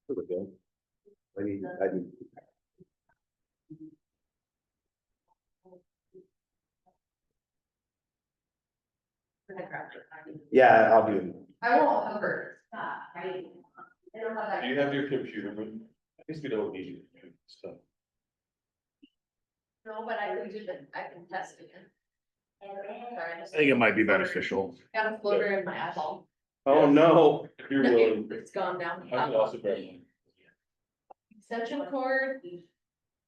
There we go. I need. Yeah, I'll do it. I won't cover. Do you have your computer? I guess we don't need stuff. No, but I can test again. I think it might be beneficial. Got a floater in my eyeball. Oh, no. If you're willing, It's gone down. I can also grab one. Extension cord.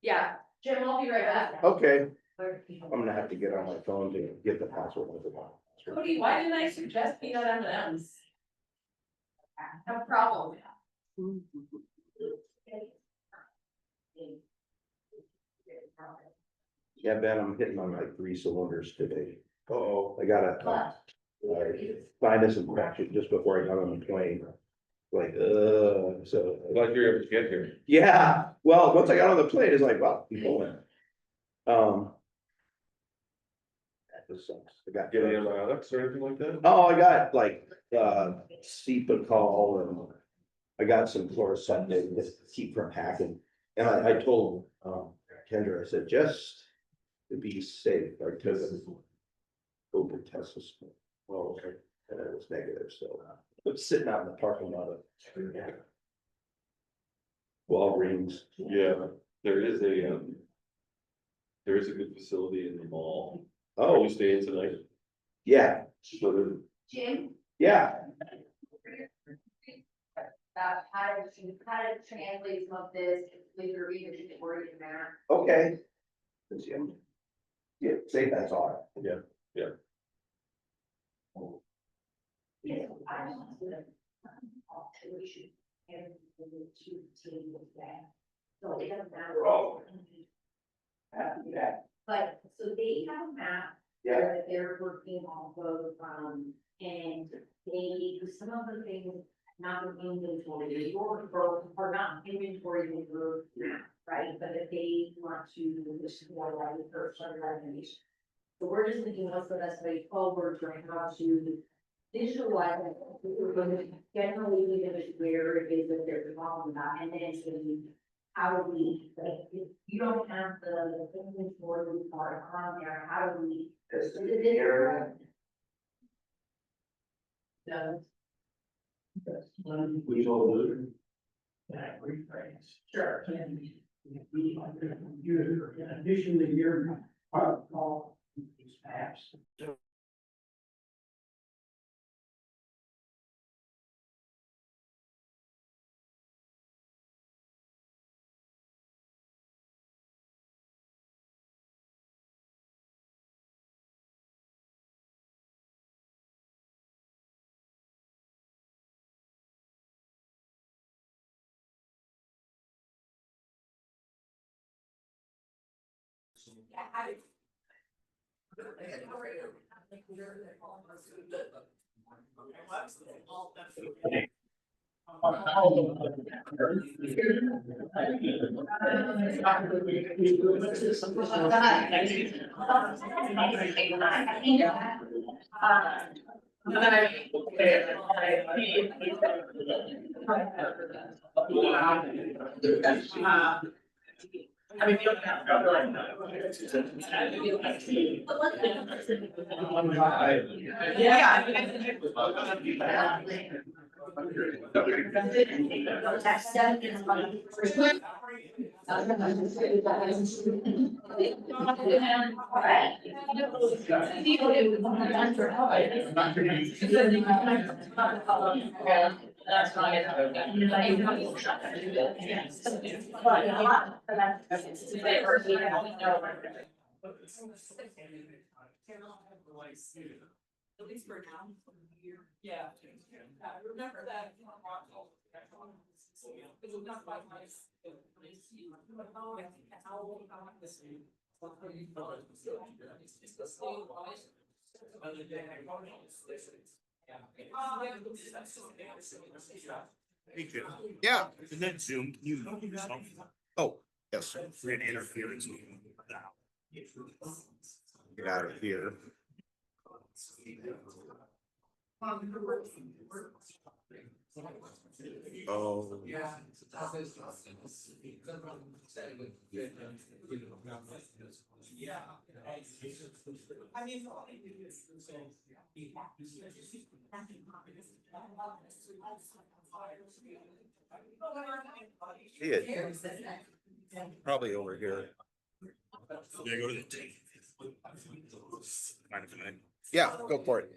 Yeah, Jim, I'll be right back. Okay, I'm gonna have to get on my phone to get the password. Cody, why didn't I suggest peanut M&Ms? No problem. Yeah, Ben, I'm hitting on like 3 cylinders today. Uh-oh. I got a sinus infection just before I got on the plane. Like, so. Glad you're able to get here. Yeah, well, once I got on the plane, it's like, well, keep going. That just sucks. I got. Get any antibiotics or anything like that? Oh, I got like, Cepacol and I got some chloroseptic to keep from hacking. And I told, Kendra, I said, just to be safe, I took a COVID test this morning. Oh, okay. And it was negative, so I'm sitting out in the parking lot of Walgreens. Yeah, there is a good facility in the mall. Are Oh, you staying tonight? yeah, So there- Jim? yeah, About how to translate some of this, leave your readers to word in there. okay. Yeah, say that's all. Yeah, yeah. Yeah, I don't know. Alteration and the two team with that. So it doesn't matter. Yeah, But, so they have a map. yeah, That they're working off of, and they, some of the things, not the inventory, or not inventory, right? But if they want to, this is more like the first recommendation. So we're just thinking, what's the best way forward for how to visualize it. We're going to generally leave it where it is that they're talking about, and then it's gonna be how do we, like, if you don't have the inventory part on there, how do we? No. we all do. Sure. Computer, in addition to your protocol, these maps. I mean, you don't have to That's fine. At least for now. Yeah. Remember that. Because it's not quite nice. Yeah, and then Zoom, you know yourself. Oh, yes, we're in interference. Get out of here. Oh. See it. Probably over here. Yeah, go to the tank. Yeah, go for it.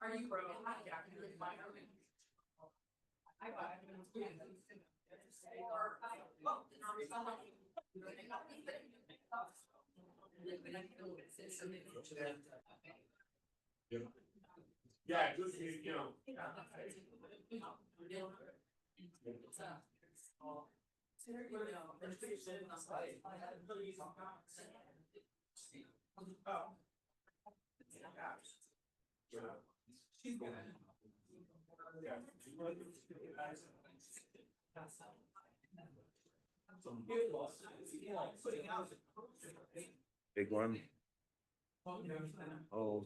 Are you? Yeah, you know. Big one. Oh.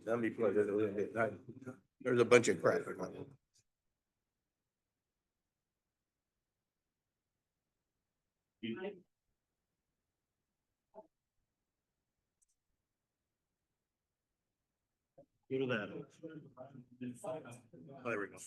Let me plug it a little bit. There's a bunch of crap. Go to that. Oh, there we go.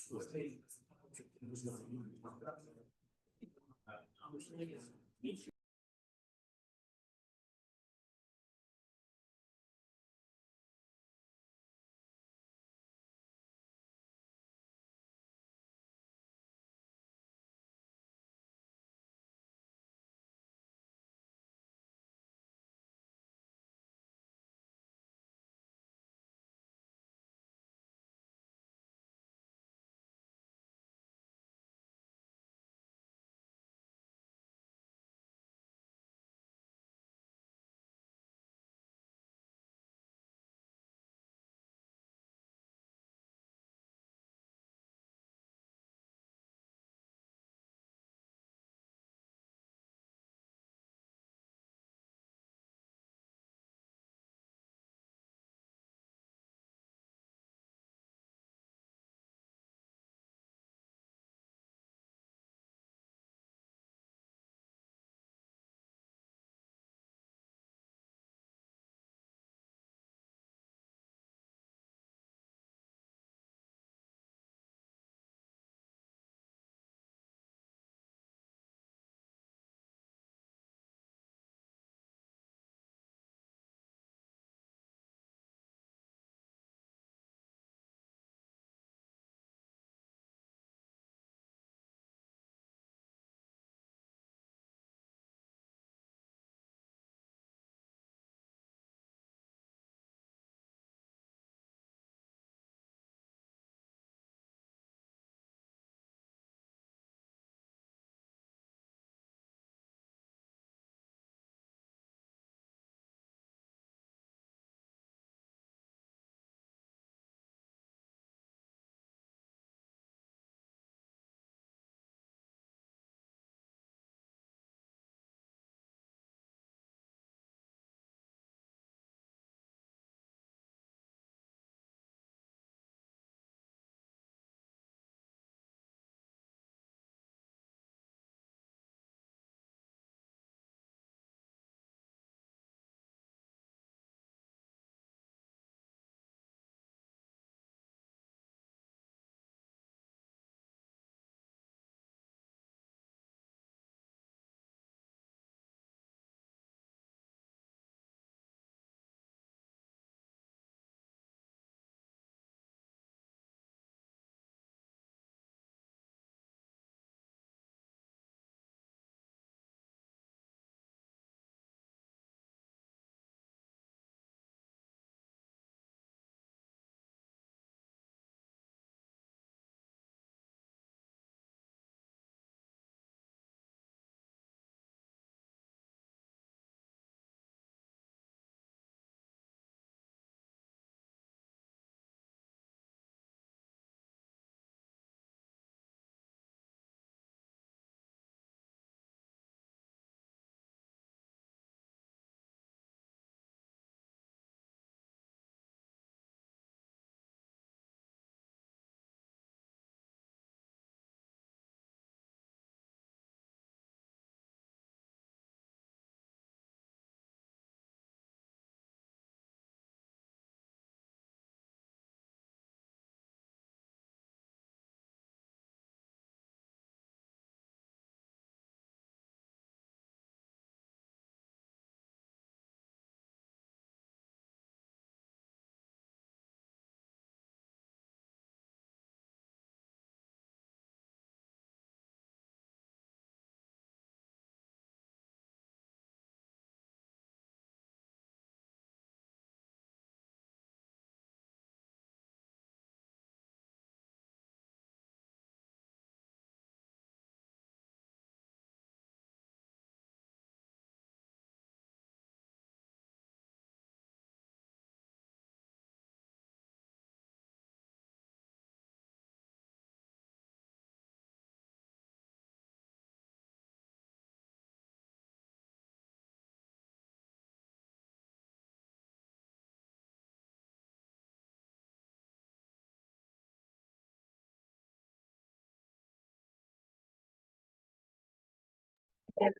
Right.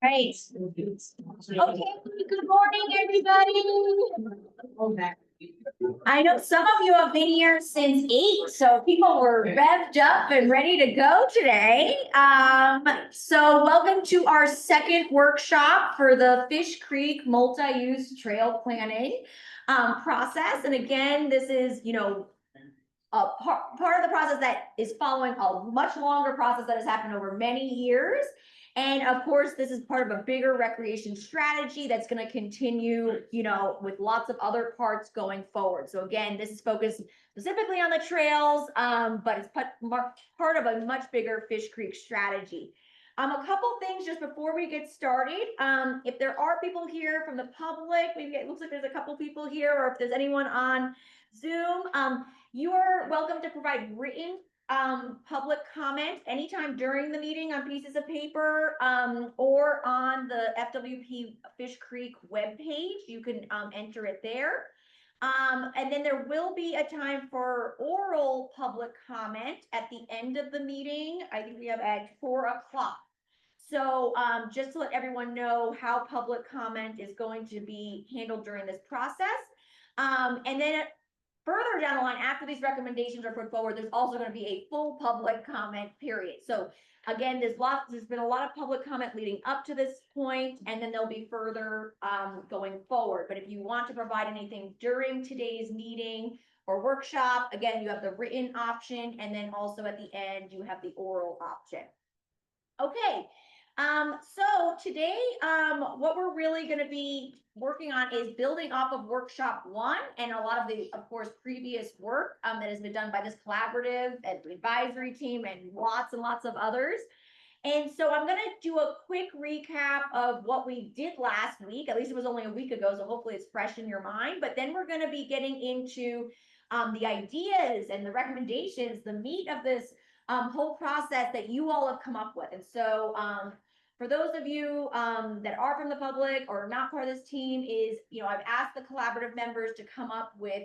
Okay, good morning, everybody. I know some of you have been here since 8, so people were revved up and ready to go today. So welcome to our second workshop for the Fish Creek multi-use trail planning process. And again, this is, a part of the process that is following a much longer process that has happened over many years. And of course, this is part of a bigger recreation strategy that's going to continue, with lots of other parts going forward. So again, this is focused specifically on the trails, but it's part of a much bigger Fish Creek strategy. A couple things just before we get started. If there are people here from the public, maybe it looks like there's a couple people here, or if there's anyone on Zoom, you are welcome to provide written public comment anytime during the meeting on pieces of paper or on the FWP Fish Creek webpage. You can enter it there. And then there will be a time for oral public comment at the end of the meeting. I think we have at 4 o'clock. So just to let everyone know how public comment is going to be handled during this process. And then further down the line, after these recommendations are put forward, there's also going to be a full public comment period. So again, there's been a lot of public comment leading up to this point, and then there'll be further going forward. But if you want to provide anything during today's meeting or workshop, again, you have the written option, and then also at the end, you have the oral option. Okay. So today, what we're really going to be working on is building off of workshop 1 and a lot of the, of course, previous work that has been done by this collaborative and advisory team and lots of others. And so I'm going to do a quick recap of what we did last week. At least it was only a week ago, so hopefully it's fresh in your mind. But then we're going to be getting into the ideas and the recommendations, the meat of this whole process that you all have come up with. And so for those of you that are from the public or not part of this team is, I've asked the collaborative members to come up with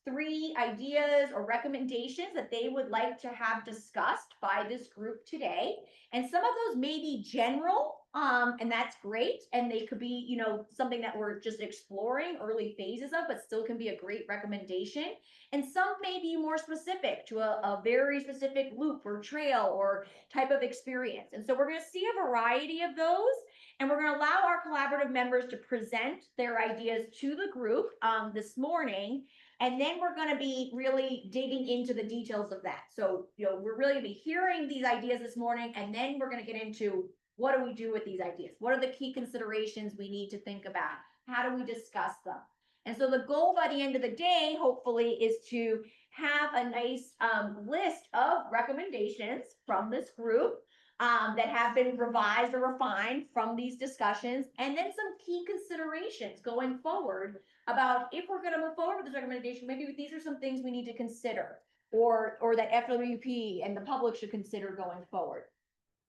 3 ideas or recommendations that they would like to have discussed by this group today. And some of those may be general, and that's great. And they could be, something that we're just exploring early phases of, but still can be a great recommendation. And some may be more specific to a very specific loop or trail or type of experience. And so we're going to see a variety of those, and we're going to allow our collaborative members to present their ideas to the group this morning. And then we're going to be really digging into the details of that. So, we're really going to be hearing these ideas this morning, and then we're going to get into what do we do with these ideas? What are the key considerations we need to think about? How do we discuss them? And so the goal by the end of the day, hopefully, is to have a nice list of recommendations from this group that have been revised or refined from these discussions, and then some key considerations going forward about if we're going to move forward with this recommendation, maybe these are some things we need to consider, or that FWP and the public should consider going forward.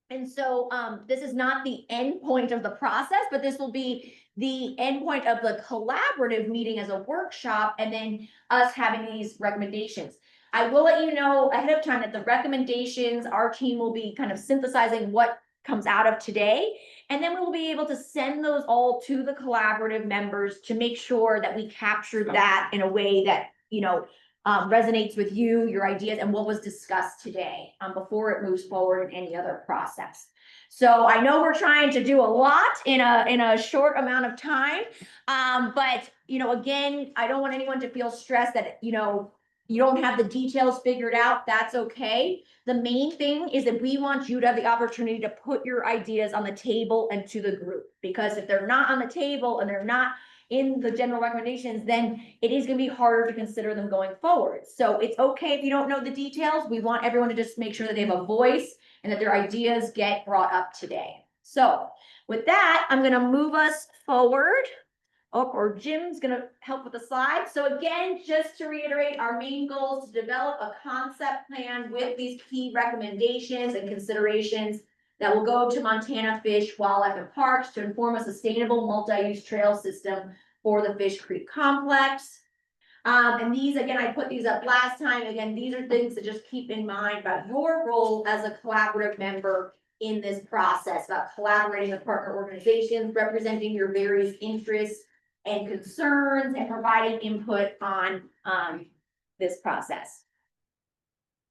And so this is not the end point of the process, but this will be the end point of the collaborative meeting as a workshop, and then us having these recommendations. I will let you know ahead of time that the recommendations, our team will be kind of synthesizing what comes out of today. And then we will be able to send those all to the collaborative members to make sure that we capture that in a way that, resonates with you, your ideas, and what was discussed today before it moves forward in any other process. So I know we're trying to do a lot in a short amount of time, but again, I don't want anyone to feel stressed that you don't have the details figured out. That's okay. The main thing is that we want you to have the opportunity to put your ideas on the table and to the group, because if they're not on the table and they're not in the general recommendations, then it is going to be harder to consider them going forward. So it's okay if you don't know the details. We want everyone to just make sure that they have a voice and that their ideas get brought up today. So with that, I'm going to move us forward. Or Jim's going to help with the slides. So again, just to reiterate, our main goal is to develop a concept plan with these key recommendations and considerations that will go to Montana Fish, Wildlife, and Parks to inform a sustainable multi-use trail system for the Fish Creek Complex. And these, again, I put these up last time. Again, these are things to just keep in mind about your role as a collaborative member in this process, about collaborating with partner organizations, representing your various interests and concerns, and providing input on, this process.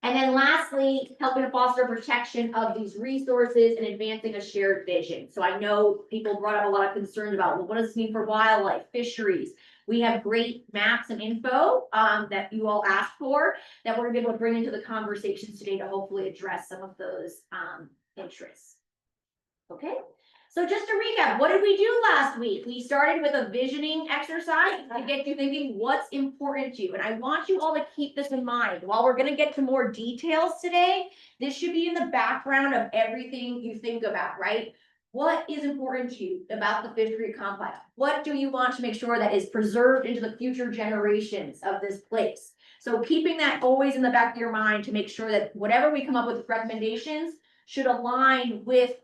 And then lastly, helping to foster protection of these resources and advancing a shared vision. So I know people brought up a lot of concerns about, well, what does this mean for wildlife, fisheries? We have great maps and info that you all asked for that we're gonna be able to bring into the conversations today to hopefully address some of those interests. Okay, so just to recap, what did we do last week? We started with a visioning exercise to get you thinking what's important to you. And I want you all to keep this in mind. While we're gonna get to more details today, this should be in the background of everything you think about, right? What is important to you about the fishery complex? What do you want to make sure that is preserved into the future generations of this place? So keeping that always in the back of your mind to make sure that whatever we come up with recommendations should align with,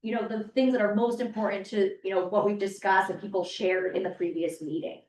you know, the things that are most important to, you know, what we've discussed and people shared in the previous meeting.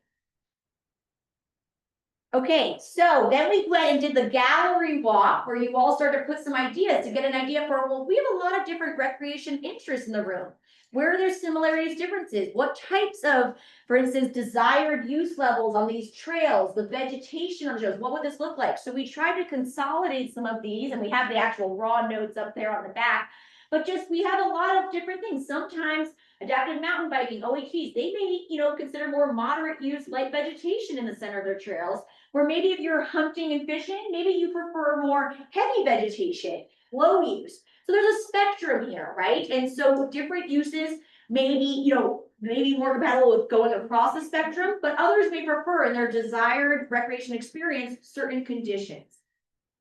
Okay, so then we went and did the gallery walk where you all started to put some ideas to get an idea for, well, we have a lot of different recreation interests in the room. Where are there similarities, differences? What types of, for instance, desired use levels on these trails, the vegetation on the trails, what would this look like? So we tried to consolidate some of these, and we have the actual raw notes up there on the back. But just, we have a lot of different things. Sometimes adaptive mountain biking, OHVs, they may, you know, consider more moderate use, light vegetation in the center of their trails. Or maybe if you're hunting and fishing, maybe you prefer more heavy vegetation, low use. So there's a spectrum here, right? And so different uses may be, you know, maybe more compatible with going across the spectrum, but others may prefer in their desired recreation experience certain conditions.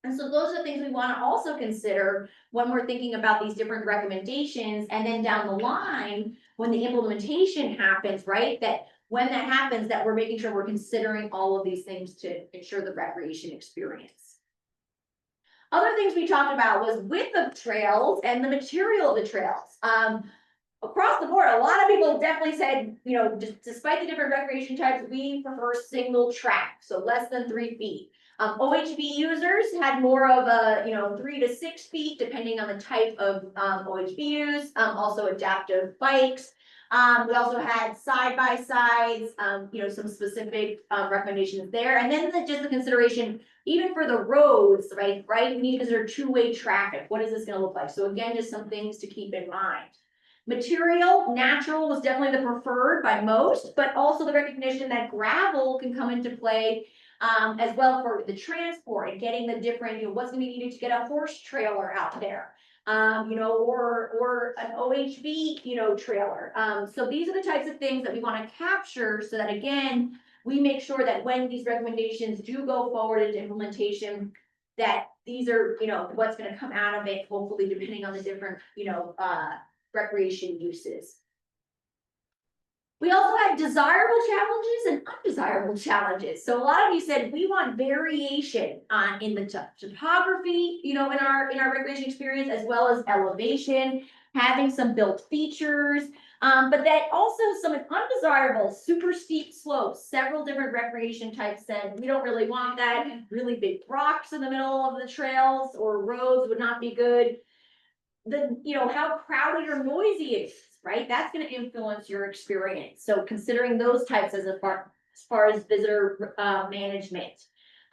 And so those are the things we want to also consider when we're thinking about these different recommendations. And then down the line, when the implementation happens, right, that when that happens, that we're making sure we're considering all of these things to ensure the recreation experience. Other things we talked about was with the trails and the material of the trails. Across the board, a lot of people definitely said, you know, despite the different recreation types, we prefer single track, so less than 3 feet. OHV users had more of a, you know, 3 to 6 feet, depending on the type of OHV use. Also adaptive bikes. We also had side-by-sides, you know, some specific recommendations there. And then just the consideration, even for the roads, right, we need to consider two-way traffic. What is this gonna look like? So again, just some things to keep in mind. Material, natural was definitely the preferred by most, but also the recognition that gravel can come into play as well for the transport and getting the different, you know, what's gonna be needed to get a horse trailer out there. You know, or an OHV, you know, trailer. So these are the types of things that we want to capture so that again, we make sure that when these recommendations do go forward into implementation, that these are, you know, what's going to come out of it, hopefully depending on the different, you know, recreation uses. We also had desirable challenges and undesirable challenges. So a lot of you said we want variation in the topography, you know, in our recreation experience, as well as elevation, having some built features, but that also some undesirable, super steep slopes. Several different recreation types said we don't really want that. Really big rocks in the middle of the trails or roads would not be good. You know, how crowded or noisy it is. Right, that's going to influence your experience. So considering those types as far as visitor management,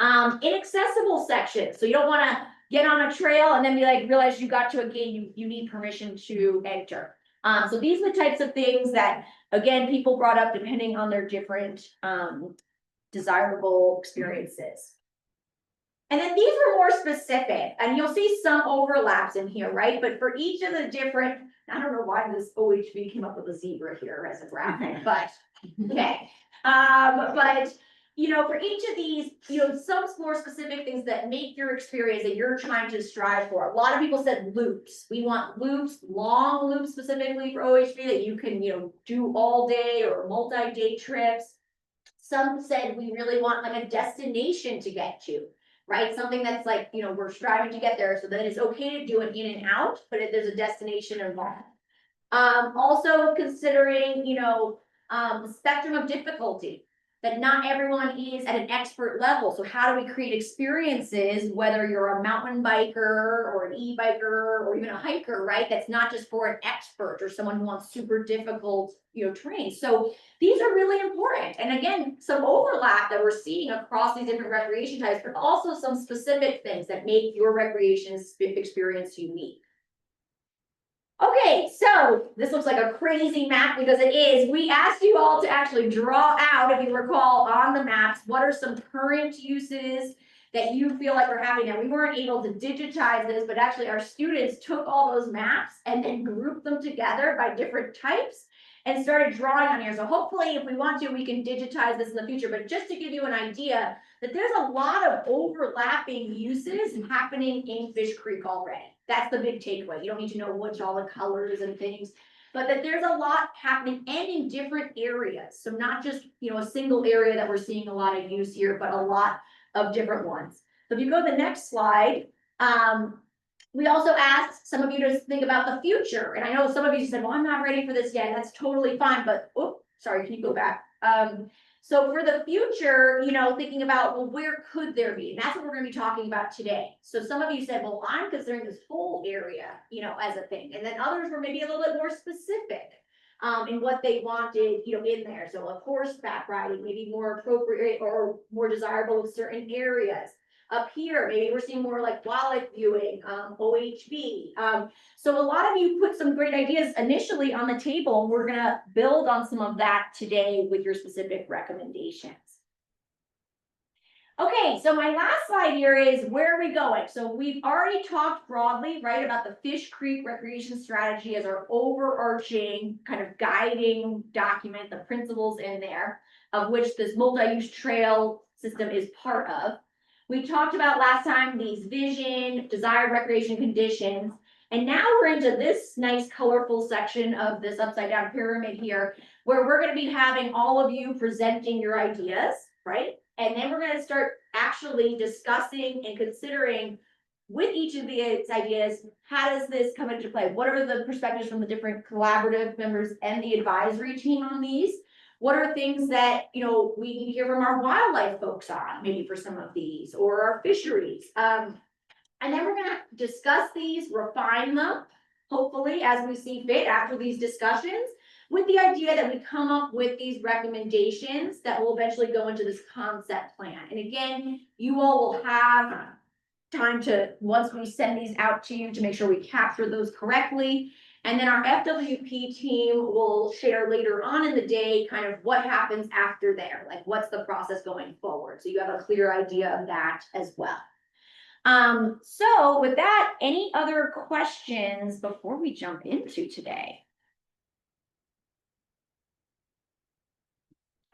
inaccessible sections. So you don't want to get on a trail and then be like, realize you got to a gate, you need permission to enter. So these are the types of things that, again, people brought up depending on their different desirable experiences. And then these were more specific, and you'll see some overlaps in here, right? But for each of the different, I don't know why this OHV came up with a zebra here as a graphic, but okay. But you know, for each of these, you know, some more specific things that make your experience that you're trying to strive for. A lot of people said loops. We want loops, long loops specifically for OHV that you can, you know, do all day or multi-day trips. Some said we really want like a destination to get to. Right, something that's like, you know, we're striving to get there so that it's okay to do it in and out, but if there's a destination involved. Also considering, you know, the spectrum of difficulty. that not everyone is at an expert level. So how do we create experiences, whether you're a mountain biker or an e-biker or even a hiker, right? That's not just for an expert or someone who wants super difficult, terrain. So these are really important. And again, some overlap that we're seeing across these different recreation types, but also some specific things that make your recreation experience unique. Okay, so this looks like a crazy map because it is. We asked you all to actually draw out, if you recall, on the maps, what are some current uses that you feel like are happening. Now, we weren't able to digitize this, but actually our students took all those maps and then grouped them together by different types and started drawing on here. So hopefully, if we want to, we can digitize this in the future. But just to give you an idea that there's a lot of overlapping uses happening in Fish Creek already. That's the big takeaway. You don't need to know which all the colors and things, but that there's a lot happening and in different areas. So not just, a single area that we're seeing a lot of use here, but a lot of different ones. So if you go to the next slide, we also asked some of you to think about the future. And I know some of you said, well, I'm not ready for this yet. That's totally fine. But, sorry, can you go back? So for the future, thinking about, well, where could there be? And that's what we're going to be talking about today. So some of you said, well, I'm considering this whole area, as a thing. And then others were maybe a little bit more specific in what they wanted, in there. So like horseback riding, maybe more appropriate or more desirable in certain areas. Up here, maybe we're seeing more like wildlife viewing, OHV. So a lot of you put some great ideas initially on the table. We're gonna build on some of that today with your specific recommendations. Okay, so my last slide here is where are we going? So we've already talked broadly, right, about the Fish Creek Recreation Strategy as our overarching kind of guiding document, the principles in there, of which this multi-use trail system is part of. We talked about last time these vision, desired recreation conditions, and now we're into this nice colorful section of this upside down pyramid here, where we're going to be having all of you presenting your ideas, right? And then we're going to start actually discussing and considering with each of these ideas, how does this come into play? What are the perspectives from the different collaborative members and the advisory team on these? What are things that, we need to hear from our wildlife folks on, maybe for some of these, or our fisheries? And then we're gonna discuss these, refine them, hopefully, as we see fit after these discussions, with the idea that we come up with these recommendations that will eventually go into this concept plan. And again, you all will have time to, once we send these out to you, to make sure we capture those correctly. And then our FWP team will share later on in the day kind of what happens after there, like what's the process going forward. So you have a clear idea of that as well. So with that, any other questions before we jump into today?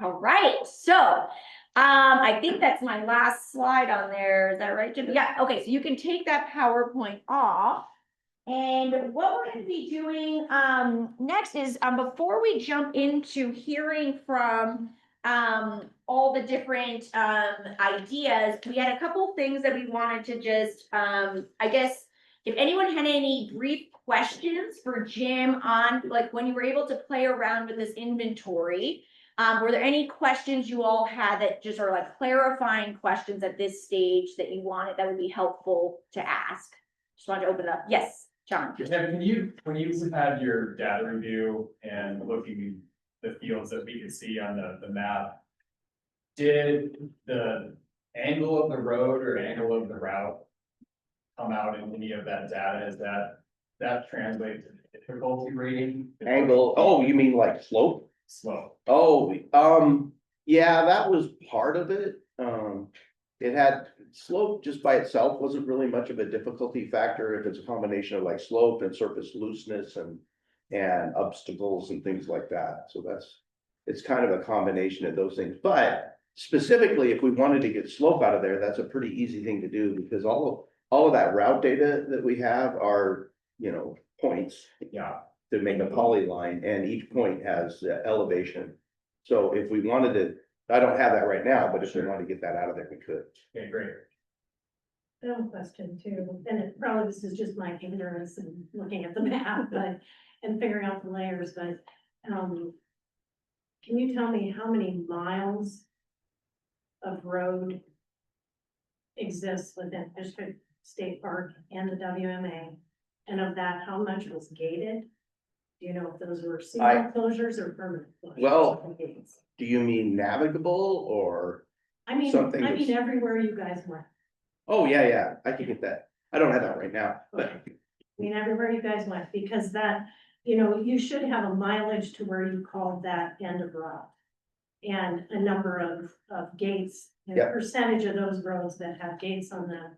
All right, so I think that's my last slide on there. Is that right, Jim? Yeah, okay, so you can take that PowerPoint off. And what we're going to be doing next is before we jump into hearing from all the different ideas, we had a couple things that we wanted to just, I guess, if anyone had any brief questions for Jim on like when you were able to play around with this inventory, were there any questions you all had that just are like clarifying questions at this stage that you wanted that would be helpful to ask? Just wanted to open it up. Yes. John. Yeah, when you had your data review and looking the fields that we could see on the map, did the angle of the road or angle of the route come out in any of that data? Is that translate to the difficulty rating? Angle, oh, you mean like slope? Slope. Oh, yeah, that was part of it. It had slope just by itself wasn't really much of a difficulty factor if it's a combination of like slope and surface looseness and obstacles and things like that. So it's kind of a combination of those things. But specifically, if we wanted to get slope out of there, that's a pretty easy thing to do because all of that route data that we have are, points. Yeah. To make a polyline, and each point has elevation. So if we wanted to, I don't have that right now, but if we want to get that out of there, we could. Okay, great. I have a question too, and probably this is just my ignorance and looking at the map, and figuring out the layers, but, can you tell me how many miles of road exists within Fishkill State Park and the WMA? And of that, how much was gated? Do you know if those were single closures or permanent closures? Well, Gates? Do you mean navigable or, something I mean, that's- everywhere you guys went. oh, yeah, I can get that. I don't have that right now, but I mean, everywhere you guys went, because that, you should have a mileage to where you called that end of route. And a number of gates, and a Yep. percentage of those roads that have gates on them.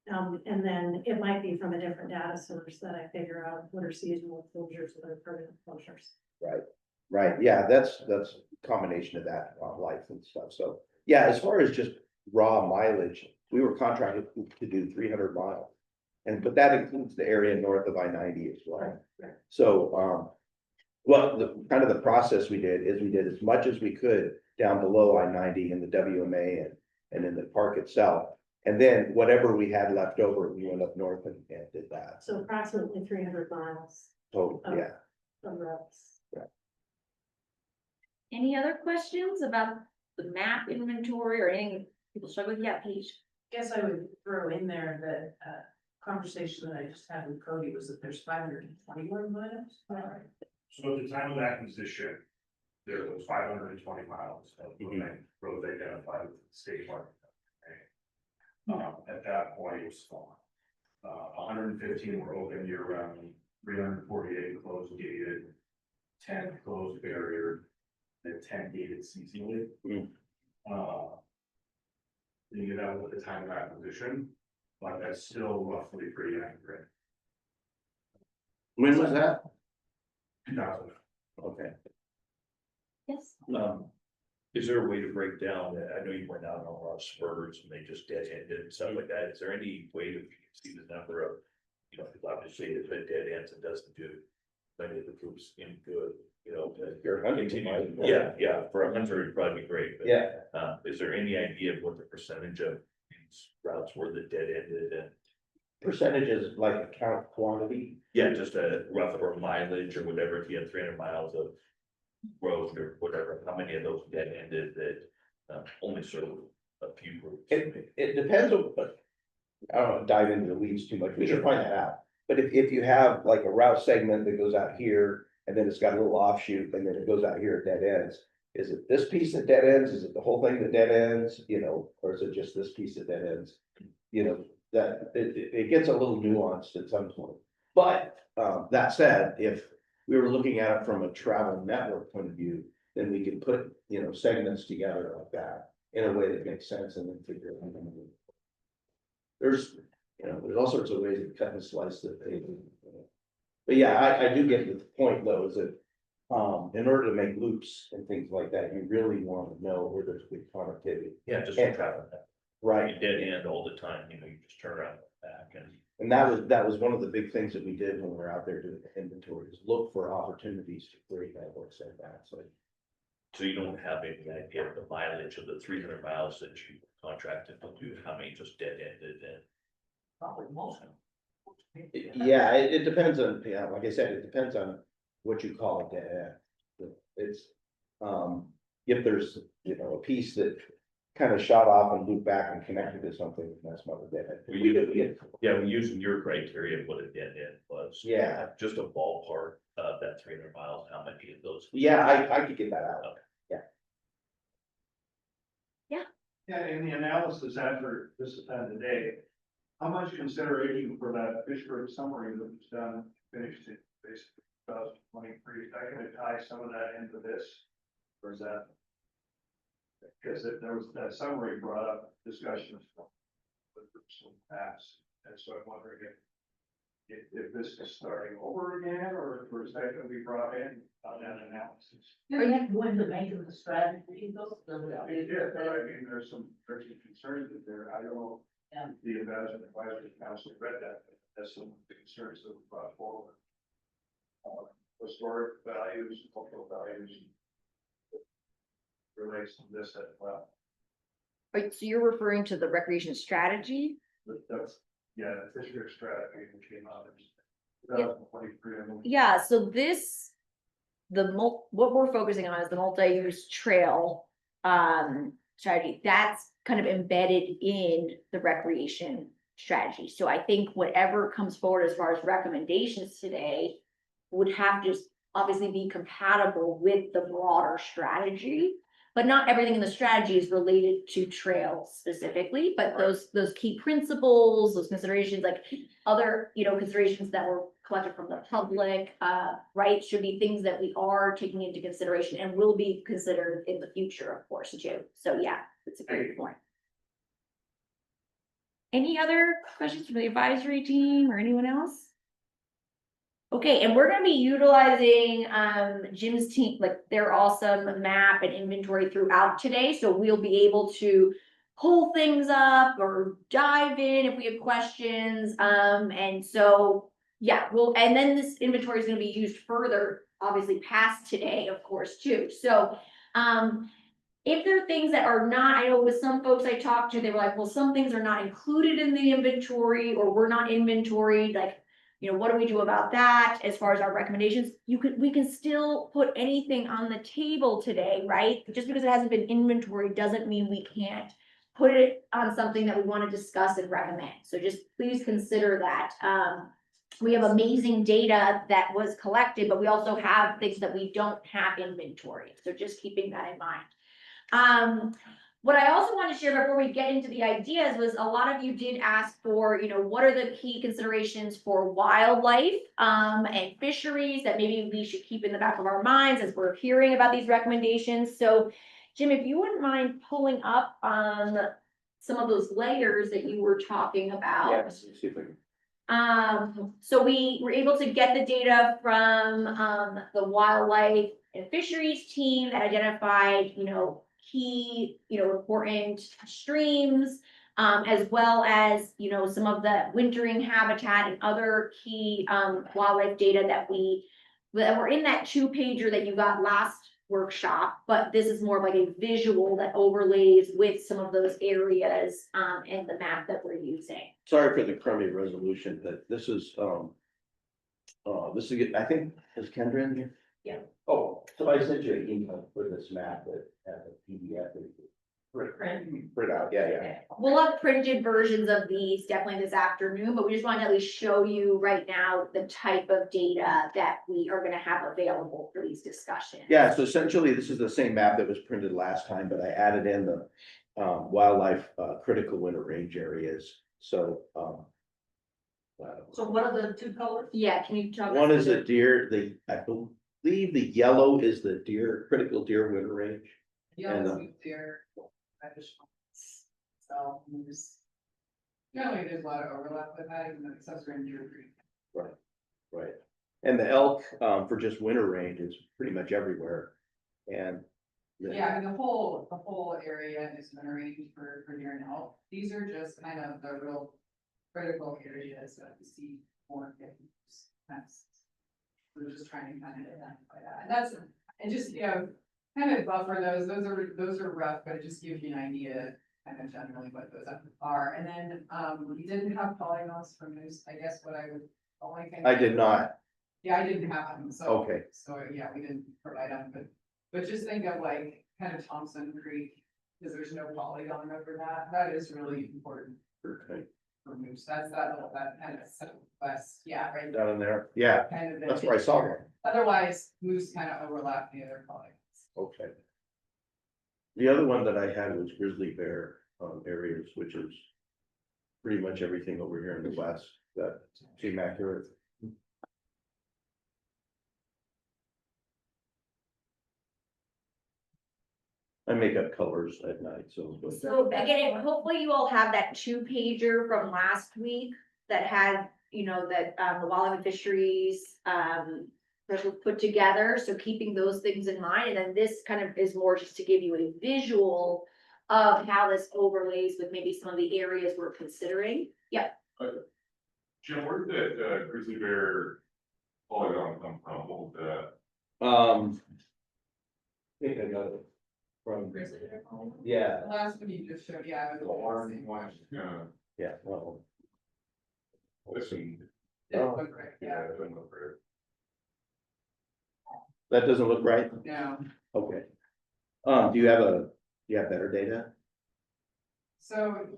And then it might be from a different data source that I figure out what are seasonal closures, what are permanent closures. right, yeah, that's a combination of that, life and stuff. So, yeah, as far as just raw mileage, we were contracted to do 300 miles. But that includes the area north of I-90 as well. Right. So, well, the process we did is we did as much as we could down below I-90 in the WMA and in the park itself. And then whatever we had left over, we went up north and did that. So approximately 300 miles So, yeah, of roads. Any other questions about the map inventory or anything people struggle with? Yeah, Paige. Guess I would throw in there that, conversation that I just had with Cody was that there's 521 miles. So at the time of acquisition, there was 520 miles of road identified with the state park. At that point, it was small. 115 were open year round, 348 closed gated, 10 closed barrier, and 10 gated seasonally. You get out with the time of acquisition, but that's still roughly pretty accurate. when was that? 2000. Okay. Yes. Is there a way to break down that? I know you went out on a lot of spurs and they just dead ended and stuff like that. Is there any way that you can see the number of, obviously if it dead ends, it doesn't do many of the groups any good, You're 100 continue. miles. Yeah, for 100 it'd probably be great. But, Yeah, is there any idea of what the percentage of these routes were that dead ended and? percentages like account quantity. Yeah, just a rough or mileage or whatever, if you had 300 miles of road or whatever, how many of those dead ended that only serve a few groups? It depends on, but I don't want to dive into the weeds too much. We should find that out. But if you have like a route segment that goes out here and then it's got a little offshoot and then it goes out here at dead ends. Is it this piece that dead ends? Is it the whole thing that dead ends, or is it just this piece that dead ends? That it gets a little nuanced at some point. But that said, if we were looking at it from a travel network point of view, then we can put, segments together like that in a way that makes sense and then figure it out. There's all sorts of ways of cut and slice that they. But yeah, I do get the point though, is that in order to make loops and things like that, you really want to know where there's good connectivity. Yeah, just And- travel. Right. You dead end all the time, you just turn around and back and. And that was one of the big things that we did when we were out there doing the inventory, is look for opportunities to create networks like that, so. So you don't have any idea of the mileage of the 300 miles that you contracted to do, how many just dead ended and? Probably most of them. Yeah, it depends on, like I said, it depends on what you call a dead end. It's, if there's, a piece that kind of shot off and looped back and connected to something, that's not a dead end. Yeah, we're using your criteria of what a dead end was. Yeah. Just a ballpark of that 300 miles, how many of those? Yeah, I could get that out. Yeah, in the analysis after this is done today, how much consideration for that Fishkill summary that was done, finished in basically 2023, I can tie some of that into this, or is that? Because there was, that summary brought up discussions with some past, and so I'm wondering if this is starting over again, or is that gonna be brought in on that analysis? Do you have to go into make of the strategy, those? Yeah, but I mean, there's some concerns in there, I don't know. Yeah. The investment advisory council read that, that's some of the concerns that were brought forward. Historic values, cultural values. Relates to this as well, Right, so you're referring to the recreation strategy? but that's, yeah, the Fisher strategy that came out in Yeah. 2023. I believe. Yeah, so what we're focusing on is the multi-use trail strategy, that's kind of embedded in the recreation strategy. So I think whatever comes forward as far as recommendations today would have to obviously be compatible with the broader strategy. But not everything in the strategy is related to trails specifically, but those key principles, those considerations, like other, considerations that were collected from the public, right, should be things that we are taking into consideration and will be considered in the future, of course, too. So yeah, it's a great point. Any other questions from the advisory team or anyone else? Okay, and we're gonna be utilizing Jim's team, like their awesome map and inventory throughout today, so we'll be able to pull things up or dive in if we have questions. And so, yeah, and then this inventory is gonna be used further, obviously past today, of course, too. So if there are things that are not, I know with some folks I talked to, they were like, well, some things are not included in the inventory, or we're not inventoried, like, what do we do about that as far as our recommendations? We can still put anything on the table today, right? Just because it hasn't been inventory doesn't mean we can't put it on something that we want to discuss and recommend. So just please consider that. We have amazing data that was collected, but we also have things that we don't have inventory. So just keeping that in mind. What I also want to share before we get into the ideas was a lot of you did ask for, what are the key considerations for wildlife and fisheries that maybe we should keep in the back of our minds as we're hearing about these recommendations. So Jim, if you wouldn't mind pulling up some of those layers that you were talking about. Yes, see if I can. So we were able to get the data from the wildlife and fisheries team that identified, key, important streams, as well as, some of the wintering habitat and other key wildlife data that were in that 2-pager that you got last workshop, but this is more of like a visual that overlays with some of those areas and the map that we're using. Sorry for the crummy resolution, but this is, I think, is Kendra in here? Yeah. Oh, so I sent you an email for this map that had a PDF. Print out, yeah. We'll have printed versions of these definitely this afternoon, but we just wanted to at least show you right now the type of data that we are gonna have available for these discussions. Yeah, so essentially, this is the same map that was printed last time, but I added in the wildlife critical winter range areas, so. So what are the two colors? Yeah, can you talk? One is a deer, I believe the yellow is the critical deer winter range. Yellow, deer, reddish ones. So there's a lot of overlap with that, even though it's also in Deer Creek. Right. And the elk for just winter range is pretty much everywhere. And. Yeah, I mean, the whole area is winter range for deer and elk. These are just kind of the real critical areas that we see more things. We're just trying to kind of identify that. And just, kind of buffer those. Those are rough, but it just gives you an idea kind of generally what those are. And then we didn't have polygons for moose. I guess what I would only thing. I did not. Yeah, I didn't have them. So Okay. So yeah, we didn't provide them, but just think of like kind of Thompson Creek, because there's no polygon over that. That is really important Okay. for moose. That's that kind of southwest, yeah, right. Down in there, yeah, Kind of that's where I saw one. Otherwise, moose kind of overlap the other polygons. Okay. The other one that I had was grizzly bear areas, which is pretty much everything over here in the west. That seem accurate. I make up colors at night, so. So again, hopefully you all have that 2-pager from last week that had, that the wildlife and fisheries that were put together. So keeping those things in mind, and then this kind of is more just to give you a visual of how this overlays with maybe some of the areas we're considering. Yep. Jim, where did that grizzly bear polygon come from? What was that? I think I got it from, Grizzly bear polygon? yeah, The last one you just showed, yeah. it was The orange same. one, yeah, well. listen, Didn't look right, yeah, yeah, it doesn't look right. That doesn't look right? no. Okay. Do you have you have better data? So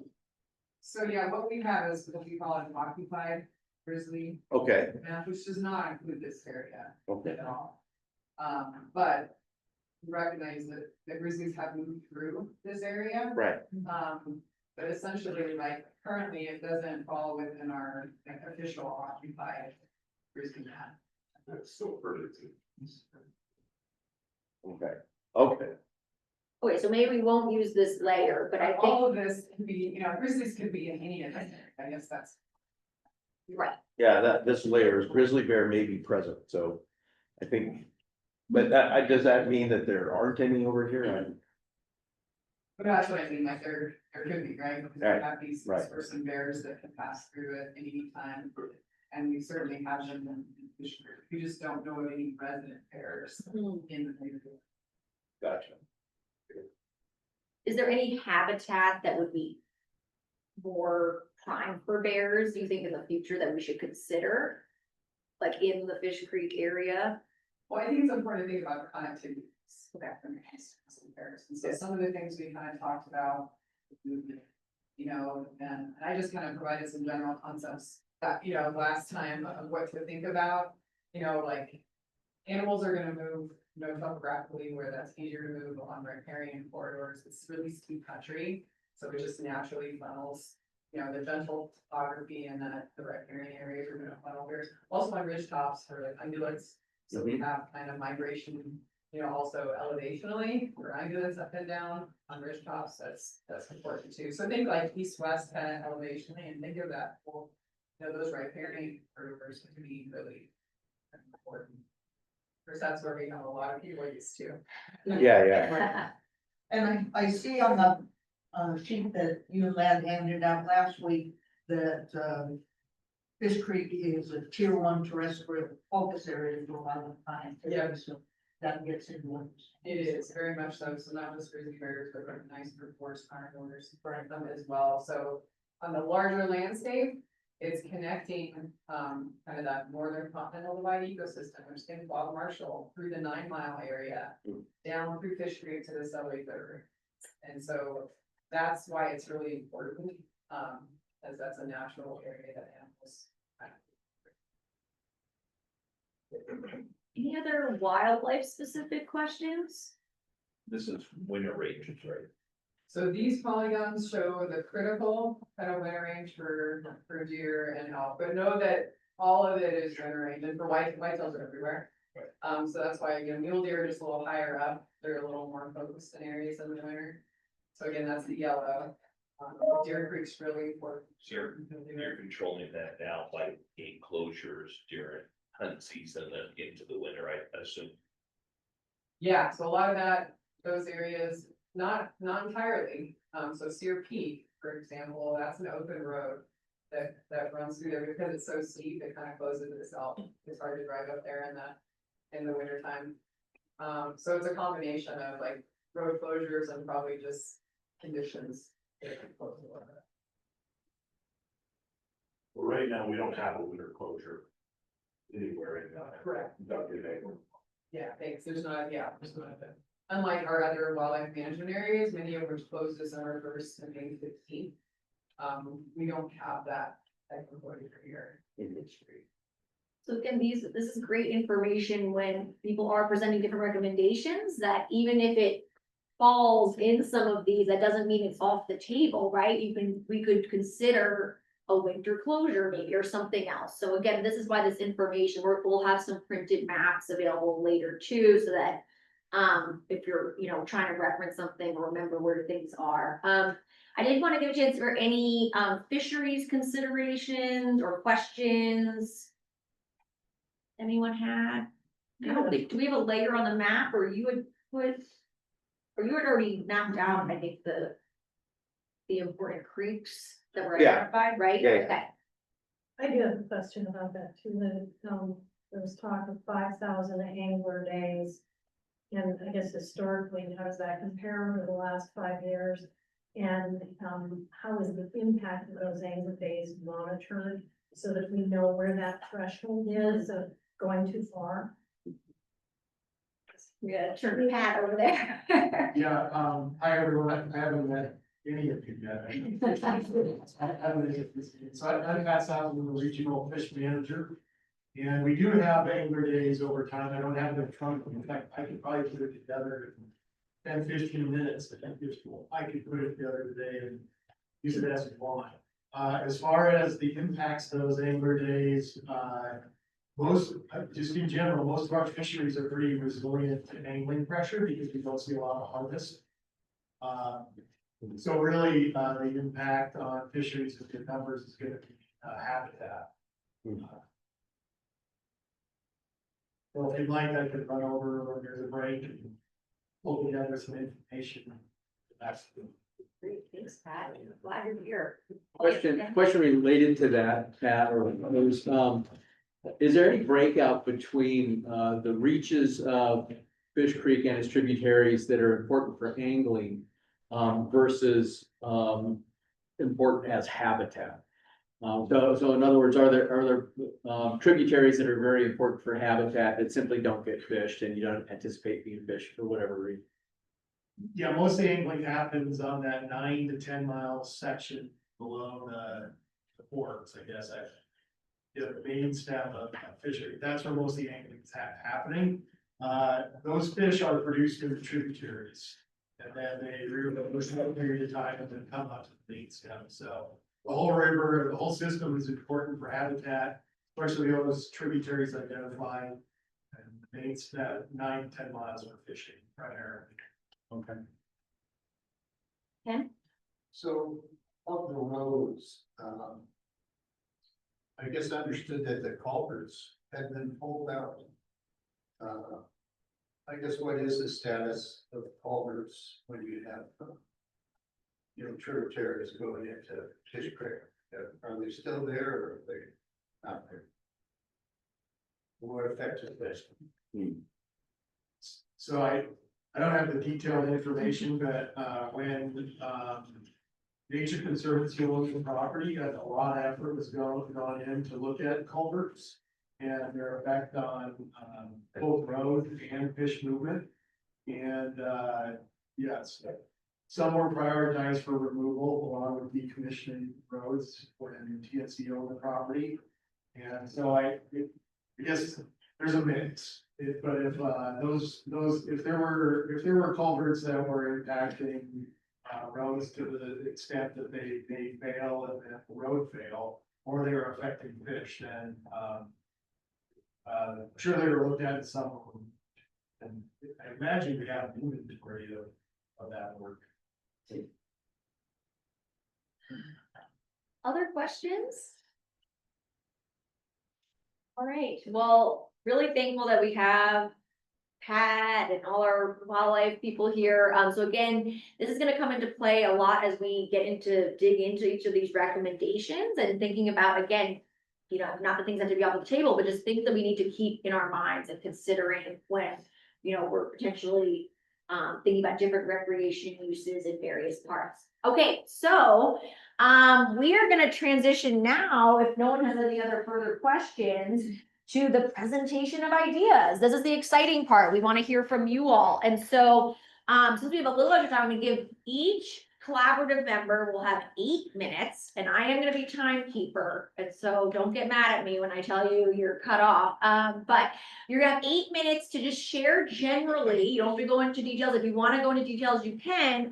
yeah, what we have is what we call an occupied grizzly Okay, map, which does not include this area okay, at all. But we recognize that the grizzlies have moved through this area. right, But essentially, like, currently it doesn't fall within our like, official occupied grizzly map. That's still further to. okay, okay, Okay, so maybe we won't use this layer, but I think, All of this can be, you know, grizzlies could be in any of this, I guess that's. right, yeah, that, this layer is grizzly bear may be present, so I think. But does that mean that there aren't any over here? But that's what I mean, like, there could be, right? Because we Right, have these right. six-person bears that can pass through at any time. And we certainly have them in Fishkill. We just don't know of any resident bears Hmm. in the neighborhood. Gotcha. Is there any habitat that would be more prime for bears, do you think in the future that we should consider? Like in the Fish Creek area? Well, I think it's important to think about connectivity. And so some of the things we kind of talked about, movement, you know, and I just kind of provided some general concepts that, you know, last time of what to think about, you know, like animals are gonna move, you know, topographically where that's easier to move along riparian corridors. It's really steep country, so it just naturally funnels, you know, the gentle topography and the riparian areas are gonna funnel bears. Also on ridge tops for like ungulates, so we have kind of migration, you know, also elevationally, for ungulates up and down on ridge tops, that's important too. So think like east-west kind of elevationally and think of that, well, you know, those riparian corridors can be really important. Because that's where we have a lot of people used to. Yeah, yeah, And I see on the sheet that you and Lad handed out last week that, Fish Creek is a tier 1 terrestrial focus area for wildlife science. Yeah. So that gets into what. It is very much so, so not just grizzly bears, but recognized for forest carnivores, for them as well, so. On the larger landscape, it's connecting, kind of that northern continental divide ecosystem, which is Bob Marshall through the 9 Mile area. Down through Fish Creek to the Subway River, and so that's why it's really important, as that's a natural area that animals. Any other wildlife specific questions? This is winter ranges, right? So these polygons show the critical kind of winter range for deer and elk, but know that all of it is winter range, and for whitetails are everywhere. So that's why, again, mule deer are just a little higher up, they're a little more focused in areas in the winter. So again, that's the yellow. Deer Creek's really important. So you're controlling that now by gate closures during hunt season and into the winter, I assume. Yeah, so a lot of that, those areas, not entirely, so Sear Peak, for example, that's an open road. That runs through there because it's so steep, it kind of closes itself, it's hard to drive up there in the winter time. So it's a combination of like road closures and probably just conditions. that can close the road. Well, right now, we don't have a winter closure anywhere in Correct. WA. Yeah, thanks, there's not a. Unlike our other wildlife management areas, many of which closed December 1st and May 15th. We don't have that type of closure here in the street. So again, this is great information when people are presenting different recommendations, that even if it falls in some of these, that doesn't mean it's off the table, right? We could consider a winter closure maybe, or something else. So again, this is why this information, we'll have some printed maps available later too, so that if you're, you know, trying to reference something or remember where things are. I did want to give a chance for any fisheries considerations or questions anyone had. I don't think, do we have a layer on the map, or you had put, or you had already mapped out, I think, the important creeks that were Yeah. identified, right? Yeah, yeah. Okay. I do have a question about that too, there was talk of 5,000 angler days. And I guess historically, how does that compare over the last 5 years? And, how is the impact of those angler days monitored so that we know where that threshold is of going too far? We gotta turn Pat over there. Yeah, hi everyone, I haven't met any of you yet. So I'm Pat South, I'm the regional fish manager. And we do have angler days over time, I don't have them in front of me, in fact, I could probably put it together in 10-15 minutes, I could put it together today and use it as one. As far as the impacts of those angler days, most, just in general, most of our fisheries are pretty resilient to angling pressure because we don't see a lot of harvest. So really, the impact on fisheries with the numbers is gonna be habitat. Well, if you'd like, I could run over when there's a break and pull together some information. That's Great, thanks, Pat. Glad you're here. Question related to that, Pat, or others, is there any breakout between, the reaches of Fish Creek and its tributaries that are important for angling, versus, important as habitat? So in other words, are there tributaries that are very important for habitat that simply don't get fished and you don't anticipate being fished for whatever reason? Yeah, most of the angling happens on that 9 to 10 mile section below the ports, I guess. The main stem of fishery, that's where most of the angling is happening. Those fish are produced in the tributaries. And then they rear over a period of time and then come up to the main stem. So the whole river, the whole system is important for habitat, especially those tributaries identified. And the main stem, 9 to 10 miles for fishing primarily. Okay. So of the roads, I guess I understood that the culverts had been pulled out. I guess what is the status of culverts when you have, tributaries going into Fish Creek? Are they still there or are they not there? What affects this? So I don't have the detailed information, but when Nature Conservancy owned the property, a lot of effort was gone in to look at culverts and their effect on both road and fish movement. And yes, some were prioritized for removal along with decommissioning roads when TNC owned the property. And so I guess there's a mix. But if if there were culverts that were impacting roads to the extent that they fail and that the road fail, or they were affecting fish, then I'm sure they were looked at some of them. And I imagine we have an inventory of that work. Other questions? All right, well, really thankful that we have Pat and all our wildlife people here. So again, this is gonna come into play a lot as we dig into each of these recommendations and thinking about, again, not the things that have to be off the table, but just things that we need to keep in our minds and considering when, we're potentially thinking about different recreation uses in various parts. Okay, so we are gonna transition now, if no one has any other further questions, to the presentation of ideas. This is the exciting part. We want to hear from you all. And so, since we have a little extra time, I'm going to give each collaborative member will have 8 minutes, and I am going to be timekeeper. And so don't get mad at me when I tell you you're cut off. But you're going to have 8 minutes to just share generally. You don't have to go into details. If you want to go into details, you can.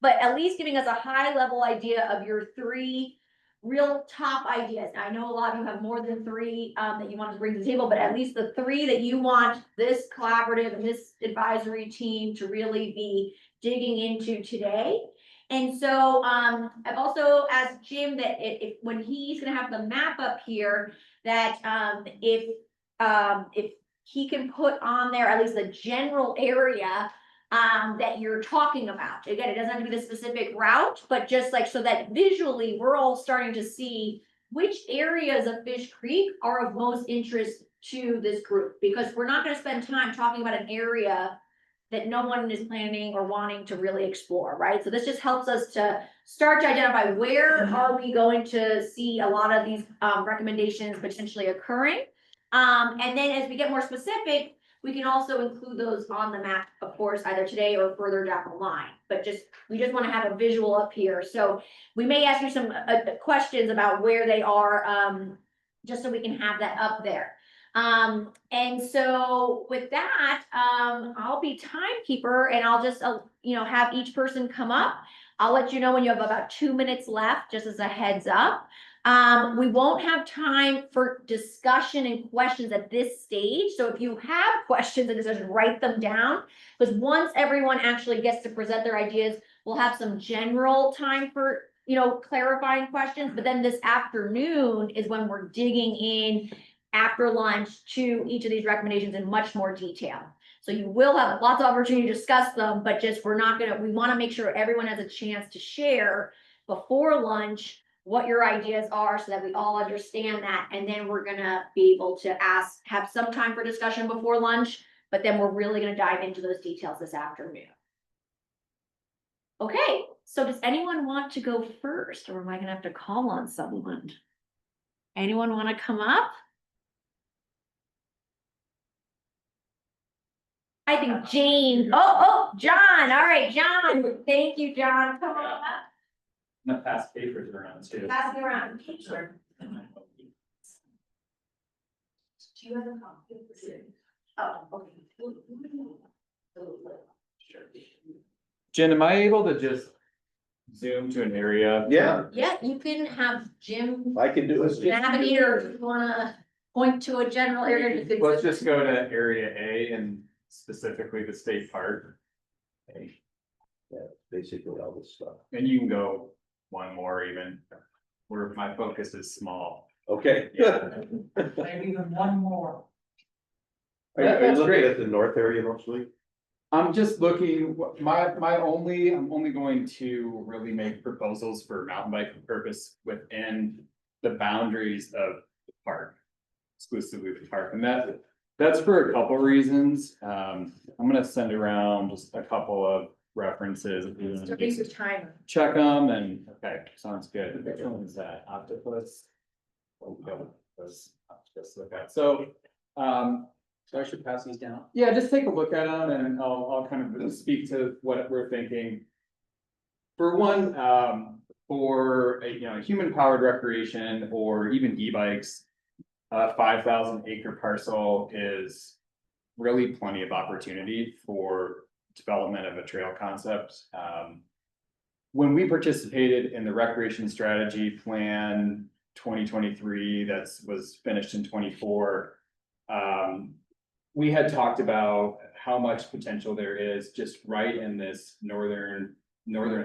But at least giving us a high level idea of your 3 real top ideas. I know a lot of you have more than 3 that you want to bring to the table, but at least the 3 that you want this collaborative and this advisory team to really be digging into today. And so I've also asked Jim that if when he's going to have the map up here, that if he can put on there at least the general area that you're talking about. Again, it doesn't have to be the specific route, but just like so that visually we're all starting to see which areas of Fish Creek are of most interest to this group, because we're not going to spend time talking about an area that no one is planning or wanting to really explore, right? So this just helps us to start to identify where are we going to see a lot of these recommendations potentially occurring. And then as we get more specific, We can also include those on the map, of course, either today or further down the line, but we just wanna have a visual up here, so we may ask you some, questions about where they are, just so we can have that up there. And so with that, I'll be timekeeper and I'll just, have each person come up. I'll let you know when you have about 2 minutes left, just as a heads up. We won't have time for discussion and questions at this stage, so if you have questions and just write them down. Because once everyone actually gets to present their ideas, we'll have some general time for, clarifying questions, but then this afternoon is when we're digging in after lunch to each of these recommendations in much more detail. So you will have lots of opportunity to discuss them, but we want to make sure everyone has a chance to share before lunch what your ideas are so that we all understand that. And then we're gonna be able to have some time for discussion before lunch, but then we're really gonna dive into those details this afternoon. Okay, so does anyone want to go first, or am I gonna have to call on someone? Anyone want to come up? I think Jane, John, all right, John, thank you, John, come on up. I'm gonna pass papers around too. Pass me around. Sure. Do you have a copy? Oh, okay. Jen, am I able to just zoom to an area? Yeah, Yeah, you can have Jim I can do it. navigate, or if you wanna point to a general area. You can- Let's just go to area A and specifically the state park. Yeah, basically all this stuff. And you can go one more even, where my focus is small. Okay. Maybe even one more. Are you That's looking great. at the north area mostly? I'm just looking, I'm only going to really make proposals for mountain bike purpose within the boundaries of the park. Exclusively the park, and that's for a couple reasons. I'm gonna send around just a couple of references. If you wanna So just use the timer. check them and, okay, sounds good. Which one is that? Octopus? Octopus, look at, so, So I should pass these down. yeah, just take a look at them and I'll kind of speak to what we're thinking. For one, for a human powered recreation or even e-bikes, 5,000 acre parcel is really plenty of opportunity for development of a trail concept. When we participated in the recreation strategy plan 2023, was finished in 24. We had talked about how much potential there is just right in this northern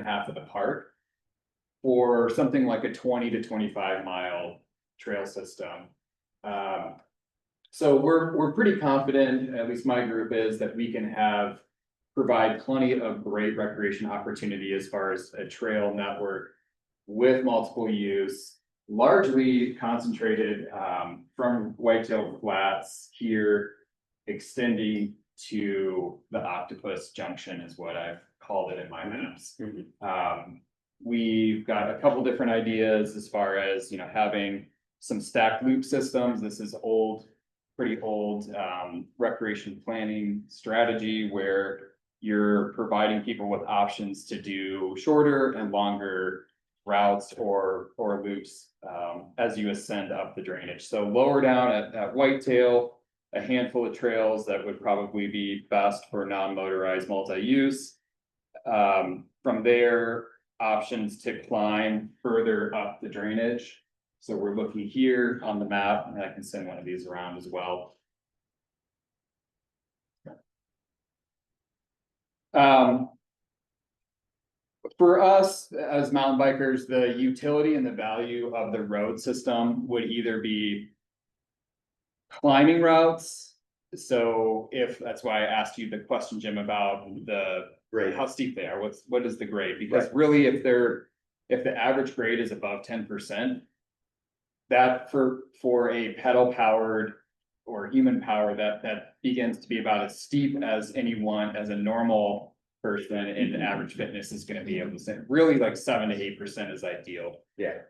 half of the park for something like a 20 to 25 mile trail system. So we're pretty confident, at least my group is, that we can provide plenty of great recreation opportunity as far as a trail network with multiple use, largely concentrated from Whitetail Flats here, extending to the Octopus Junction is what I've called it in my maps. We've got a couple different ideas as far as, having some stacked loop systems. This is pretty old recreation planning strategy where you're providing people with options to do shorter and longer routes or loops as you ascend up the drainage. So lower down at Whitetail, a handful of trails that would probably be best for non-motorized multi-use. From there, options to climb further up the drainage. So we're looking here on the map, and I can send one of these around as well. For us as mountain bikers, the utility and the value of the road system would either be climbing routes. So that's why I asked you the question, Jim, about how steep they are. What is the grade? Because really, if the average grade is above 10%, that for a pedal powered or human power, that begins to be about as steep as a normal person in average fitness is going to be able to say. Really, like 7 to 8% is ideal. Yeah.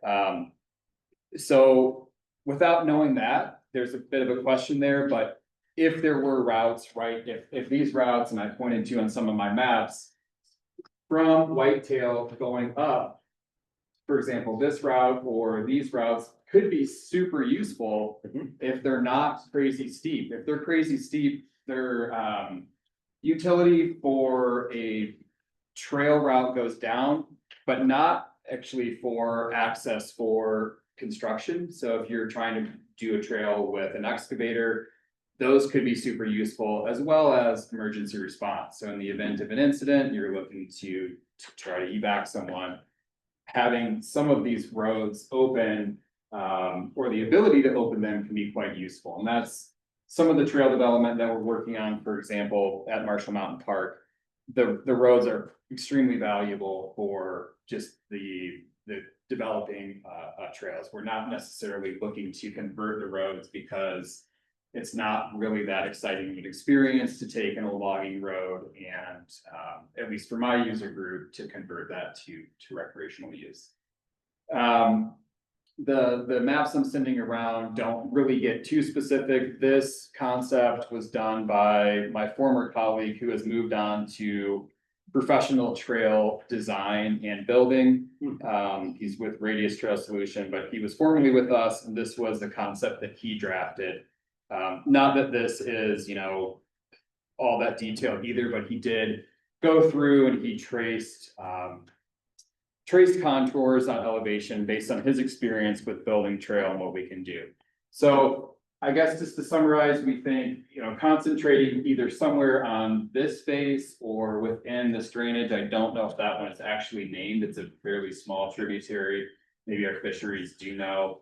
So without knowing that, there's a bit of a question there, but if there were routes, right, if these routes, and I pointed to on some of my maps. From Whitetail going up. For example, this route or these routes could be super useful if they're not crazy steep. If they're crazy steep, their utility for a trail route goes down, but not actually for access for construction. So if you're trying to do a trail with an excavator, those could be super useful, as well as emergency response. So in the event of an incident, you're looking to try to evac someone. Having some of these roads open, or the ability to open them can be quite useful. And that's some of the trail development that we're working on, for example, at Marshall Mountain Park. The roads are extremely valuable for just the developing trails. We're not necessarily looking to convert the roads because it's not really that exciting of an experience to take in a logging road and, at least for my user group, to convert that to recreational use. The maps I'm sending around don't really get too specific. This concept was done by my former colleague who has moved on to professional trail design and building. He's with Radius Trail Solution, but he was formerly with us, and this was the concept that he drafted. Not that this is, you know, all that detailed either, but he did go through and he traced contours on elevation based on his experience with building trail and what we can do. So I guess just to summarize, we think, you know, concentrating either somewhere on this face or within this drainage. I don't know if that one is actually named. It's a fairly small tributary. Maybe our fisheries do know.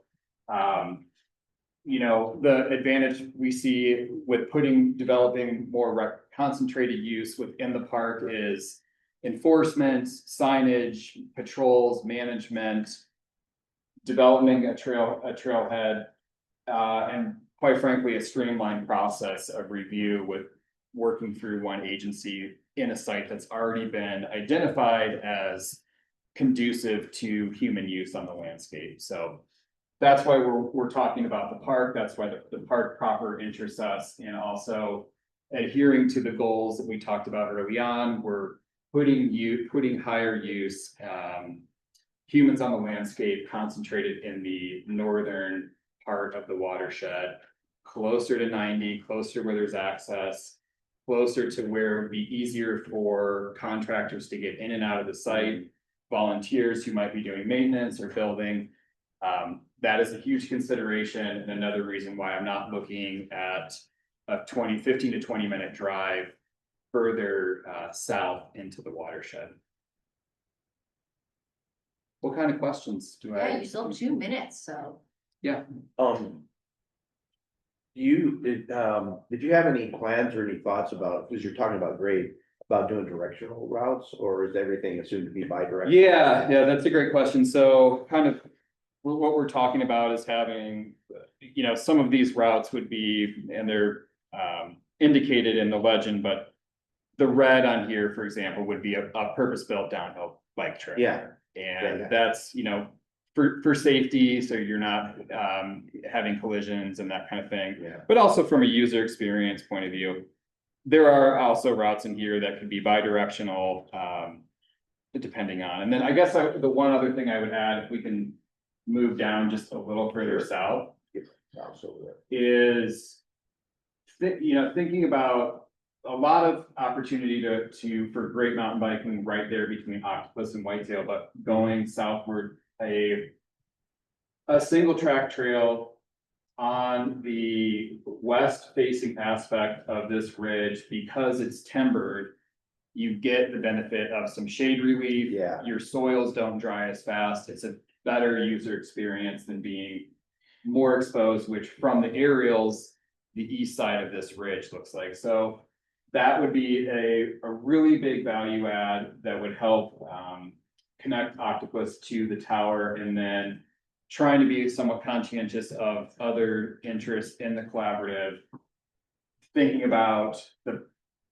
You know, the advantage we see with developing more concentrated use within the park is enforcement, signage, patrols, management, developing a trailhead, and quite frankly, a streamlined process of review with working through one agency in a site that's already been identified as conducive to human use on the landscape. So that's why we're talking about the park. That's why the park proper interests us, and also adhering to the goals that we talked about early on. We're putting higher use humans on the landscape concentrated in the northern part of the watershed, closer to 90, closer where there's access, closer to where it would be easier for contractors to get in and out of the site, volunteers who might be doing maintenance or building. That is a huge consideration, and another reason why I'm not looking at a 15 to 20 minute drive further south into the watershed. What kind of questions do I? Yeah, you still have 2 minutes, so. Yeah. Did you have any plans or any thoughts about, because you're talking about grade, about doing directional routes, or is everything assumed to be bi-directional? Yeah, that's a great question. So kind of what we're talking about is having, you know, some of these routes would be, and they're indicated in the legend, but the red on here, for example, would be a purpose-built downhill bike trail. Yeah. And Yeah. that's, you know, for safety, so you're not having collisions and that kind of thing. Yeah. But also from a user experience point of view, there are also routes in here that could be bi-directional, depending on. And then I guess the one other thing I would add, if we can move down just a little further south, is thinking about a lot of opportunity for great mountain biking right there between Octopus and Whitetail, but going southward, a single track trail on the west facing aspect of this ridge, because it's timbered, you get the benefit of some shade relief. Yeah. Your soils don't dry as fast. It's a better user experience than being more exposed, which from the aerials, the east side of this ridge looks like. So that would be a really big value add that would help connect Octopus to the tower, and then trying to be somewhat conscientious of other interests in the collaborative, thinking about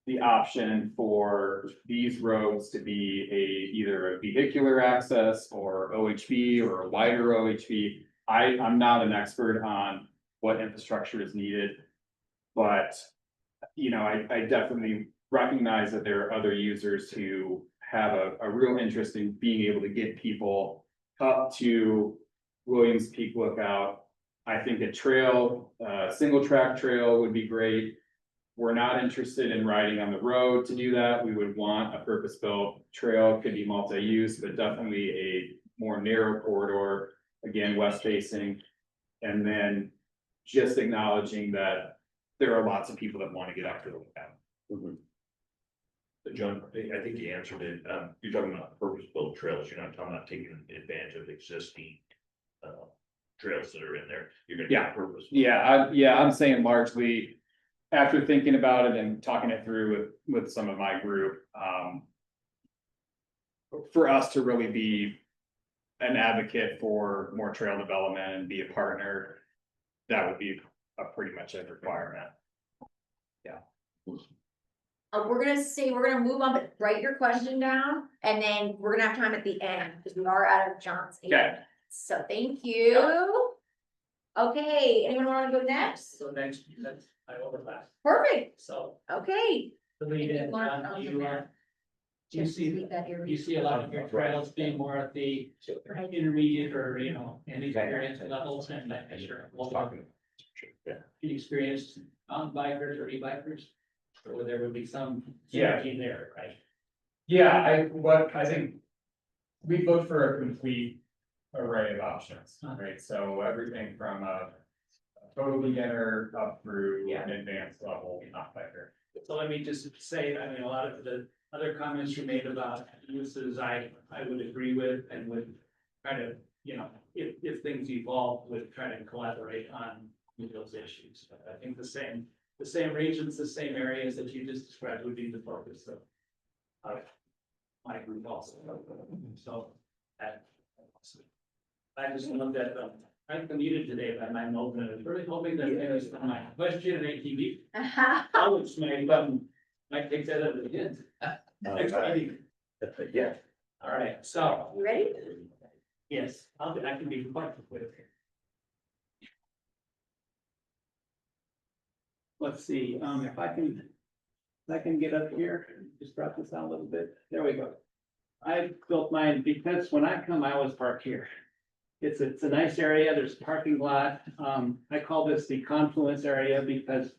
the option for these roads to be either a vehicular access or OHV or a wider OHV. I'm not an expert on what infrastructure is needed, but you know, I definitely recognize that there are other users who have a real interest in being able to get people up to Williams Peak Lookout. I think a trail, single track trail would be great. We're not interested in riding on the road to do that. We would want a purpose-built trail, could be multi-use, but definitely a more narrow corridor, again, west facing. And then just acknowledging that there are lots of people that want to get up to the lookout. But John, I think you answered it. You're talking about purpose-built trails. You're not talking about taking advantage of existing trails that are in there. You're gonna. Yeah. Purpose. Yeah, I'm saying largely, after thinking about it and talking it through with some of my group, for us to really be an advocate for more trail development and be a partner, that would be a pretty much a requirement. We're gonna move on, but write your question down, and then we're gonna have time at the end, because we are out of John's. Okay. So thank you. Okay, anyone wanna go next? So next, that's, I overlap, Perfect, so okay. the lead in, do you see, you see a lot of your trails being more at the intermediate or, you know, inexperienced levels and that measure. Inexperienced bikers or e-bikers, or there would be some Yeah. synergy there, right? Yeah, I think we look for a complete array of options, right? So everything from a total beginner up through an advanced level, not biker. So let me just say, I mean, a lot of the other comments you made about uses, I would agree with and would try to, you know, if things evolve, would try to collaborate on those issues. But I think the same regions, the same areas that you just described would be the focus of my group also. So I just love that, I commuted today by my mobile, and I was really hoping that there was my question and ATV. College might take that as a hint. Next meeting. Yeah. All right, so, You ready? yes, I can be quite quick. Let's see, if I can get up here, just drop this down a little bit, there we go. I built mine because when I come, I always park here. It's a nice area, there's a parking lot, I call this the confluence area because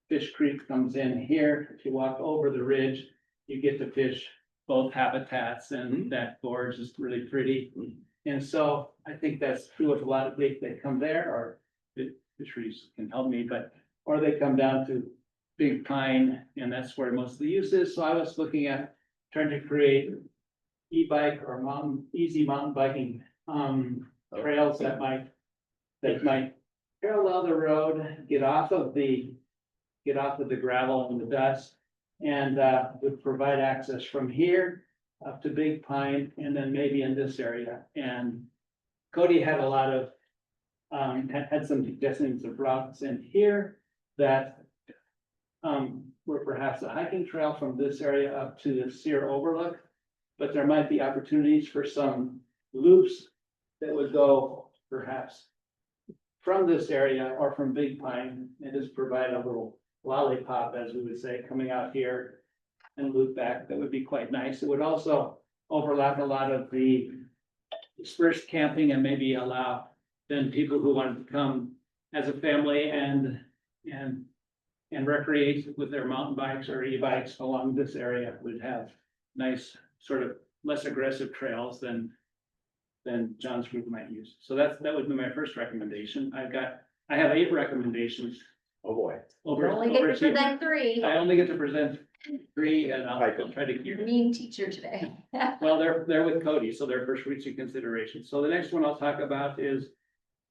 Fish Creek comes in here, if you walk over the ridge, you get to fish both habitats and that gorge is really pretty. And so I think that's true of a lot of lakes that come there, or fisheries can help me, but, or they come down to Big Pine, and that's where most of the use is. So I was looking at trying to create e-bike or easy mountain biking, trails that might parallel the road, get off of the gravel and the dust, and would provide access from here up to Big Pine and then maybe in this area. And Cody had a lot of had some suggestions of routes in here that were perhaps a hiking trail from this area up to the Sear Overlook, but there might be opportunities for some loops that would go perhaps from this area or from Big Pine and just provide a little lollipop, as we would say, coming out here and loop back. That would be quite nice. It would also overlap a lot of the dispersed camping and maybe allow then people who wanted to come as a family and recreate with their mountain bikes or e-bikes along this area would have nice sort of less aggressive trails than John's group might use. So that would be my first recommendation. I have 8 recommendations. Oh, boy. You only get to present 3. I only get to present 3 and I'll try to You're a mean teacher today. well, they're with Cody, so they're first reaching consideration. So the next one I'll talk about is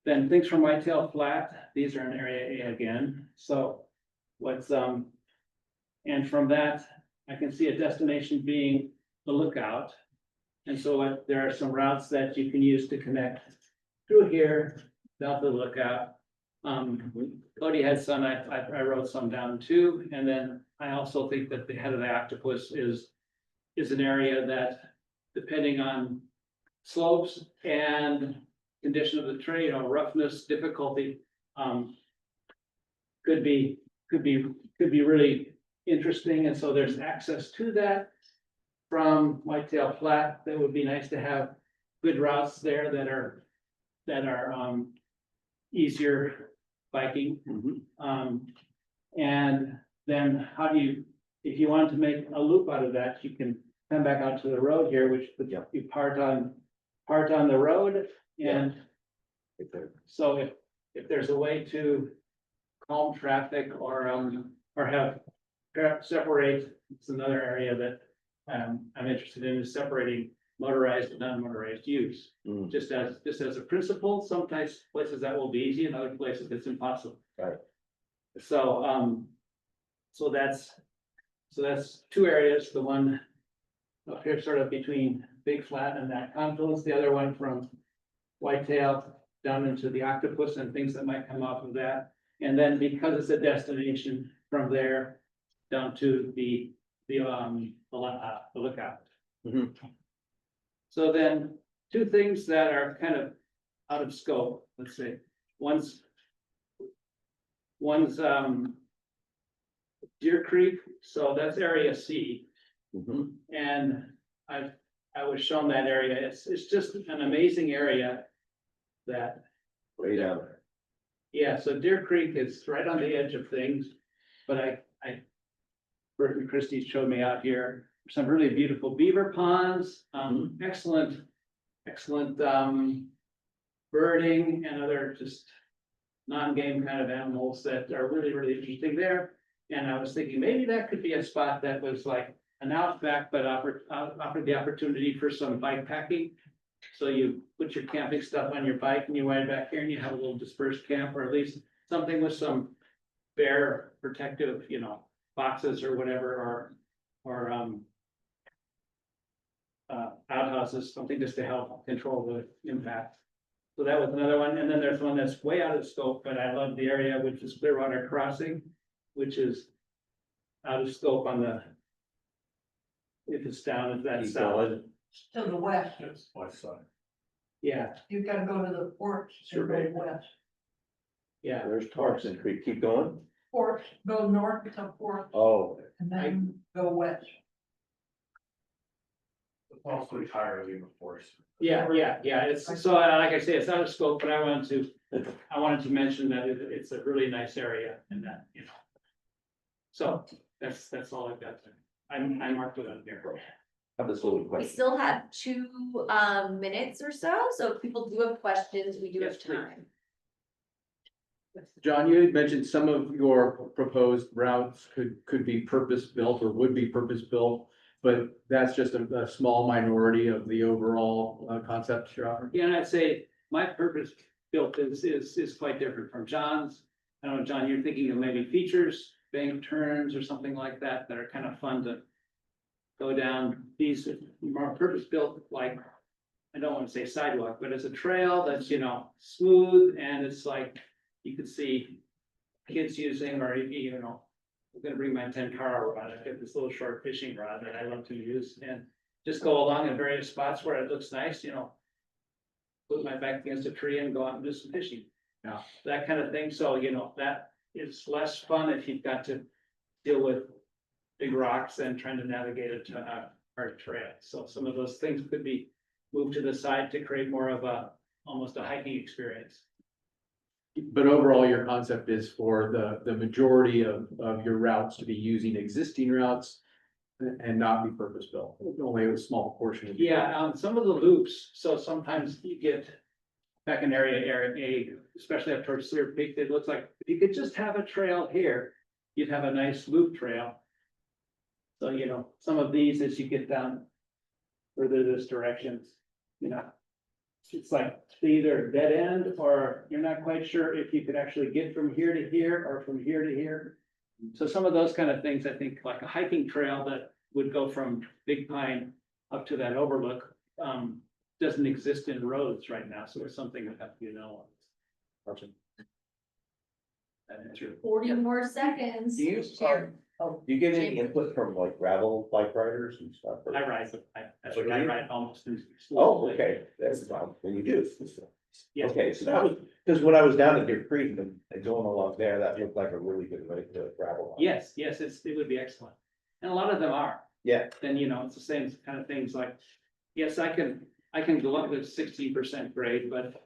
then things from Whitetail Flat. These are in area A again. So what's and from that, I can see a destination being the Lookout. And so there are some routes that you can use to connect through here, down to the Lookout. Cody had some, I wrote some down too, and then I also think that the Head of the Octopus is an area that, depending on slopes and condition of the terrain, or roughness, difficulty, could be could be really interesting, and so there's access to that. From Whitetail Flat, that would be nice to have good routes there that are easier biking. And then how do you, if you want to make a loop out of that, you can come back onto the road here, which you part on the road. And so if there's a way to calm traffic or have separate, it's another area that I'm interested in, is separating motorized and non-motorized use. Just as a principle, sometimes places that will be easy, and other places it's impossible. Right. So, so that's two areas, the one up here sort of between Big Flat and that confluence, the other one from Whitetail down into the Octopus and things that might come off of that. And then because it's a destination from there down to the lookout. So then two things that are kind of out of scope, let's say, one's Deer Creek, so that's area C. And I was shown that area, it's just an amazing area that. Way down there. Yeah, so Deer Creek is right on the edge of things, but Bert and Christie showed me out here some really beautiful beaver ponds, excellent birding and other just non-game kind of animals that are really, really interesting there. And I was thinking maybe that could be a spot that was like an outback, but offered the opportunity for some bike packing. So you put your camping stuff on your bike and you ride back here and you have a little dispersed camp, or at least something with some bear protective, boxes or whatever, or outhouses, something just to help control the impact. So that was another one. And then there's one that's way out of scope, but I love the area, which is Clearwater Crossing, which is out of scope on if it's down, if that's south. To the west, That's west side. Yeah, you've got to go to the porch and go west. yeah. There's Tarpon Creek, keep going. Porch, go north to porch Oh, and then go west. It's also entirely in the forest. Yeah, it's, so like I say, it's out of scope, but I wanted to mention that it's a really nice area and that, So that's all I've got. I marked it on here. I have this little We question. still have 2 minutes or so, so if people do have questions, we do have Yes, please. time. John, you had mentioned some of your proposed routes could be purpose-built or would be purpose-built, but that's just a small minority of the overall concept you're offering. Yeah, and I'd say my purpose built is quite different from John's. I don't know, John, you're thinking of maybe features, bank turns or something like that are kind of fun to go down. These more purpose built, like, I don't want to say sidewalk, but it's a trail that's, smooth, and it's like, you could see kids using, or I'm gonna bring my 10-car rod. I've got this little short fishing rod that I love to use, and just go along in various spots where it looks nice, put my back against a tree and go out and do some fishing. Yeah. That kind of thing. So, that is less fun if you've got to deal with big rocks and trying to navigate it to a hard trail. So some of those things could be moved to the side to create more of almost a hiking experience. But overall, your concept is for the majority of your routes to be using existing routes and not be purpose-built, only a small portion. Yeah, some of the loops, so sometimes you get back in area A, especially up towards Clear Peak, it looks like if you could just have a trail here, you'd have a nice loop trail. So, some of these, as you get down further this direction, it's like either dead end, or you're not quite sure if you could actually get from here to here or from here to here. So some of those kind of things, I think, like a hiking trail that would go from Big Pine up to that overlook, doesn't exist in roads right now, so it's something that have to That answer. 40 more seconds. Do you, do you get any input from like gravel bike riders and stuff? or- I ride almost. Oh, okay, that's fine, when you do. Yes. Okay, so that was, because when I was down at Deer Creek and going along there, that looked like a really good way to travel. on. Yes, it would be excellent. And a lot of them are. Yeah. Then, it's the same kind of things like, yes, I can go up to 16% grade, but,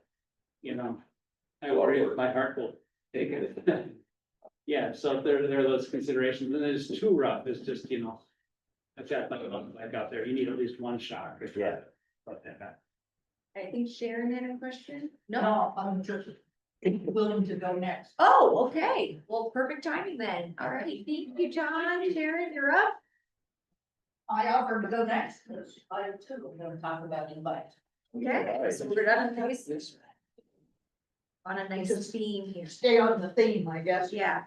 I worry if my heart will take it. Yeah, so there are those considerations, and then it's too rough, it's just, I've got like out there, you need at least one shot. Yeah. Like that. I think Sharon had a question? No. No, I'm just willing to go next. Oh, okay. Well, perfect timing then. All right. Thank you, John. Sharon, you're up. I offered to go next, because I too am gonna talk about invites. Okay, so we're on a nice theme here. Stay on the theme, I guess. Yeah.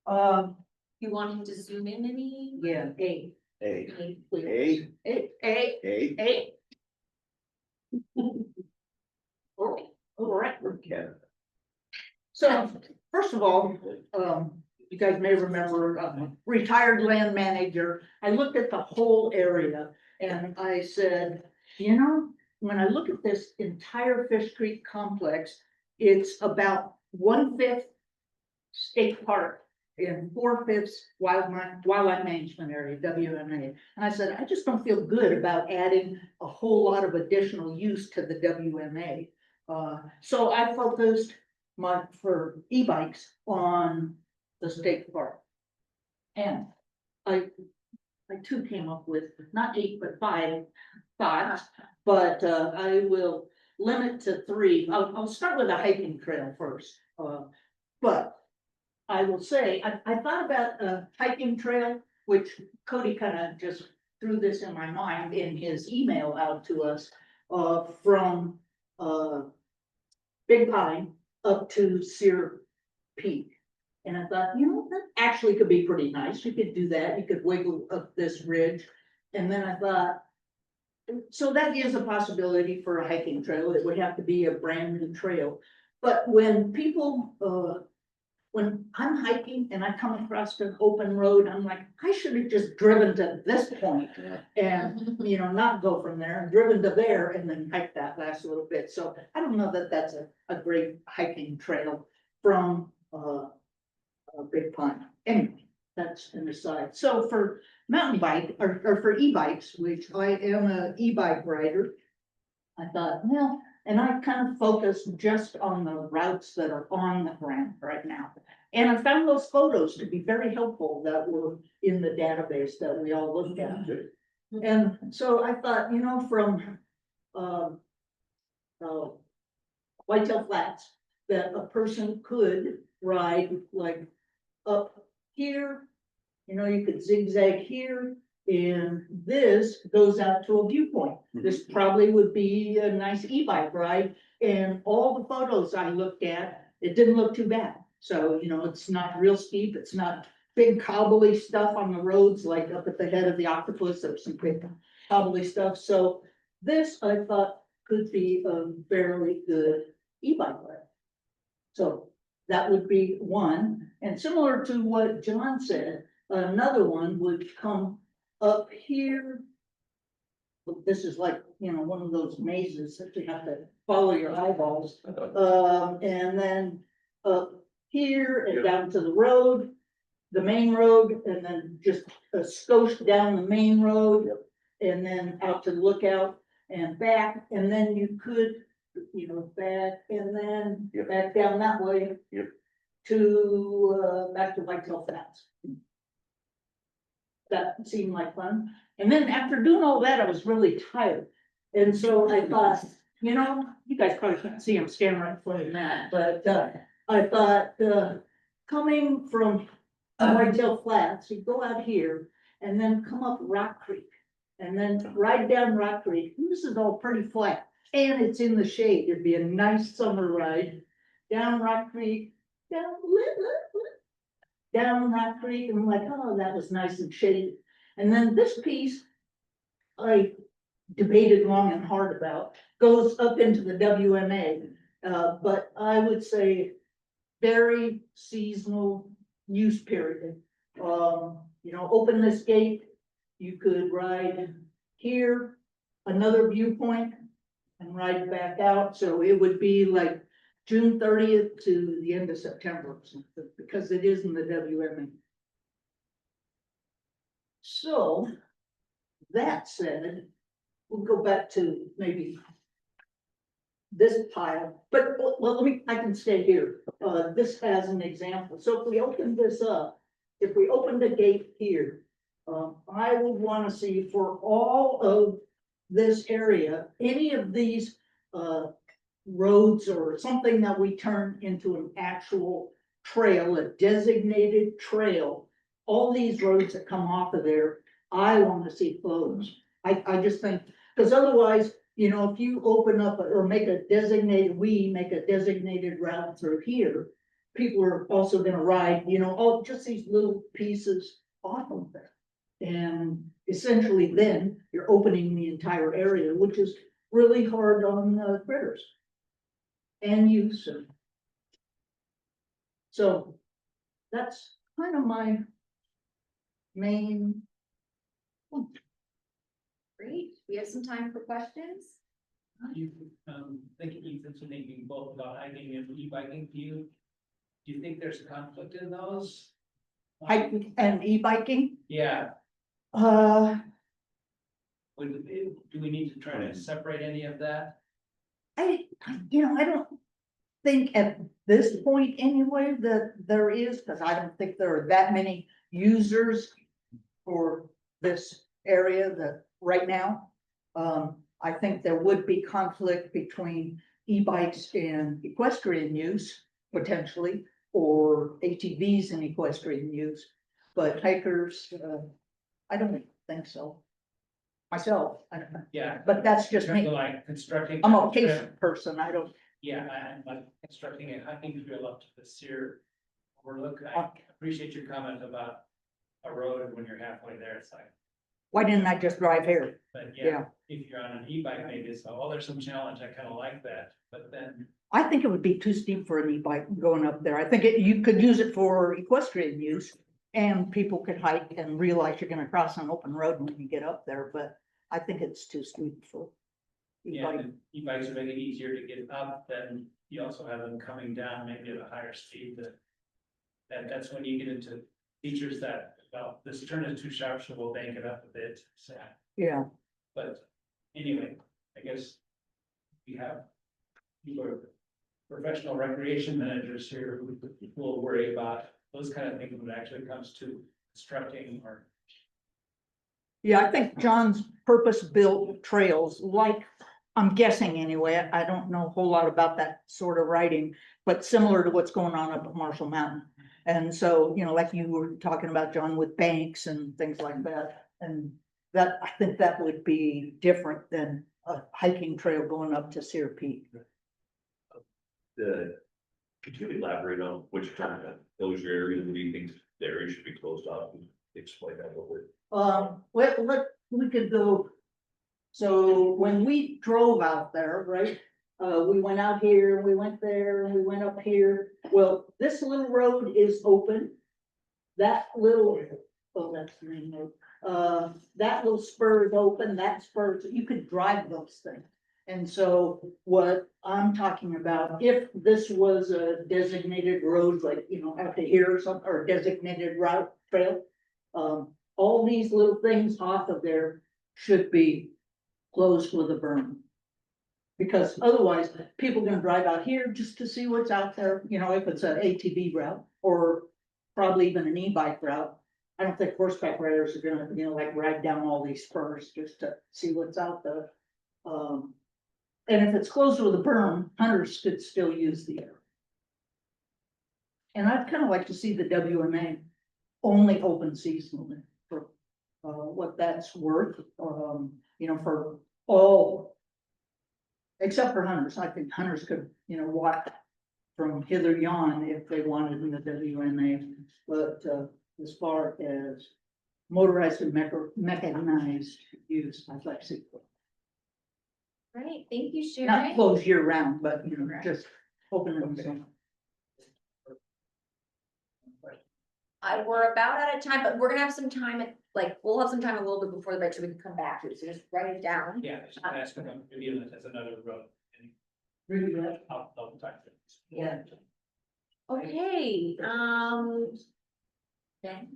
Um, You want him to zoom in any? yeah, A. A, please. A, A. A. All right. Okay. So, first of all, you guys may remember, retired land manager, I looked at the whole area and I said, when I look at this entire Fish Creek complex, it's about 1/5 state park and 4/5 wildlife management area, WMA. And I said, I just don't feel good about adding a whole lot of additional use to the WMA. So I focused for e-bikes on the state park. And I too came up with not 8, but 5 thoughts, but I will limit to 3. I'll start with a hiking trail first. But I will say, I thought about a hiking trail, which Cody kind of just threw this in my mind in his email out to us, from Big Pine up to Sear Peak. And I thought, that actually could be pretty nice. You could do that. You could wiggle up this ridge. And then I thought, so that is a possibility for a hiking trail. It would have to be a brand new trail. But when people, when I'm hiking and I come across an open road, I'm like, I should have just driven to this point and, not go from there, and driven to there and then hike that last little bit. So I don't know that that's a great hiking trail from, Big Pine. Anyway, that's an aside. So for mountain bike or for e-bikes, which I am an e-bike rider, I thought, well, and I kind of focused just on the routes that are on the ground right now. And I found those photos to be very helpful that were in the database that we all looked at. And so I thought, from Whitetail Flats, that a person could ride like up here, you could zigzag here, and this goes out to a viewpoint. This probably would be a nice e-bike ride, and all the photos I looked at, it didn't look too bad. So, it's not real steep, it's not big cobbly stuff on the roads, like up at the head of the Octopus, there's some big cobbly stuff. So this, I thought, could be a fairly good e-bike ride. So that would be one, and similar to what John said, another one would come up here. This is like, one of those mazes that you have to follow your eyeballs. And then up here and down to the road, the main road, and then just a skosh down the main road. And then out to the lookout and back, and then you could, back and then back down that way. To, back to Whitetail Flats. That seemed like fun. And then after doing all that, I was really tired. And so I thought, you guys probably can't see I'm standing right in front of that, but, I thought, coming from Whitetail Flats, you go out here and then come up Rock Creek. And then ride down Rock Creek. This is all pretty flat and it's in the shade. It'd be a nice summer ride down Rock Creek, down Rock Creek. And I'm like, oh, that was nice and shady. And then this piece, I debated long and hard about, goes up into the WMA. But I would say very seasonal use period. Open this gate. You could ride here, another viewpoint, and ride back out, so it would be like June 30th to the end of September or something, because it is in the WMA. So, that said, we'll go back to maybe this pile, but, well, I can stay here, this as an example, so if we open this up, if we open the gate here, I would wanna see for all of this area, any of these, roads or something that we turn into an actual trail, a designated trail, all these roads that come off of there, I wanna see closed. I just think, because otherwise, you know, if you open up or make a designated route through here, people are also gonna ride, you know, all just these little pieces off of there. And essentially then you're opening the entire area, which is really hard on the critters. And use. So that's kind of my main. Great, we have some time for questions. You, thinking you thinking both about hiking and e-biking, do you think there's a conflict in those? Hiking and e-biking, Yeah, uh, do we need to try to separate any of that? I don't think at this point anyway that there is, because I don't think there are that many users for this area that right now. I think there would be conflict between e-bikes and equestrian use potentially, or ATVs and equestrian use, but hikers, I don't think so. Myself, I don't know, Yeah. but that's just In terms me. of like constructing. I'm a patient person, I don't. Yeah, I'm like constructing a hiking trail up to the Sear overlook. I appreciate your comment about a road when you're halfway there, it's like, Why didn't I just drive here? but Yeah. yeah, if you're on an e-bike, maybe it's, oh, there's some challenge, I kind of like that, but then. I think it would be too steep for an e-bike going up there. I think you could use it for equestrian use. And people could hike and realize you're gonna cross an open road when you get up there, but I think it's too steep for. Yeah, e-bike. and e-bikes make it easier to get up, then you also have them coming down maybe at a higher speed that's when you get into features that, well, this turn is too sharp, so we'll bank it up a bit, so. Yeah, But anyway, I guess we have people are professional recreation managers here who will worry about those kind of things when it actually comes to constructing or. yeah, I think John's purpose-built trails, like, I'm guessing anyway, I don't know a whole lot about that sort of writing, but similar to what's going on up at Marshall Mountain. And so, you know, like you were talking about, John, with banks and things like that, and that, I think that would be different than a hiking trail going up to Sear Peak. Could you elaborate on which kind of those areas, do you think the area should be closed off and explain that a little bit? We could go. So when we drove out there, right, we went out here, we went there, we went up here. Well, this little road is open. That little, oh, that's the main road. That little spur is open, that spur, you could drive those things. And so what I'm talking about, if this was a designated road, like, you know, out to here or something, or designated route trail. All these little things off of there should be closed with a berm. Because otherwise, people are gonna drive out here just to see what's out there, you know, if it's an ATV route, or probably even an e-bike route. I don't think horseback riders are gonna, you know, like ride down all these spurs just to see what's out there. And if it's closed with a berm, hunters could still use the area. And I'd kind of like to see the WMA only open seasonally for what that's worth, you know, for all. Except for hunters, I think hunters could, you know, walk from hither yon if they wanted in the WMA. But as far as motorized and mechanized use, I'd like to see. Great, thank you, Not Sharon. closed year round, but you know, just open them. we're about out of time, but we're gonna have some time we'll have some time a little bit before the break so we can come back to it, so just write it down. Yeah, just ask them, maybe that's another road. Really good. I'll type it. Yeah. Okay, then,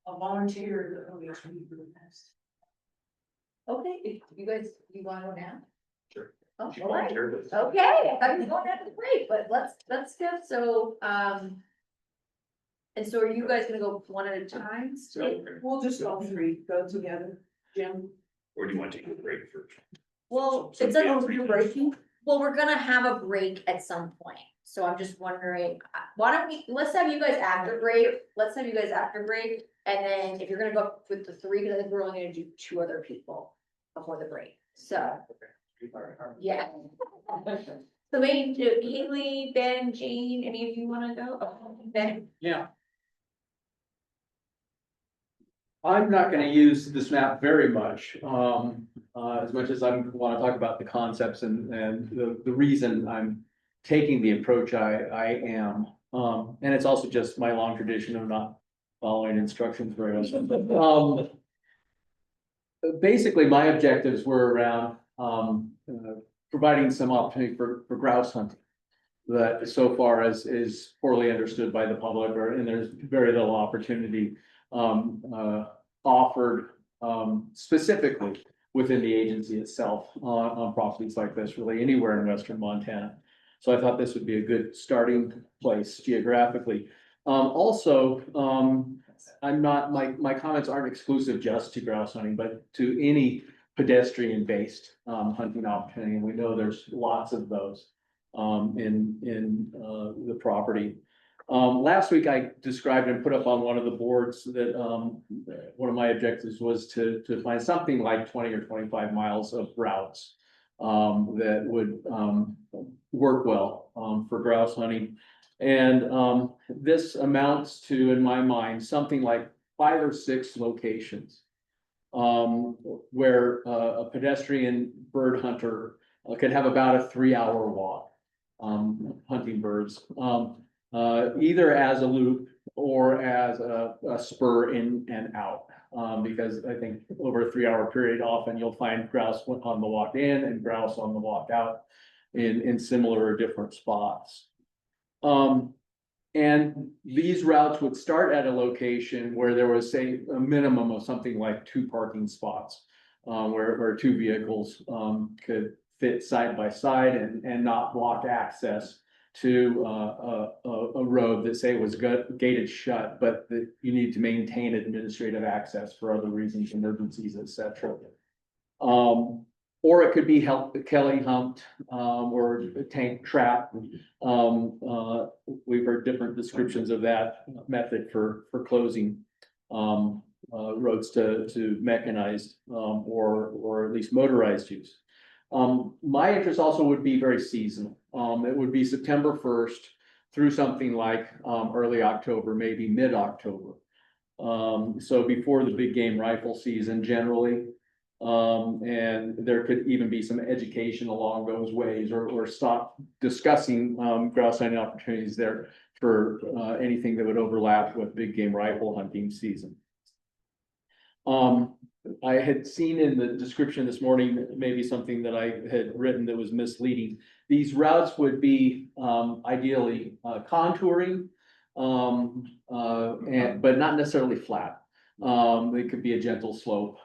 A volunteer. okay, if you guys, you wanna go now? Sure. Oh, all right. Nervous. Okay, I thought you were going after the break, but let's go, so, and so are you guys gonna go one at a time? We'll just all three go together, Jim. Or do you want to take a break first? Well, So- it doesn't breaking. Well, we're gonna have a break at some point, so I'm just wondering, why don't we, let's have you guys after break, and then if you're gonna go with the three, because I think we're only gonna do two other people before the break, so, yeah. So maybe do Haley, Ben, Jane, any of you wanna go? Oh, Ben? Yeah. I'm not gonna use this map very much, as much as I wanna talk about the concepts and the reason I'm taking the approach I am. And it's also just my long tradition of not following instructions very well. Basically, my objectives were around, providing some opportunity for grouse hunting. That so far is poorly understood by the public, and there's very little opportunity offered specifically within the agency itself on properties like this, really anywhere in western Montana. So I thought this would be a good starting place geographically. Also, I'm not, my comments aren't exclusive just to grouse hunting, but to any pedestrian-based hunting opportunity, and we know there's lots of those in the property. Last week I described and put up on one of the boards that one of my objectives was to find something like 20 or 25 miles of routes that would work well for grouse hunting. And this amounts to, in my mind, something like 5 or 6 locations where a pedestrian bird hunter could have about a 3-hour walk hunting birds. Either as a loop or as a spur in and out. Because I think over a 3-hour period, often you'll find grouse on the walk in and grouse on the walk out in similar or different spots. And these routes would start at a location where there was, say, a minimum of something like 2 parking spots. Where 2 vehicles could fit side by side and not block access to a road that, say, was gated shut, but that you need to maintain administrative access for other reasons, emergencies, etc. Or it could be Kelly humped or tank trap. We've heard different descriptions of that method for closing roads to mechanized or at least motorized use. My interest also would be very seasonal. It would be September 1st through something like early October, maybe mid-October. So before the big game rifle season generally. And there could even be some education along those ways or stop discussing grouse hunting opportunities there for anything that would overlap with big game rifle hunting season. I had seen in the description this morning, maybe something that I had written that was misleading. These routes would be ideally contouring, but not necessarily flat. They could be a gentle slope,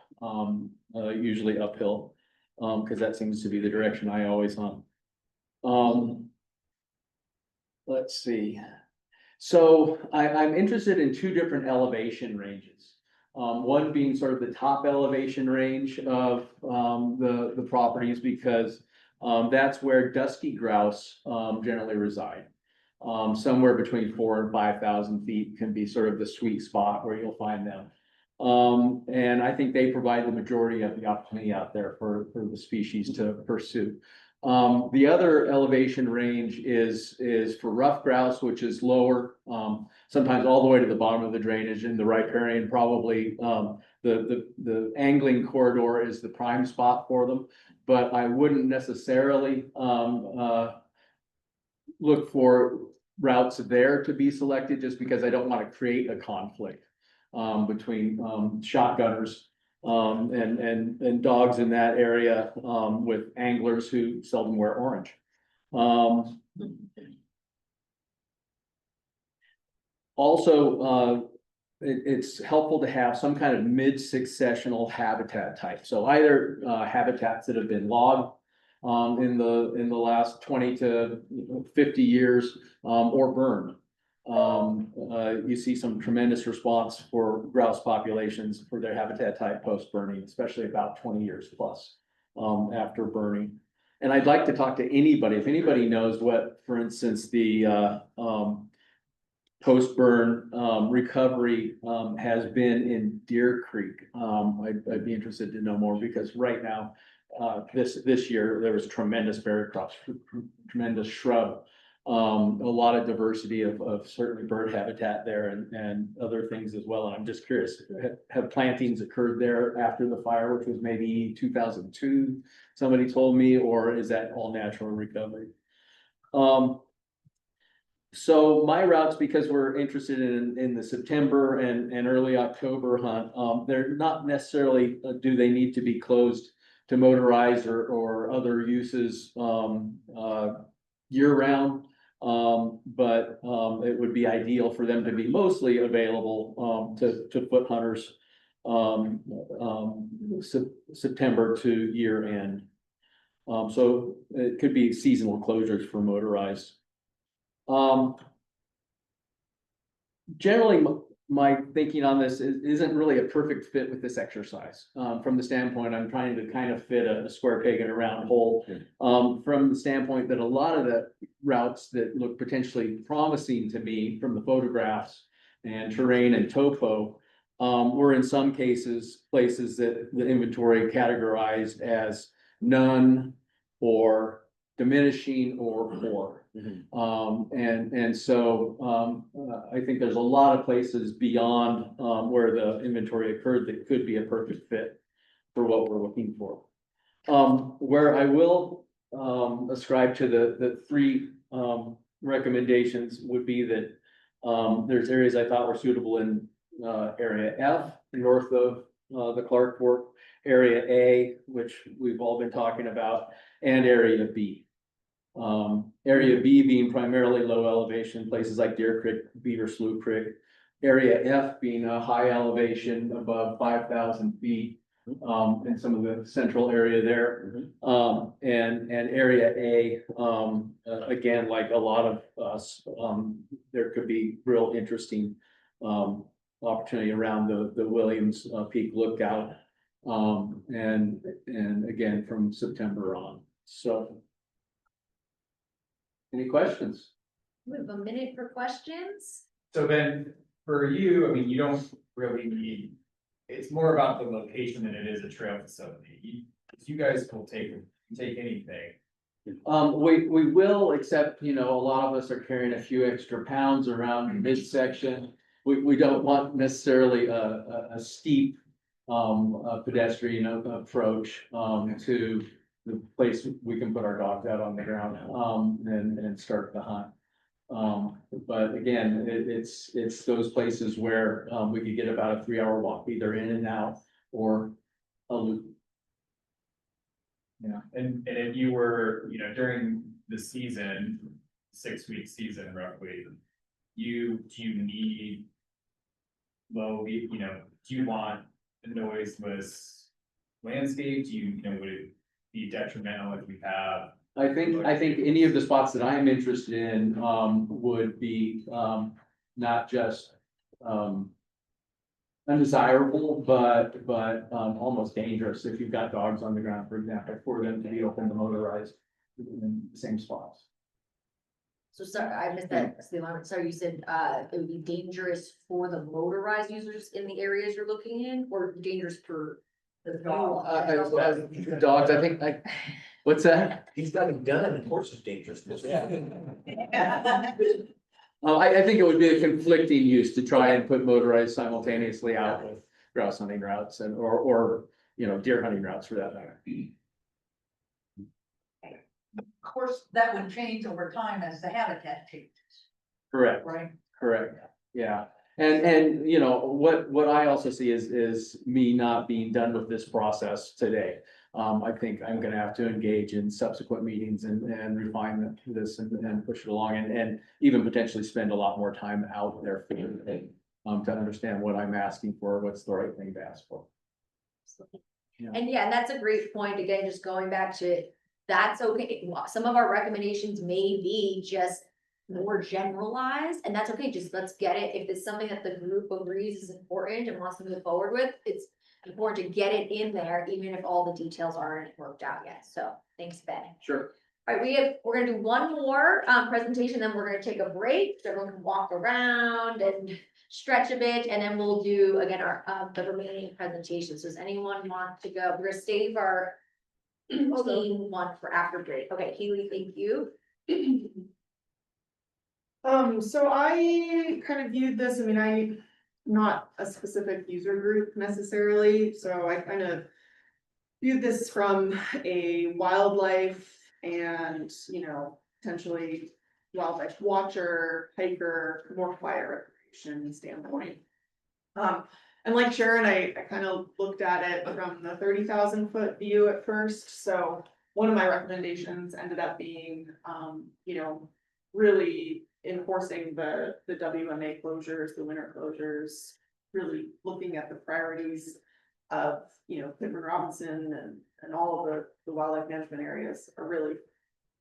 usually uphill, because that seems to be the direction I always hunt. Let's see. So I'm interested in 2 different elevation ranges. One being sort of the top elevation range of the properties, because that's where dusky grouse generally reside. Somewhere between 4,000 and 5,000 feet can be sort of the sweet spot where you'll find them. And I think they provide the majority of the opportunity out there for the species to pursue. The other elevation range is for rough grouse, which is lower, sometimes all the way to the bottom of the drainage in the riparian. Probably the angling corridor is the prime spot for them, but I wouldn't necessarily look for routes there to be selected, just because I don't want to create a conflict between shotgunners and dogs in that area with anglers who seldom wear orange. Also, it's helpful to have some kind of mid-successional habitat type. So either habitats that have been logged in the last 20 to 50 years or burned. You see some tremendous response for grouse populations for their habitat type post burning, especially about 20 years plus after burning. And I'd like to talk to anybody, if anybody knows what, for instance, the post-burn recovery has been in Deer Creek. I'd be interested to know more, because right now, this year, there was tremendous berry crops, tremendous shrub. A lot of diversity of certainly bird habitat there and other things as well. And I'm just curious, have plantings occurred there after the fire, which was maybe 2002, somebody told me, or is that all natural recovery? So my routes, because we're interested in the September and early October hunt, they're not necessarily, do they need to be closed to motorized or other uses year round? But it would be ideal for them to be mostly available to foot hunters September to year end. So it could be seasonal closures for motorized. Generally, my thinking on this isn't really a perfect fit with this exercise. From the standpoint, I'm trying to kind of fit a square peg in a round hole. From the standpoint that a lot of the routes that look potentially promising to me from the photographs and terrain and topo, were in some cases places that the inventory categorized as none or diminishing or poor. And so I think there's a lot of places beyond where the inventory occurred that could be a perfect fit for what we're looking for. Where I will ascribe to the three recommendations would be that there's areas I thought were suitable in area F, north of the Clark Fork, area A, which we've all been talking about, and area B. Area B being primarily low elevation, places like Deer Creek, Beaver Slough Creek. Area F being a high elevation above 5,000 feet, in some of the central area there. And area A, again, like a lot of us, there could be real interesting opportunity around the Williams Peak Lookout. And again, from September on. So. Any questions? We have a minute for questions. So then, for you, I mean, you don't really need, it's more about the location than it is a trail facility. You guys will take anything. We will, except, you know, a lot of us are carrying a few extra pounds around midsection. We don't want necessarily a steep pedestrian approach to the place we can put our dogs out on the ground and start the hunt. But again, it's those places where we could get about a 3-hour walk, either in and out or a loop. Yeah, and if you were, you know, during the season, 6-week season roughly, do you need low, you know, do you want a noiseless landscape? Do you know, would it be detrimental if we have? I think any of the spots that I'm interested in would be not just undesirable, but almost dangerous if you've got dogs on the ground, for example, for them to be open to motorized in the same spots. So sorry, I missed that. Sorry, you said it would be dangerous for the motorized users in the areas you're looking in, or dangerous for the dog? Dogs, I think, what's that? He's got a gun, of course it's dangerous. I think it would be a conflicting use to try and put motorized simultaneously out with grouse hunting routes and, or, you know, deer hunting routes for that matter. Of course, that would change over time as the habitat changes. Correct. right? Correct, yeah. And, you know, what I also see is me not being done with this process today. I think I'm gonna have to engage in subsequent meetings and refine this and push it along and even potentially spend a lot more time out there for you, to understand what I'm asking for, what's the right thing to ask for. Yeah. And yeah, and that's a great point. Again, just going back to, that's okay. Some of our recommendations may be just more generalized, and that's okay. Just let's get it. If it's something that the group agrees is important and wants to move forward with, it's important to get it in there, even if all the details aren't worked out yet. So thanks, Ben. Sure. All right, we're gonna do one more presentation, then we're gonna take a break, so everyone can walk around and stretch a bit, and then we'll do again our the remaining presentations. Does anyone want to go? We're gonna save our team one for after break. Okay, Haley, thank you. So I kind of viewed this, I mean, I'm not a specific user group necessarily, so I kind of viewed this from a wildlife and, you know, potentially wildlife watcher, hiker, more quiet recreation standpoint. And like Sharon, I kind of looked at it from the 30,000 foot view at first, so one of my recommendations ended up being, you know, really enforcing the WMA closures, the winter closures, really looking at the priorities of, you know, Pittman Robinson and all of the wildlife management areas are really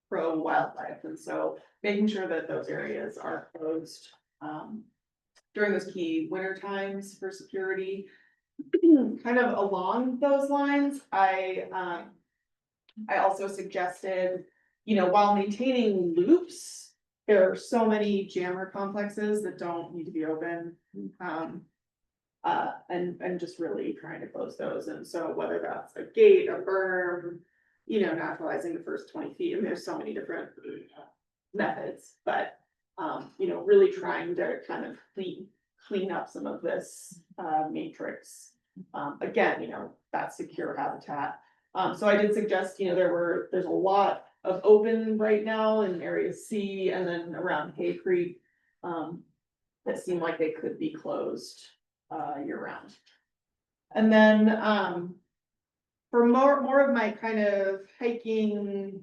pro wildlife. And so making sure that those areas are closed, during those key winter times for security. Kind of along those lines, I also suggested, you know, while maintaining loops, there are so many jammer complexes that don't need to be open. And just really trying to close those. And so whether that's a gate, a berm, you know, naturalizing the first 20 feet, I mean, there's so many different methods, but, you know, really trying to kind of clean up some of this, matrix. Again, you know, that secure habitat. So I did suggest, you know, there's a lot of open right now in area C and then around Hay Creek. That seem like they could be closed year round. And then for more of my kind of hiking,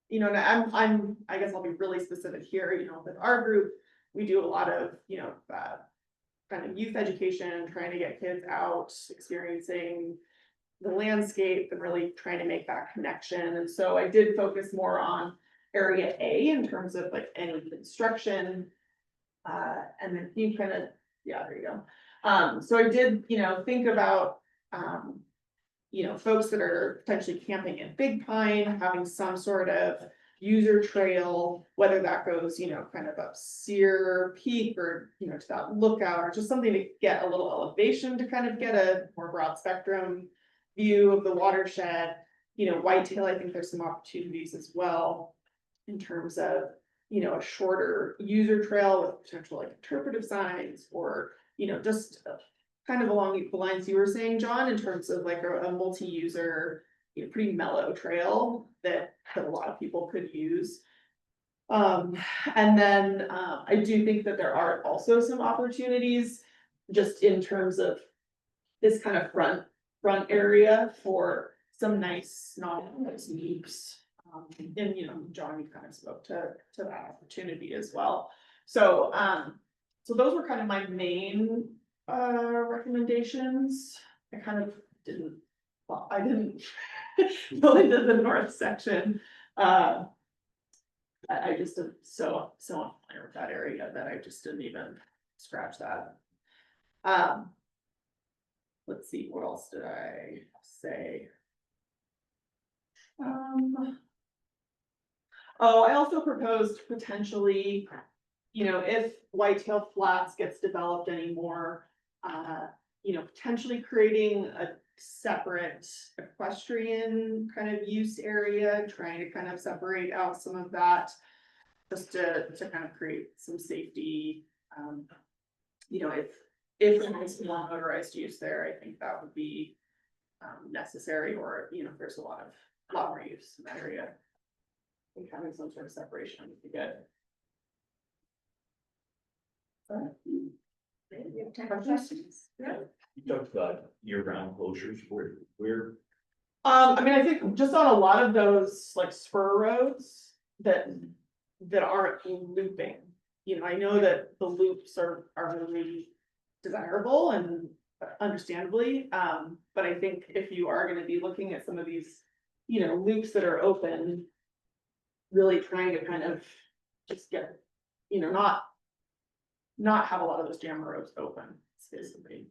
you know, and I guess I'll be really specific here, you know, with our group, we do a lot of, you know, kind of youth education, trying to get kids out, experiencing the landscape and really trying to make that connection. And so I did focus more on area A in terms of like any construction. And then you kind of, yeah, there you go. So I did, you know, think about, you know, folks that are potentially camping in Big Pine, having some sort of user trail, whether that goes, you know, kind of up Sear Peak or, you know, to that lookout, or just something to get a little elevation to kind of get a more broad spectrum view of the watershed. You know, whitetail, I think there's some opportunities as well in terms of, you know, a shorter user trail with potential like interpretive signs, or, you know, just kind of along the lines you were saying, John, in terms of like a multi-user, you know, pretty mellow trail that a lot of people could use. And then I do think that there are also some opportunities just in terms of this kind of front area for some nice non-nice loops. And, you know, John, you kind of spoke to that opportunity as well. So, so those were kind of my main recommendations. I kind of didn't, well, I didn't go into the north section. I just am so unfamiliar with that area that I just didn't even scratch that. Let's see, what else did I say? Oh, I also proposed potentially, you know, if Whitetail Flats gets developed anymore, you know, potentially creating a separate equestrian kind of use area, trying to kind of separate out some of that, just to kind of create some safety. You know, if there's more motorized use there, I think that would be necessary, or, you know, if there's a lot more use in that area. I think having some sort of separation would be good. You talked about year-round closures, where, I mean, I think just on a lot of those like spur roads that aren't looping. You know, I know that the loops are really desirable and understandably, but I think if you are gonna be looking at some of these, you know, loops that are open. Really trying to kind of just get, you know, not have a lot of those jammer roads open, basically.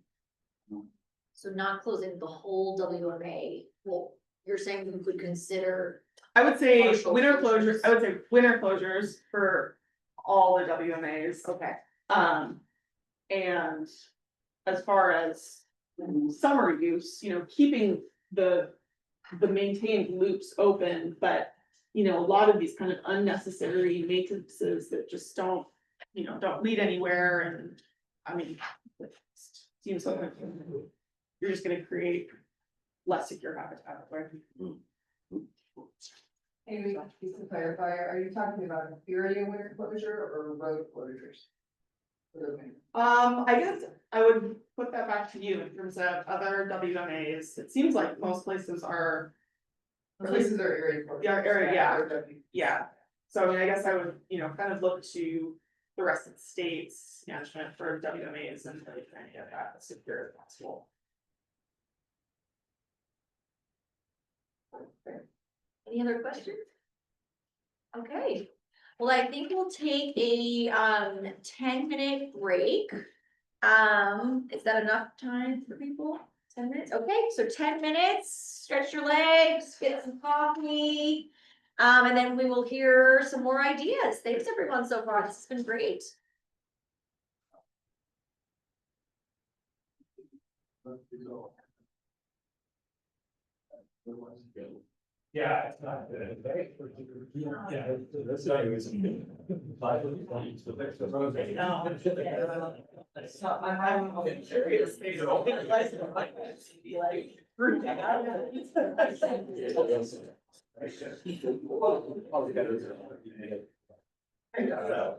So not closing the whole WMA, well, you're saying we could consider, I would say Partial winter closures. closures, I would say winter closures for all the WMAs. okay, And as far as summer use, you know, keeping the maintained loops open, but. You know, a lot of these kind of unnecessary maintenances that just don't, you know, don't lead anywhere and, I mean. It seems like you're just gonna create less secure habitat, right? Maybe just to clarify, are you talking about area winter closure or road closures? For the winter? I guess I would put that back to you in terms of other WMAs. It seems like most places are. Places are area closures. Yeah, area, yeah. Or W. Yeah, so I mean, I guess I would, you know, kind of look to the rest of the state's management for WMAs and really trying to get that as secure as possible. any other questions? Okay, well, I think we'll take a 10-minute break. Is that enough time for people? 10 minutes, okay, so 10 minutes, stretch your legs, get some coffee. And then we will hear some more ideas. Thanks everyone so far, this has been great. yeah, it's not good. Yeah, that's not even. I'm curious.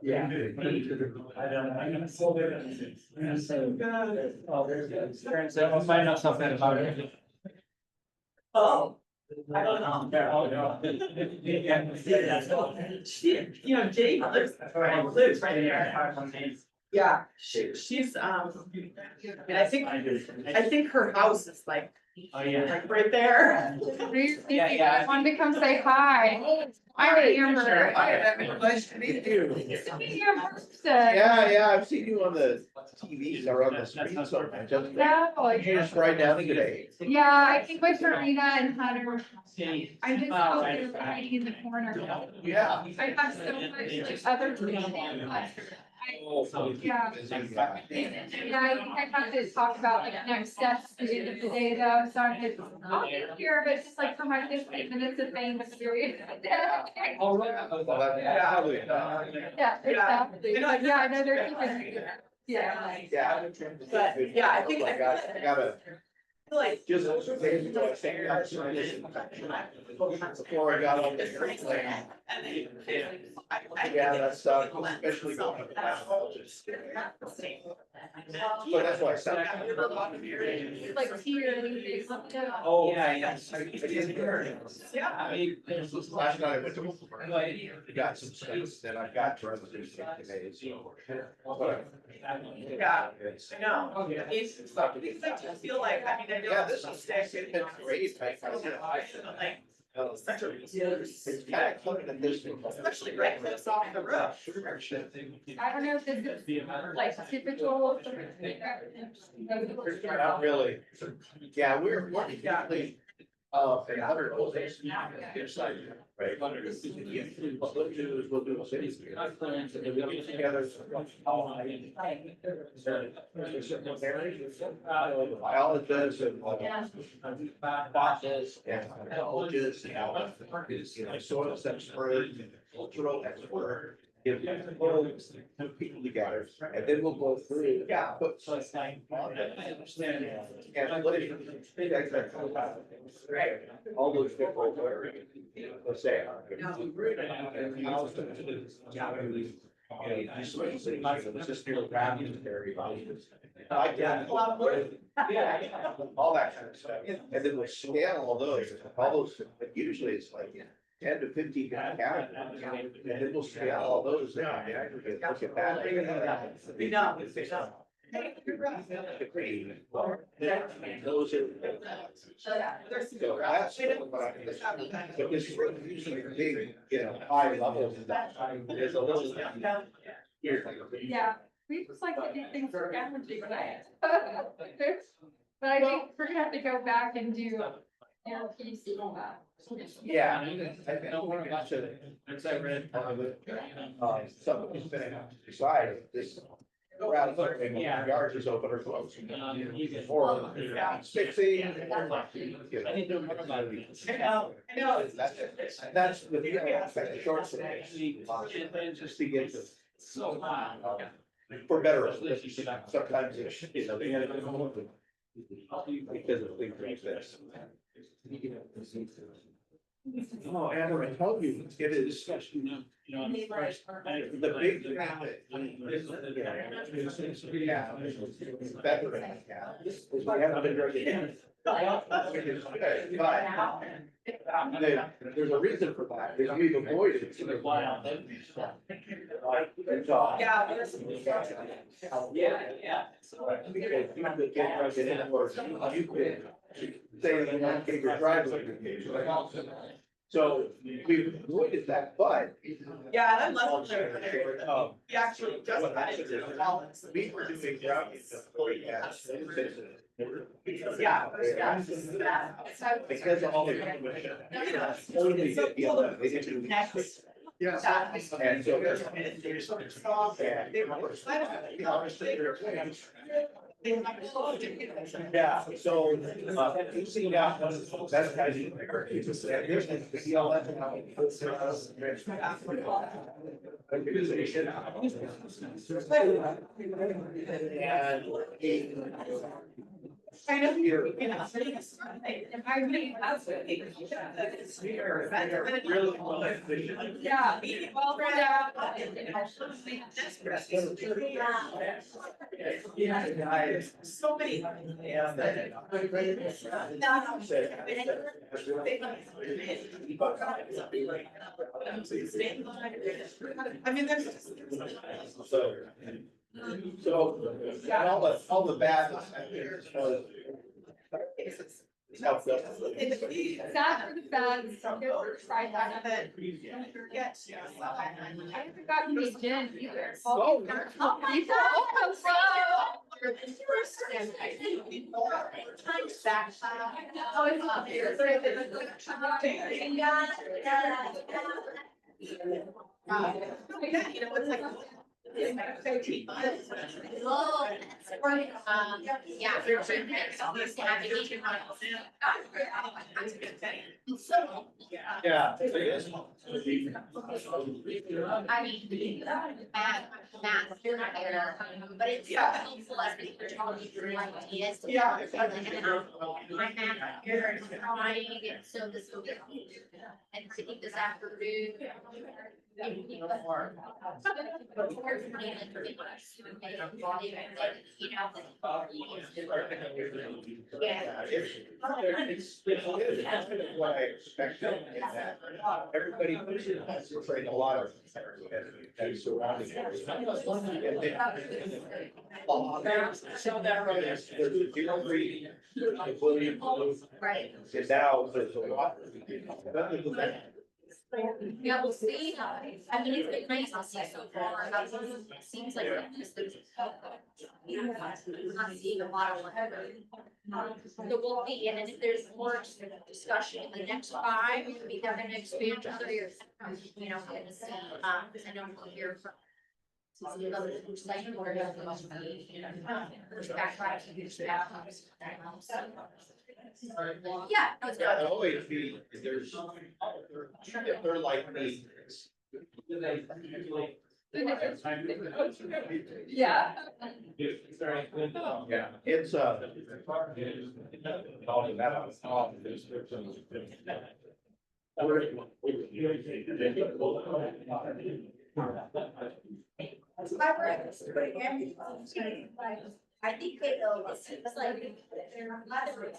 Yeah. I'll find out something about it. Oh. I don't know. You know, Jake lives right there. Yeah, she's, I mean, I think her house is like, Oh, yeah. like right there. Yeah. I wanted to come say hi. I'm Amber. Nice to meet you. Your person. Yeah, I've seen you on the TVs or on the screen sometimes. No, Did you just ride down today? yeah, I think with Serena and Hunter. I just felt they were hiding in the corner. Yeah. I have so much like other things. Yeah. Yeah, I think I have to talk about like next steps at the end of the day though, so I'm just, I'll get here, but just like for my 15 minutes of being with you. Yeah. Yeah, exactly. Yeah, I know they're keeping. Yeah. Yeah. But, yeah, I think- I gotta. Like. Just. Before I got on the airplane. Yeah, that's especially going up. But that's why I said. Like here. Oh, yeah. I didn't hear it. Yeah. I mean, last night I went to. Got some stuff that I got for other things today, so. Yeah, I know. It's like, I feel like, I mean, I know. Yeah, this is been great. Such a. It's kind of coming at this. Especially right close off the road. I don't know if this is like typical. Not really. Yeah, we're definitely. Another. Right. What we'll do is we'll do a city. We'll get together. Biologists and. Botanists and biologists and soil experts and cultural experts. Get people together and then we'll go through. Yeah. Put some on it. And what if. Right. All those people, let's say. Just near the ground, everybody. I get yeah, all that kind of stuff. And then we scale all those, usually it's like 10 to 15 characters. And then we'll scale all those. And the aggregate, look at that. Those are. So that's what I think. But this usually big, high levels of that. There's a little. Yeah, we just like to do things challenging, right? But I think we're gonna have to go back and do your piece on that. Yeah. I don't watch it. As I read, somebody's been decide this. Around yards is open or closed. Or 16. I need to. That's the short story. Just to get to. So. For better, sometimes they had it. Because of things like this. Oh, Adam, I told you, it is. The big. Yeah. Better. I haven't been very. There's a reason for that, because we've avoided it. Yeah. You could say that you want to take your driveway. So we've avoided that, but. Yeah, I love it. actually We were doing ground. Yeah. Because of all the. Yes. And so there's. Yeah, so, you see now, that's kind of. There's the CLF. Kind of here. I mean, that's what yeah. Well, so many. I mean, there's. So, all the bad. Sad for the fans, try that, but don't forget. I haven't gotten these gin either. Oh, you know, it's like. Oh, that's right. Yeah. Yeah. I mean, math, you're not there, but it's helpful as people are talking through ideas. Yeah. My math here is trying, so this will be, and I think this afternoon. Yeah, it's what I expected, is that everybody has afraid a lot of. And surrounding areas. So that road There's a deal breeding, William. right. And now there's a lot. Yeah, we'll see. I mean, it's been nice to see so far. It seems like we're not seeing a lot of. So we'll see, and then if there's more discussion in the next 5, maybe they're gonna expand to other areas. You know, and see, because I know we'll hear from. Some of the other site board members, yeah, no, it's Yeah, not. always be, there's, if they're like me. Yeah. Yeah, it's I think they will, it's like, they're other.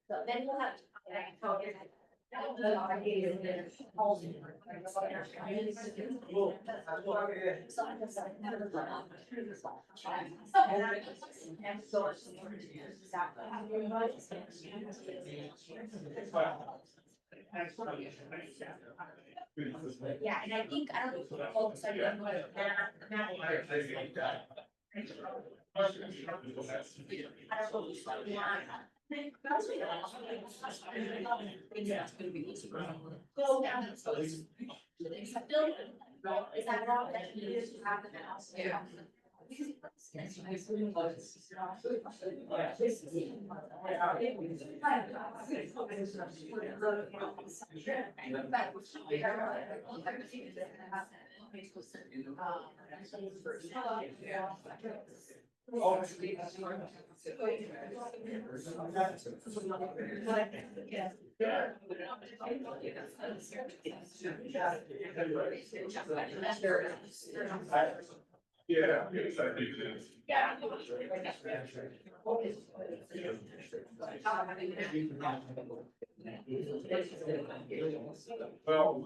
So then we'll have. Yeah, and I think, I don't know if the folks are doing what that. I don't know if it's like one. Go down. Still, is that wrong? That you just have the house? Yeah. Yeah. Yeah. Well.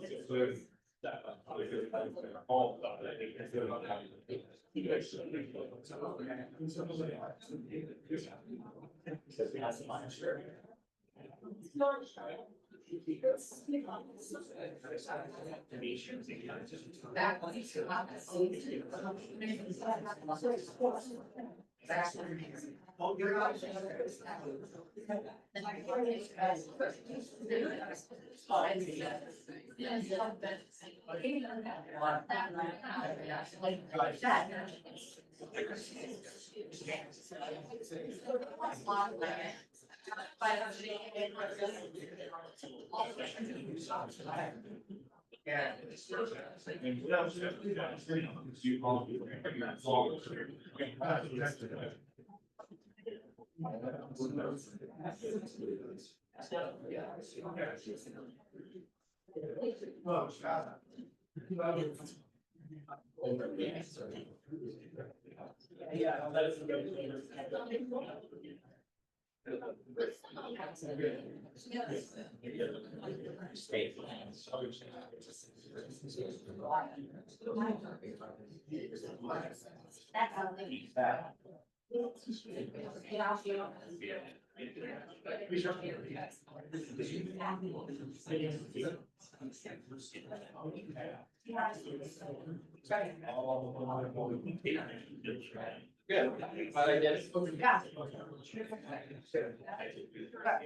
Yeah, that is. Good, but I guess. Right.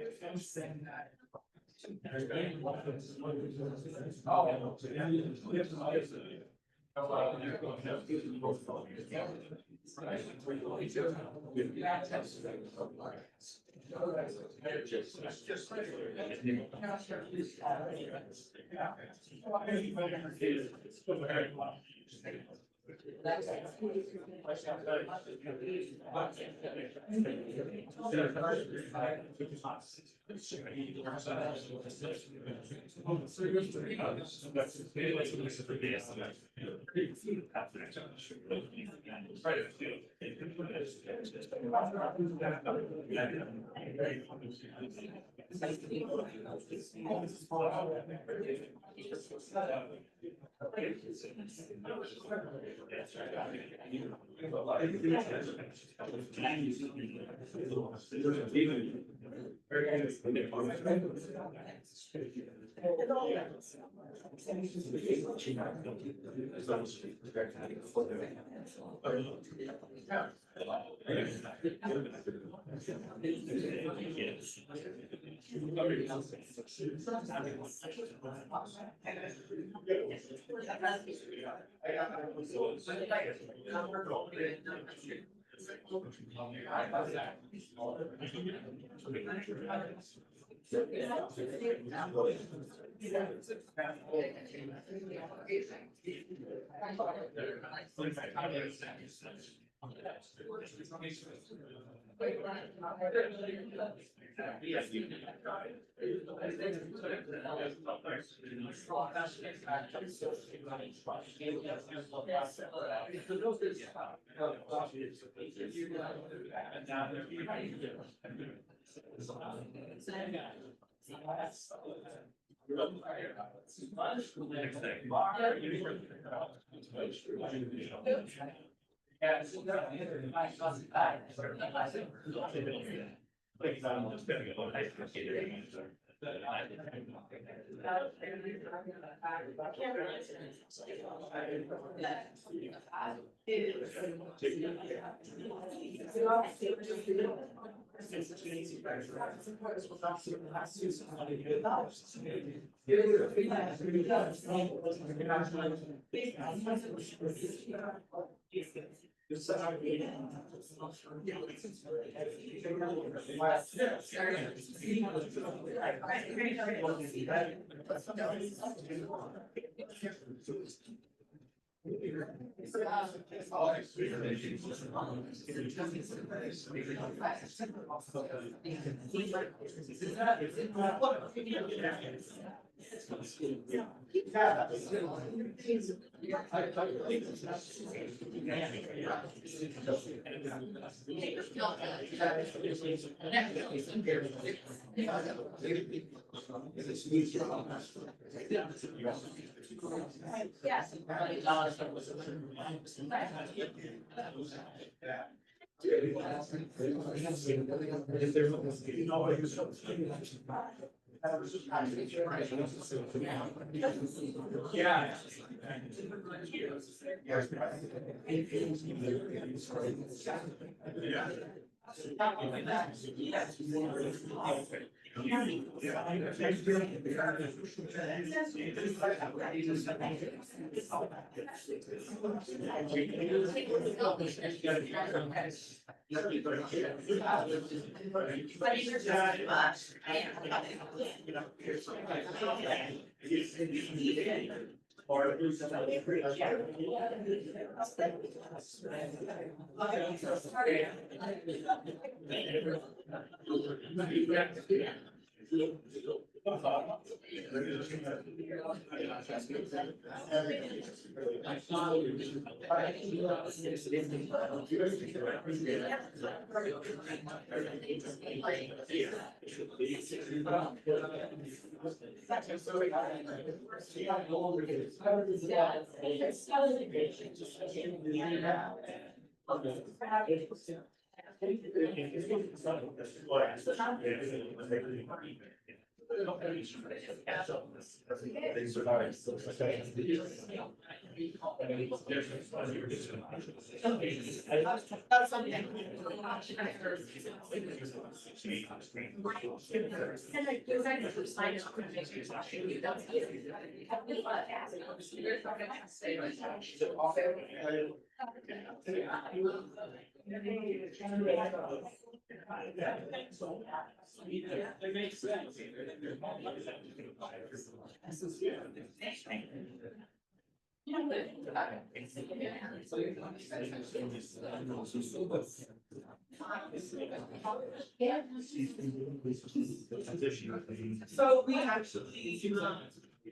So we actually,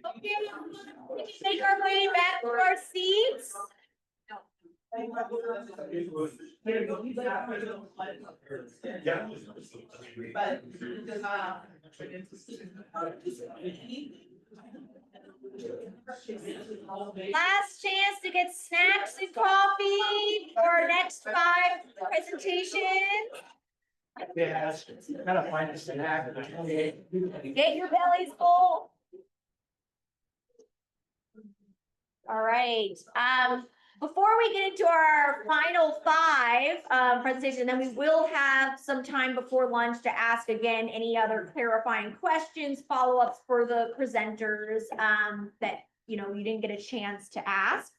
Okay, we can take our way back to our seats. Last chance to get snacks and coffee for our next 5 presentations. Yeah, gotta find a snack. Get your bellies full. All right, before we get into our final 5 presentation, then we will have some time before lunch to ask again any other clarifying questions, follow-ups for the presenters that you didn't get a chance to ask.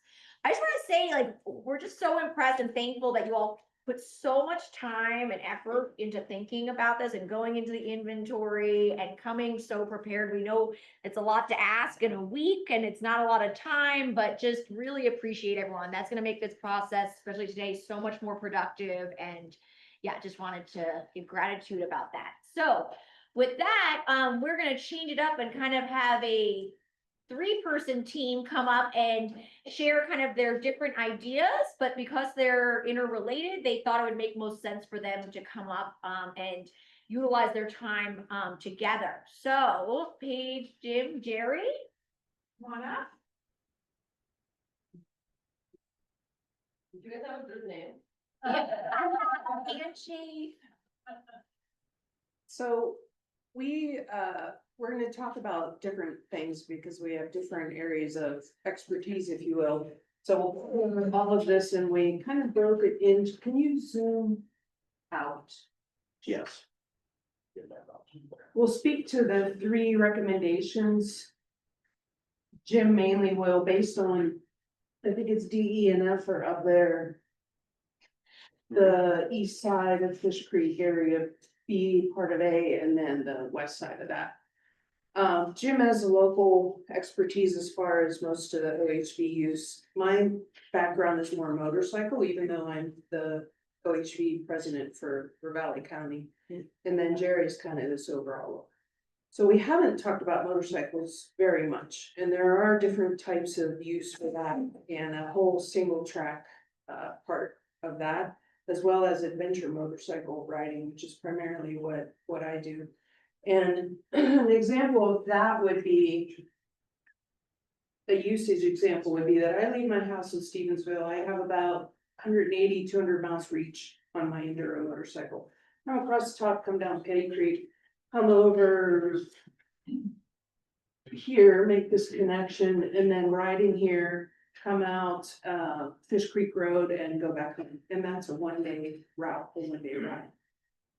I just want to say, like, we're just so impressed and thankful that you all put so much time and effort into thinking about this and going into the inventory and coming so prepared. We know it's a lot to ask in a week and it's not a lot of time, but just really appreciate everyone. That's going to make this process, especially today, so much more productive. And yeah, just wanted to give gratitude about that. So with that, we're going to change it up and kind of have a 3-person team come up and share kind of their different ideas, but because they're interrelated, they thought it would make most sense for them to come up and utilize their time together. So Paige, Jim, Jerry, come on up. You guys have a good name. Handshake. So we're gonna talk about different things because we have different areas of expertise, if you will. So we'll go over all of this and we kind of broke it into, can you zoom out? Yes. We'll speak to the 3 recommendations. Jim mainly will, based on, I think it's D, E, and F are up there. The east side of Fish Creek area, B part of A, and then the west side of that. Jim has a local expertise as far as most of the OHV use. My background is more motorcycle, even though I'm the OHV president for Valley County. And then Jerry's kind of this overall. So we haven't talked about motorcycles very much, and there are different types of use for that and a whole single track part of that, as well as adventure motorcycle riding, which is primarily what I do. And an example of that would be, a usage example would be that I leave my house in Stevensville. I have about 180, 200 miles reach on my enduro motorcycle. Come across the top, come down Petty Creek, come over here, make this connection, and then riding here, come out Fish Creek Road and go back home. And that's a 1-day route, a 1-day ride.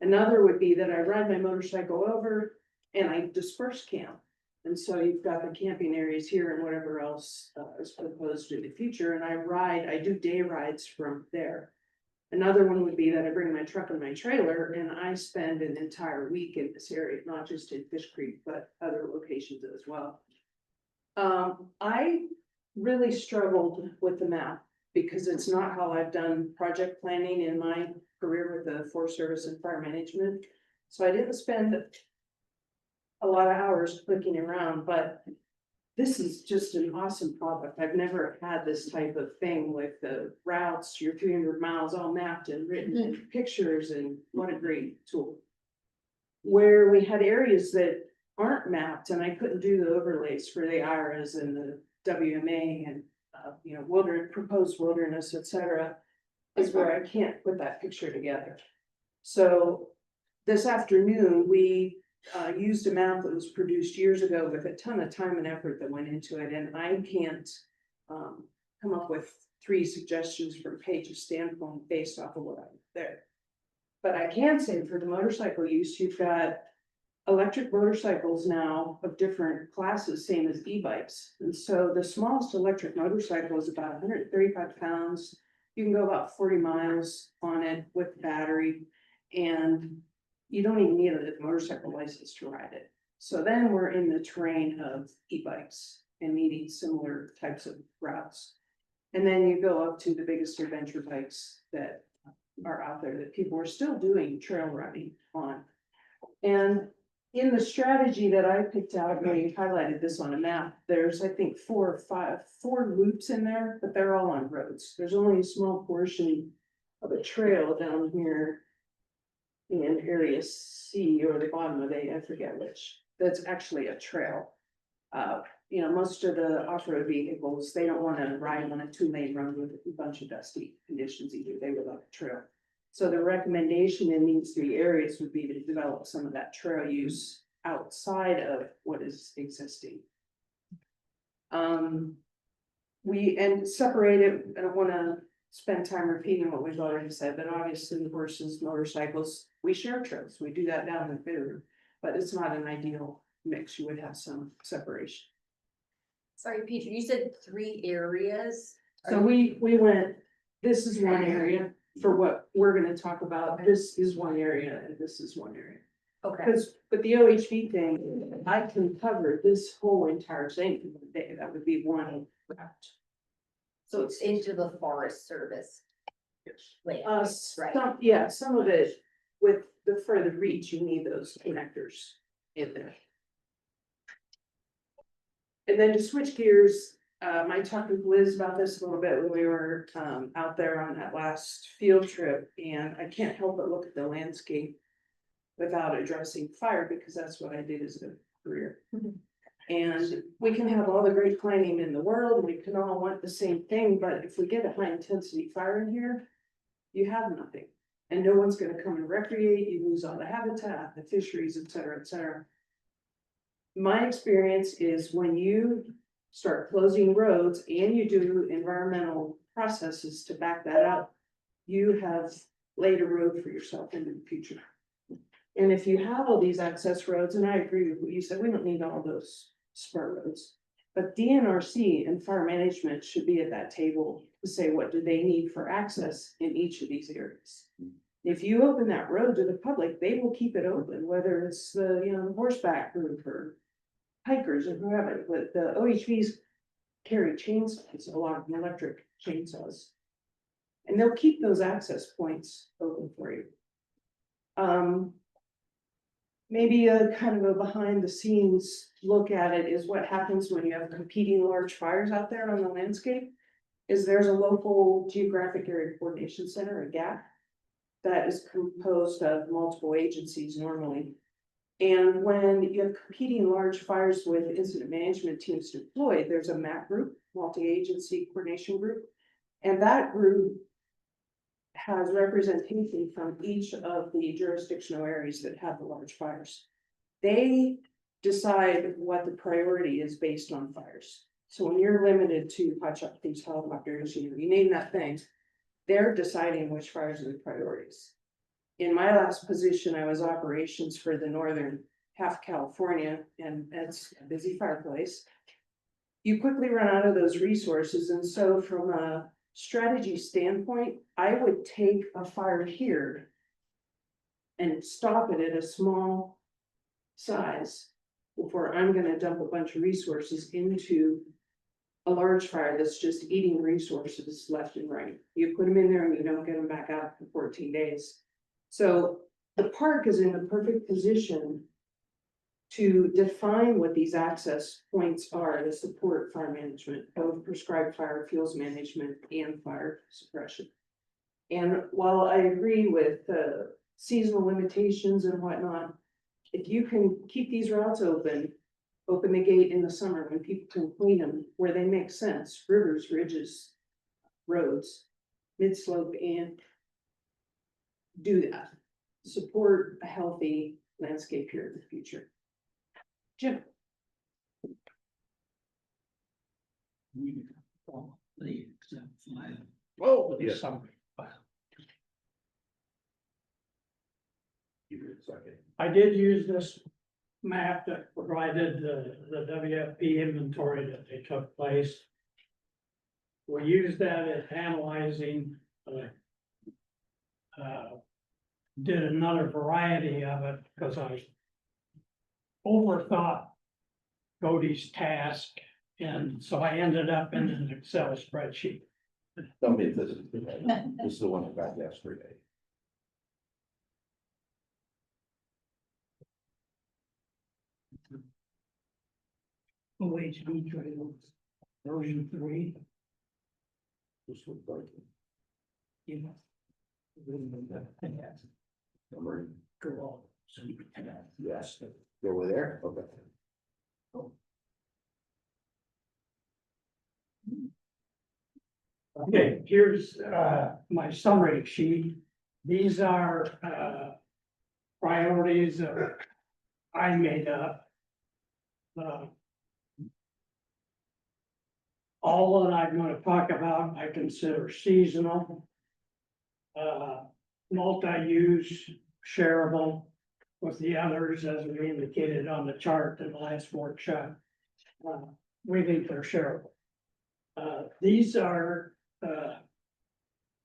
Another would be that I ride my motorcycle over and I disperse camp. And so you've got the camping areas here and whatever else is proposed in the future. And I do day rides from there. Another one would be that I bring my truck and my trailer and I spend an entire week in this area, not just in Fish Creek, but other locations as well. I really struggled with the map because it's not how I've done project planning in my career with the Forest Service and fire management. So I didn't spend a lot of hours clicking around, but this is just an awesome product. I've never had this type of thing with the routes, your 300 miles all mapped and written in pictures, and what a great tool. Where we had areas that aren't mapped and I couldn't do the overlays for the IRAs and the WMA and proposed wilderness, etc., is where I can't put that picture together. So this afternoon, we used a map that was produced years ago with a ton of time and effort that went into it, and I can't come up with 3 suggestions from Paige's standpoint based off of what I did there. But I can say for the motorcycle use, you've got electric motorcycles now of different classes, same as e-bikes. And so the smallest electric motorcycle is about 135 pounds. You can go about 40 miles on it with the battery, and you don't even need a motorcycle license to ride it. So then we're in the terrain of e-bikes and needing similar types of routes. And then you go up to the biggest adventure bikes that are out there that people are still doing trail running on. And in the strategy that I picked out, where you highlighted this on a map, there's, I think, 4 loops in there, but they're all on roads. There's only a small portion of a trail down here in area C or the bottom of A, I forget which, that's actually a trail. Most of the off-road vehicles, they don't wanna ride on a 2-lane road with a bunch of dusty conditions either, they would like a trail. So the recommendation in these 3 areas would be to develop some of that trail use outside of what is existing. And separate it, I don't wanna spend time repeating what we've already said, but obviously the horses, motorcycles, we share trails, we do that down in the Fair. But it's not an ideal mix, you would have some separation. Sorry, Peter, you said 3 areas? So we went, this is one area for what we're gonna talk about, this is one area and this is one area. Okay, Cause with the OHV thing, I can cover this whole entire thing in one day, that would be one route. so it's into the Forest Service. Wait, right, Some of it, with the further reach, you need those connectors in there. And then to switch gears, I talked with Liz about this a little bit when we were out there on that last field trip, and I can't help but look at the landscape without addressing fire, because that's what I did as a career. And we can have all the great planning in the world, we can all want the same thing, but if we get a high intensity fire in here, you have nothing. And no one's gonna come and recreate, you lose all the habitat, the fisheries, et cetera, et cetera. My experience is when you start closing roads and you do environmental processes to back that up, you have laid a road for yourself into the future. And if you have all these access roads, and I agree with what you said, we don't need all those spur roads. But DNRC and fire management should be at that table to say, what do they need for access in each of these areas? If you open that road to the public, they will keep it open, whether it's the, horseback group or hikers or whoever, but the OHVs carry chainsaws, a lot of them electric chainsaws. And they'll keep those access points open for you. Maybe a kind of a behind the scenes look at it is what happens when you have competing large fires out there on the landscape. Is there's a local geographic area coordination center, a GAC, that is composed of multiple agencies normally. And when you have competing large fires with incident management teams deployed, there's a MAC group, multi-agency coordination group. And that group has representation from each of the jurisdictional areas that have the large fires. They decide what the priority is based on fires. So when you're limited to hot shot police, helicopters, you name that thing, they're deciding which fires are the priorities. In my last position, I was operations for the northern half of California, and it's a busy fireplace. You quickly run out of those resources, and so from a strategy standpoint, I would take a fire here and stop it at a small size before I'm gonna dump a bunch of resources into a large fire that's just eating resources left and right. You put them in there and you don't get them back out for 14 days. So the park is in the perfect position to define what these access points are to support fire management, both prescribed fire fuels management and fire suppression. And while I agree with the seasonal limitations and whatnot, if you can keep these routes open the gate in the summer when people can clean them where they make sense, rivers, ridges, roads, mid-slope, and do that. Support a healthy landscape here in the future. Jim. Oh, yeah. I did use this map that provided the WFP inventory that they took place. We used that as analyzing, did another variety of it because I overthought Cody's task, and so I ended up in an Excel spreadsheet. Tell me if this is the one I got yesterday. OHV trails, version 3. This looks like You know. number. Go on. So you can have. Yes, go over there, okay. Okay, here's my summary sheet. These are priorities that I made up. All that I'm gonna talk about, I consider seasonal. Multi-use, shareable with the others, as we indicated on the chart in the last workshop. We think they're shareable. These are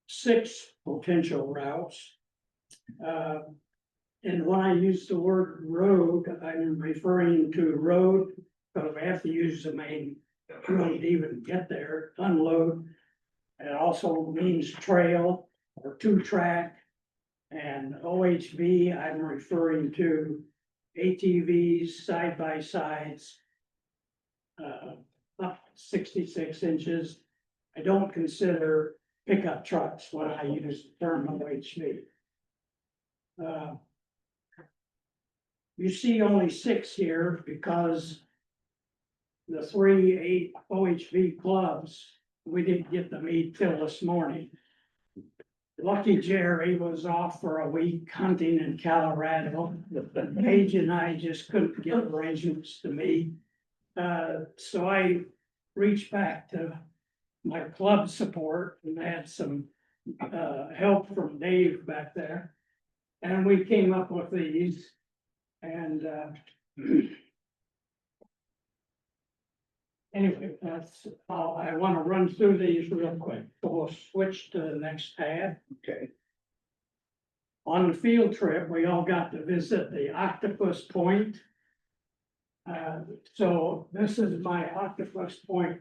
6 potential routes. And when I use the word road, I'm referring to road, because we have to use the main road to even get there, unload. It also means trail or 2-track. And OHV, I'm referring to ATVs, side-by-sides. Up 66 inches. I don't consider pickup trucks when I use the term OHV. You see only 6 here because the 3 OHV clubs, we didn't get them eat till this morning. Lucky Jerry was off for a week hunting in Colorado. Paige and I just couldn't get arrangements to meet. So I reached back to my club support and had some help from Dave back there. And we came up with these and anyway, that's all. I want to run through these real quick. We'll switch to the next tab. Okay. On the field trip, we all got to visit the Octopus Point. So this is my Octopus Point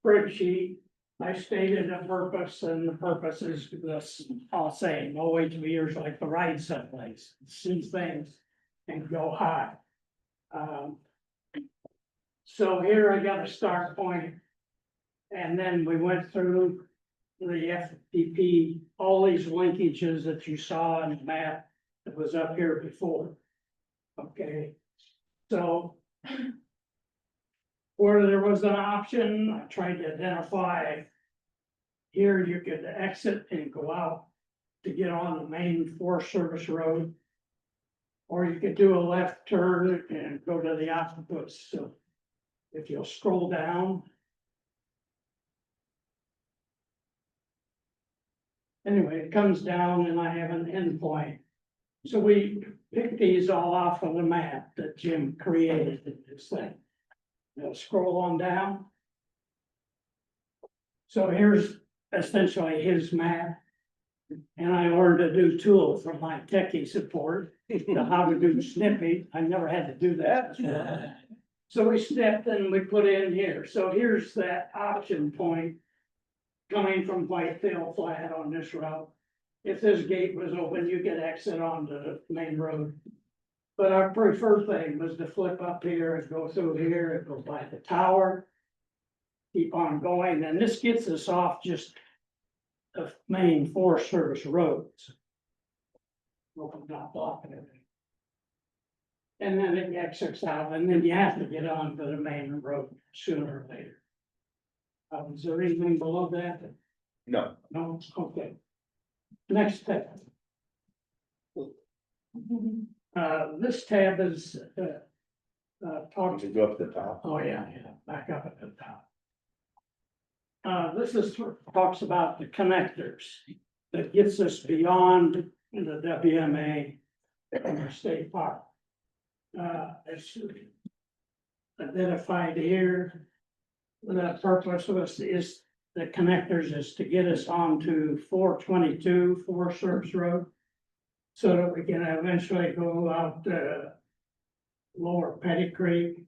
spreadsheet. I stated a purpose, and the purpose is this, I'll say, OHVers like to ride someplace, see things and go high. So here I got a start point. And then we went through the FPP, all these linkages that you saw on the map that was up here before. Okay, so where there was an option, I tried to identify. Here you could exit and go out to get on the main Forest Service road. Or you could do a left turn and go to the Octopus. So if you'll scroll down. Anyway, it comes down and I have an endpoint. So we picked these all off of the map that Jim created in this thing. Now scroll on down. So here's essentially his map. And I learned a new tool from my techie support, to how to do snipping. I never had to do that before. So we stepped and we put in here. So here's that option point coming from Whitetail Flat on this route. If this gate was open, you could exit onto the main road. But our preferred thing was to flip up here and go through here and go by the tower. Keep on going, and this gets us off just the main Forest Service roads. Hope I'm not blocking it. And then it exits out, and then you have to get on to the main road sooner or later. Is there anything below that? No. No, okay. Next tab. This tab is, talks. You go up to the top. Oh, yeah, back up at the top. This is, talks about the connectors that gets us beyond the WMA and the state park. It's identified here. The purpose is the connectors is to get us onto 422 Forest Service Road. So that we can eventually go out Lower Petty Creek,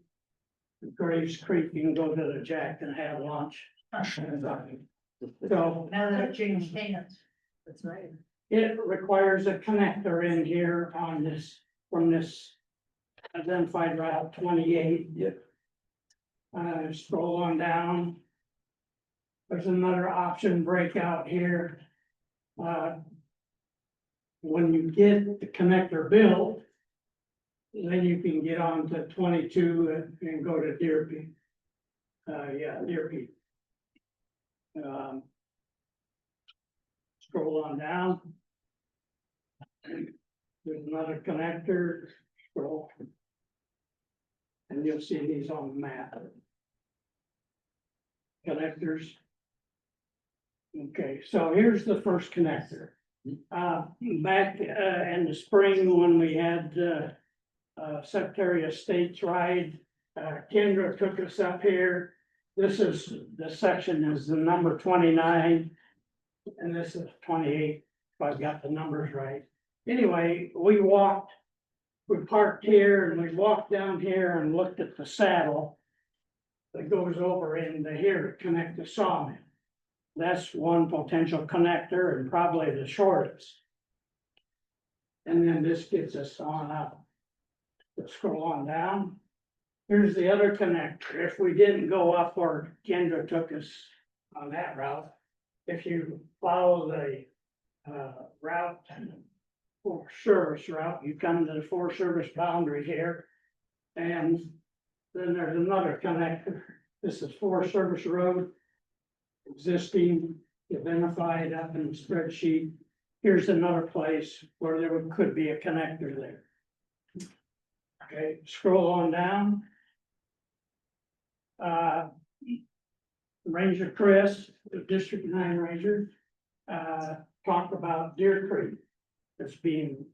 Graves Creek, and go to the Jack and have lunch. So Now that I've changed hands. That's right. it requires a connector in here on this, from this identified route 28. Yep. Scroll on down. There's another option breakout here. When you get the connector built, then you can get on to 22 and go to Deer Peak. Deer Peak. Scroll on down. There's another connector, scroll. And you'll see these on the map. Connectors. Okay, so here's the first connector. Back in the spring when we had Secretary of State's ride, Kendra took us up here. This is, the section is the number 29. And this is 28, if I've got the numbers right. Anyway, we parked here and we walked down here and looked at the saddle that goes over into here to connect the sawmill. That's one potential connector and probably the shortest. And then this gets us on up. Let's scroll on down. Here's the other connector. If we didn't go up where Kendra took us on that route, if you follow the route, Forest Service route, you come to the Forest Service boundary here. And then there's another connector. This is Forest Service Road. Existing, identified up in the spreadsheet. Here's another place where there could be a connector there. Okay, scroll on down. Ranger Chris, the District 9 Ranger, talked about Deer Creek that's being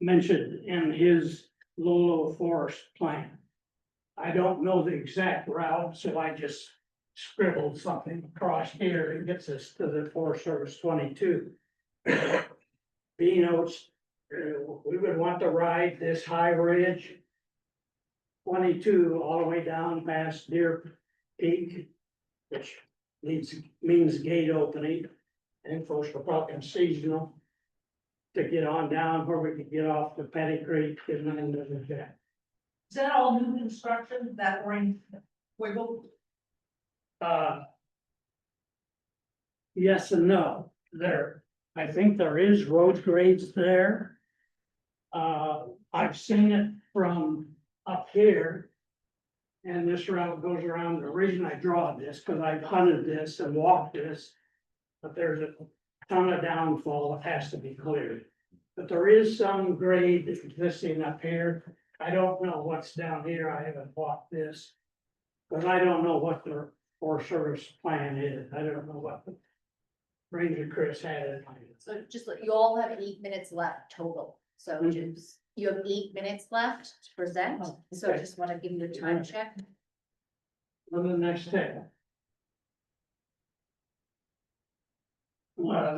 mentioned in his Lolo Forest plan. I don't know the exact route, so I just scribbled something across here and gets us to the Forest Service 22. Being we would want to ride this high ridge 22 all the way down past Deer Peak, which means gate opening, and first we're talking seasonal to get on down where we could get off the Petty Creek and then the jack. Is that all new construction, that ring wiggle? Yes and no, I think there is road grades there. I've seen it from up here. And this route goes around. The reason I draw this, because I've hunted this and walked this. But there's a ton of downfall that has to be cleared. But there is some grade existing up here. I don't know what's down here. I haven't walked this. But I don't know what the Forest Service plan is. I don't know what the Ranger Chris had in mind. So just, you all have 8 minutes left total, so just, you have 8 minutes left to present, so I okay. just wanna give you a time check. On the next tab.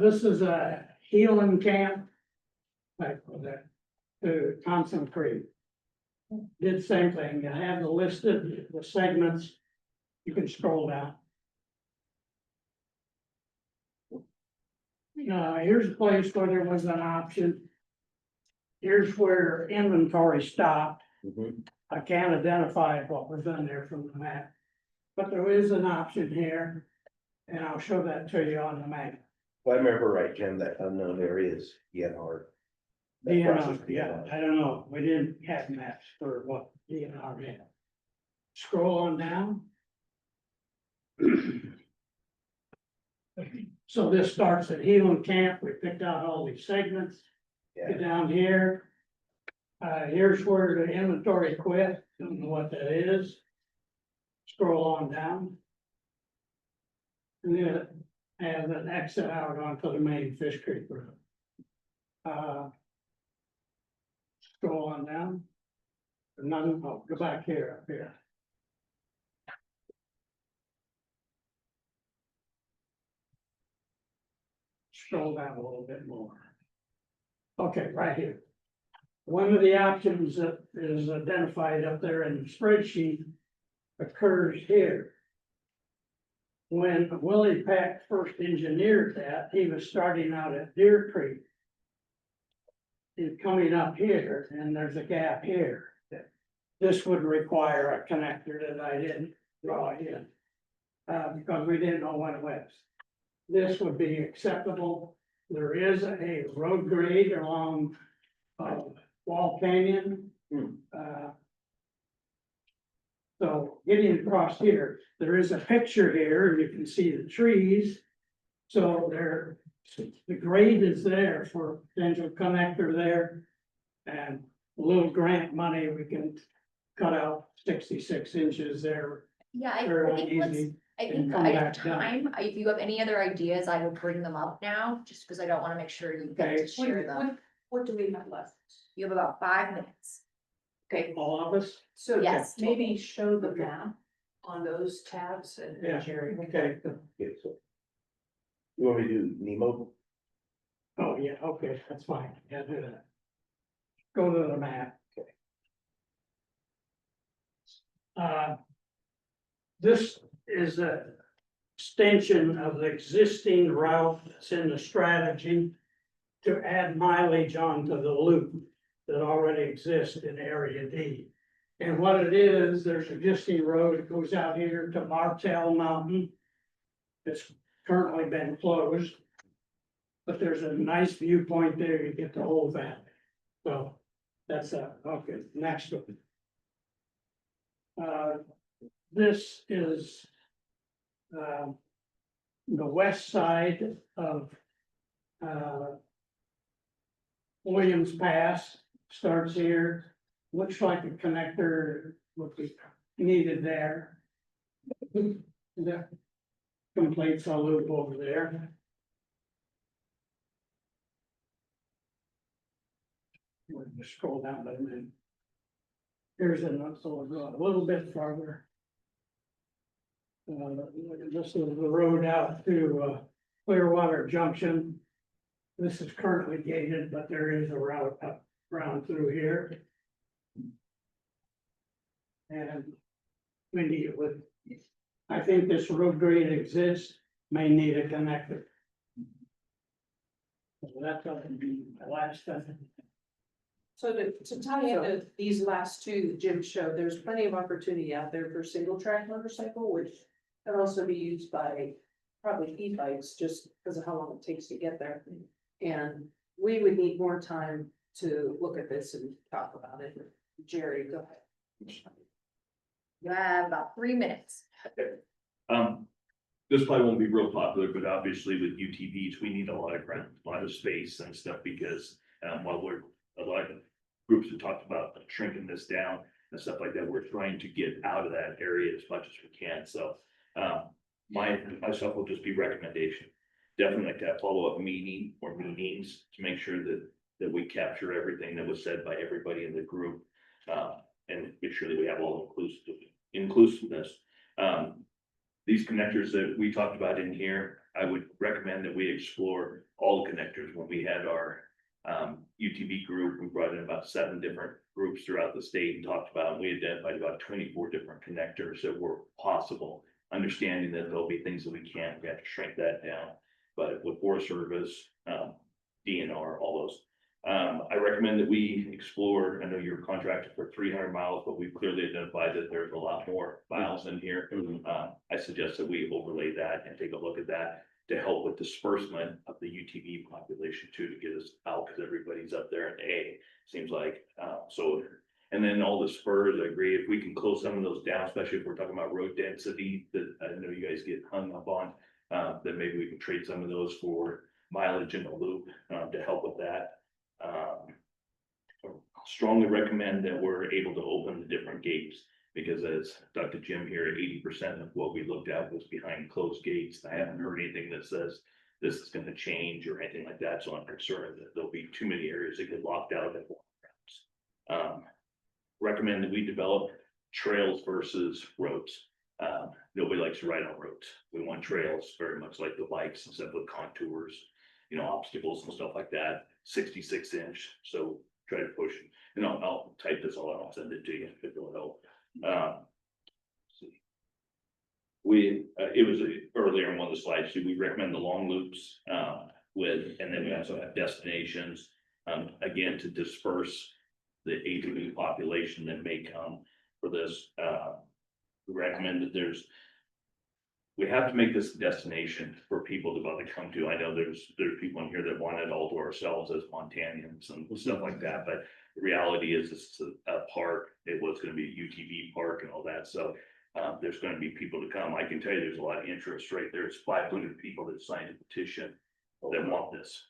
This is a healing camp. Like that, to Thompson Creek. Did the same thing, I have the listed, the segments. You can scroll down. Here's a place where there was an option. Here's where inventory stopped. I can't identify what was done there from the map. But there is an option here, and I'll show that to you on the map. If I remember right, Jim, that unknown area is DNR. That DNR, crosses yeah, I don't know, we didn't have maps for what DNR meant. Scroll on down. So this starts at Healing Camp, we picked out all these segments. Get down here. Here's where the inventory quit, don't know what that is. Scroll on down. And then it has an exit out onto the main Fish Creek Road. Scroll on down. Go back here, up here. Scroll down a little bit more. Okay, right here. One of the options that is identified up there in the spreadsheet occurs here. When Willie Peck first engineered that, he was starting out at Deer Creek. He's coming up here, and there's a gap here. this would require a connector that I didn't draw in. Because we didn't know what it was. This would be acceptable. There is a road grade along, Wall Canyon. So getting across here, there is a picture here, and you can see the trees. So there, the grade is there for potential connector there. And a little grant money, we can cut out 66 inches there. Yeah, I Very think let's, easy. I and think come I back have down. time, if you have any other ideas, I will bring them up now, just because I don't wanna make sure you get to Okay. share them. What do we have left? You have about 5 minutes. Okay, All of us? so Yes. maybe show the map on those tabs Yeah, Jerry. okay. Okay, so. You want me to do Nemo? Oh, yeah, okay, that's fine. Yeah, do that. Go to the map. This is a extension of the existing route that's in the strategy to add mileage onto the loop that already exists in Area D. And what it is, there's an existing road that goes out here to Martell Mountain. It's currently been closed. But there's a nice viewpoint there, you get the whole valley. So that's okay, next one. This is the west side of Williams Pass, starts here. Looks like a connector would be needed there. That completes a loop over there. We're gonna scroll down a minute. Here's another, so we'll go a little bit farther. This is the road out to Clearwater Junction. This is currently gated, but there is a route up around through here. And we need it with, I think this road grade exists, may need a connector. So that's going to be the last time. So to tie into these last two that Jim showed, there's plenty of opportunity out there for single track motorcycle, which can also be used by probably e-bikes, just because of how long it takes to get there. And we would need more time to look at this and talk about it. Jerry, go ahead. You have about 3 minutes. This probably won't be real popular, but obviously with UTVs, we need a lot of ground, a lot of space and stuff because, while we're, a lot of groups have talked about shrinking this down and stuff like that, we're trying to get out of that area as much as we can, so. Myself will just be recommendation. Definitely like to have follow-up meeting or meetings to make sure that we capture everything that was said by everybody in the group. And make sure that we have all inclusiveness. These connectors that we talked about in here, I would recommend that we explore all the connectors. When we had our UTV group, we brought in about 7 different groups throughout the state and talked about, and we identified about 24 different connectors that were possible. Understanding that there'll be things that we have to shrink that down, but with Forest Service, DNR, all those. I recommend that we explore, I know you're contracted for 300 miles, but we've clearly identified that there's a lot more miles in here. I suggest that we overlay that and take a look at that to help with disbursement of the UTV population too, to get us out, because everybody's up there in A, seems like, so. And then all the spurs, I agree, if we can close some of those down, especially if we're talking about road density that I know you guys get hung up on, then maybe we can trade some of those for mileage in the loop, to help with that. Strongly recommend that we're able to open the different gates, because as Dr. Jim here, 80% of what we looked at was behind closed gates. I haven't heard anything that says this is gonna change or anything like that, so I'm concerned that there'll be too many areas that get locked out at once. Recommend that we develop trails versus roads. Nobody likes to ride on roads. We want trails very much like the bikes, except with contours, obstacles and stuff like that, 66 inch. So try to push, I'll type this all out, I'll send it to you if it will help. It was earlier in one of the slides, we recommend the long loops, and then we also have destinations, again, to disperse the ATV population that may come. for this. We recommend that we have to make this a destination for people to want to come to. I know there's people in here that want it all to ourselves as Montanians and stuff like that, but the reality is this is a park. It was gonna be a UTV park and all that, so there's gonna be people to come. I can tell you there's a lot of interest right there. It's 500 people that signed a petition that want this,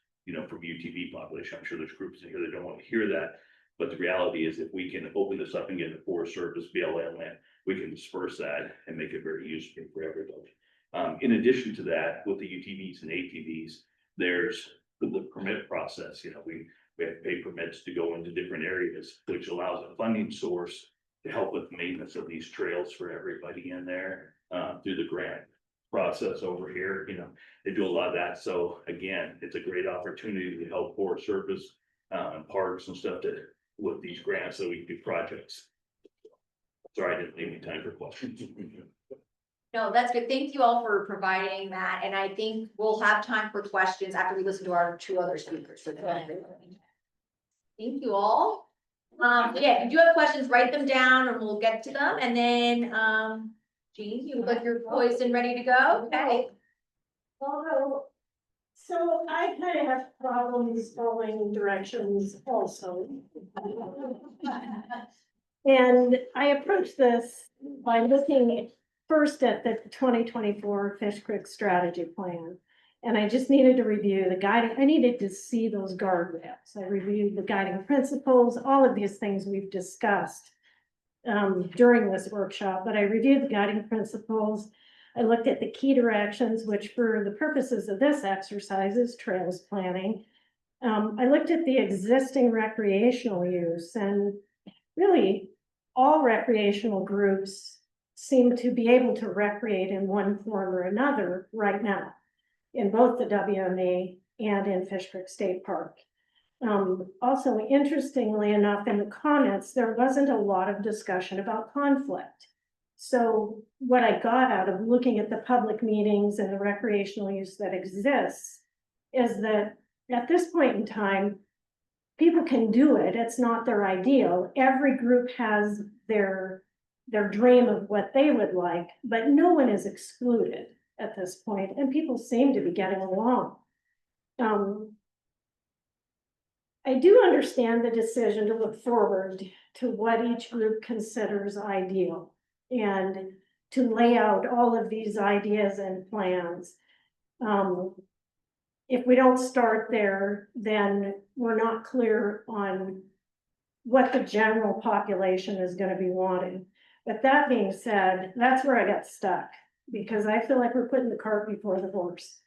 from UTV population. I'm sure there's groups in here that don't want to hear that. But the reality is if we can open this up and get the Forest Service BLM land, we can disperse that and make it very useful for everybody. In addition to that, with the UTVs and ATVs, there's the permit process. We have to pay permits to go into different areas, which allows a funding source to help with maintenance of these trails for everybody in there, through the grant process over here. They do a lot of that. So again, it's a great opportunity to help Forest Service, and parks and stuff with these grants so we can do projects. Sorry, I didn't leave any time for questions. No, that's good. Thank you all for providing that. And I think we'll have time for questions after we listen to our 2 other speakers. So thank you all. Yeah, if you do have questions, write them down and we'll get to them. And then, Jean, you look like you're poised and ready to go. Okay. Although, so I kind of have problems following directions also. And I approached this by looking first at the 2024 Fish Creek Strategy Plan. And I just needed to review the guiding, I needed to see those guardrails. I reviewed the guiding principles, all of these things we've discussed during this workshop, but I reviewed the guiding principles. I looked at the key directions, which for the purposes of this exercise is trails planning. I looked at the existing recreational use, and really all recreational groups seem to be able to recreate in one form or another right now in both the WMA and in Fish Creek State Park. Also, interestingly enough, in the comments, there wasn't a lot of discussion about conflict. So what I got out of looking at the public meetings and the recreational use that exists is that at this point in time, people can do it. It's not their ideal. Every group has their dream of what they would like, but no one is excluded at this point, and people seem to be getting along. I do understand the decision to look forward to what each group considers ideal and to lay out all of these ideas and plans. If we don't start there, then we're not clear on what the general population is going to be wanting. But that being said, that's where I got stuck, because I feel like we're putting the cart before the horse.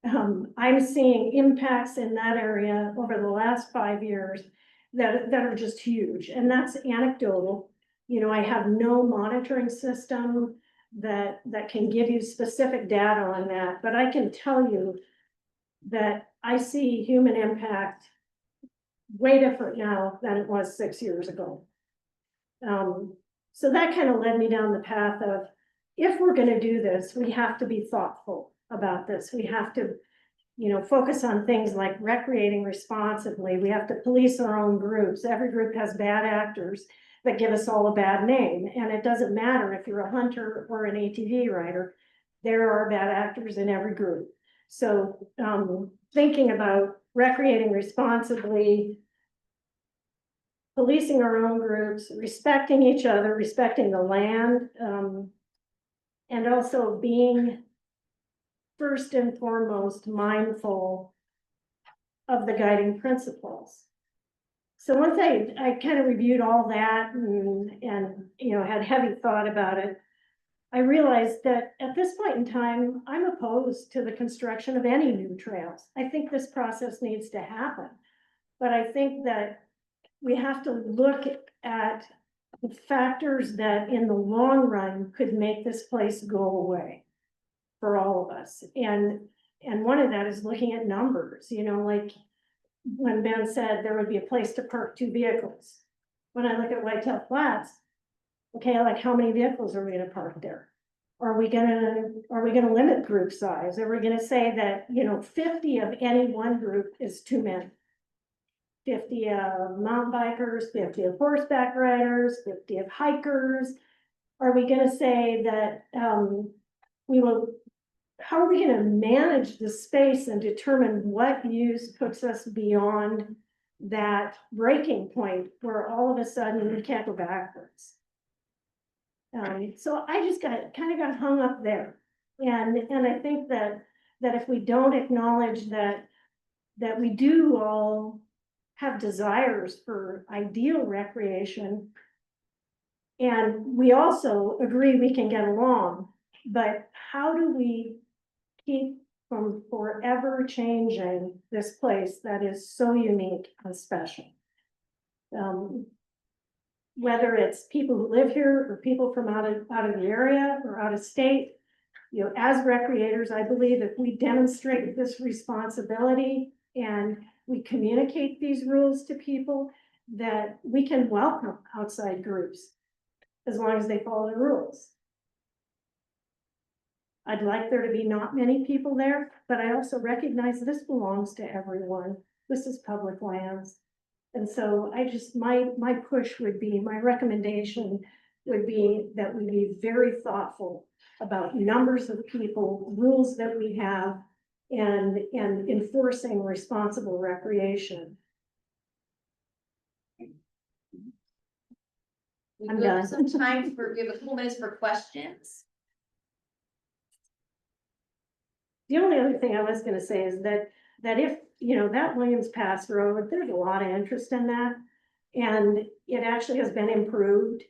I'm seeing impacts in that area over the last 5 years that are just huge, and that's anecdotal. I have no monitoring system that can give you specific data on that, but I can tell you that I see human impact way different now than it was 6 years ago. So that kind of led me down the path of, if we're going to do this, we have to be thoughtful about this. We have to, focus on things like recreating responsibly. We have to police our own groups. Every group has bad actors that give us all a bad name. And it doesn't matter if you're a hunter or an ATV rider, there are bad actors in every group. So thinking about recreating responsibly, policing our own groups, respecting each other, respecting the land, and also being first and foremost mindful of the guiding principles. So once I kind of reviewed all that and had heavy thought about it, I realized that at this point in time, I'm opposed to the construction of any new trails. I think this process needs to happen, but I think that we have to look at the factors that in the long run could make this place go away for all of us. And one of that is looking at numbers, like when Ben said there would be a place to park 2 vehicles. When I look at Whitetail Flats, okay, like how many vehicles are we gonna park there? Are we gonna limit group size? Are we gonna say that, 50 of any one group is too many? 50 of mountain bikers, 50 of horseback riders, 50 of hikers? Are we gonna say that, we will, how are we gonna manage the space and determine what use puts us beyond that breaking point where all of a sudden we can't go backwards? So I just kind of got hung up there. And I think that if we don't acknowledge that we do all have desires for ideal recreation, and we also agree we can get along, but how do we keep from forever changing this place that is so unique and special? Whether it's people who live here or people from out of the area or out of state, you know, as recreators, I believe if we demonstrate this responsibility and we communicate these rules to people, that we can welcome outside groups as long as they follow the rules. I'd like there to be not many people there, but I also recognize this belongs to everyone. This is public lands. And so I just, my push would be, my recommendation would be that we be very thoughtful about numbers of people, rules that we have, and enforcing responsible recreation. I'm We have done. some time for, we have a couple minutes for questions. The only other thing I was gonna say is that if, you know, that Williams Pass Road, there's a lot of interest in that. And it actually has been improved.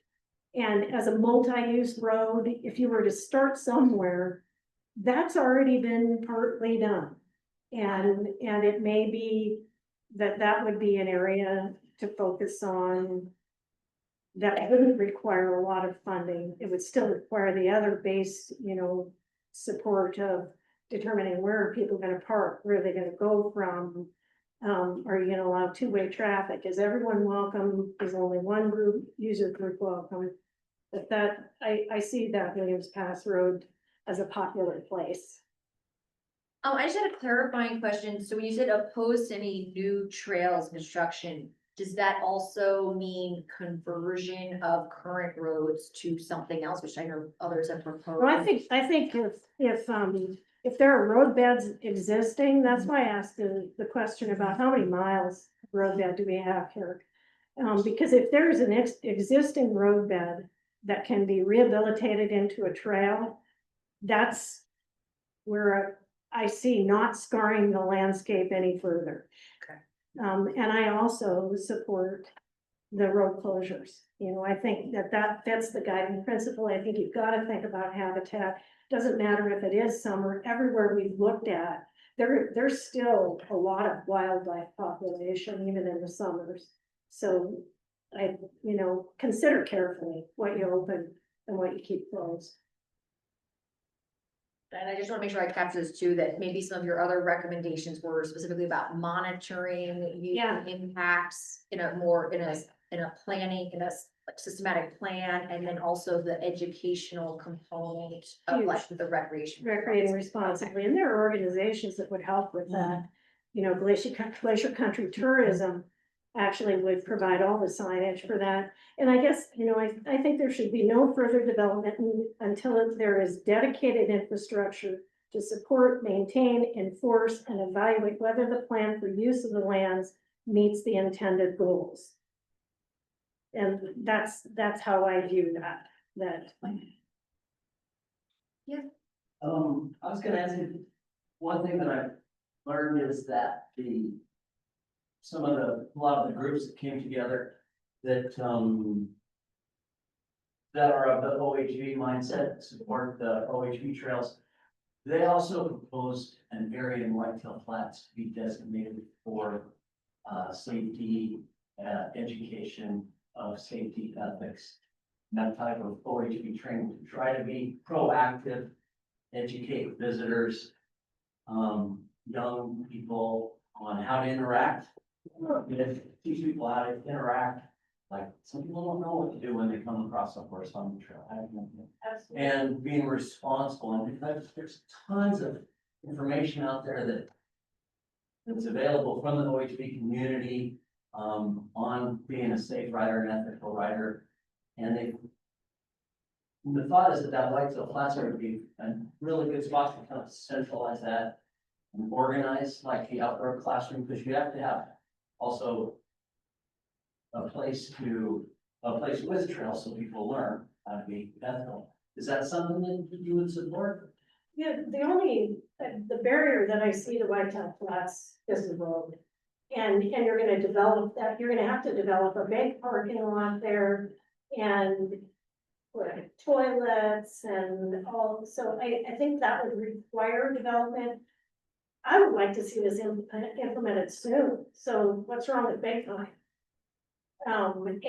And as a multi-use road, if you were to start somewhere, that's already been partly done. And it may be that would be an area to focus on. That wouldn't require a lot of funding. It would still require the other base, you know, support of determining where are people gonna park, where are they gonna go from? Are you gonna allow two-way traffic? Is everyone welcome? Is only one user group welcome? But that, I see that Williams Pass Road as a popular place. I just had a clarifying question. So when you said opposed to any new trails construction, does that also mean conversion of current roads to something else, which I know others have proposed? Well, I think if there are road beds existing, that's why I asked the question about how many miles of road bed do we have here? Because if there's an existing road bed that can be rehabilitated into a trail, that's where I see not scarring the landscape any further. Okay. And I also support the road closures. You know, I think that fits the guiding principle. I think you've got to think about habitat. Doesn't matter if it is summer, everywhere we've looked at, there's still a lot of wildlife population, even in the summers. So consider carefully what you open and what you keep closed. And I just want to make sure I capture this too, that maybe some of your other recommendations were specifically about monitoring impacts in a planning, in a systematic plan, and then also the educational component of like the recreating responsibly. And there are organizations that would help with that. You know, Glacier Country Tourism actually would provide all the signage for that. And I guess, you know, I think there should be no further development until there is dedicated infrastructure to support, maintain, enforce, and evaluate whether the plan for use of the lands meets the intended goals. And that's how I view that. Yeah. I was gonna ask you, one thing that I learned is that a lot of the groups that came together that are of the OHV mindset, support the OHV trails. They also proposed an area in Whitetail Flats to be designated for safety, education of safety ethics, and that type of OHV training to try to be proactive, educate visitors, young people on how to interact. Teach people how to interact. Like some people don't know what to do when they come across a horse on the trail. And being responsible, and there's tons of information out there that's available from the OHV community on being a safe rider and ethical rider. And the thought is that Whitetail Flats are gonna be a really good spot to kind of centralize that and organize like the outdoor classroom, because you have to have also a place with trails so people learn how to be ethical. Is that something that you would support? Yeah, the barrier that I see to Whitetail Flats is the road. And you're gonna develop that, you're gonna have to develop a big parking lot there and put toilets and all, so I think that would require development. I would like to see this implemented soon, so what's wrong with Big Pine? And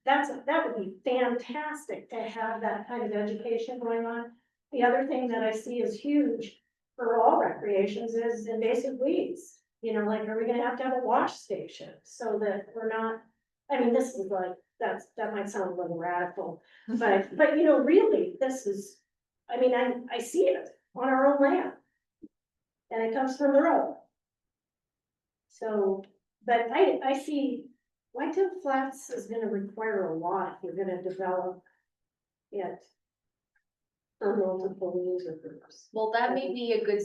that would be fantastic to have that kind of education going on. The other thing that I see is huge for all recreations is invasive weeds. You know, like, are we gonna have to have a wash station so that we're not, I mean, this is like, that might sound a little radical, but you know, really, this is, I mean, I see it on our own land. And it comes from the road. So, but I see Whitetail Flats is gonna require a lot if you're gonna develop it for multiple user groups. Well, that may be a good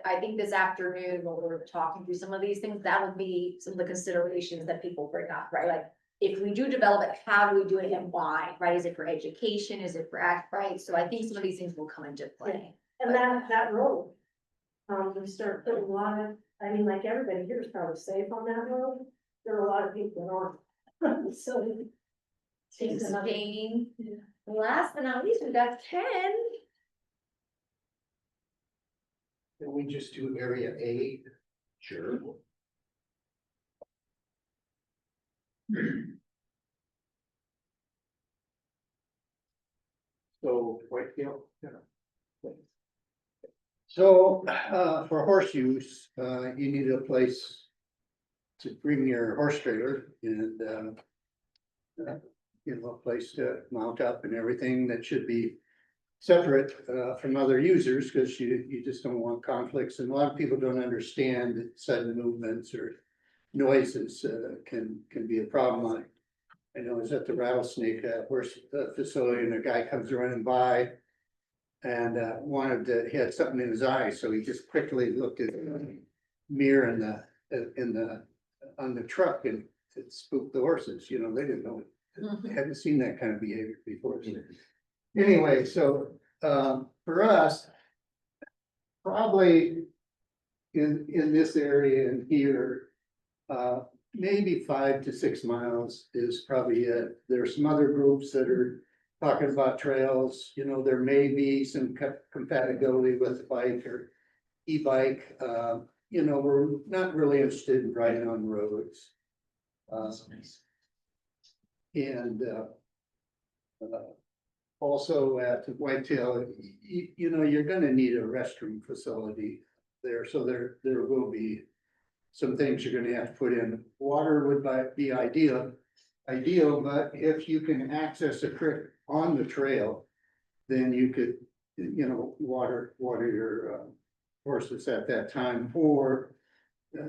I think this afternoon, when we're talking through some of these things, that would be some of the considerations that people bring up, right? Like, if we do develop it, how do we do it and why, right? Is it for education? Is it for act, right? So I think some of these things will come into play. And that road, we start putting a lot of, I mean, like, everybody here is probably safe on that road. There are a lot of people that aren't. So. Thanks, Jane. Last but not least, we got Ken. Can we just do area A? Sure. So, Whitetail? Yeah. So, for horse use, you need a place to bring your horse trailer and, you know, a place to mount up and everything that should be separate, from other users, because you just don't want conflicts. And a lot of people don't understand that sudden movements or noises, can be a problem. I know I was at the Rattlesnake horse facility and a guy comes running by and he had something in his eye, so he just quickly looked at the mirror on the truck, and it spooked the horses. You know, they didn't know, they hadn't seen that kind of behavior before. So anyway, so for us, probably in this area in here, maybe 5 to 6 miles is probably it. There's some other groups that are talking about trails. You know, there may be some compatibility with bike or e-bike. You know, we're not really interested in riding on roads. And also at Whitetail, you know, you're gonna need a restroom facility there, so there will be some things you're gonna have to put in. Water would be ideal, but if you can access a creek on the trail, then you could, you know, water your horses at that time, or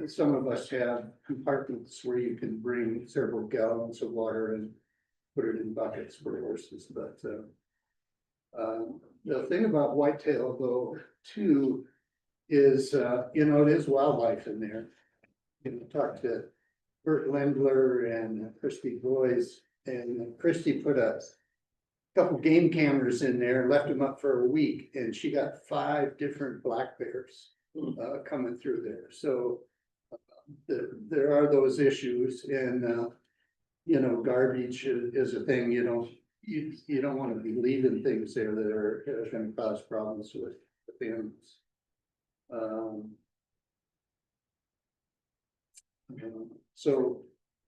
some of us have compartments where you can bring several gallons of water and put it in buckets for horses. But the thing about Whitetail though, too, is, you know, it is wildlife in there. You know, talk to Bert Lendler and Christy Boys, and Christy put a couple game cameras in there, left them up for a week, and she got 5 different black bears coming through there. So there are those issues, and you know, garbage is a thing. You don't want to be leaving things there that are going to cause problems with the animals. So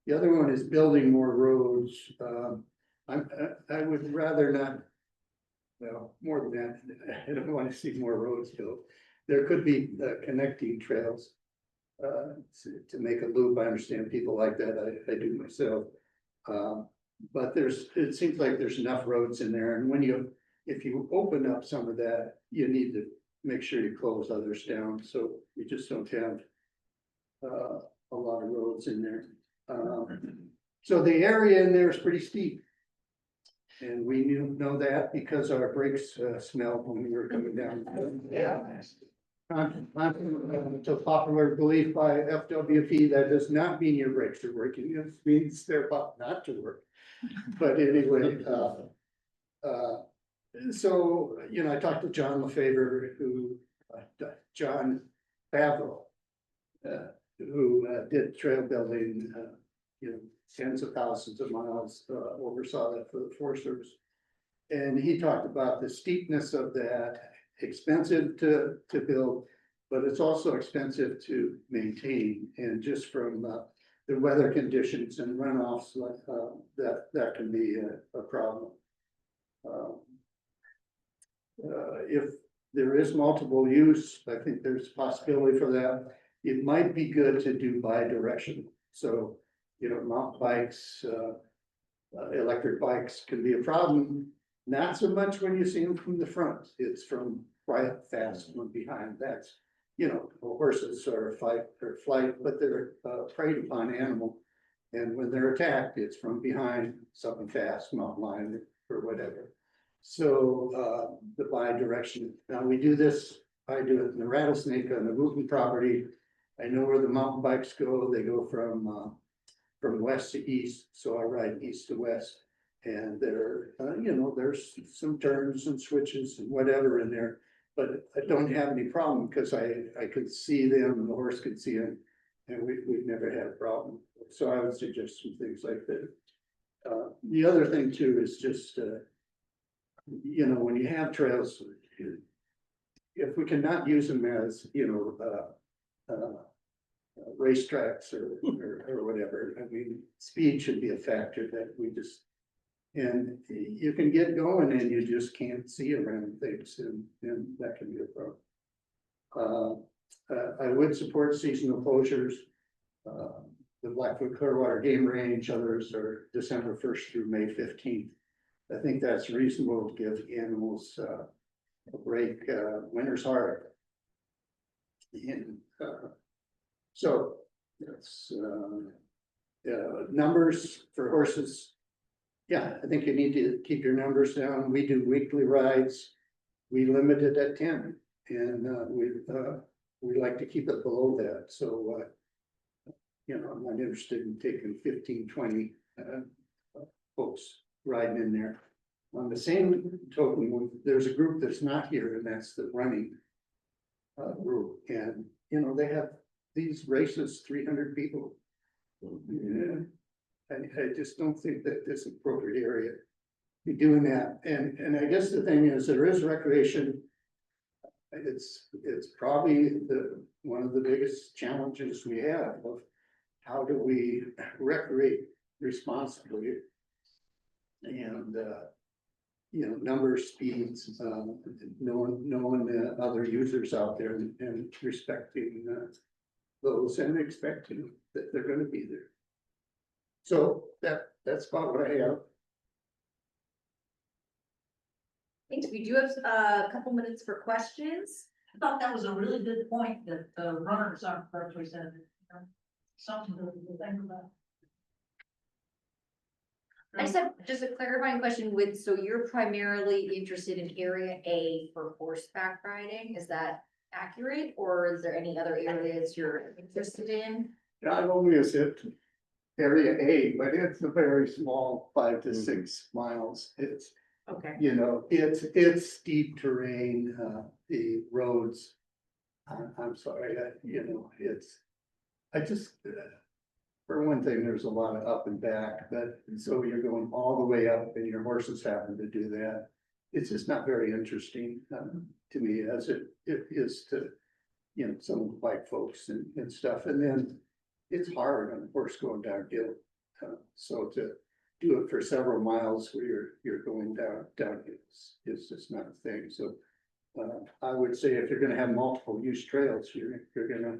the other one is building more roads. I would rather not, well, more than that, I don't want to see more roads built. There could be connecting trails to make a loop. I understand people like that. I do myself. But it seems like there's enough roads in there, and if you open up some of that, you need to make sure you close others down, so you just don't have a lot of roads in there. So the area in there is pretty steep. And we know that because our brakes smelled when we were coming down. Yeah. To popular belief by FWP, that does not mean your brakes are working, it means they're about not to work. But anyway, so, you know, I talked to John LaFavor, John Favreau, who did trail building, you know, tens of thousands of miles, oversaw that for the Forest Service. And he talked about the steepness of that, expensive to build, but it's also expensive to maintain. And just from the weather conditions and runoffs, that can be a problem. If there is multiple use, I think there's a possibility for that. It might be good to do bi-directional. So, you know, mountain bikes, electric bikes can be a problem. Not so much when you see them from the front, it's from right fast from behind. That's, you know, horses are flight, but they're preyed upon animal. And when they're attacked, it's from behind, something fast, mountain lion or whatever. So the bi-direction. Now we do this, I do it in the Rattlesnake on the Wooten property. I know where the mountain bikes go. They go from west to east, so I ride east to west. And there, you know, there's some turns and switches and whatever in there, but I don't have any problem because I could see them and the horse could see them. And we've never had a problem. So I would suggest some things like that. The other thing too is just, you know, when you have trails, if we cannot use them as, you know, racetracks or whatever, I mean, speed should be a factor that we just, and you can get going and you just can't see around things, and that can be a problem. I would support seasonal closures. The Blackfoot Clearwater Game Range, others are December 1st through May 15th. I think that's reasonable to give animals a break. Winter's hard. And so that's numbers for horses. Yeah, I think you need to keep your numbers down. We do weekly rides. We limit it at 10, and we like to keep it below that. So, you know, I'm not interested in taking 15, 20 folks riding in there. On the same token, there's a group that's not here, and that's the running group. And, you know, they have these races, 300 people. Yeah. I just don't think that this is an appropriate area to be doing that. And I guess the thing is, there is recreation. It's probably one of the biggest challenges we have of how do we recreate responsibly, and you know, number speeds, knowing other users out there and respecting those and expecting that they're going to be there. So that's about what I have. Thanks. We do have a couple minutes for questions. I thought that was a really good point, that the runners aren't represented. You know, something to think about. I just have just a clarifying question with, so you're primarily interested in area A for horseback riding, is that accurate? Or is there any other areas you're interested in? Not only is it area A, but it's a very small 5 to 6 miles. It's, Okay. you know, it's steep terrain, the roads. I'm sorry, you know, I just, for one thing, there's a lot of up and back, but so you're going all the way up and your horses happen to do that. It's just not very interesting to me as it is to, you know, some of the bike folks and stuff. And then it's hard on a horse going downhill. So to do it for several miles where you're going down is just not a thing. So I would say if you're gonna have multiple use trails, you're gonna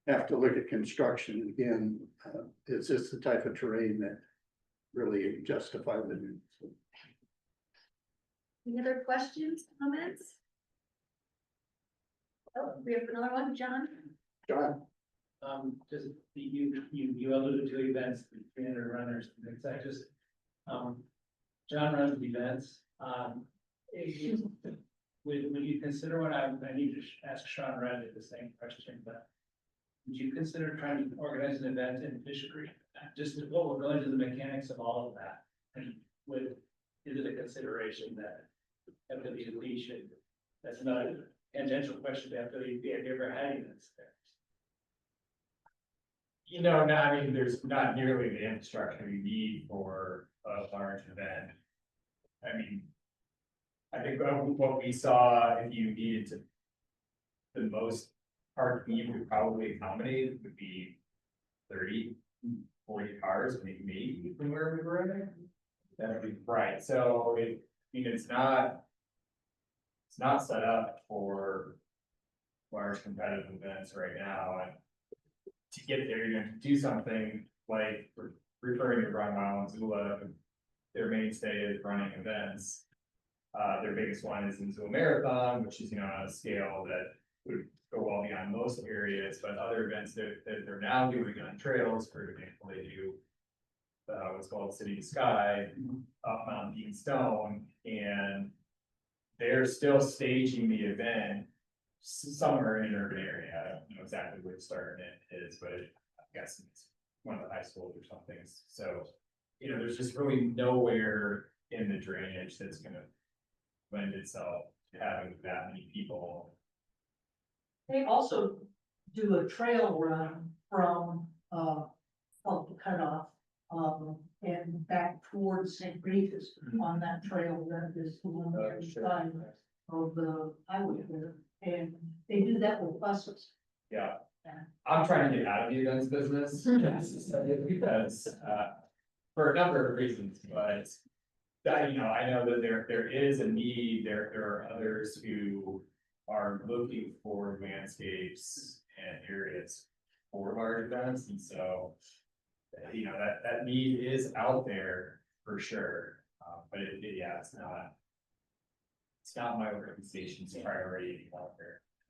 have to look at construction again. It's just the type of terrain that really justifies it. So. Any other questions, comments? Oh, we have another one, John? John? just, you alluded to events, 300 runners, and things, I just, John runs events, if you, would you consider when I need to ask Sean Randy the same question, but would you consider trying to organize an event in Fish Creek? Just what we're going to the mechanics of all of that, and is it a consideration that FWB should, that's not a tangential question to FWB, have you ever had events there? You know, no, I mean, there's not nearly the infrastructure you need for a large event. I mean, I think what we saw, if you needed to, the most parking you could probably accommodate would be 30, 40 cars, maybe from where we were there. That would be right, so I mean, it's not set up for large competitive events right now, and to get there, you're going to do something like referring to Round Mountain Zula, their mainstay is running events. Their biggest one is in Zula Marathon, which is, on a scale that would go well beyond most areas, but other events that they're now doing on trails, for example, they do what's called City to Sky, up Mount Dean Stone, and they're still staging the event somewhere in an urban area. I don't know exactly where the start it is, but I'm guessing it's one of the high schools or something. So, there's just really nowhere in the drainage that's gonna lend itself to having that many people. They also do a trail run from, the cutoff, and back towards St. Regis on that trail that is the one on the side of the highway there. And they do that with buses. Yeah, I'm trying to get out of the events business, because, for a number of reasons, but I know that there is a need, there are others who are looking for landscapes and areas for large events, and so, that need is out there for sure, but it's not my organization's priority anymore.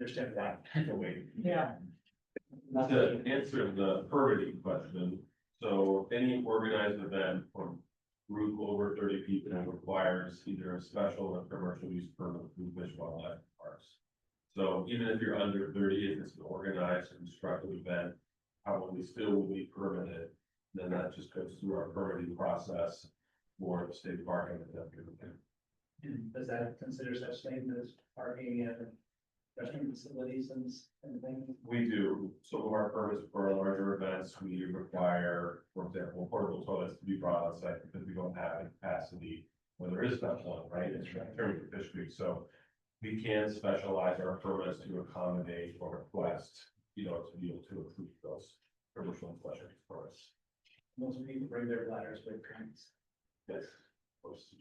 Understand that the way. Yeah. To answer the permitting question, so any organized event from group over 30 people requires either a special or commercial use permit from Fish and Wildlife Parks. So even if you're under 30, if it's an organized and constructed event, probably still will be permitted. Then that just goes through our permitting process for the state park and the And does that consider such things as parking and restaurant facilities and things? We do. Some of our permits for our larger events, we require, for example, portable toilets to be brought on site because we don't have the capacity when there is not one, right? In terms of Fish Creek. So we can specialize our permits to accommodate or request, to be able to approve those commercial and pleasure for us. Most people bring their ladders with drinks. Yes, of course.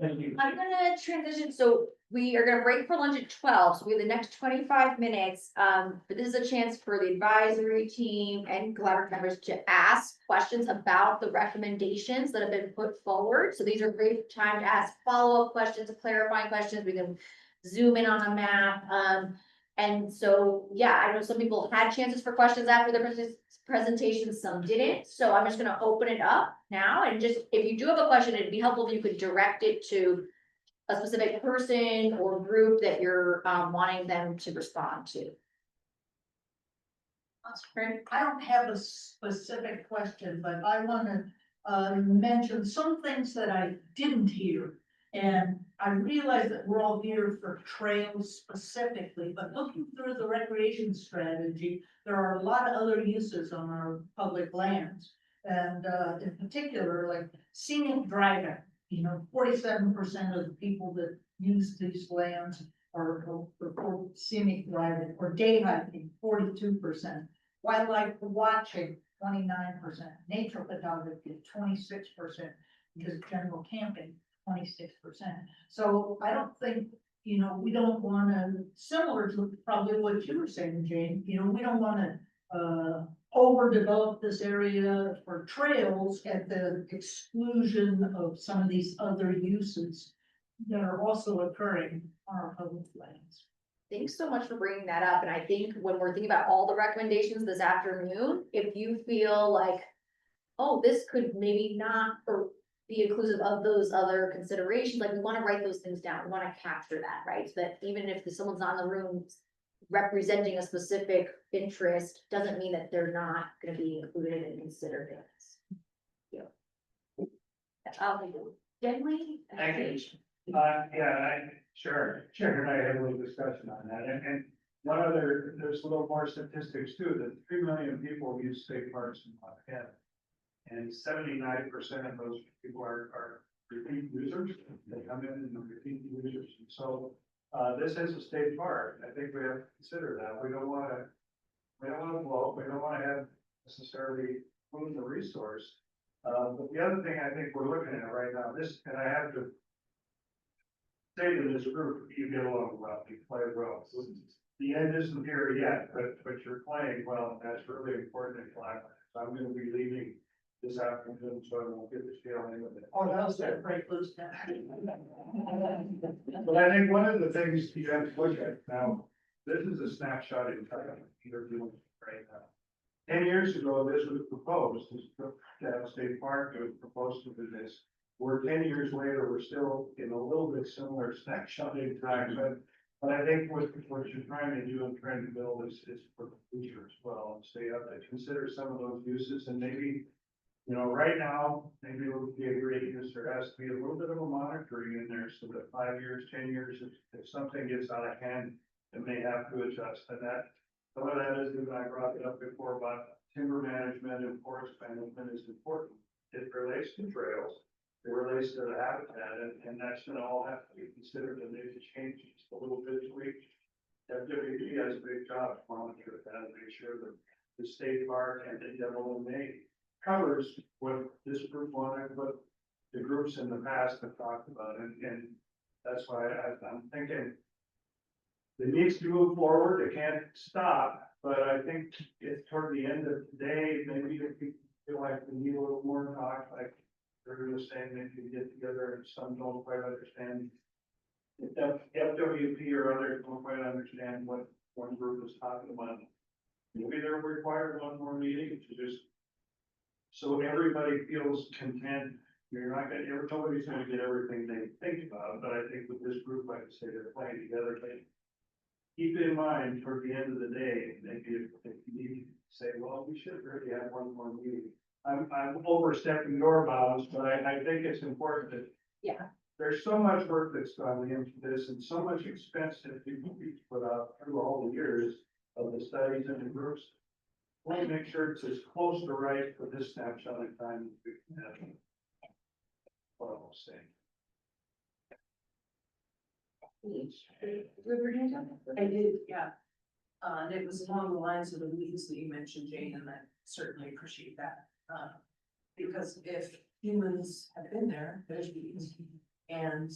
Thank you. I'm gonna transition, so we are gonna break for lunch at 12, so we have the next 25 minutes. But this is a chance for the advisory team and collaborative members to ask questions about the recommendations that have been put forward. So these are great time to ask follow-up questions, clarifying questions, we can zoom in on a map. And so, yeah, I know some people had chances for questions after the presentation, some didn't. So I'm just gonna open it up now, and just, if you do have a question, it'd be helpful if you could direct it to a specific person or group that you're wanting them to respond to. I don't have a specific question, but I wanna, mention some things that I didn't hear. And I realize that we're all here for trails specifically, but looking through the recreation strategy, there are a lot of other uses on our public lands. And, in particular, like scenic driving, 47% of the people that use these lands are for scenic driving, or day hiking, 42%. Wildlife watching, 29%, nature photography, 26%, because general camping, 26%. So I don't think, we don't wanna, similar to probably what you were saying, Jane, we don't wanna, overdevelop this area for trails at the exclusion of some of these other uses that are also occurring on our public lands. Thanks so much for bringing that up, and I think when we're thinking about all the recommendations this afternoon, if you feel like, oh, this could maybe not, or be inclusive of those other considerations, like, we wanna write those things down, we wanna capture that, right? So that even if someone's not in the room representing a specific interest, doesn't mean that they're not gonna be included and considered in this. Generally. Sure, and I had a little discussion on that, and one other, there's a little more statistics too, that 3 million people use state parks in Montana. And 79% of those people are repeat users, they come in and repeat users, and so, this is a state park, I think we have to consider that, we don't wanna blow, we don't wanna have necessarily ruin the resource. But the other thing I think we're looking at right now, and I have to say to this group, you get along well, you play well. The end isn't here yet, but you're playing well, and that's really important in Blackland. So I'm gonna be leaving this afternoon, so I won't get the feeling of it. Oh, that was that break loose down. But I think one of the things you have to look at now, this is a snapshot in time, Peter doing right now. 10 years ago, this was proposed, to have a state park, it was proposed to do this. We're 10 years later, we're still in a little bit similar snapshot in time, but I think what you're trying to do and trying to build is for the future as well, and stay up and consider some of those uses, and maybe, you know, right now, maybe it would be a great use, there has to be a little bit of a monitoring in there, so that 5 years, 10 years, if something gets out of hand, it may have to adjust, and that, some of that is, and I brought it up before, about timber management and forest management is important. It relates to trails, it relates to the habitat, and that's gonna all have to be considered and maybe change just a little bit tweaked. FWD has a big job to monitor that and make sure that the state park and the WMA covers what this group wanted, what the groups in the past have talked about, and that's why I'm thinking it needs to move forward, it can't stop, but I think it's toward the end of the day, maybe if we feel like we need a little more talk, like they're just saying, maybe get together and some don't quite understand. If FWP or others don't quite understand what one group is talking about. Maybe they're required one more meeting to just, so everybody feels content. You're not gonna, nobody's gonna get everything they think about, but I think with this group, like I say, they're playing together, but keep in mind, toward the end of the day, maybe if you need to say, well, we should really have one more meeting. I'm overstepping your bounds, but I think it's important that. Yeah. There's so much work that's gone into this and so much expense that people put out through all the years of the studies and the groups. We want to make sure it's as close to right for this snapshot in time as we can have. What I was saying. I did, yeah. And it was along the lines of the weeds that you mentioned, Jane, and I certainly appreciate that. Because if humans have been there, there's weeds. And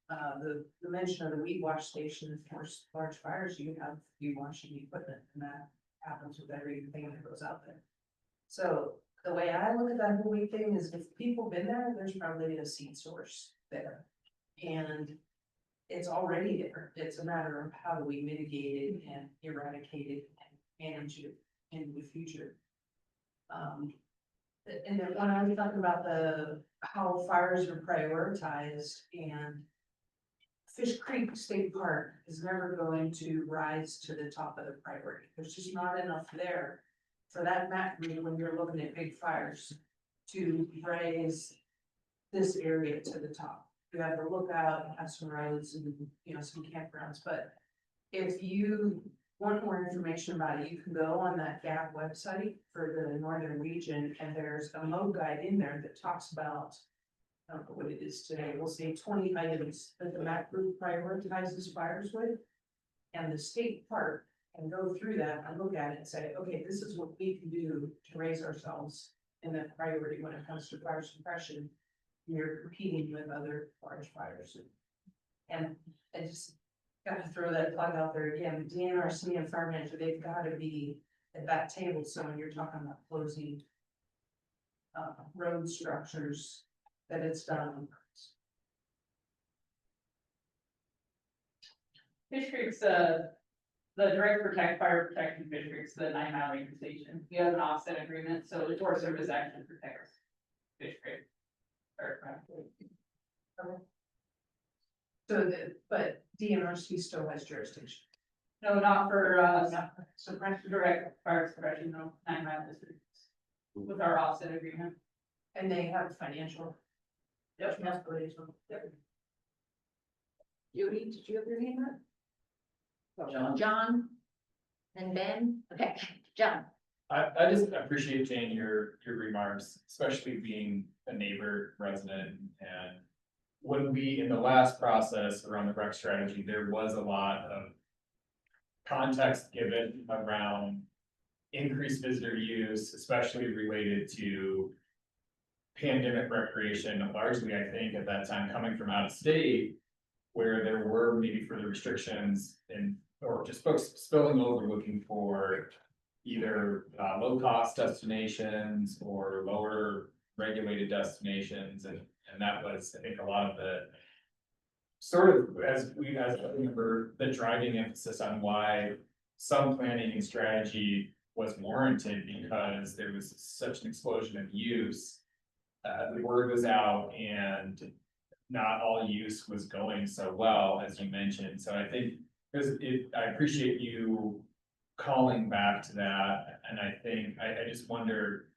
the mention of the weed wash station, of course, large fires, you have weed washing equipment, and that happens with everything that goes out there. So the way I look at that whole weed thing is if people been there, there's probably a seed source there. And it's already there. It's a matter of how do we mitigate it and eradicate it and manage it in the future. And then when I was talking about how fires are prioritized, and Fish Creek State Park is never going to rise to the top of the priority. There's just not enough there for that map when you're looking at big fires to raise this area to the top. You have to look out and have some roads and, you know, some campgrounds, but if you want more information about it, you can go on that GAP website for the northern region, and there's a mode guide in there that talks about, I don't know what it is today, we'll say 20 items that the MAC group prioritizes fires with, and the state park can go through that and look at it and say, okay, this is what we can do to raise ourselves in that priority when it comes to fire suppression. You're competing with other large fires. And I just gotta throw that plug out there again, DNRC and fire manager, they've gotta be at that table, so when you're talking about closing road structures, that it's done. Fish Creek's the direct protect, fire protection districts, the 9 Mile Ranger Station, we have an offset agreement, so the Forest Service actually protects Fish Creek. So but DMRC still has jurisdiction? No, not for suppression, direct fire suppression, no, 9 Mile districts. With our offset agreement. And they have financial. Yep. Yep. Judy, did you have your hand up? John? And Ben? Okay, John. I just appreciate, Jane, your remarks, especially being a neighbor resident. And when we, in the last process around the rec strategy, there was a lot of context given around increased visitor use, especially related to pandemic recreation, largely, I think, at that time, coming from out of state, where there were maybe further restrictions and, or just folks spilling over looking for either low-cost destinations or lower regulated destinations, and that was, I think, a lot of the sort of, as I remember, the driving emphasis on why some planning and strategy was warranted, because there was such an explosion of use. The word was out and not all use was going so well, as you mentioned. So I think I appreciate you calling back to that. And I think, I just wonder,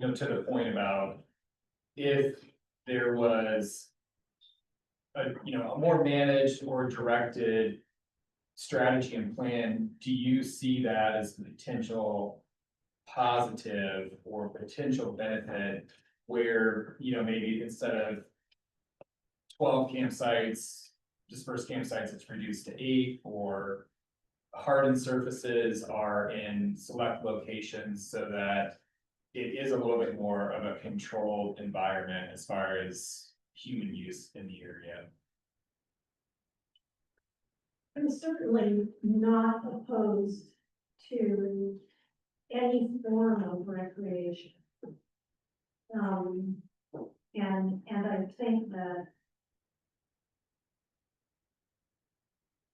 to the point about if there was a more managed or directed strategy and plan, do you see that as a potential positive or potential benefit where, maybe instead of 12 campsites, dispersed campsites, it's reduced to 8, or hardened surfaces are in select locations so that it is a little bit more of a controlled environment as far as human use in the area? I'm certainly not opposed to any form of recreation. And I think that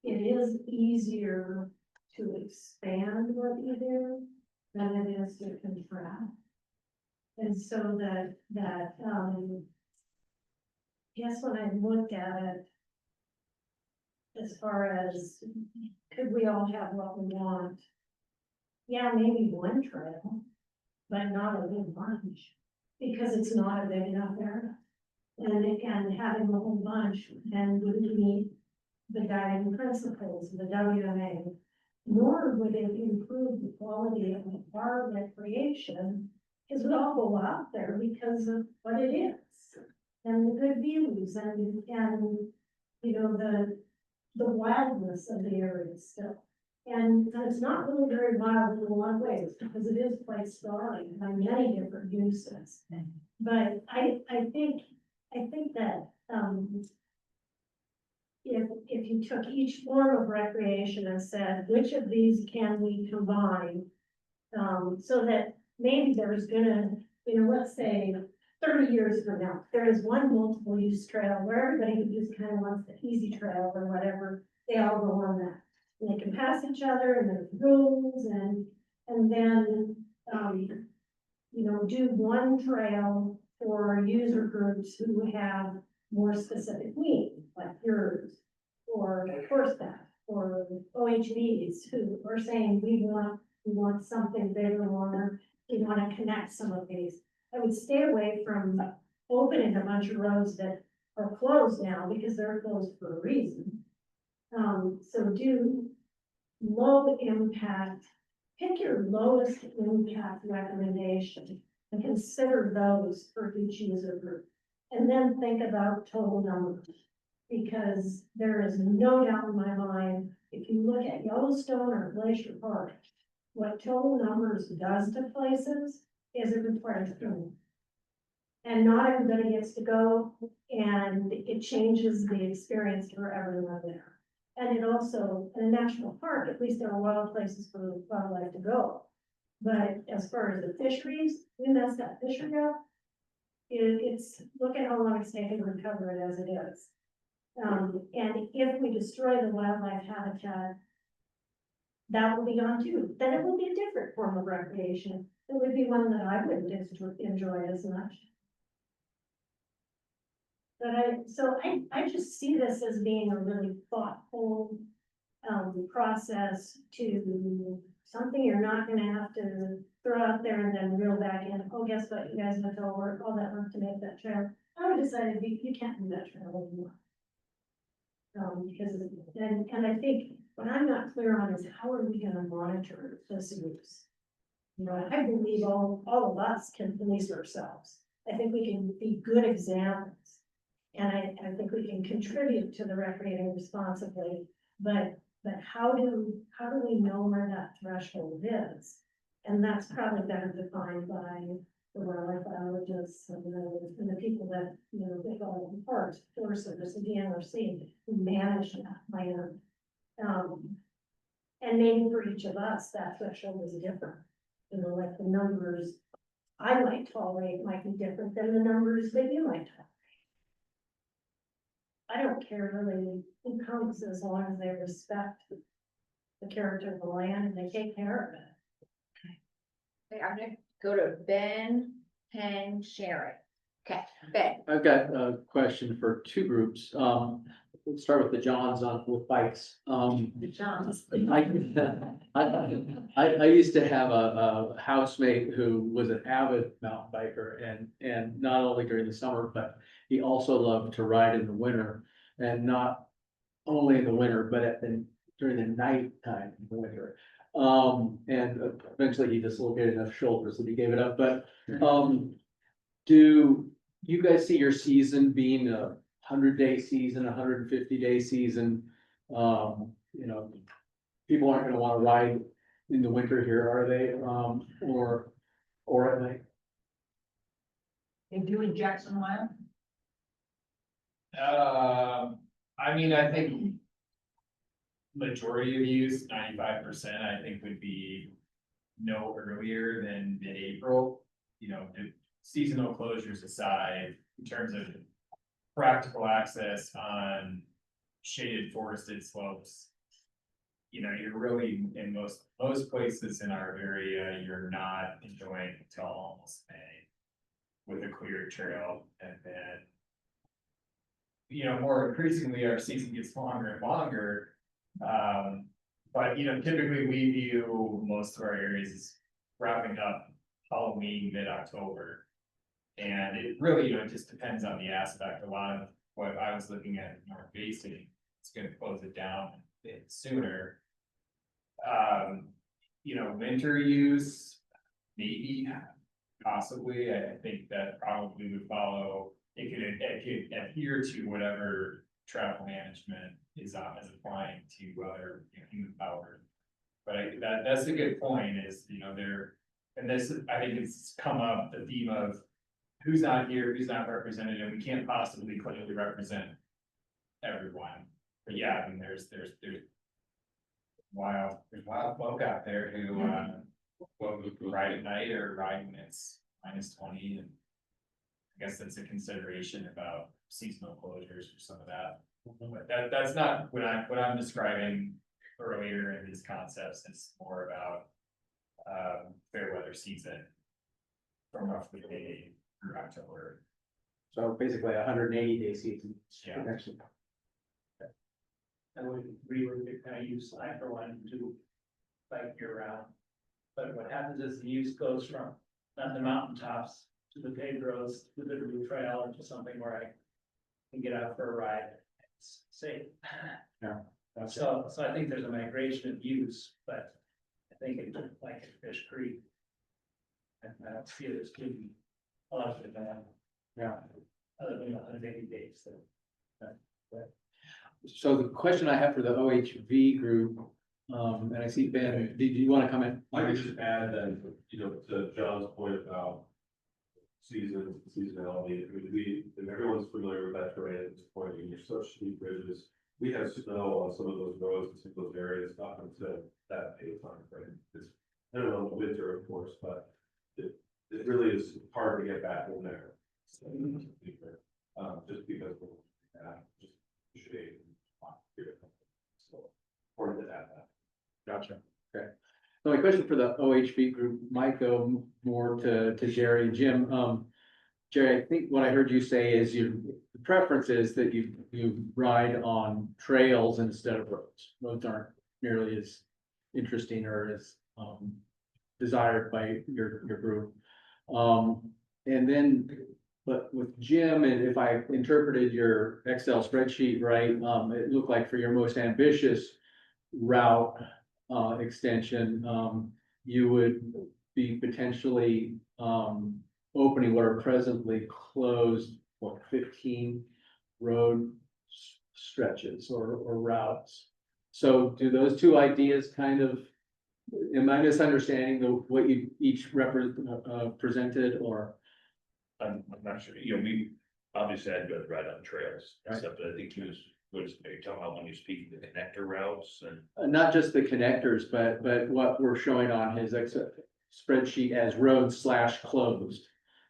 it is easier to expand what you do than it is to contract. And so guess when I looked at it, as far as, could we all have what we want? Yeah, maybe one trail, but not a big bunch, because it's not a big enough area. And having a whole bunch, and wouldn't meet the guiding principles of the WMA, nor would it improve the quality of our recreation, because we all go out there because of what it is, and the good views, and the wildness of the area still. And it's not really very wild in a lot of ways, because it is quite sprawling by many different uses. But I think that, if you took each form of recreation and said, which of these can we combine? So that maybe there's gonna, let's say 30 years from now, there is one multiple use trail where everybody who just kind of wants the easy trail or whatever, they all go on that. And they can pass each other, and there's rules, and then, do one trail for user groups who have more specific needs, like yours, or horseback, or OHVs who are saying, we want something bigger, or we want to connect some of these. I would stay away from opening a bunch of roads that are closed now, because they're closed for a reason. So do low impact, pick your lowest impact recommendation and consider those for each user group. And then think about total numbers, because there is no doubt in my mind, if you look at Yellowstone or Glacier Park, what total numbers does to places is it requires training. And not everybody gets to go, and it changes the experience for everyone there. And it also, in a national park, at least there are wild places for wildlife to go. But as far as the fisheries, we messed that fishery up. It's, look at how long it's taken to recover it as it is. And if we destroy the wildlife habitat, that will be gone too. Then it will be a different form of recreation. It would be one that I wouldn't enjoy as much. But I just see this as being a really thoughtful, process to something you're not gonna have to throw out there and then reel back in. Oh, guess what? You guys have to work all that work to make that trail. I would decide you can't do that trail anymore. Because, and I think what I'm not clear on is how are we gonna monitor this use? You know, I believe all of us can police ourselves. I think we can be good examples. And I think we can contribute to the recreating responsibly, but how do we know where that threshold is? And that's probably better defined by the wildlife biologists and the people that, you know, they go in parks, Forest Service, and the NRC, who manage that land. And maybe for each of us, that threshold is different. You know, like the numbers I might tolerate might be different than the numbers that you might tolerate. I don't care really who comes as long as they respect the character of the land and they take care of it. Okay, I'm gonna go to Ben and Sharon. Okay, Ben. I've got a question for two groups. Let's start with the Johns with bikes. The Johns. I used to have a housemate who was an avid mountain biker and not only during the summer, but he also loved to ride in the winter, and not only in the winter, but during the night time in the winter. And eventually he dislocated enough shoulders that he gave it up, but do you guys see your season being a 100-day season, 150-day season? You know, people aren't gonna wanna ride in the winter here, are they? Or at night? They do in Jackson Wild? I mean, I think majority of use, 95%, I think would be no earlier than mid-April. You know, the seasonal closures aside, in terms of practical access on shaded forested slopes. You know, you're really, in most places in our area, you're not enjoying until almost May with a clear trail. And then, you know, more increasingly, our season gets longer and longer. But, you know, typically we view most of our areas as wrapping up Halloween, mid-October. And it really, you know, it just depends on the aspect. A lot of what I was looking at in North Basin, it's gonna close it down a bit sooner. You know, winter use, maybe, possibly, I think that probably would follow, it could adhere to whatever travel management is applying to other, you know, human power. But that's a good point is, you know, and this, I think it's come up, the theme of who's not here, who's not represented, and we can't possibly clearly represent everyone. But yeah, I mean, there's wild folk out there who, ride at night or ride when it's -20, and I guess that's a consideration about seasonal closures or some of that. But that's not what I'm describing earlier in these concepts. It's more about fair weather season from roughly May through October. So basically 180-day season. Yeah. Actually. I would agree with the kind of use I for one to bike year round. But what happens is the use goes from not the mountaintops to the paved roads, to the Bitterroot Trail, or to something where I can get out for a ride. It's safe. Yeah. So I think there's a migration of use, but I think it like at Fish Creek. And I don't see it as being a lot of demand. Yeah. Other than 180 days, so. So the question I have for the OHV group, and I see Ben, do you want to comment? I could just add that, you know, to John's point about seasonality, I mean, if everyone's familiar with that terrain at this point, and you're such steep ridges. We have snow on some of those roads in some of those areas up until that day time frame. It's, I don't know, winter, of course, but it really is hard to get back in there. So, just because of just shade. So, important to add that. Gotcha. So my question for the OHV group might go more to Jerry and Jim. Jerry, I think what I heard you say is the preference is that you ride on trails instead of roads. Roads aren't nearly as interesting or as desired by your group. And then, but with Jim, and if I interpreted your Excel spreadsheet right, it looked like for your most ambitious route extension, you would be potentially opening what are presently closed, 15 road stretches or routes. So do those two ideas kind of, am I misunderstanding what you each presented, or? I'm not sure, you know, we, obviously I'd rather ride on trails, Right. except I think he was, are you talking about when you're speaking the connector routes and? Not just the connectors, but what we're showing on his spreadsheet as roads / closed.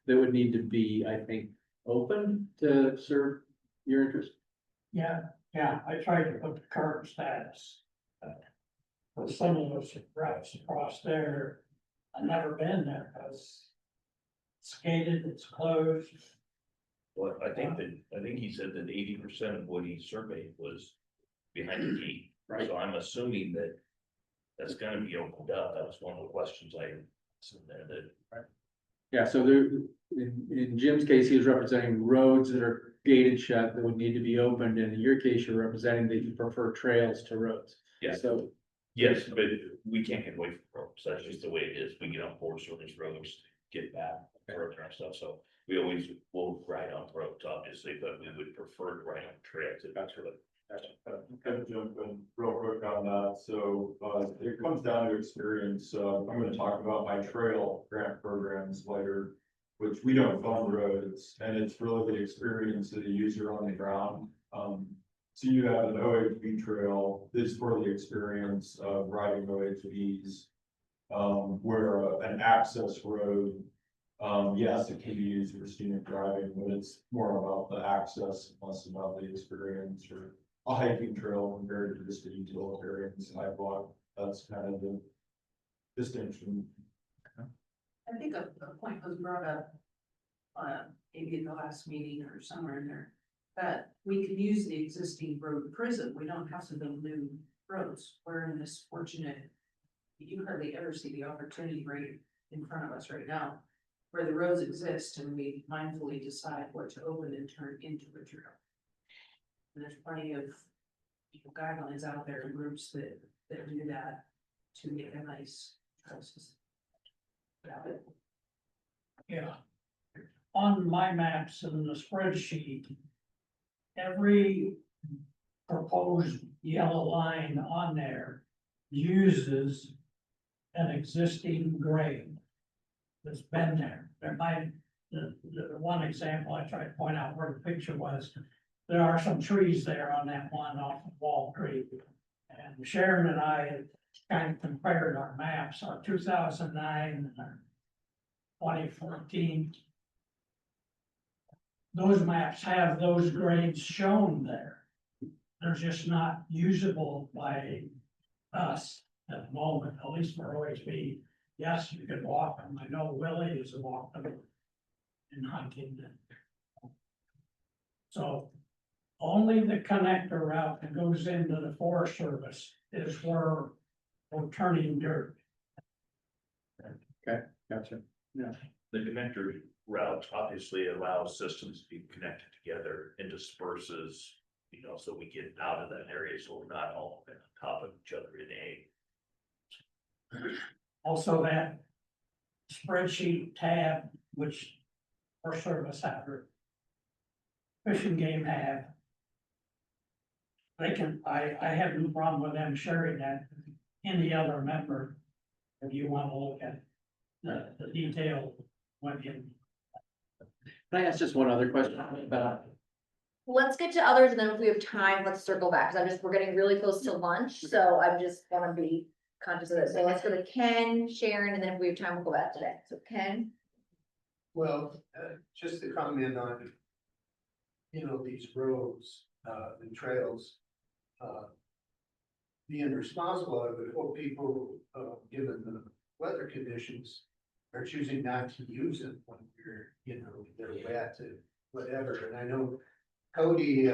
That would need to be, I think, open to serve your interest. Yeah, I tried to put the current status. For some of those routes across there, I've never been there because it's gated, it's closed. Well, I think he said that 80% of what he surveyed was behind the gate. Right. So I'm assuming that that's gonna be opened up. That was one of the questions I asked him there that. Yeah, so there, in Jim's case, he was representing roads that are gated shut that would need to be opened, and in your case, you're representing that you prefer trails to roads. Yeah. So, Yes, but we can't get away from roads. That's just the way it is. We get on Forest Service roads, to get back, roads and stuff. So we always will ride on roads, obviously, but we would prefer to ride on trails. That's really. Kind of jump in real quick on that, so, it comes down to experience, I'm gonna talk about my trail grant programs later. Which we don't fund roads, and it's really the experience of the user on the ground. So you have an OHV trail, this is for the experience of riding OHVs. Where an access road, yes, it can be used for scenic driving, but it's more about the access, less about the experience, or a hiking trail compared to just a utilitarian sidewalk. That's kind of the distinction. I think a point was brought up, maybe in the last meeting or somewhere in there, that we can use the existing road prism. We don't have to build new roads. We're in this fortunate, you hardly ever see the opportunity right in front of us right now, where the roads exist and we mindfully decide what to open and turn into a trail. And there's plenty of guidelines out there and groups that do that to make a nice trail system. Yeah. On my maps in the spreadsheet, every proposed yellow line on there uses an existing grade that's been there. There might, the one example I tried to point out where the picture was, there are some trees there on that one off of Wall Creek. And Sharon and I had kind of compared our maps, our 2009 and our 2014. Those maps have those grades shown there. They're just not usable by us at the moment, at least for OHB. Yes, you can walk them. I know Willie has walked them in hiking. So only the connector route that goes into the Forest Service is where we're turning dirt. Okay, gotcha. Yeah. The connector routes obviously allow systems to be connected together and disperses, you know, so we get out of that area, so we're not all on top of each other in a. Also that spreadsheet tab, which Forest Service have, or Fish and Game have. They can, I have no problem with them sharing that, any other member, if you want to look at the detail when in. Can I ask just one other question about? Let's get to others, and then if we have time, let's circle back, because we're getting really close to lunch, so I just wanna be conscious of this. So let's go to Ken, Sharon, and then if we have time, we'll go back today. So Ken? Well, just to comment on, these roads, and trails. being responsible of it, or people, given the weather conditions, are choosing not to use it when you're, you know, they're wet and whatever, and I know Cody,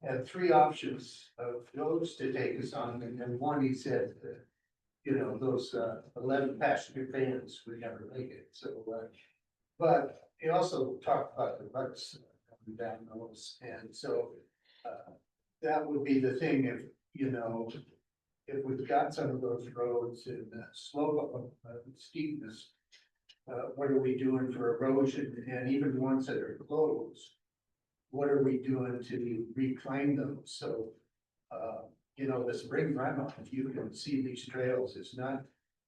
had three options of roads to take us on, and then one, he said, you know, those, 11 passenger vans would never make it, so, but he also talked about the bugs coming down those, and so, that would be the thing if, you know, if we've got some of those roads in slope of steepness, what are we doing for erosion, and even the ones that are closed? What are we doing to reclaim them? So, you know, the spring runoff, if you can see these trails, it's not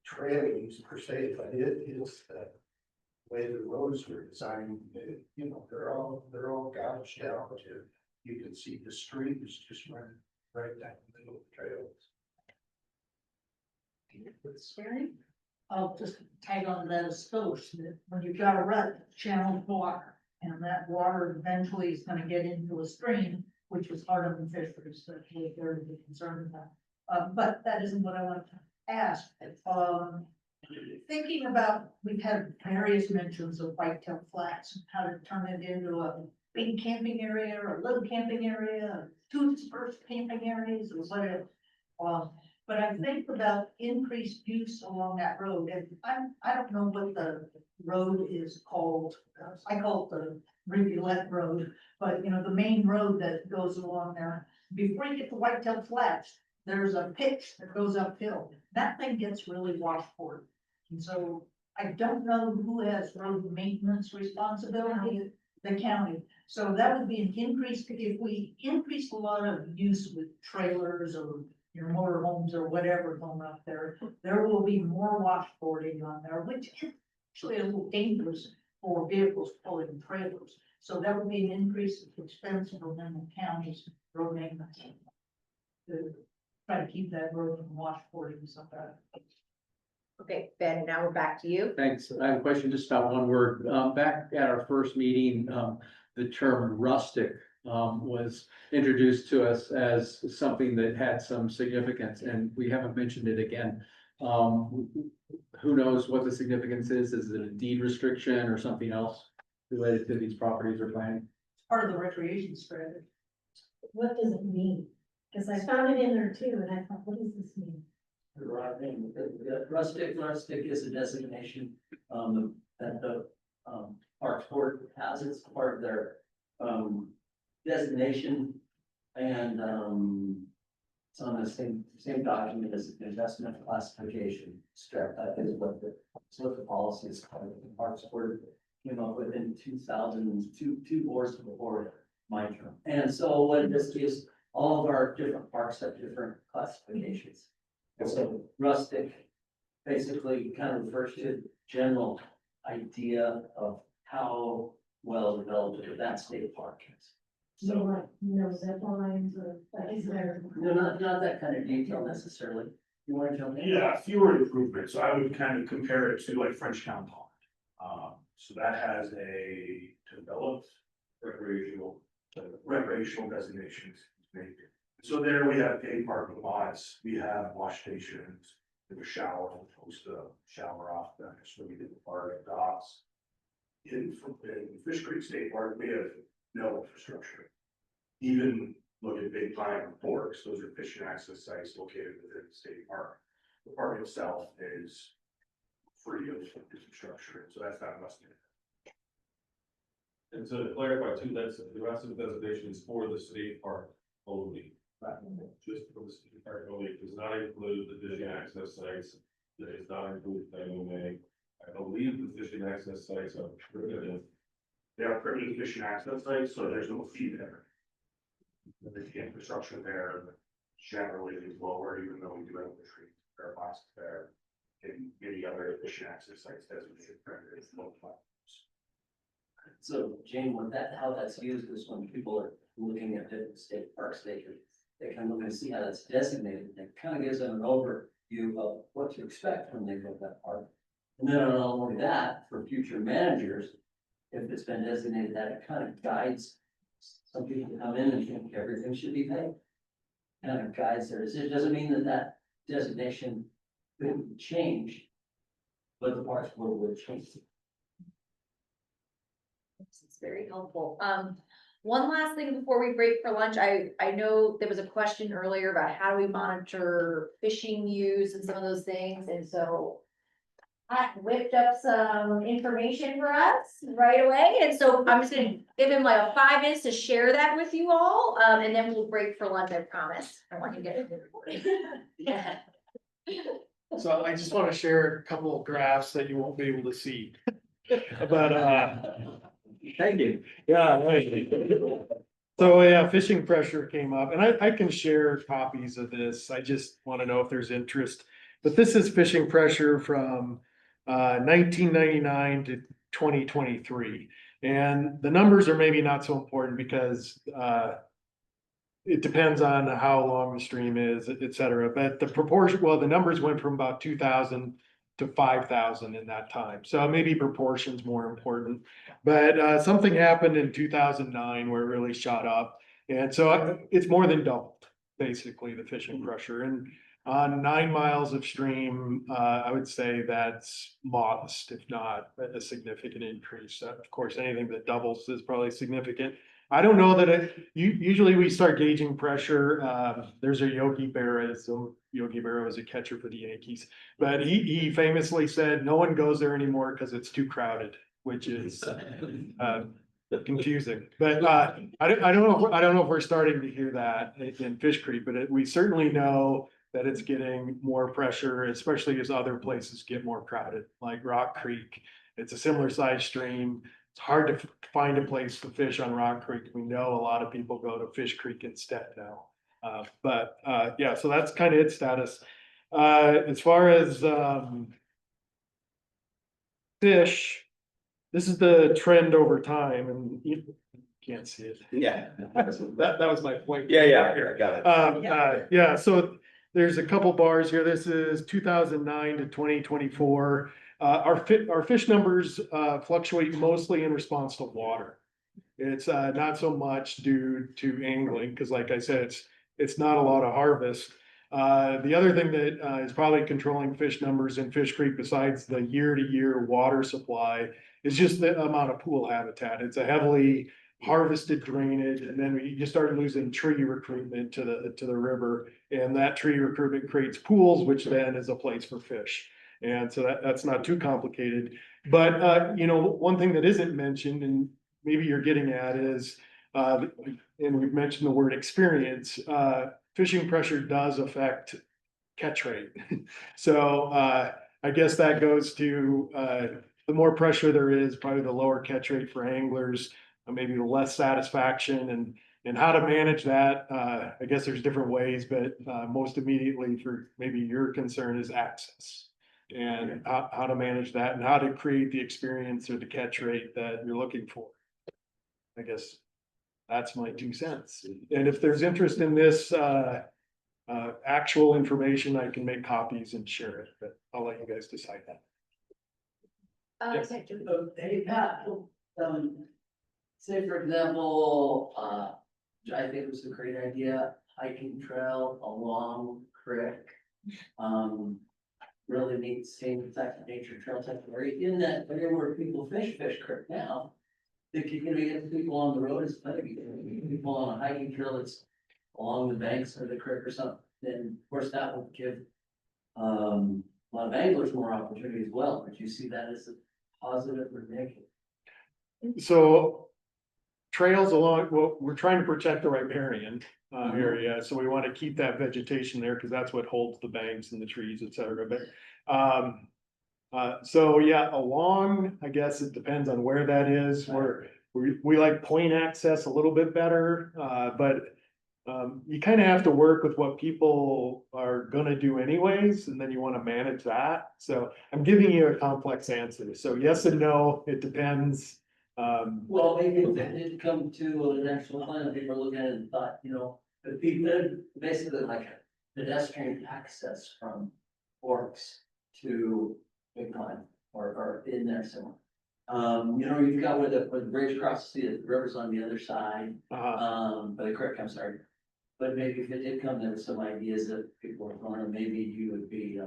trail use per se, but it is the way the roads were designed. You know, they're all gouged out to, you can see the streams just running right down the middle of the trails. I'll just tag on that as Stokes, that when you've got a rut, channeled water, and that water eventually is gonna get into a stream, which is part of the fisheries that we're very concerned about. But that isn't what I want to ask. Thinking about, we've had various mentions of Whitetail Flats, and how to turn it into a big camping area, or a little camping area, or two dispersed camping areas, or whatever. But I think about increased use along that road, and I don't know what the road is called. I call it the Rivulet Road, but you know, the main road that goes along there. Before you get to Whitetail Flats, there's a pitch that goes uphill. That thing gets really washboard. And so I don't know who has road maintenance responsibility, the county. So that would be an increase, if we increase a lot of use with trailers or your motor homes or whatever going up there, there will be more washboarding on there, which is actually a little dangerous for vehicles pulling trailers. So that would be an increase of expense for them in counties road maintenance. To try to keep that road from washboarding and stuff like that. Okay, Ben, now we're back to you. Thanks. I have a question, just about one word. Back at our first meeting, the term rustic was introduced to us as something that had some significance, and we haven't mentioned it again. Who knows what the significance is? Is it a deed restriction or something else related to these properties or planning? Part of the recreation strategy. What does it mean? Because I found it in there too, and I thought, what does this mean? Rustic is a designation, that the, Parks Board has, it's part of their, designation. And, it's on the same document as investment classification. That is what the policy is called. The Parks Board came up with in 2002, two boards before my term. And so what this is, all of our different parks have different classifications. And so rustic basically kind of refers to the general idea of how well developed that state park is. So no zip lines or, is there? No, not that kind of detail necessarily. You want to jump in? Yeah, fewer improvements. So I would kind of compare it to like Frenchtown Pond. So that has a developed recreational designations. So there we have paid parking lots, we have wash stations, we have a shower, host a shower off there, so we did the park docks. In Fish Creek State Park, we have no infrastructure. Even look at Big Pine Forks, those are fishing access sites located within the state park. The park itself is free of infrastructure, so that's not must. And so to clarify too, that's the rest of the designation is for the state park only. Just for the state park only, it does not include the fishing access sites, it does not include WMA. I believe the fishing access sites are prohibited. They are permitted fishing access sites, so there's no fee there. The infrastructure there generally is lower, even though we do have the tree, there are lots there. And many other fishing access sites designated permitted low platforms. So Jane, how that's used is when people are looking at different state parks, they can look and see how that's designated. It kind of gives them an overview of what to expect when they go to that park. And then not only that, for future managers, if it's been designated that, it kind of guides some people to come in and think everything should be paid. kind of guides there. It doesn't mean that that designation couldn't change, but the parks board would change. It's very helpful. One last thing before we break for lunch, I know there was a question earlier about how do we monitor fishing use and some of those things, and so I whipped up some information for us right away, and so I'm just gonna give him like 5 minutes to share that with you all, and then we'll break for lunch, I promise. I want you to get it. So I just want to share a couple of graphs that you won't be able to see. But, Thank you. yeah, right. So, yeah, fishing pressure came up, and I can share copies of this. I just want to know if there's interest. But this is fishing pressure from 1999 to 2023. And the numbers are maybe not so important because it depends on how long the stream is, et cetera. But the proportion, well, the numbers went from about 2,000 to 5,000 in that time. So maybe proportion's more important. But something happened in 2009 where it really shot up. And so it's more than doubled, basically, the fishing pressure. And on 9 miles of stream, I would say that's modest, if not a significant increase. Of course, anything that doubles is probably significant. I don't know that usually we start gauging pressure. There's a Yogi Berra, so Yogi Berra was a catcher for the Yankees, but he famously said, no one goes there anymore because it's too crowded, which is confusing. But I don't know if we're starting to hear that in Fish Creek, but we certainly know that it's getting more pressure, especially as other places get more crowded, like Rock Creek. It's a similar size stream. It's hard to find a place to fish on Rock Creek. We know a lot of people go to Fish Creek instead now. Yeah, so that's kind of its status. As far as fish, this is the trend over time, and you can't see it. Yeah. That was my point. Yeah, I got it. Yeah, so there's a couple bars here. This is 2009 to 2024. Our fish numbers fluctuate mostly in response to water. It's not so much due to angling, because like I said, it's not a lot of harvest. The other thing that is probably controlling fish numbers in Fish Creek, besides the year-to-year water supply, is just the amount of pool habitat. It's a heavily harvested drainage, and then you start losing tree recruitment to the river, and that tree recruitment creates pools, which then is a place for fish. And so that's not too complicated. But one thing that isn't mentioned, and maybe you're getting at, is and we've mentioned the word experience. Fishing pressure does affect catch rate. So I guess that goes to the more pressure there is, probably the lower catch rate for anglers, maybe the less satisfaction, and how to manage that. I guess there's different ways, but most immediately for maybe your concern is access, and how to manage that, and how to create the experience or the catch rate that you're looking for. I guess that's my 2 cents. And if there's interest in this actual information, I can make copies and share it, but I'll let you guys decide that. Hey, Pat, say for example, I think it was a great idea, hiking trail along creek. Really neat, same type of nature trail type of area, in that area where people fish creek now. If you're gonna get people on the road, it's better people on a hiking trail that's along the banks of the creek or something, then of course that would give a lot of anglers more opportunity as well. But you see that as a positive or negative? So trails along, well, we're trying to protect the riparian area, so we want to keep that vegetation there because that's what holds the banks and the trees, et cetera. But so yeah, along, I guess it depends on where that is. We like point access a little bit better, but you kind of have to work with what people are gonna do anyways, and then you want to manage that. So I'm giving you a complex answer. So yes and no, it depends. Well, maybe if it did come to an actual plan, people are looking at it and thought, it'd be good, basically like a pedestrian access from Forks to Big Pine or in there somewhere. You've got where the bridge crosses the river's on the other side, by the creek, I'm sorry. But maybe if it did come to some ideas that people are throwing, maybe you would be,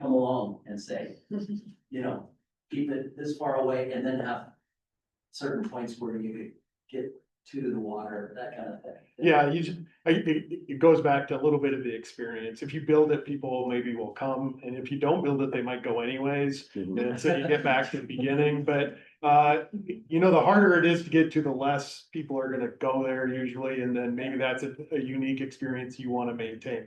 come along and say, you know, keep it this far away and then have certain points where you could get to the water, that kind of thing. Yeah, it goes back to a little bit of the experience. If you build it, people maybe will come, and if you don't build it, they might go anyways. And so you get back to the beginning, but, you know, the harder it is to get to, the less people are gonna go there usually, and then maybe that's a unique experience you wanna maintain.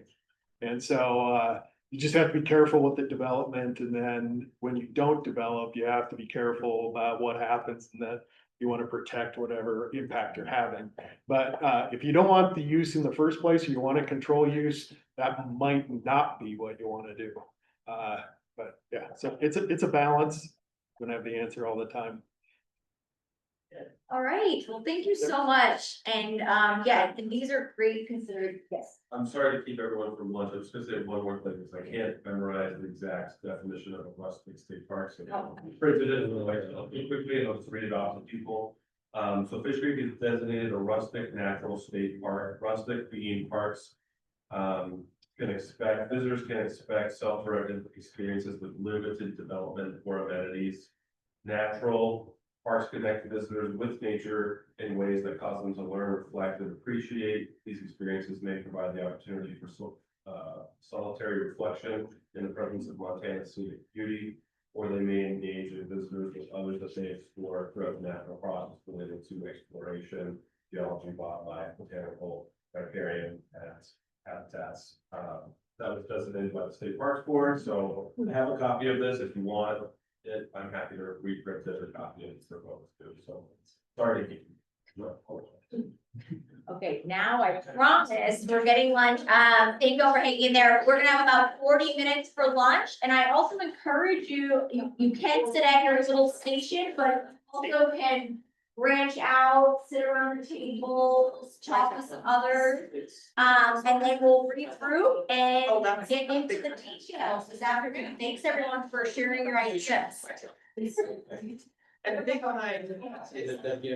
And so, you just have to be careful with the development, and then when you don't develop, you have to be careful about what happens, and that you want to protect whatever impact you're having. But if you don't want the use in the first place, or you want to control use, that might not be what you want to do. But yeah, so it's a balance. Don't have the answer all the time. All right, well, thank you so much. And yeah, and these are great considered, yes. I'm sorry to keep everyone from lunch. I was just gonna say one more thing, because I can't memorize the exact definition of a rustic state park, so. Oh. Printed it in the way, I'll do it quickly, and I'll just read it off to people. So Fish Creek is designated a rustic natural state park. Rustic being parks visitors can expect self-directed experiences with limited development or amenities. Natural parks connect visitors with nature in ways that cause them to learn, reflect, and appreciate. These experiences may provide the opportunity for solitary reflection in the presence of Montana's scenic beauty, or they may engage in visitors with others that they explore throughout the natural process related to exploration, geology, wildlife, botanical, riparian, and habitats. That was designated by the State Parks Board, so I have a copy of this if you want it. I'm happy to reprint it or copy it for folks too, so sorry to keep you. Okay, now I promise we're getting lunch. Thank you all for hanging in there. We're gonna have about 40 minutes for lunch. And I also encourage you, you can sit at your little station, but also can branch out, sit around the table, talk with some others. And then we'll read through and get into the details this afternoon. Thanks everyone for sharing your ideas. And I think behind.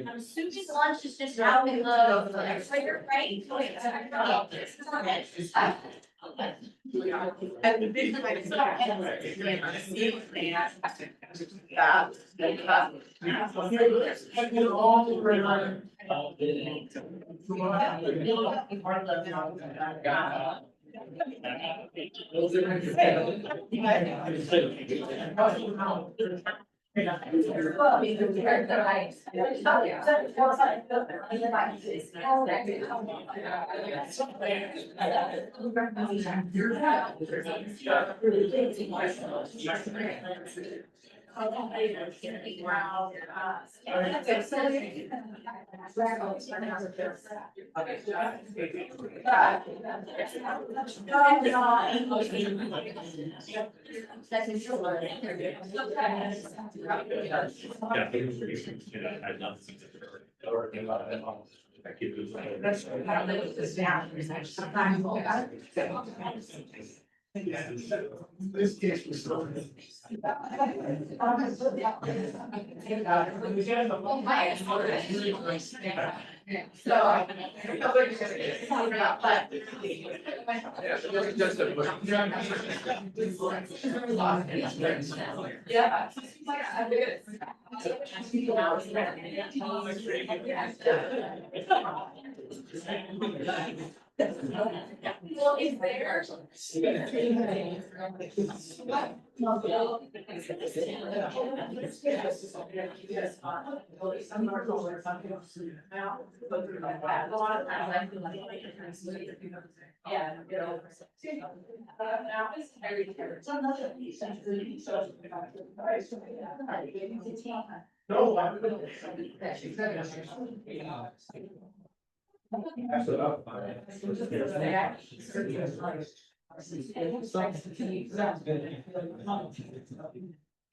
I'm assuming lunch is just out in the refrigerator, right? And the big kind of. And you all This case was so. Well, is there?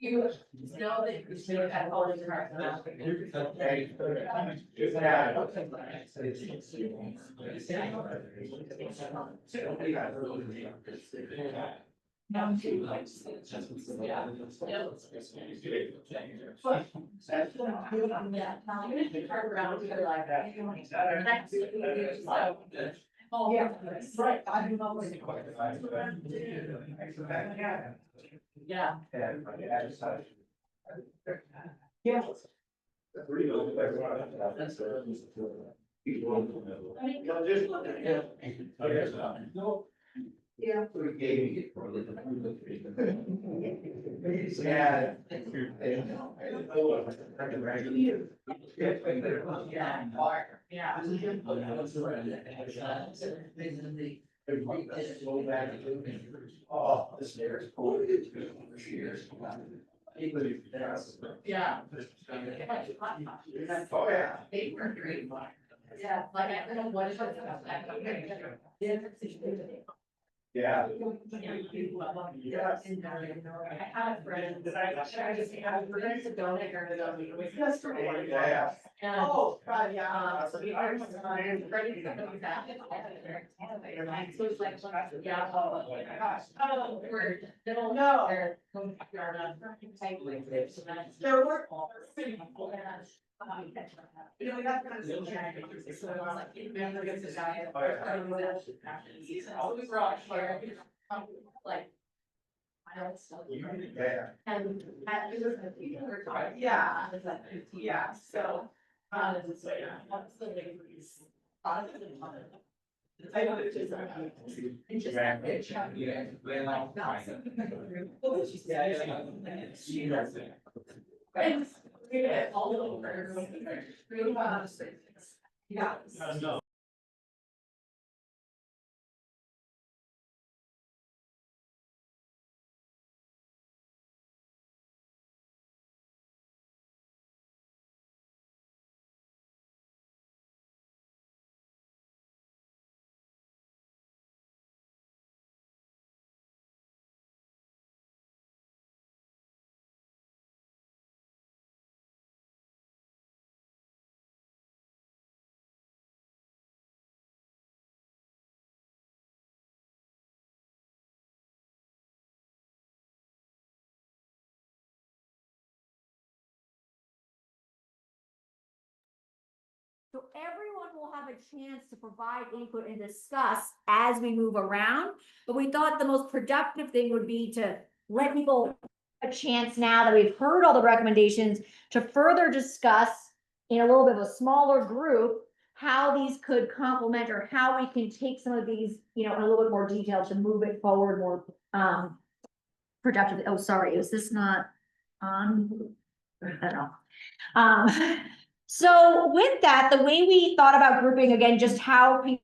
You know that you should have all the correct. Oh, yeah, right. Yeah. Yeah. Yeah. Oh, the stairs. Yeah. Oh, yeah. They were great. Yeah, like I don't know what it was. Yeah. Yes. I had a friend that I just had friends that don't agree with them. It was yesterday. Yeah. And, Oh, God, yeah. so we are, ready to come back. So it's like, yeah, oh my gosh, oh, we're, middle, no. They're going to our, so that's. There were. You know, we got kind of. So it was like, remember it's a diet. So we brought here, like. I don't know. Yeah. And it was a few were talking. Yeah. It's like, Yeah, so. so yeah, what's the degrees? Positive and positive. I know it's just. And just that bitch, yeah. Like, not something. She said, she does it. Thanks. Yeah, all over. Really, yeah. So everyone will have a chance to provide input and discuss as we move around. But we thought the most productive thing would be to let people a chance now that we've heard all the recommendations to further discuss in a little bit of a smaller group how these could complement or how we can take some of these, in a little bit more detail to move it forward more productively. Oh, sorry, is this not on? I don't know. So with that, the way we thought about grouping, again, just how people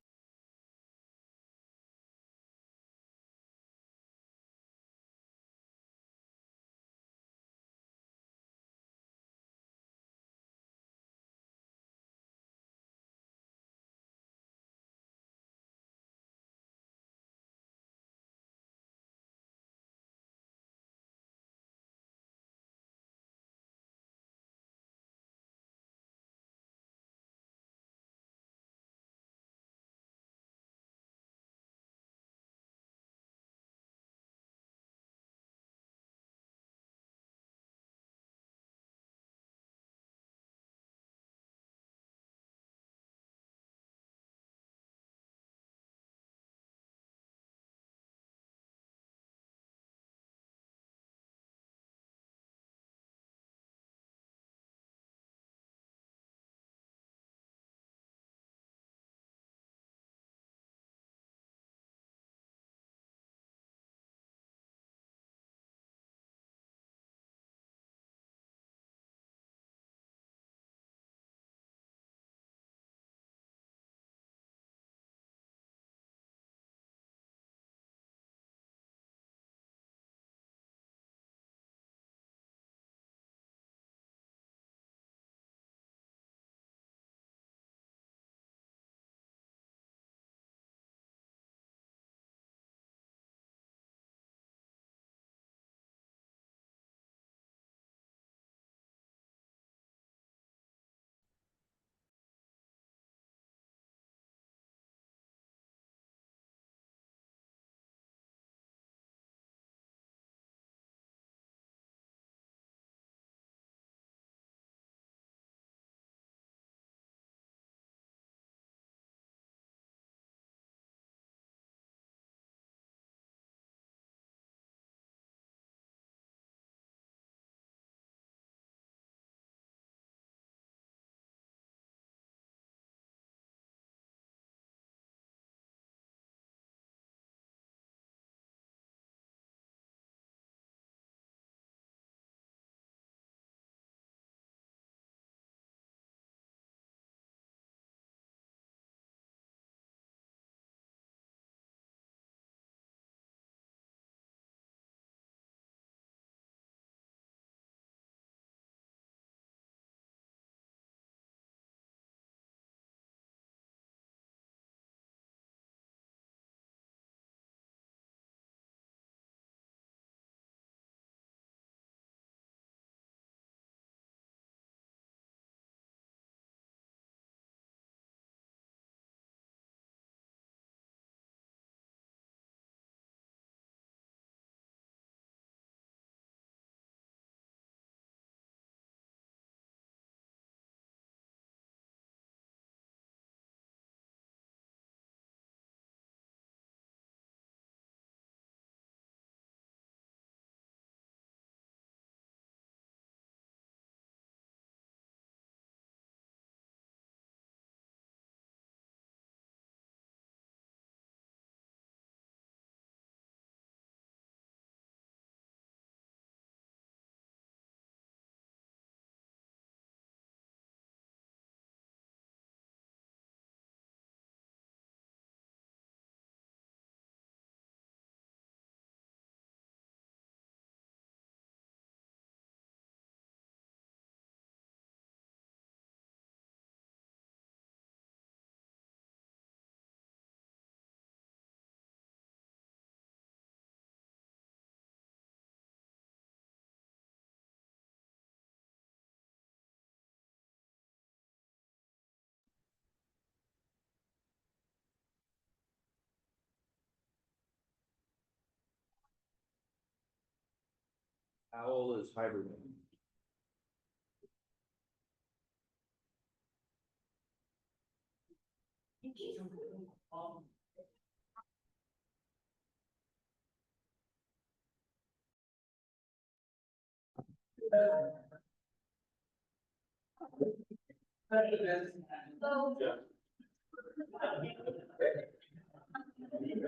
Owl is hybrid.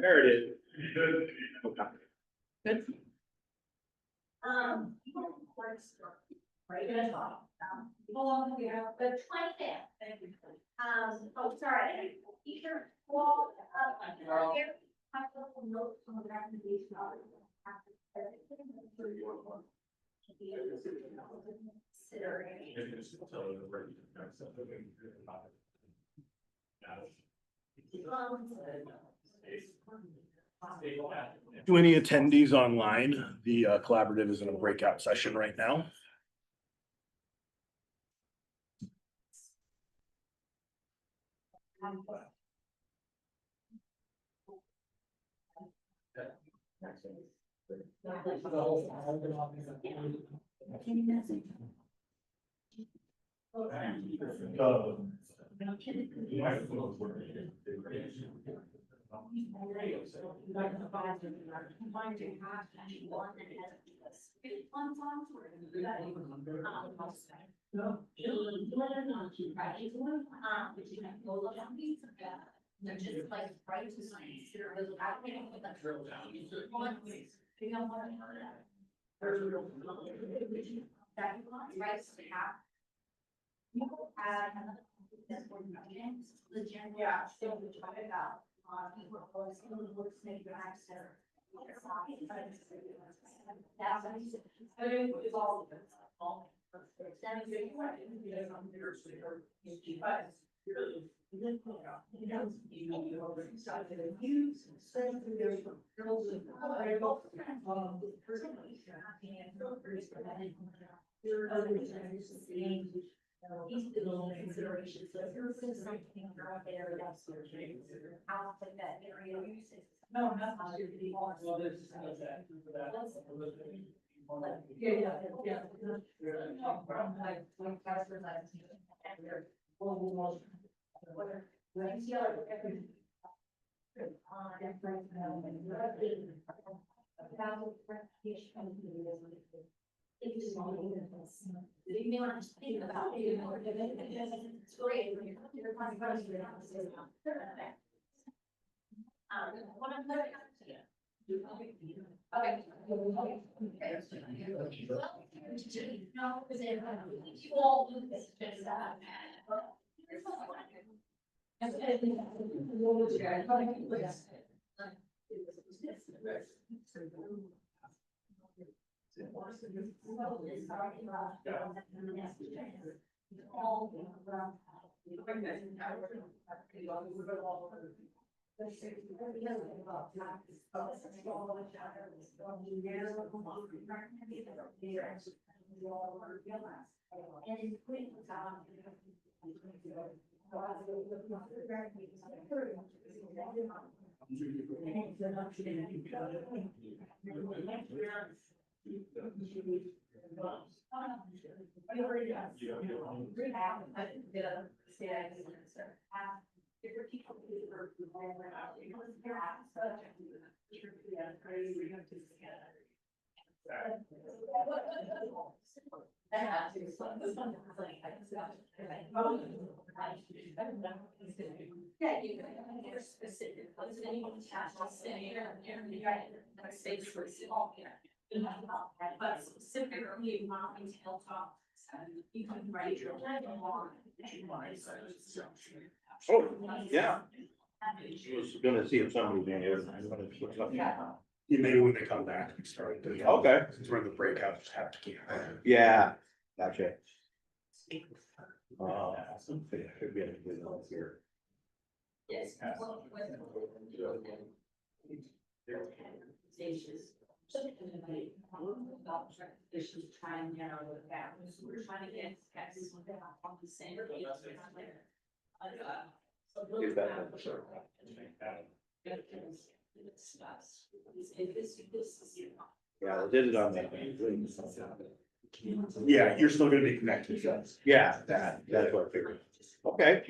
There it is. Right, gonna talk, along, you know, the 25th. Oh, sorry, teacher, well, here, have a little note on the recommendation of. To any attendees online, the collaborative is in a breakout session right now. They're just like right to science. They're really out there with that. That right to have. People have this one, the general. Yeah. So we try it out. People are always looks make your access. That's what he said. It's all. These little considerations, so if you're something out there, that's I'll take that area uses. No, not. Well, this is that. You may want to think about it. It's great when you're talking about it. What I'm going to. Okay. No, because you all do this, just that. Yeah, you can get specific, because anyone has to say here, and space for small here. But specifically, not retail talk, you can write your plan on. Oh, yeah. I was gonna see if somebody being able to. Maybe when they come back, we start. Okay. Since we're in the breakout, just have to keep. Yeah, gotcha. Should be able to do that here. Yes. Issues trying to narrow it down, so we're trying to get guys on the same page. If that would serve. Yeah, I did it on the. Yeah, you're still gonna be connected. Yeah, that's what I figured. Okay.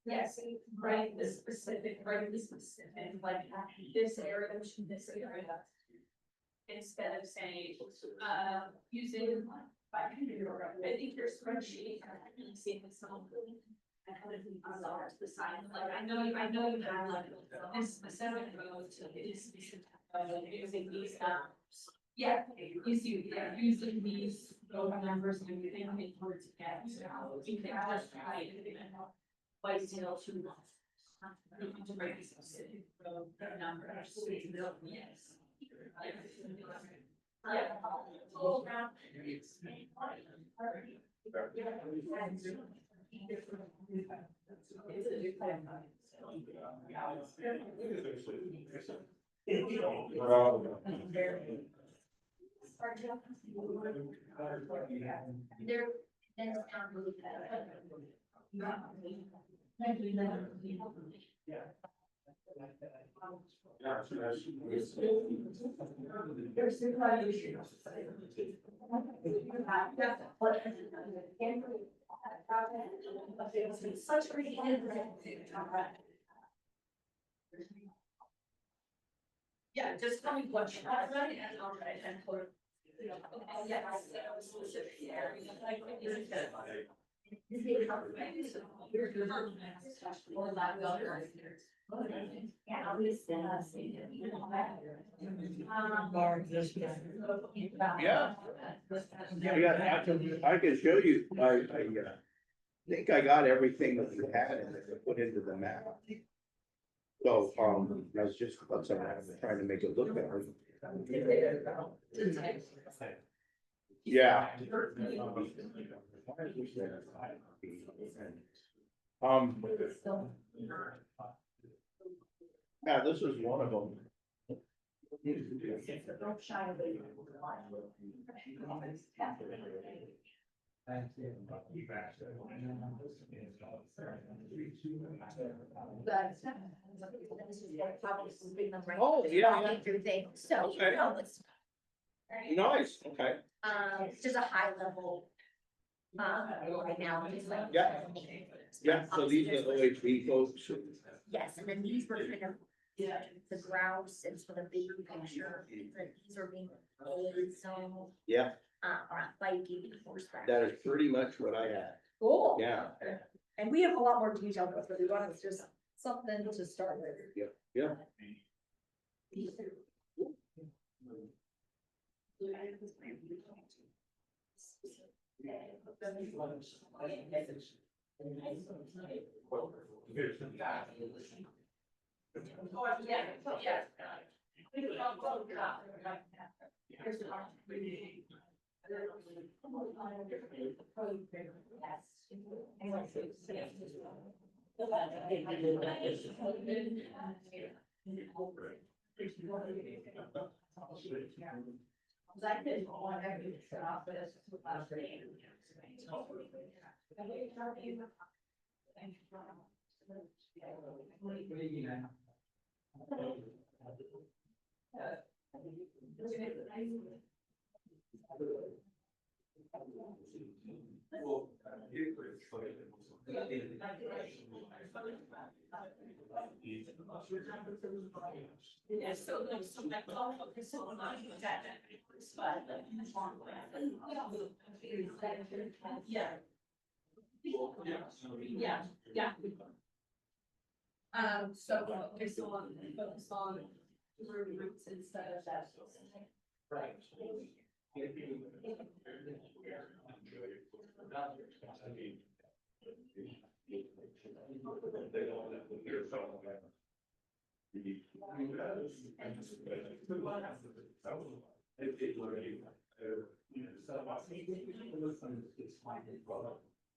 Yes, right, the specific, like this area to this area. Instead of saying, using. I think your spreadsheet, I see it's not. I kind of think to the side, like, I know you have like this specific road to this specific, using these, yeah, using these road numbers and everything, I think towards get, so you can just try it. White still too long. To break the specific road numbers, yes. Yeah. All around. Such great. Yeah, just tell me what you have ready and I'll try and put. Yeah, I was specific, yeah. Yeah. I can show you, I think I got everything that we had in there to put into the map. So, I was just, trying to make it look better. Yeah. Yeah, this is one of them. Oh, yeah. So, Okay. no, it's, Nice, okay. it's just a high level. Right now, it's like. Yeah, so these are OHV folks. Yes, and then these were kind of. The grouse, it's for the bigger picture, these are being paid, so. Yeah, Around biking and horseback. that is pretty much what I had. Cool. Yeah, And we have a lot more detail, but we want to just something to start with. yeah. Yeah, so there's some like, focus on that. Yeah. Yeah. So focus on roots instead of that. Right.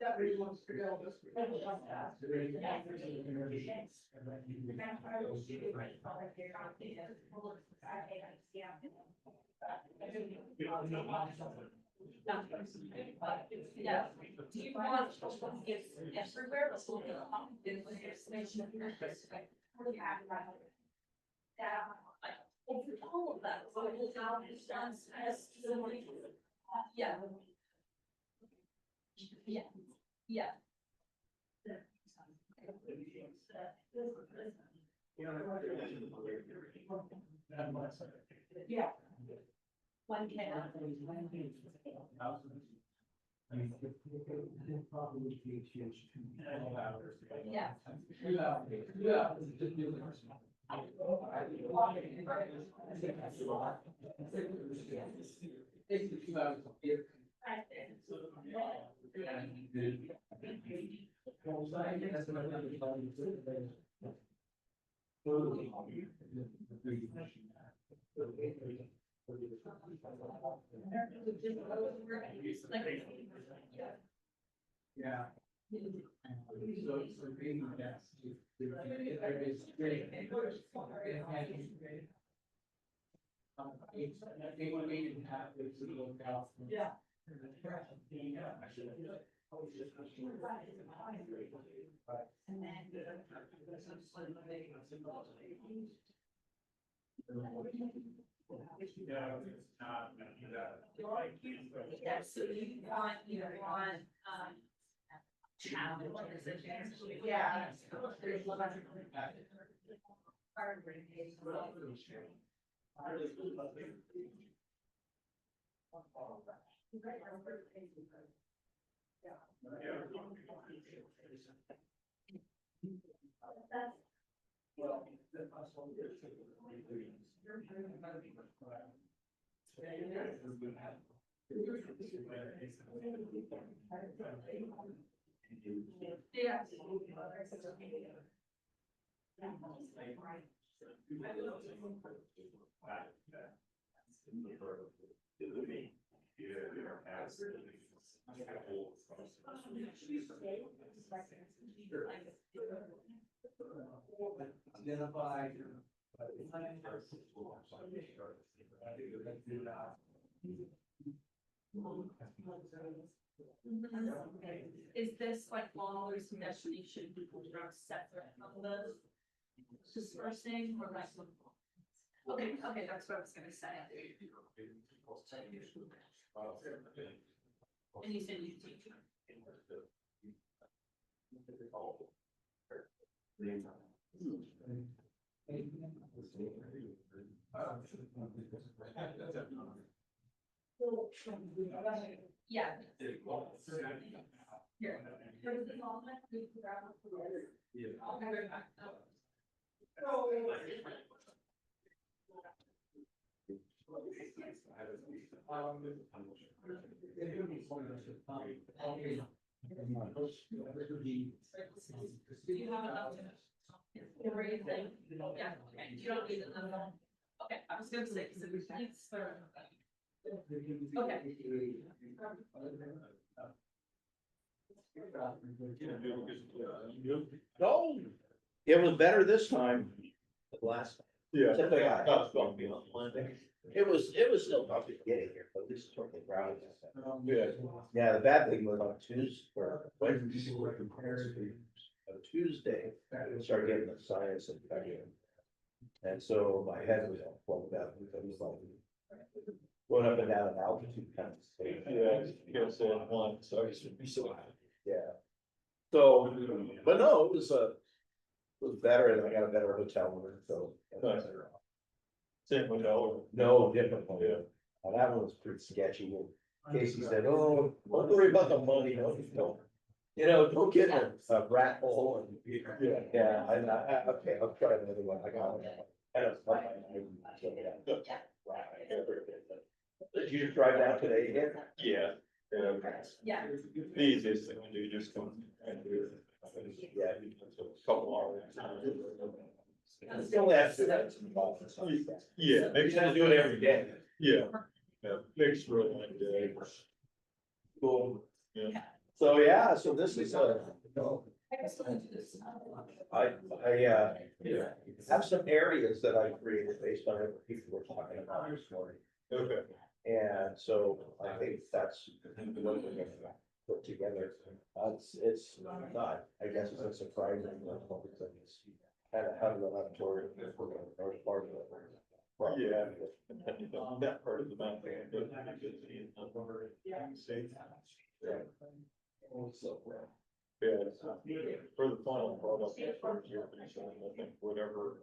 That really wants to go this Yeah. Do you want, it's everywhere, but still. It's all of that, so it's how it's done, yeah. Yeah, yeah. Yeah. One can. Yeah. Yeah. So being, yes. I think when we didn't have this look out. Yeah. And yeah, so you want, challenge. Yeah. Yeah. Identify. Is this like Lawler's destination separate from the dispersing or like? Okay, that's what I was gonna say. And you said you teach. Yeah. Here. I'll have it back. You have enough. Where you think? Yeah, okay, you don't need enough. Okay, I was gonna say, because it needs. Okay. No, it was better this time than last time. Yeah. Except I got house going beyond Monday. It was still tough to get it here, but at least took the ground. Yeah. Yeah, the bad thing was on Tuesday, or Wednesday, on Tuesday, I started getting the science infection. And so my head was all plugged up, because it was like going up and down an altitude kind of state. Yeah, you gotta say it once, so I should be so happy. Yeah. So, but no, it was better, and I got a better hotel room, so. Nice. Same hotel. No, different one. Yeah. That one was pretty sketchy. Casey said, "Oh, don't worry about the money, don't get a rat hole and." Yeah, okay, I'll try another one, I got one. I don't like it. Did you just drive down today again? Yeah. Yeah. The easiest thing to do, just come and do it. Yeah. A couple hours. Still have to. Yeah, Maybe you gotta do it every day. Yeah. Yeah, makes for a long day. Cool. Yeah. So, yeah, so this is I have some areas that I created based on what people were talking about this morning. Okay. And so I think that's what we're gonna put together. It's not, I guess it's a surprising, it's kind of how to run up toward the north part of it. Yeah. That part of the map. Yeah, for the final product, I think whatever,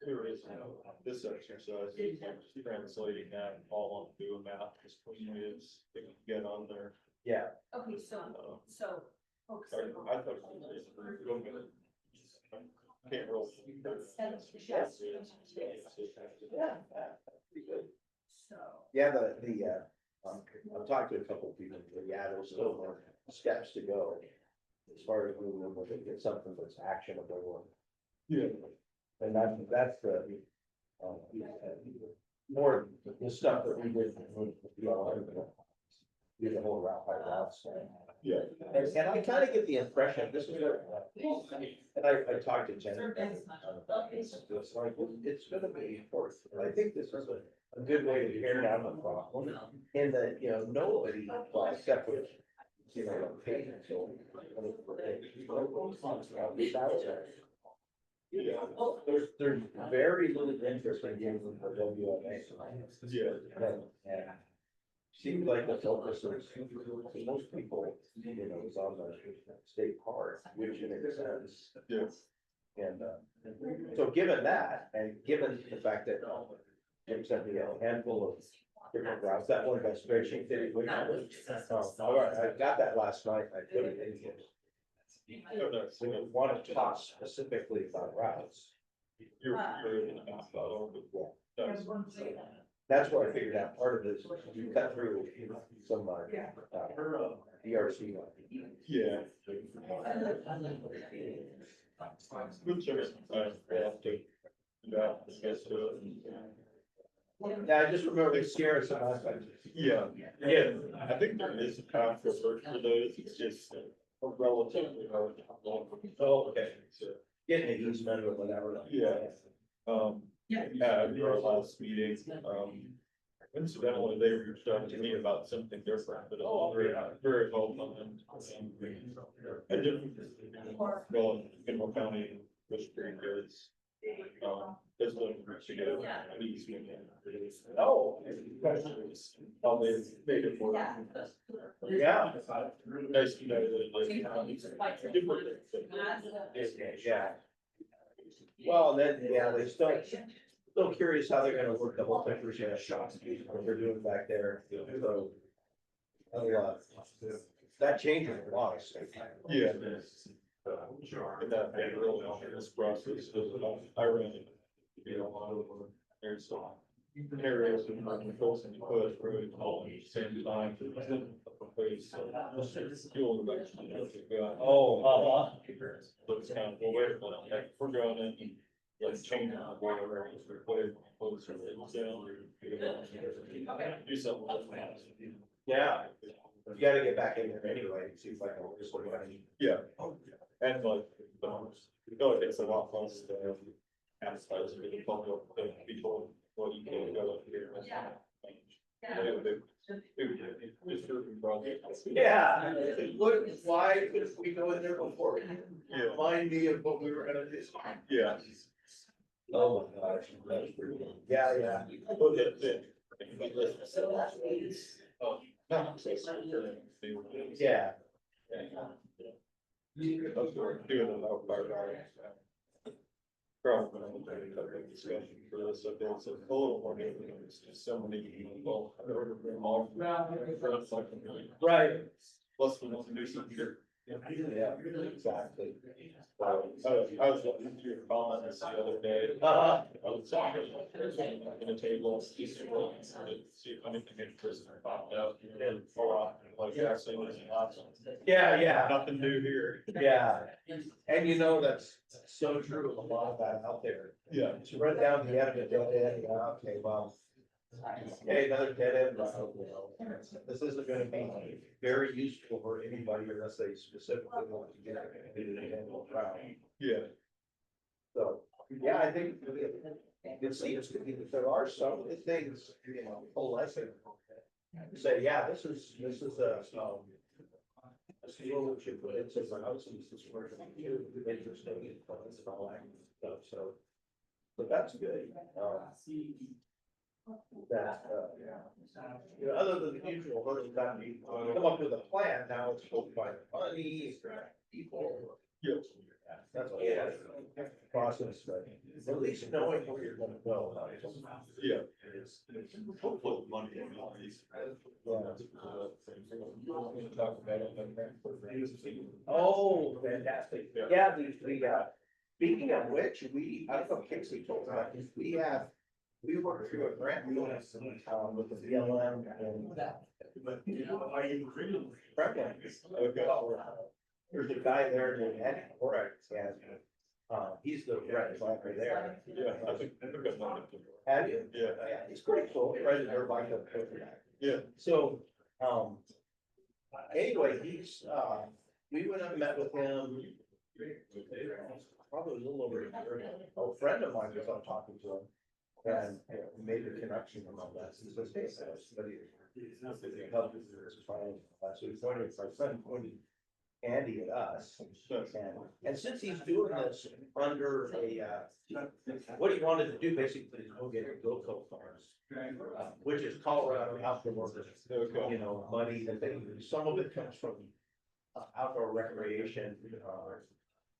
there is, this exercise, is translating that all onto a map as quickly as they can get on there. Yeah, Okay, so, focus I on- thought it was real good. Can't roll. yeah, pretty good. Yeah, I've talked to a couple of people, but yeah, there's still more steps to go. As far as moving, we're gonna get something that's actionable. Yeah. And that's the, more the stuff that we did, do the whole route by route. Yeah. And I kind of get the impression, this is what, and I talked to Jen. It's like, it's gonna be important. I think this is a good way to tear down the problem. And that, nobody, well, except for, patients. There's very little interest in getting the WMA. Yeah. And seems like the focus is, most people, is on the state park, which makes sense. Yes. And, so given that, and given the fact that Jim sent me a handful of different routes, that one by spreadsheet, I got that last night, I put it in here. So we want to talk specifically about routes. You're in the map, That's where I figured out part of this, you cut through some, DRC. yeah. Good service. I have to. Yeah, I just remember the Sierra some aspects. Yeah, yeah, I think there is a path forward for those, it's just a relatively hard. Oh, okay. Getting the easement or whatever. Yeah. At our last meeting, incidentally, they reached out to me about something different, but it was very helpful and. I didn't, going, Mineral County, Creek is, there's one to go, an easement. Oh. How they made it work. Yeah. Nice to know that. Yeah. Well, then, yeah, they still curious how they're gonna work the whole thing for shots, what they're doing back there, so. That changes a lot of stuff. Yeah. And that really this process, I ran it, a lot of, there's areas in my controls and put really all at the same time. Oh, Looks kind of, well, wait a minute, like, we're going in and like changing the whatever, closer, do something. yeah, you gotta get back in there anyway, it seems like. Yeah, and like, I feel like it's a lot less to advertise for the public, be told, well, you can't go up here. Yeah, look, why could we go in there before? Yeah. Remind me of what we were gonna do. Yeah. Oh my gosh, that's pretty good. Yeah, yeah. Look at it. Oh. Yeah. Doing it out by discussion for this, I think it's a little more, it's just so many people. Right. Plus we want to do something here. Yeah, exactly. I was looking through your comments the other day. Uh-huh. I was talking in a table, see if anything interesting popped up. And like Jackson was awesome. Yeah. Nothing new here. Yeah, and that's so true, a lot of that out there. Yeah. To run down the end of the dead end, yeah, okay, well. Hey, another dead end, this isn't gonna be very useful for anybody unless they specifically want to get it. Yeah. So, yeah, I think, it seems to be that there are some things, you know, coalescing. Say, yeah, this is a, this is what you put into the house, this is where it's interesting, it's all that stuff, so. But that's good, that, you know, other than the usual hurdle, that you come up with a plan, now it's supposed to find money, people. Yes. That's a whole other process, but at least knowing where you're gonna go. Yeah. Hopefully money. Oh, fantastic. Yeah, speaking of which, I don't know if Casey told about this, we worked through a grant with the BLM and. Franklin. There's a guy there named Eddie Horrick, and he's the red flag there. Yeah, I think I've known him. Have you? Yeah. Yeah, he's pretty cool, he rides a dirt bike up there. Yeah. So, anyway, we went up and met with him. Probably a little over a year ago. A friend of mine was up talking to him. And made a connection and all that. He says, hey, somebody help with this fine. So he pointed, my friend pointed Andy at us. And since he's doing this under what he wanted to do basically is go get a GoCo farms. Which is Colorado outdoor, you know, money that they use. Some of it comes from outdoor recreation.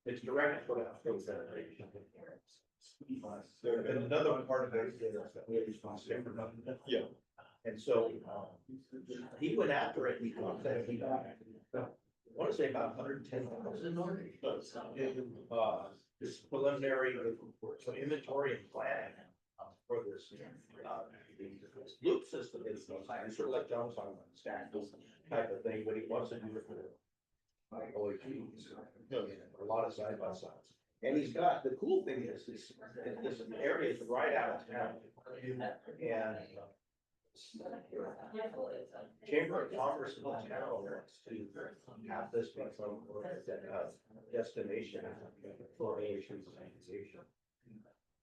It's directed for outdoor recreation. And another part of it is yeah. And so he went after it. He thought that he got, I want to say about 110,000 this preliminary inventory and planning for this loop system. It's sort of like John's on stack type of thing, but he wants to do it for a lot of side by sides. And he's got, the cool thing is, this area is right out of town. And Chamber of Commerce in the town wants to have this become a destination for Asian organization.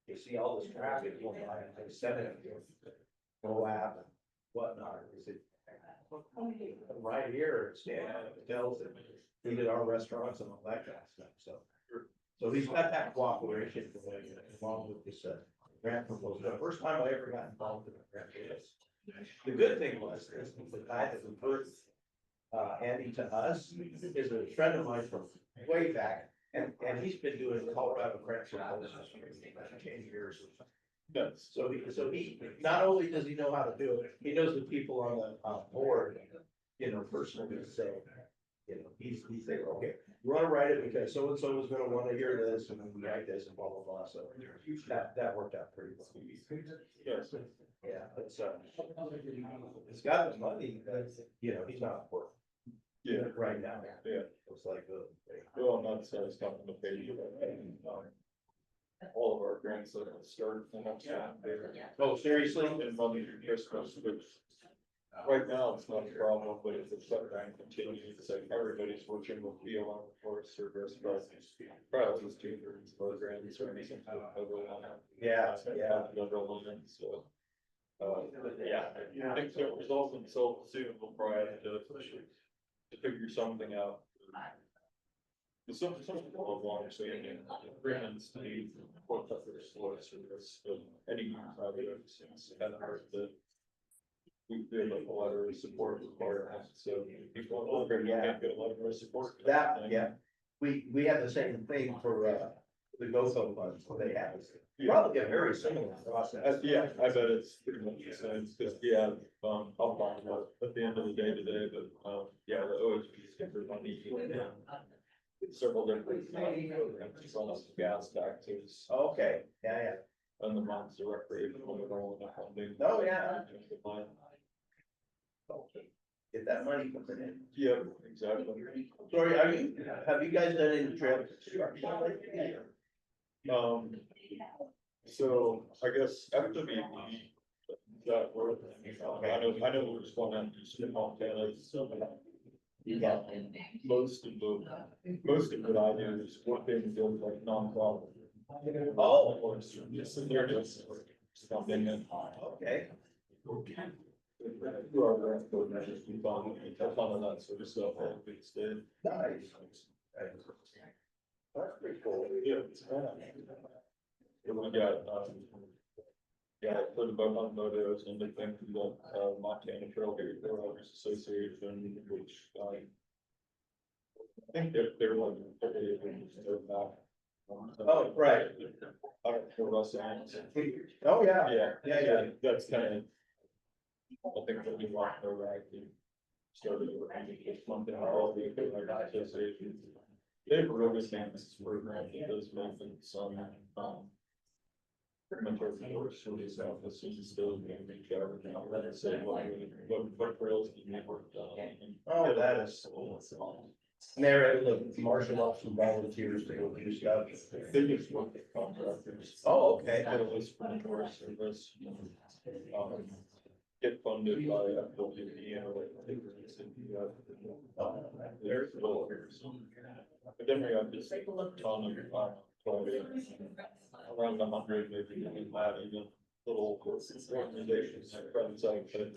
You see all this traffic going by, I said it, Moab and whatnot. Is it right here, it's hotels and we did our restaurants and all that kind of stuff, so he's got that cooperation going along with this grant proposal. The first time I ever got involved in a grant was. The good thing was, the guy that referred Andy to us is a friend of mine from way back, and he's been doing Colorado grant proposals for 10 years. So he not only does he know how to do it, he knows the people on the board, you know, personally. So, you know, he's saying, okay, you want to write it because so and so is going to want to hear this, and then we write this and blah blah blah. So that worked out pretty well. Yes. Yeah, it's got the money, but you know, he's not working. Yeah. Right now. Yeah. It's like, Well, I'm not saying it's not on the page, all of our grants are start and that's. oh, seriously? And money for Christmas, which right now it's not a problem, but if the shutdown continues, it's like everybody's working with BLM Forest Service, but probably just 2/3 of our grants or anything. Yeah. So. Yeah, I think so resolve themselves soon, we'll probably have to figure something out. Some people have long saying, Britain's need for Forest Service, any private, it's kind of hard to. We feel like a letter of support required, so people over, can't get a letter of support. That, yeah, we have the same thing for the GoFo funds, they have. Probably a very similar process. Yeah, I bet it's pretty much the same, because, yeah, I'll find out at the end of the day today, but, yeah, the OHP sticker money. Several different, gas taxes. Okay, yeah. And the months of recreational development funding. Oh, yeah. Get that money coming in. Yeah, exactly. Sorry, have you guys done any trail construction lately? So I guess after we, that work, I know there's one in Eastern Montana, so. Most of what I do is working with like nonprofit Oh, Yes, they're just something that. okay. Who are the code measures we found, and touch on that sort of stuff, all the big state. Nice. That's pretty cool. Yeah. And we got, yeah, put about on photos and the thing from the, Montana Trail Owners Association, which, I think they're like, they're back. Oh, right. For Russ Allen's. Oh, yeah. Yeah, that's kind of. I think that we want to go back and started something all the associations. They've really advanced this program, it does mention some, mentor course for these offices, still being reached out and I'll let it say what trails can be worked on. Oh, that is. And they're able to marshal off some volunteers to go do stuff. They just work with contractors. Oh, okay. Middle East for Forest Service. Get funded by WPA or there's a little here. But then we have this ton of, around 100, maybe even little organizations like Friends Like that.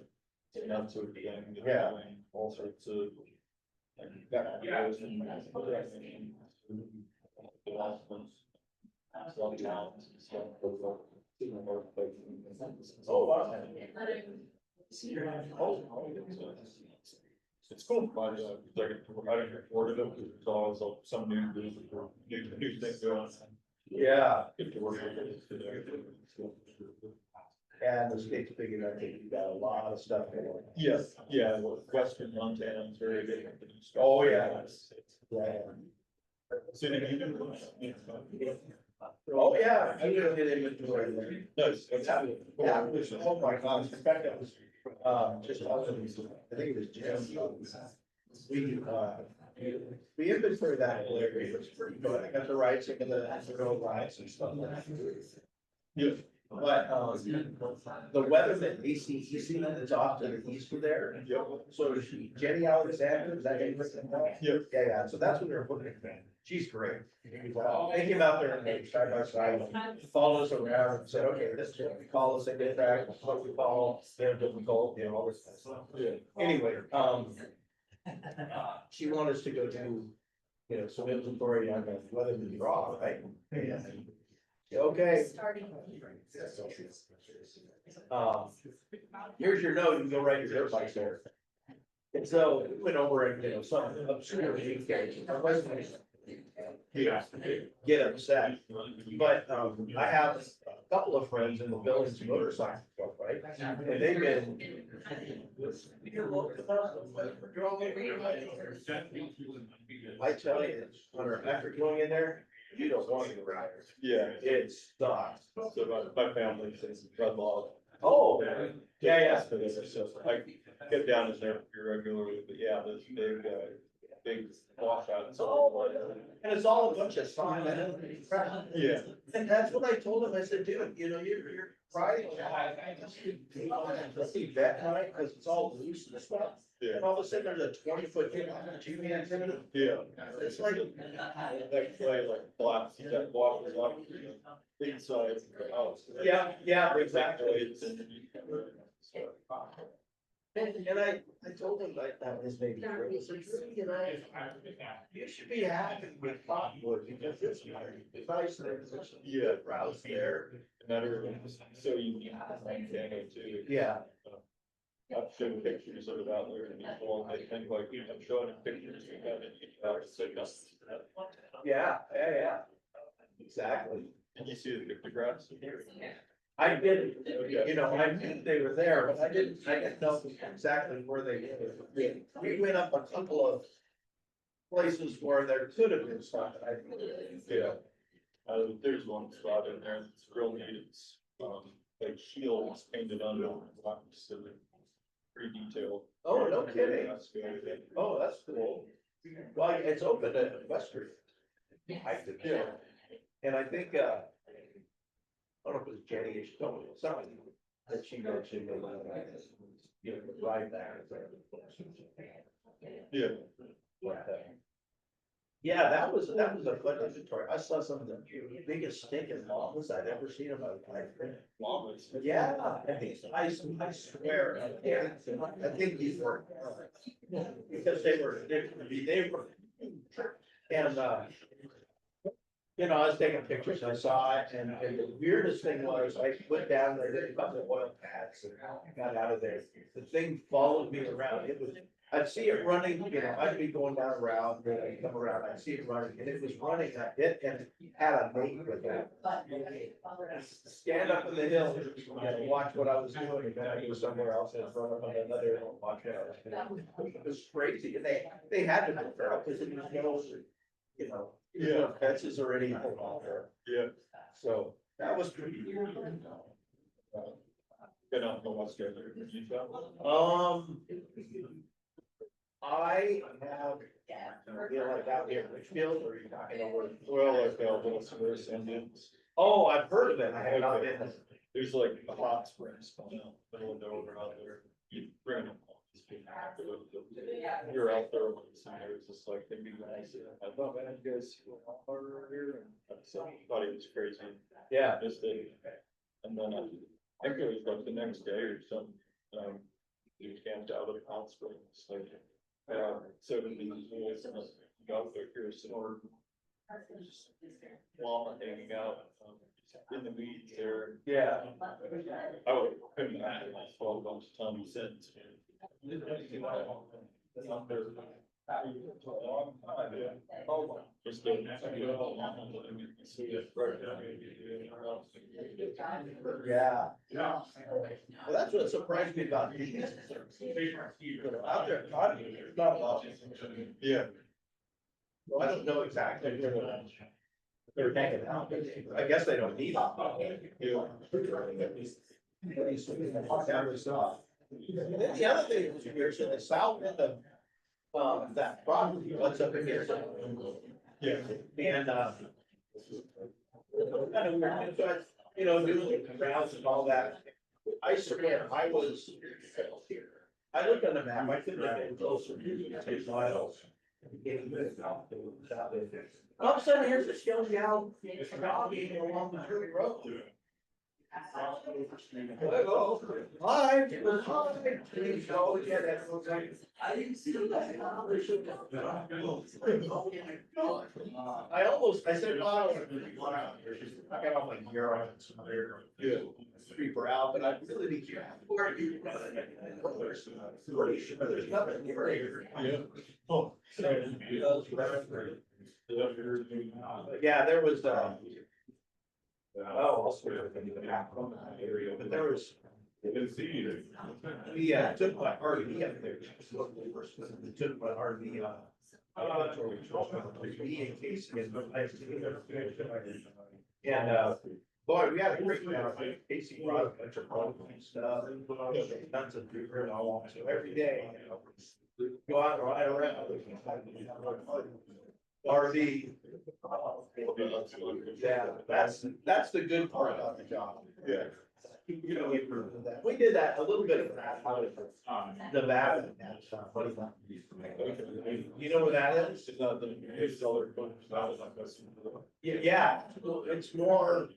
And that sort of thing. Yeah. All sorts of. Videos and developments. Some towns and stuff. Oh, wow. It's cool, but, like, I didn't report it, it's always some new thing going. Yeah, Get to work with it today. and the state's big enough, I think you got a lot of stuff going on. Yes, yeah, well, Western Montana is very big. Oh, yeah. Yeah. So did you do? Oh, yeah, I did inventory there. Nice. Yeah, oh my gosh, in fact, that was, just, I think it was Jim. We inventory that whole area, it was pretty good, I got to ride some of the road rides and stuff. Yeah. But, the weather that ACEC that's off to the east of there. Yep. So Jenny Alexander, is that name? Yep. Yeah, so that's what they're looking at. She's great. They came out there and they side by side, followed us around and said, okay, this is what we call this, they get back, what we call, they're difficult, all this kind of stuff. Yeah. Anyway, she wanted us to go do, some inventory on the weather to draw, right? Yeah. Okay. Here's your note, you can go write your dirt bikes there. And so we went over and, some obscure get upset, but, I have a couple of friends in the Billings motorcycle club, right? And they've been. I tell you, Hunter, after going in there, you don't want to go ride. Yeah. It sucks. So my family says Red Log. Oh, yeah. So I get down in there regularly, but yeah, this big washout. Oh, and it's all a bunch of fun. Yeah. And that's what I told him. I said, dude, you're riding. Let's see that night, because it's all loose and stuff. Yeah. And all of a sudden, there's a 20-foot thing on the TV antenna. Yeah. It's like. Like play like blocks, that block is off inside the house. Yeah, exactly. And I told him that was maybe. You should be happy with Cottonwood because it's nice there. Yeah. Browse there. And that everything is so unique, Montana too. Yeah. I've shown pictures of it out there and people, they think like, I'm showing them pictures. Yeah. Exactly. Did you see the grass? I did, I knew they were there, but I didn't know exactly where they were. We went up a couple of places where there could have been stuff. Yeah. There's one spot in there that's real neat. It's, like shields painted on it. Just pretty detailed. Oh, no kidding. That's good. Oh, that's cool. Well, it's open to Western. Yeah. And I think, I don't know if it was Jenny, she told me something that she mentioned, ride there. Yeah. Yeah, that was a fun inventory. I saw some of the biggest stinking llamas I'd ever seen in my life. Llamas. Yeah, and these, I swear, I think these were, because they were, and, you know, I was taking pictures, I saw it, and the weirdest thing was, I went down there, did a couple of oil pads, and got out of there. The thing followed me around, it was, I'd see it running, you know, I'd be going down around, then I'd come around, I'd see it running, and it was running, it had a mate with it. Stand up in the hill, and watch what I was doing, and then I go somewhere else and run up on another hill and watch it. It was crazy, and they had to be feral, because it was no, you know, fences or anything on there. Yeah. So that was pretty. Get on the what's good. I have, you know, like out here in Richfield, or are you talking over? Well, like, little Spruce Indians. Oh, I've heard of it, I have not been. There's like a hot springs, middle of nowhere out there. You bring them. You're out there when it was just like, they'd be nice. I thought, man, you guys are here. And so I thought it was crazy. Yeah. This day. And then I think it was like the next day or something, we camped out at Hot Springs, like, 70 years and got there, here's some more llama hanging out, in the weeds there. Yeah. I would, couldn't imagine, I saw a bunch of Tommy Sins. Just Yeah. Yeah. Well, that's what surprised me about these. Out there, there's not a lot. Yeah. Well, I don't know exactly where they're hanging out, but I guess they don't need them. And then the other thing was weird, in the south end of, that property, what's up in here? Yeah. And, kind of weird, so I, you know, doing the rounds and all that. I swear, I looked on the map, I couldn't have been closer to 6 miles. All of a sudden, here's this young gal, jogging along the dirt road. Hi, please go get it. I didn't see that. I almost, I said, oh, I got off like here, creeper out, but I really be careful. There's nothing here. Yeah. Oh. Yeah, there was, I'll sort of think of the map from that area, but there was. We took my RV up there. We took my RV me and Casey and boy, we had a great time. Casey brought a bunch of fun stuff, tons of beer and all, so every day, you know, go out and ride around. RV. Yeah, that's the good part about the job. Yeah. You know, we did that, a little bit of that out of Nevada. You know where that is? It's not the Yeah, it's more,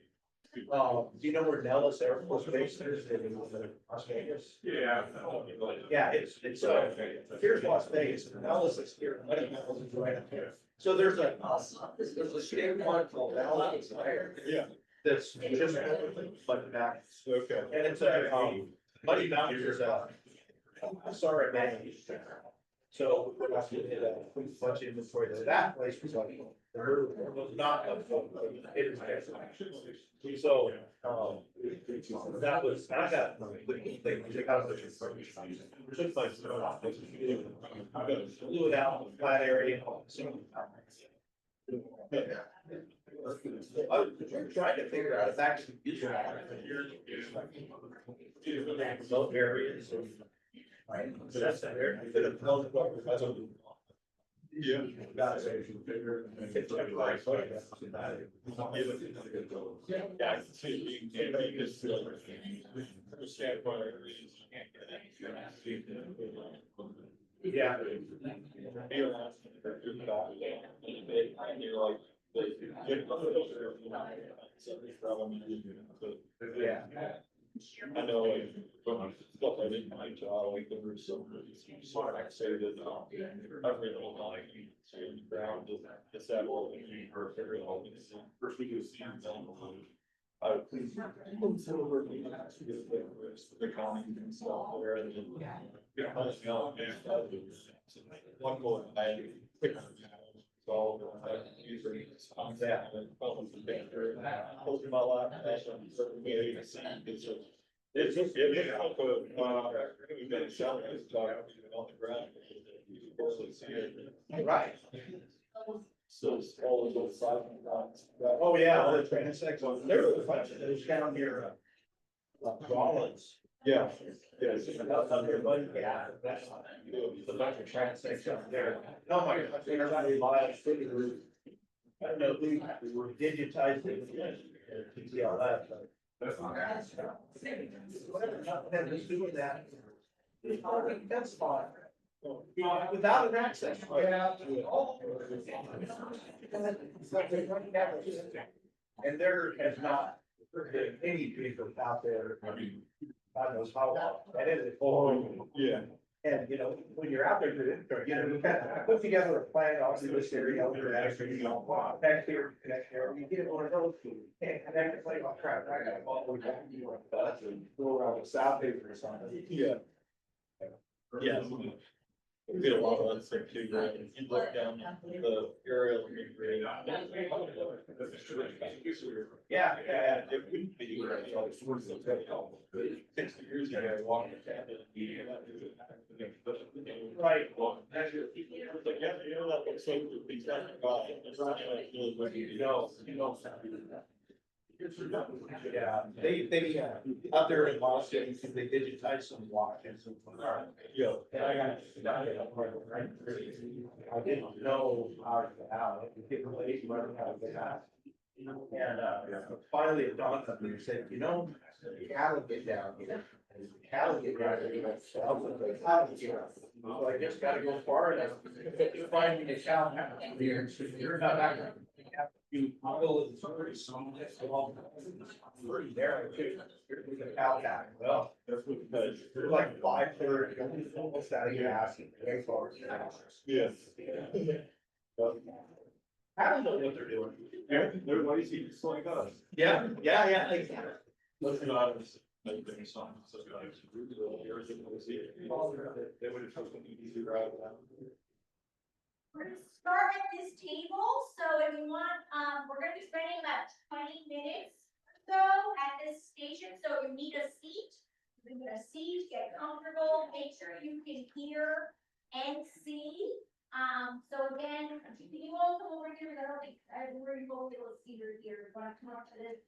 do you know where Nellis Air Force Base is in Las Vegas? Yeah. Yeah, it's, here's Las Vegas, Nellis is here, Nellis is right up here. So there's a state park called Valley Fire. Yeah. That's just like back. Okay. And it's a, Muddy Mountain is sorry, man. So we did a bunch of inventory there. That place was like, there was not a, it is. So, that was, I got, they got a bunch of took my stuff, blew it out in the flat area. I was trying to figure out if actually useful. Remote areas. Right, so that's that area. I could have held it up. Yeah. Yeah, I can see you can because standpoint. Yeah. like. Yeah. I know, like, from stuff I didn't like, like, there were some, smart, I say that, I've read all my, ground, it's that all, or figure it out, first we do see. Please. The county and stuff there, and then. One more, so, usually, that, and problems with banker, closing my life, it's just, we've been selling this dog on the ground. You can barely see it. Right. So it's all of those side. Oh, yeah, all the transects, there was a bunch of those down here, Rollins. Yeah. Yeah, it's just about under, but yeah, that's, the bunch of transects up there. Oh my gosh, there's not a lot of city route. I don't know, we were digitized it. TCLF, but. Whatever, nothing had to do with that. That's fine. Without an access. Yeah. And there has not been any people out there, I mean, God knows how long, and it is. Yeah. And, you know, when you're out there, you know, you kind of put together a plan, I'll do this area, I'll do that, so you know, connect here, you get one of those, you can't connect, it's like, oh crap, I gotta follow the back, you want that, and go around the South Haven or something. Yeah. Yeah. We did a lot of that stuff too, right? You look down the aerial. Yeah, yeah. It wouldn't be. 60 years ago, I walked the cabin. Right. It's like, yeah, you know, that looks like the big time. It's not like, you know. Yeah, they, out there in Los Angeles, they digitize some watches. Yeah. And I didn't know how to get related, learn how to get out. And, finally it dawned on me, said, you know, the cattle get down here. The cattle get down here. So I just gotta go far enough to find the cow here. You're not gonna. You will, it's already some, pretty narrow too. Here's the cow pack. Well, That's what, because. they're like 5:30, almost out of gas. Very far. Yes. I don't know what they're doing. They're lazy, just like us. Yeah, exactly. Let's not, like, there's some, so guys, everything was here. They would have took an easy ride down. We're gonna start at this table, so if you want, we're gonna be spending about 20 minutes or so at this station, so if you need a seat, you get a seat, get comfortable, make sure you can hear and see. So again, you all come over here, I don't think, we're gonna be able to see you here, you're gonna come up to this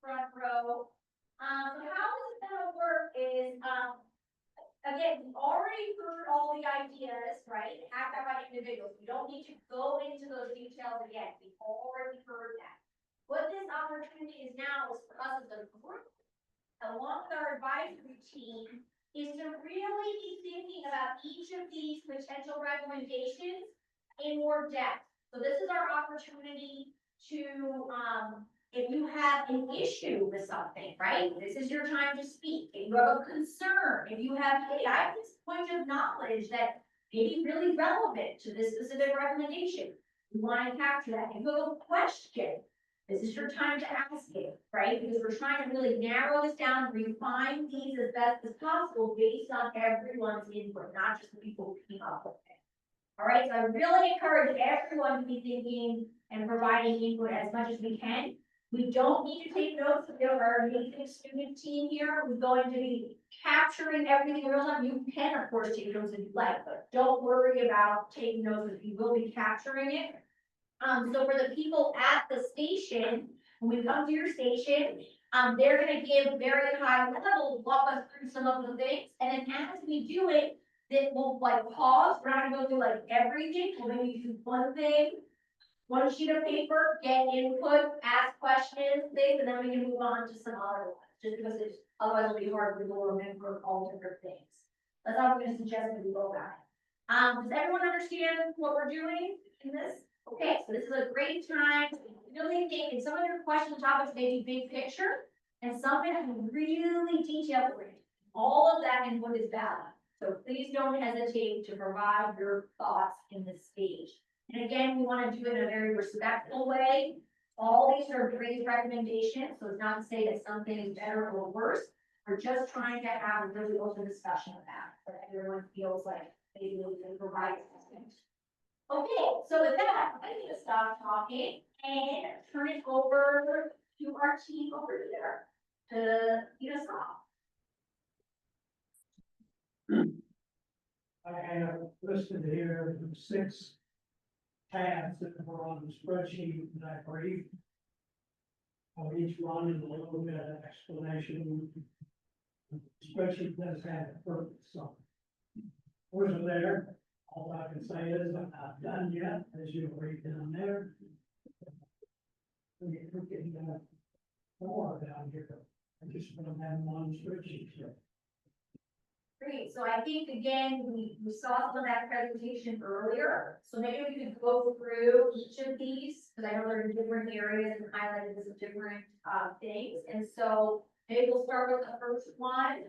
front row. So how this is gonna work is, again, we've already heard all the ideas, right, acted by individuals, we don't need to go into those details again, we've already heard that. What this opportunity is now is for us as a group, along with our advisory team, is to really be thinking about each of these potential recommendations in more depth. So this is our opportunity to, if you have an issue with something, right? This is your time to speak. If you have a concern, if you have, hey, I have this point of knowledge that may be really relevant to this specific recommendation. You want to capture that. If you have a question, this is your time to ask it, right? Because we're trying to really narrow this down, refine these as best as possible based on everyone's input, not just the people who came up with it. All right, so I really encourage everyone to be thinking and providing input as much as we can. We don't need to take notes. We have our amazing student team here. We're going to be capturing everything in real time. You can, of course, take notes if you like, but don't worry about taking notes if you will be capturing it. So for the people at the station, when we come to your station, they're gonna give very high level, walk us through some of the things, and then as we do it, then we'll like pause, we're not gonna go through like everything, we'll maybe do one thing, one sheet of paper, get input, ask questions, things, and then we can move on to some other ones, just because it's, otherwise it'll be hard for people to remember all different things. That's how we're gonna suggest that we go about it. Does everyone understand what we're doing in this? Okay, so this is a great time to really think, and some of your question topics may be big picture, and some may be really detailed. All of that input is valid, so please don't hesitate to provide your thoughts in this stage. And again, we want to do it in a very respectful way. All these are great recommendations, so it's not to say that something is better or worse. We're just trying to have a really open discussion of that, so that everyone feels like maybe we can provide something. Okay, so with that, I'm gonna stop talking and turn it over to our team over here to lead us off. I have listed here 6 tabs that were on the spreadsheet that I briefed. Each one is a little bit of explanation. The spreadsheet does have a purpose, so. Where's it there? All I can say is I'm not done yet, as you'll read down there. We're getting more down here. I just want to have one spreadsheet here. Great, so I think again, we saw some of that presentation earlier, so maybe we could go through each of these, because I know they're in different areas and highlighted as different things, and so maybe we'll start with the first one,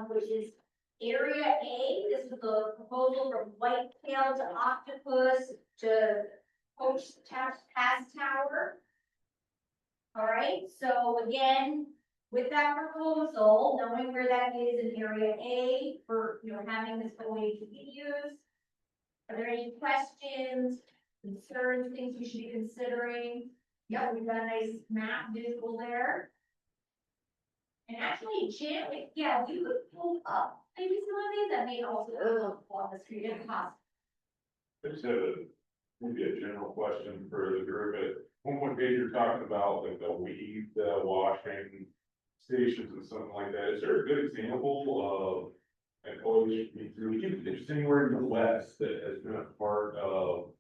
which is Area A. This is the proposal from Whitetail to Octopus to Coach Pass Tower. All right, so again, with that proposal, knowing where that is in Area A for, having this OHV used, are there any questions, concerns, things we should be considering? Yeah, we've got a nice map visual there. And actually, Jim, yeah, we could pull up maybe some of these that may also look on the screen if possible. I just have maybe a general question for the group. At one page you're talking about like the weed washing stations and something like that. Is there a good example of an OHV just anywhere in the West that has been a part of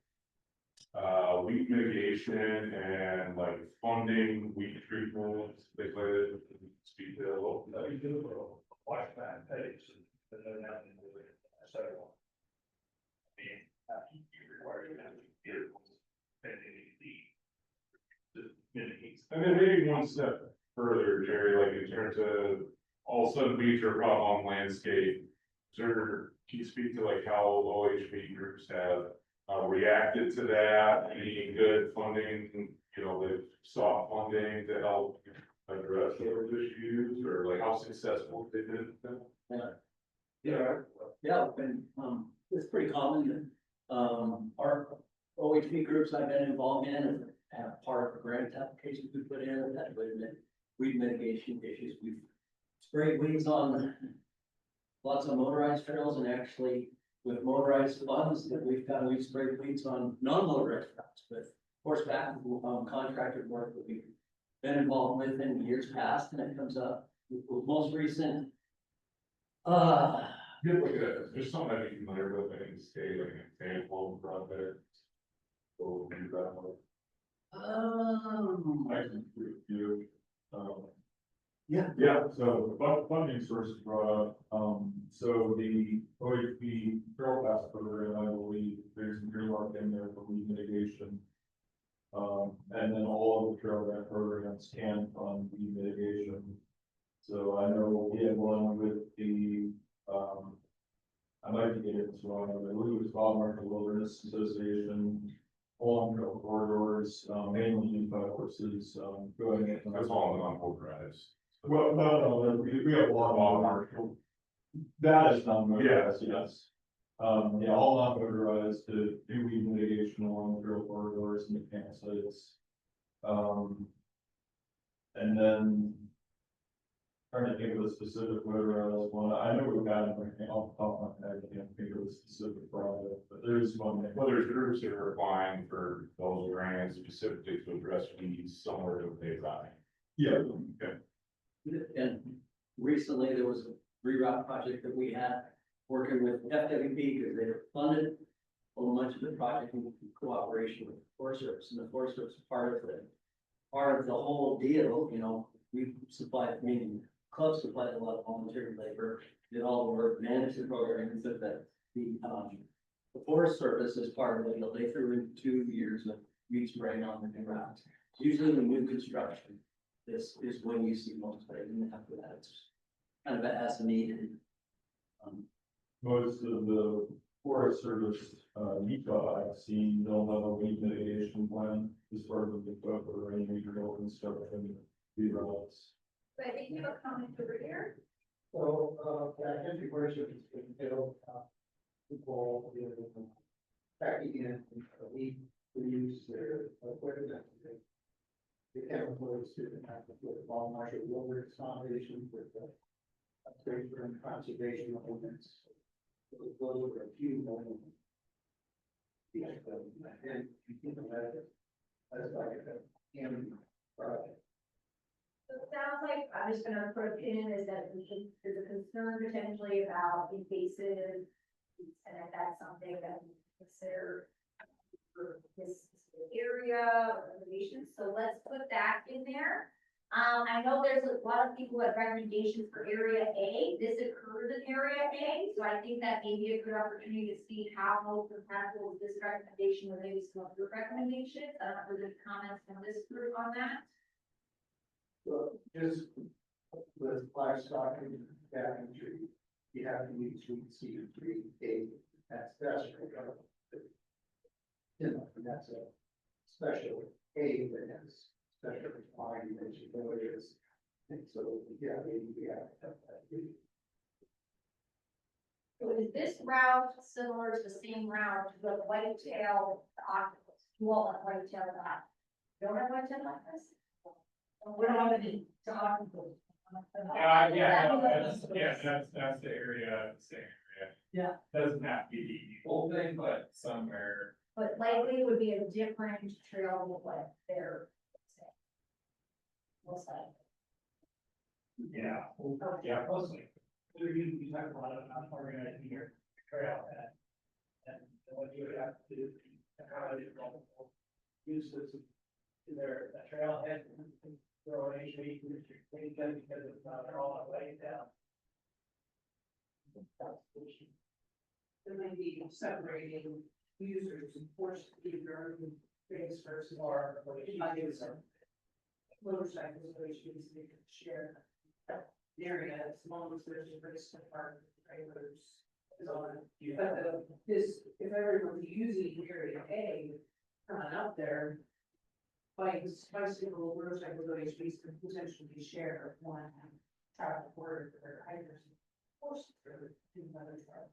weed mitigation and like funding weed treatment, things like that? Speak to a little. Flashback pays, but then that didn't do it. So, I mean, you require you to have vehicles, and the mitigates. And then maybe one step further, Jerry, like in terms of all of a sudden weeds are a problem on landscape. Can you speak to like how OHV groups have reacted to that? Any good funding, the soft funding to help address those issues, or like how successful they did? And, it's pretty common, our OHV groups I've been involved in and have part of the grant applications we put in, that weed mitigation issues. We've sprayed weeds on lots of motorized trails, and actually with motorized funds that we've sprayed weeds on non-motorized routes with horseback, contractor work that we've been involved with in years past, and it comes up with most recent. Good look at it. There's something I'd be familiar with, I can say like an example project. So do that one. I can review. Yeah, so funding sources brought up, so the OHV Trail Pass program, I believe, there's an earmark in there for weed mitigation. And then all of the trail grant programs can fund weed mitigation. So I know we had one with the, I might be getting this wrong, I believe it was Bob Marshall Wilderness Association. Along trail corridors, mainly used by horses, going in. That's all on motorized. Well, no, we have a lot of Marshall. That is non-motorized, yes. Yeah, all non-motorized to do weed mitigation along trail corridors and the campsites. And then trying to think of a specific motorized one. I know we've got it off the top of my head. I can't think of a specific project, but there is one. Well, there's groups that are applying for those grants specifically to address weeds somewhere that they buy. Yeah. Okay. And recently there was a reroute project that we had working with FWP because they were funded a bunch of the project in cooperation with the Forest Service, and the Forest Service is part of the whole deal. We supplied, meaning clubs supplied a lot of volunteer labor, did all the work, managed the program, so that the The Forest Service is part of it, they threw in 2 years of weed spraying on the ground. Usually in new construction, this is when you see most spraying, and after that, it's kind of as needed. Most of the Forest Service, NEPA, I've seen, they'll have a weed mitigation plan as part of the buffer or any major construction. The roads. But I think you have a comment over here. So, I think the question is, people, backing in, we use their equipment. The chemicals to the long marshal Wilbur Foundation with the upgrade and conservation ordinance. Those were a few moments. Yeah, and you think about it, that's like a project. So it sounds like, I'm just gonna put a pin, is that there's a concern potentially about invasive, and if that's something that we consider for this area or renovation, so let's put that in there. I know there's a lot of people who have recommendations for area A, this occurs in area A, so I think that may be a good opportunity to see how compatible is this recommendation with maybe some of your recommendations. I don't know if there's any comments from this group on that. So just with livestock and gathering tree, you have to use C3A, that's you know, and that's a special A that has special requirement that you know it is. And so, yeah, maybe we have to have that. So is this route similar to the same route to the whitetail octopus, walnut whitetail dot? You don't have whitetail like this? We don't have any to octopus. That's the area, same area. Yeah. Doesn't have to be the whole thing, but somewhere. But likely would be a different trail with what they're. What's that? Yeah. Yeah, mostly. So you talk about organizing your trail and what you would have to do, how to use this, either a trailhead or a tree, because it's not all the way down. There may be separating users and forced either things versus or motorcycles, which means they can share the area as long as there's a risk of park trailers. But this, if everyone's using area A, coming up there, bicycle, motorcycle, HVs could potentially share one traffic word or hikers. Forced through another traffic.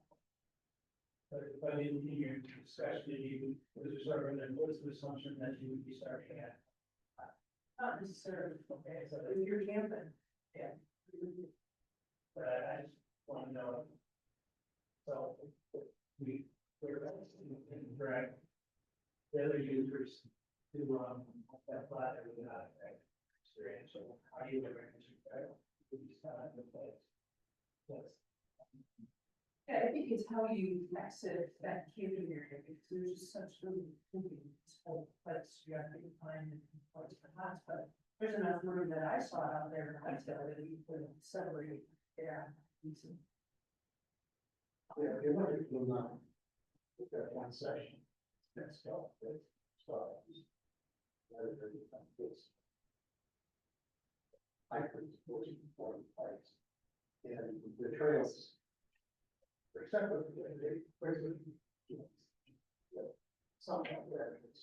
But in your discussion, was there sort of an implicit assumption that you would be starting at? Not necessarily, okay, so if you're camping, yeah. But I just want to know. So we're drag the other users to that flat area without experience. So how do you arrange it? These kind of place. Yes. Yeah, I think it's how you exit that camping area, because there's just such really place you have to find and what's the hot, but there's enough room that I saw out there, and I tell that you could separate, yeah. Decent. Yeah, it might be not. That one section. That's all. I could support you for place. And the trails. Except for something there is.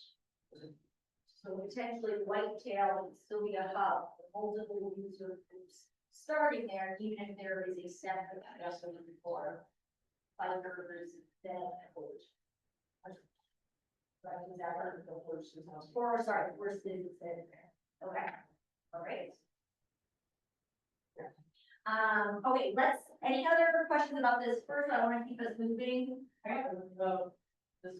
So potentially whitetail would still be a hub, with multiple user groups starting there, even if there is a separate adjustment for bikers, then coach. Right, is that what the first is? Or sorry, first is there. Okay, all right. Okay, any other questions about this? First, I want to keep us moving. This,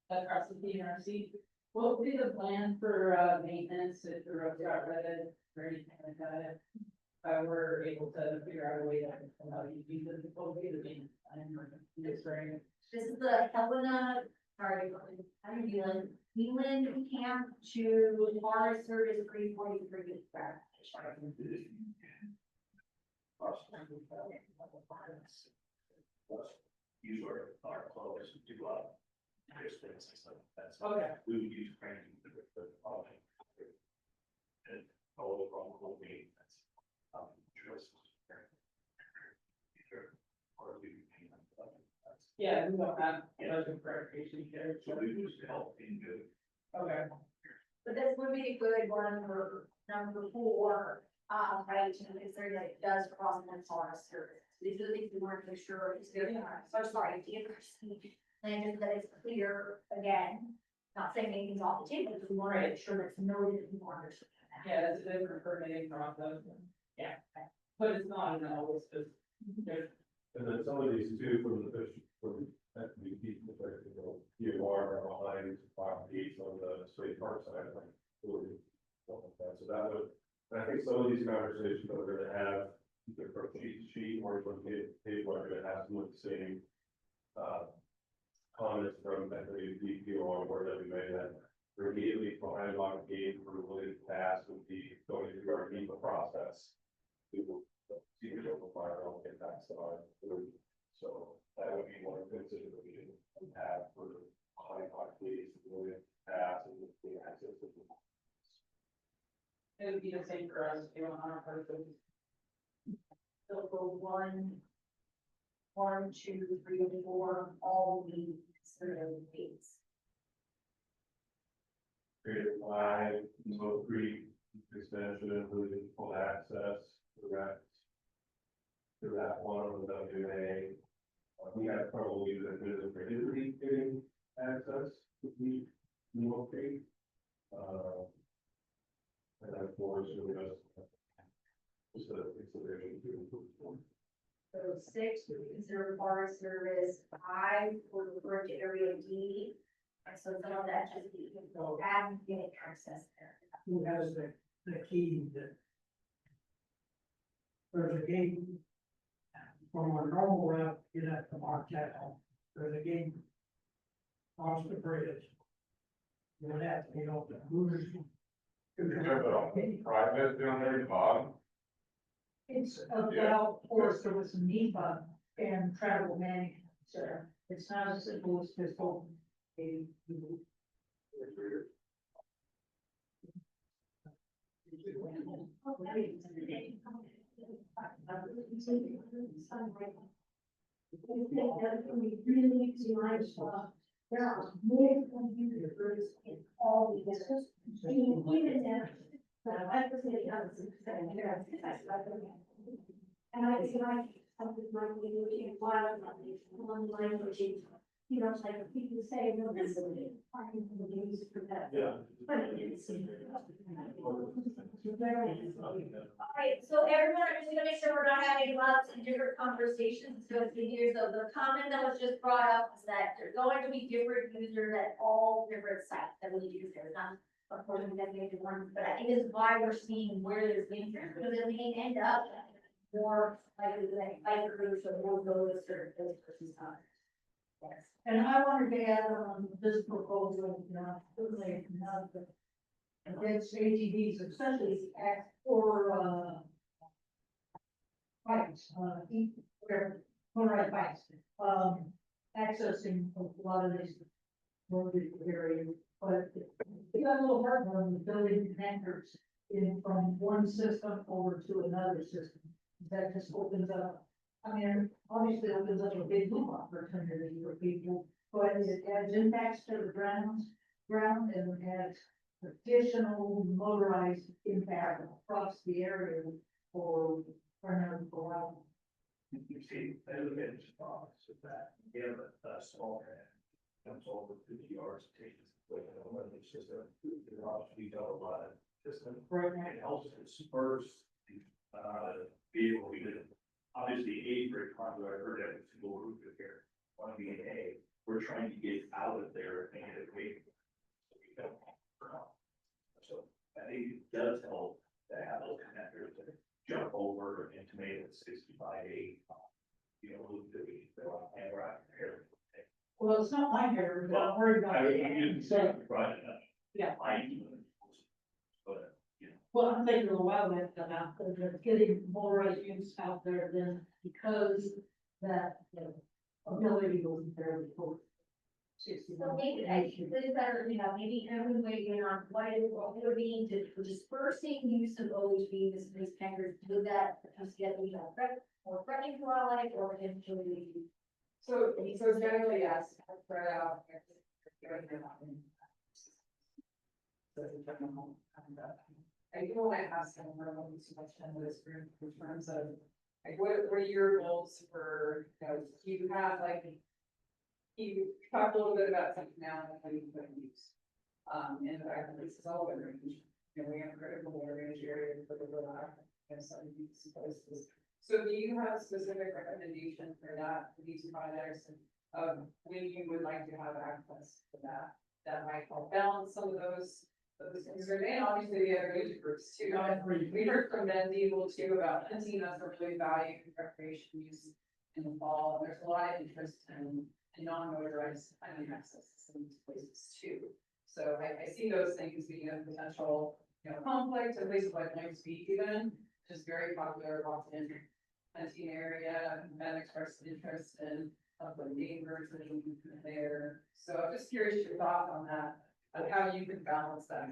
across the PRC, what would be the plan for, maintenance if the roads got rutted or anything like that? If I were able to figure out a way that allow you to do the, what would be the maintenance plan or experience? This is the Helena, sorry, how do you Leland Camp to Forest Service 343. use our clothes to do just things and stuff. That's Okay. we would use training with the following. And all from whole meeting, that's choices. Or we can. Yeah, we don't have much of clarification here. So we just help in good. Okay. But this would be a good one for number 4, right, to consider that it does cross the forest service. These are the things we want to make sure is good, so sorry, and just that it's clear, again, not saying anything's off the table, but we want to make sure that's noted and people understand that. Yeah, it's a different permitting process. Yeah, but it's not, no, it's just. And then some of these too, from the fish, from that we keep the fish, you are behind properties on the state park side, like. Really, stuff like that. So that would, and I think some of these conversations that we're gonna have, either from sheet to sheet or from table, are gonna have some of the same. Comments from that DPO on where that we made that immediately behind lock gate approval in the past would be going through our NEPA process. We will see the local fire and get that started. So that would be one of the things that we should have for behind lock gates, really pass and the access. It would be the same for us, you know, on our part of it. So for 1, 2, 3, and 4, all the considered dates. Creative line, Smoke Creek, extension, including full access, direct. To that one on the WA. We had trouble with the visibility getting access to the Smoke Creek. And then of course, it was just a consideration to. So 6 would be considered forest service, 5 would refer to area D. And so some of that just be, add getting access there. Who has the key that? There's a gate. From our normal route, you have to mark that home, there's a gate. Across the bridge. You would have to, who's. Private down there, Bob. It's about forest service and NEPA and travel management, so it's not as simple as just open. There are multiple users in all these systems, even if. I personally have some. And I think I, something like we would take one language, you know, it's like people say, no, this is fine for the use for that. Yeah. But it's. Alright, so everyone, I'm just gonna make sure we're not having lots of different conversations, so it's easier, so the comment that was just brought up is that there's going to be different users at all different sites that we use, there's not. Of course, we designated ones, but I think this is why we're seeing where there's interest, because it may end up more like bike groups or more those or those person's time. Yes. And I wanted to add on this proposal, certainly not the. Against ATVs, especially for, bikes, motorized bikes, accessing a lot of these road areas, but it got a little hard on the building connectors in from one system over to another system. That just opens up, I mean, obviously it opens up a big loop opportunity for people, but it adds impacts to the ground and it adds additional motorized impact across the area for another while. You see, elements of that, you have a small head, comes over 50 yards, takes with an electric system, it obviously does a lot of system. Right. It helps disperse the, vehicle, because obviously a very popular, I heard every single roof here, one being A, we're trying to get out of there and get away. So we don't. So I think it does help to have those connectors to jump over and to make it 65-8. You know, loop that we fill out and right here. Well, it's not my hair, but I'm worried about it. Yeah. But, you know. Well, I'm thinking a while about getting motorized use out there then because that, ability was fairly close. So maybe, I think this is better, you know, maybe every way in on what would mean to dispersing use of OHV, this tankers, do that, just get, you know, more threatening to wildlife or potentially. So generally, yes, spread out. I do want to ask some more about this question in this group in terms of, like, what are your goals for, you know, do you have like. You talked a little bit about something now, like how you put use. And the fact that this is all range, you know, we have critical range areas for the rural, and some of these places. So do you have specific recommendation for that, for these projects, and when you would like to have access to that? That might help balance some of those things, and obviously the other age groups too. We heard from Ben Deagle too about hunting as a really valued recreation use in the fall. There's a lot of interest in non-motorized hunting access to some of these places too. So I see those things being a potential, you know, conflict, at least like Lone Peak even, just very popular Boston hunting area, and expressed interest in like neighbors living there. So I'm just curious your thoughts on that, on how you could balance that.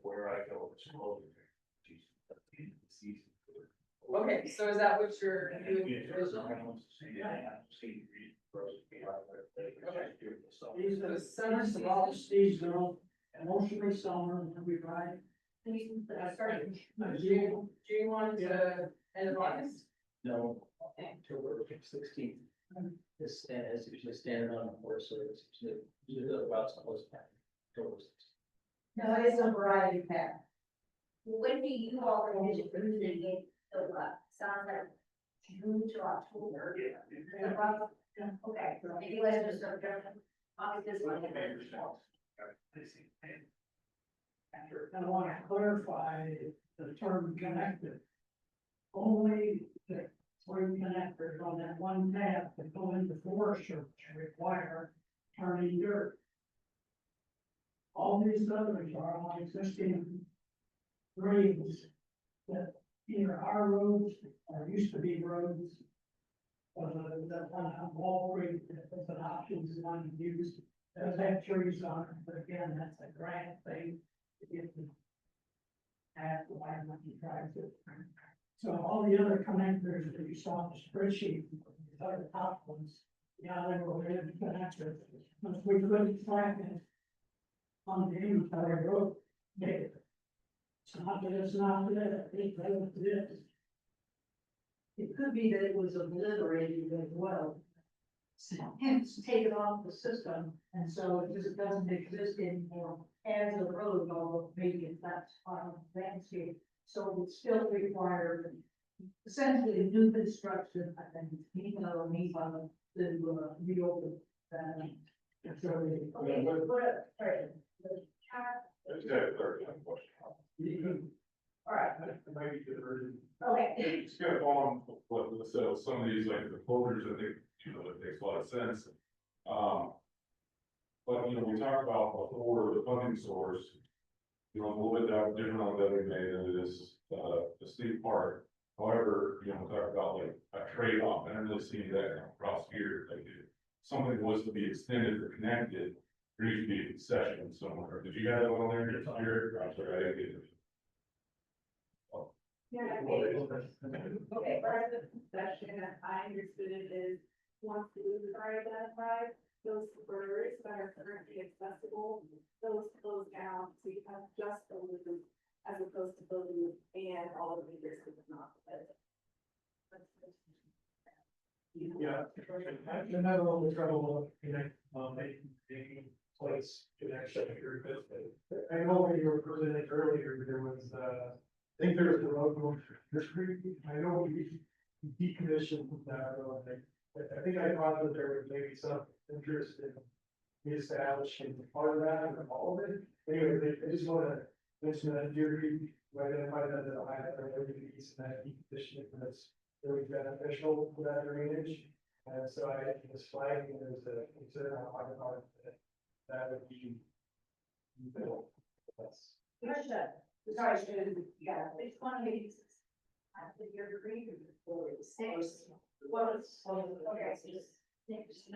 Where I go, it's called. Okay, so is that what you're doing? These are the centers of all seasonal, emotionally summer, and we ride. Starting June 1 to end of August? No, October 16th. This is usually standing on a horse, so it's usually about supposed to. No, it's a variety pack. When do you all envision using it, so, sounds like June to October? Okay, so maybe let's just start, obviously this one. And I want to clarify the term connected. Only the three connectors on that one path that go into Forest Service require turning dirt. All these others are on existing grades that either are roads or used to be roads. That one on Wall Creek, that's an option is one used, does have trees on it, but again, that's a grant thing. To get the path the wildlife drives it. So all the other connectors that you saw on the spreadsheet, the other top ones, yeah, they were really connectors. But we couldn't find it on the inventory road. It's not that it's not there, it's what it is. It could be that it was obliterated as well. Hence, take it off the system, and so it just doesn't exist anymore as a road, although maybe it's not on landscape. So it would still require essentially new construction, I think, even though needs on to reopen that. Okay, what, sorry. Just got a clarifying question. All right, It might be diverted. okay. It's gonna follow what, so some of these, like the folders, I think, you know, it makes a lot of sense. But, you know, we talked about before the funding source, you know, a little bit different on that we made than it is, the state park. However, you know, we talked about like a trade-off, and I really see that across here, like if something was to be extended or connected, there needs to be a concession somewhere. Did you have that on there? I'm sorry, I didn't get it. Yeah, okay, part of the session, I understood it is, once the routes are identified, those birds that are currently accessible, those close down, so you have just the loop as opposed to the loop and all of the meters that are not. Yeah, I never only trouble, making place connection here, but I know when you were presenting earlier, there was, I think there was the road going through this creek. I know we decommissioned that road. I think I thought that there was maybe some interest in reestablishing part of that and all of it. Anyway, I just want to mention that Deer Creek, we identified that as a high priority piece and that decommissioning that's really beneficial for that drainage. And so I was flagging it as a concern on my part that would be built. That's. Sorry, yeah, it's one of these. I think you're agreeing with the six. Okay, so just,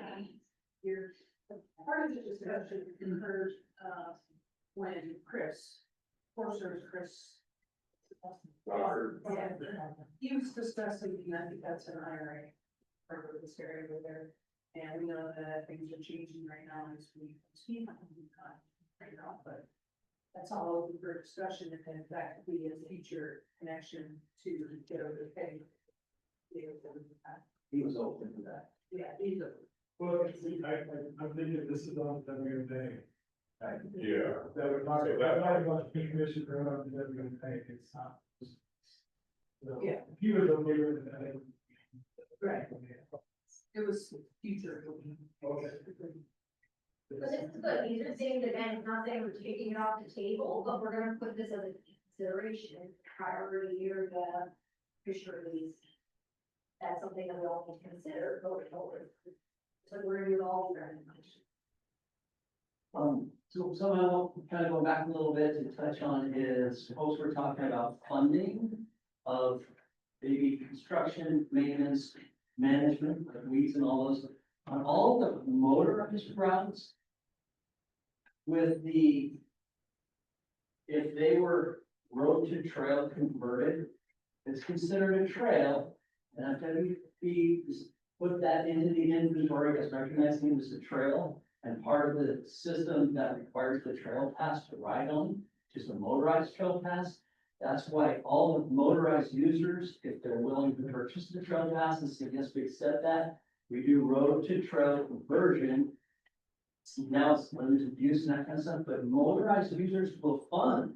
your, part of the discussion occurred, when Chris, Chris. He was discussing, and I think that's an IRA, part of this area over there. And we know that things are changing right now as we speak, right now, but that's all open for discussion, if in fact could be a future connection to get over the pay. He was open to that. Yeah, he's a. Well, I'm thinking this is on the WMA. Yeah. That we're talking about the commission for on the WMA, it's not. So, Yeah. He was okay with it, I think. Right. It was future. Okay. But this is good, these are things, again, not saying we're taking it off the table, but we're gonna put this as a consideration, priority or the fisheries. That's something that we all need to consider going forward. So we're gonna do all very much. So I want to kind of go back a little bit to touch on is, suppose we're talking about funding of maybe construction, maintenance, management, like weeds and all those, on all the motorized routes. With the, if they were road to trail converted, it's considered a trail, and if we put that into the inventory as recognizing it as a trail. And part of the system that requires the trail pass to ride on, just a motorized trail pass. That's why all the motorized users, if they're willing to purchase the trail pass and say, yes, we accept that, we do road to trail conversion. Now it's limited use and that kind of stuff, but motorized users will fund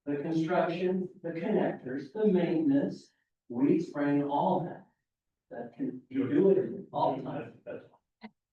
the construction, the connectors, the maintenance, weed spraying, all that. That can, you do it all the time.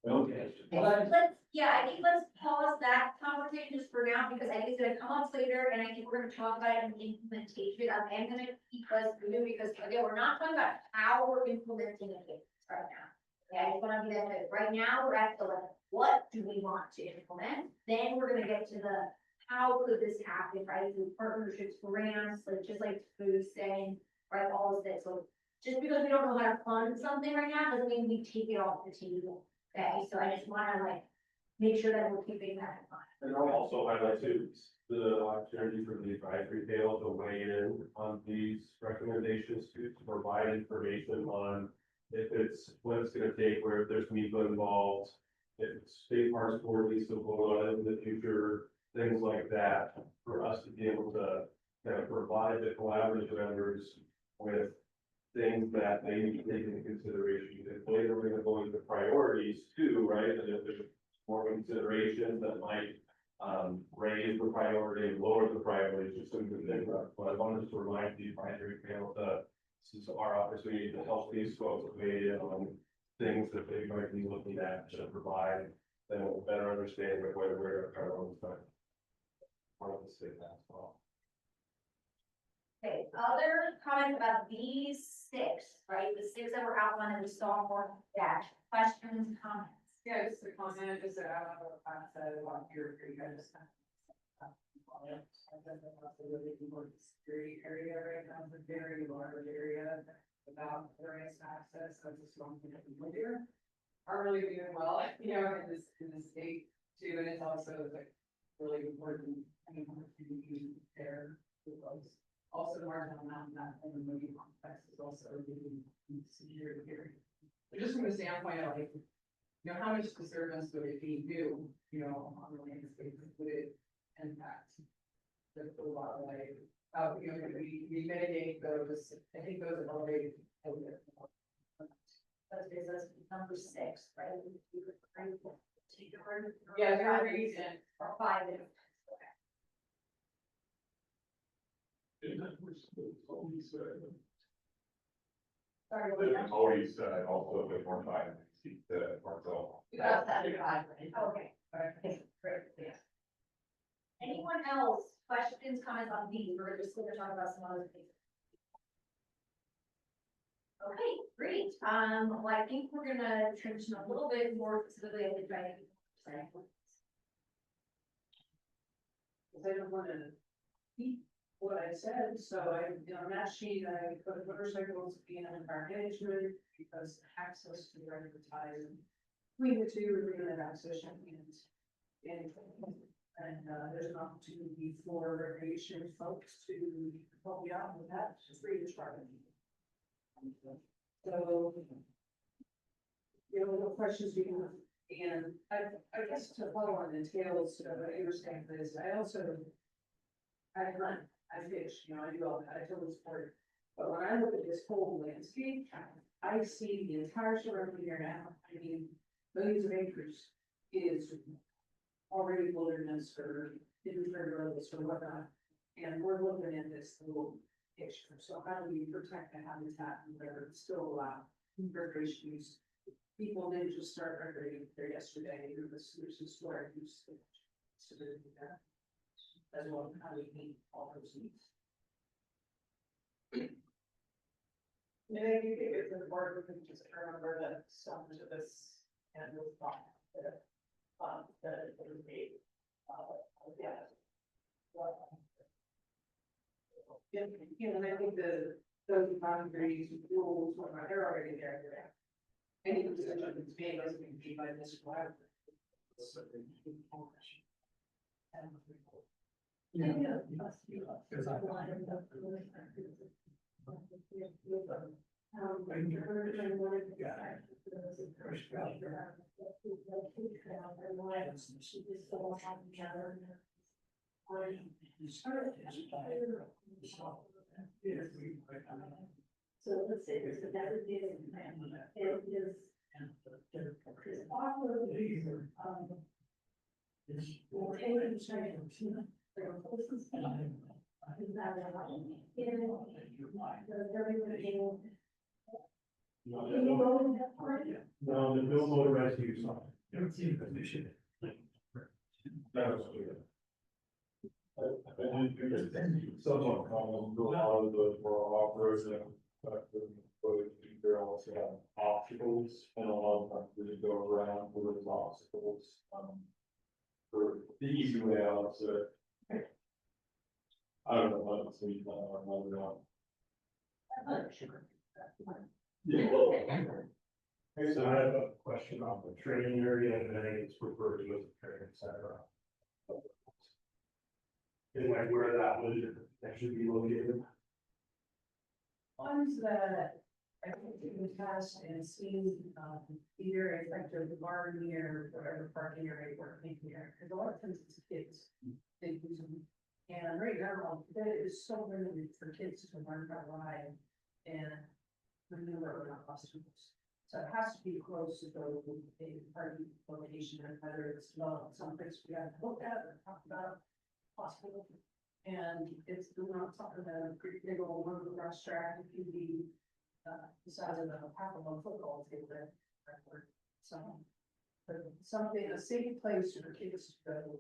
Okay. Let's, yeah, I think let's pause that conversation just for now, because I think it's gonna come up later, and I think we're gonna talk about it in implementation. I am gonna keep us moving, because again, we're not talking about how we're implementing it right now. Okay, I just wanna be that clear. Right now, we're at the level, what do we want to implement? Then we're gonna get to the, how could this happen, right? Through partnerships, grants, like, just like Boo saying, right, all of this. So just because we don't know how to fund something right now, doesn't mean we take it off the table. Okay, so I just wanna like, make sure that we're keeping that in mind. And I'll also highlight too, the opportunity for the advisory panel to weigh in on these recommendations to provide information on if it's, what it's gonna take, where if there's NEPA involved, if state parks board needs to vote on it in the future, things like that, for us to be able to kind of provide the collaborative members with things that they need to take into consideration. If later we're gonna go into priorities too, right? And if there's more considerations that might raise the priority and lower the priority, just something to think about. But I wanted to remind the advisory panel that this is our opportunity to help these folks weigh in on things that they might be looking at to provide them a better understanding of whether we're going to try to want to say that as well. Okay, other comments about these six, right? The six that were outlined and we saw more dash, questions, comments. Yeah, just a comment, just to add on what Pat said about your, you guys just kind of. I think that's a really important security area right now, it's a very large area without various access, so it's one thing that people here are really doing well, you know, in the state too, and it's also like really important, I mean, opportunity there with those. Also, the marginal mountain, that and the movie complex is also a really security area. But just from the standpoint of like, you know, how much disturbance would it be new, you know, on the landscape, would it impact the wildlife? You know, we mitigate those, I think those are already. That's number six, right? Yeah, there are reasons. Or five. Sorry, what was that? Always, also a bit more time to see the Marcel. That's that, okay. Okay, great, yeah. Anyone else, questions, comments on these, we're just gonna talk about some other things. Okay, great, well, I think we're gonna transition a little bit more specifically at the driving. Because I don't wanna. what I said, so I, on that sheet, I put motorcycles being in our management because access to the advertising. Between the two, we're gonna have access and there's an opportunity for recreation folks to help you out with that, it's free to try. So. No questions we can, and I guess to follow on the tails of what you were saying, is I also. I hunt, I fish, I do all that, I totally support it. But when I look at this whole landscape, I see the entire surrounding area now, I mean, millions of acres is already wilderness or inventory roads or whatnot. And we're looking at this little picture, so how do we protect the habitat where it's still allowed recreation use? People didn't just start recreating there yesterday, there's a story who's. So to do that. As well, how do we meet all those needs? Maybe you think it's important to just remember that so much of this and was thought that it was made. Yeah. And I think those boundaries, rules, whatnot, they're already there. Any decision that's made doesn't be by this collaborative. So let's say there's a designated plan, it is. It's awkward, we're taking change, there are places. Is that right? Does everybody? No, the no motorized use on. Somewhat common, a lot of those were off-road and, there also have obstacles, and a lot of times we go around with those obstacles, for the easy way out, so. I don't know what it's, we plan on, whether or not. Yeah. So I have a question on the training area, and then it's referred to as a training center. And like where that would actually be located. Ones that I think in the past and seen, either a like the barn here, whatever parking area we're thinking here, because a lot of times it's kids. They use them. And right now, that is so limited for kids to learn how to ride and maneuver around obstacles. So it has to be close to a party location, and whether it's someplace we have to look at or talk about possible. And it's, we're not talking about a pretty big old one grass track, it could be the size of a half of a football field there. So, but something, a safe place for kids to go.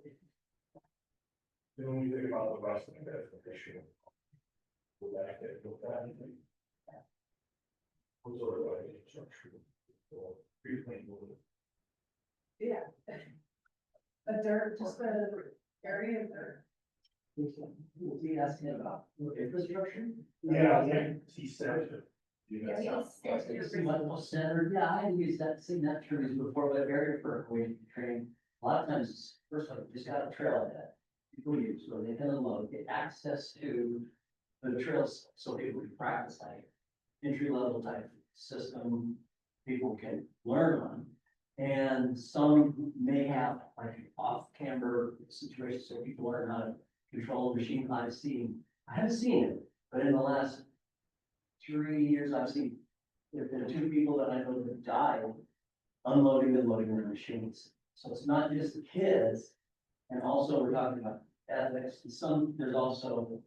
Then when you think about the rest of the issue. Would that get built out anything? What sort of like infrastructure? Or reclaim would it? Yeah. A dirt, just a area of dirt. We'll be asking about infrastructure. Yeah, he said. Medical center, yeah, I used that, seen that term before, but area for weight training. A lot of times, first of all, just got a trailhead. People use, where they can unload, get access to the trails, so people can practice like entry level type system. People can learn on, and some may have like off camber situations, so people learn how to control the machine. I haven't seen it, but in the last 3 years, I've seen, there've been 2 people that I know that died unloading and loading their machines. So it's not just the kids, and also we're talking about ethics, and there's also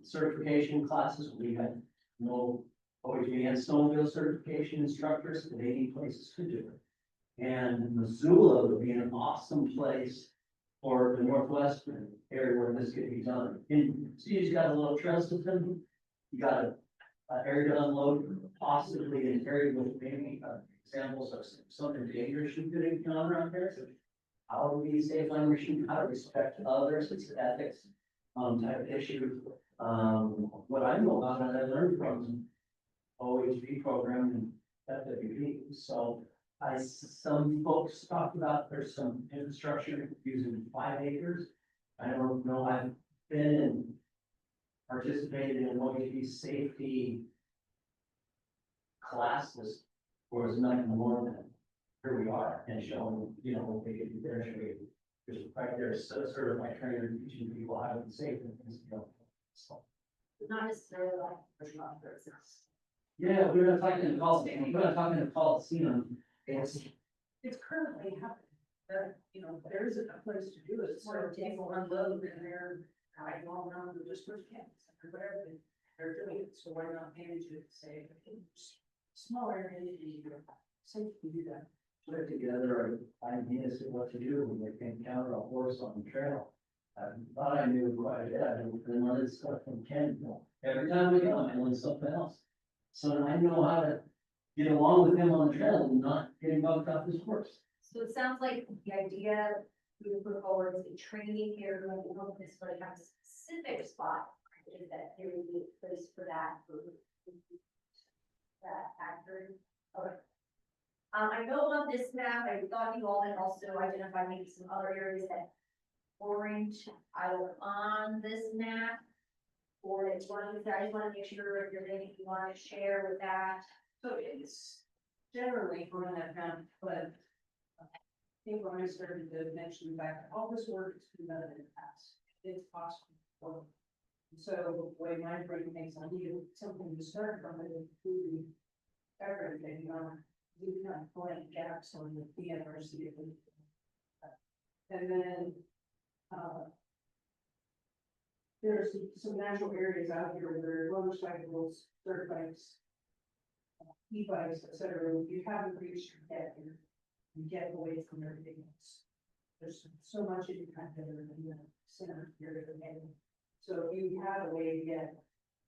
certification classes. We have no OHV and snowmobile certification instructors, and they need places to do it. And Missoula would be an awesome place for the northwestern area where this could be done. And so you just got a little trail system, you got an area to unload, possibly an area with maybe examples of something dangerous you could encounter out there. How to be safe on your machine, how to respect others, it's an ethics type of issue. What I know about it, I learned from OHV program and FWP, so some folks talked about there's some infrastructure using 5 acres. I don't know, I've been and participated in OHV safety classes, where it's nothing more than, here we are, and showing, you know, what they can do there, there's right there, sort of my trainer teaching people how to be safe and things, you know. So, Not necessarily like commercial officers. yeah, we're not talking in Coliseum, we're not talking in Coliseum, It's currently happening, you know, there's a place to do it, so people unload and they're riding all around the district campus or whatever, they're doing it, so why not manage it, say, smaller entities, safe to do that. put together ideas of what to do when they can encounter a horse on the trail. I thought I knew quite a bit, I learned stuff from Ken, every time we go, I learn something else. So I know how to get along with him on the trail and not getting bumped off his horse. So it sounds like the idea we would put forward is a training area, we don't necessarily have a specific spot. Is that there would be a place for that, that factor? Okay. I know on this map, I thought you all had also identified maybe some other areas that weren't either on this map. Or it's one of the, I just wanna make sure if there's anything you wanna share with that. So it's generally on that map, but I think when I started to mention back, all this work has been done in the past, it's possible. So the way my brain thinks, I need something to start from it, including everything, we kind of blank gaps on the DNRC. And then, there's some natural areas out here where motorcycles, dirt bikes, e-bikes, et cetera, you haven't reached your head here. You get away from everything else. There's so much in kind of in the center here of the name. So if you had a way to get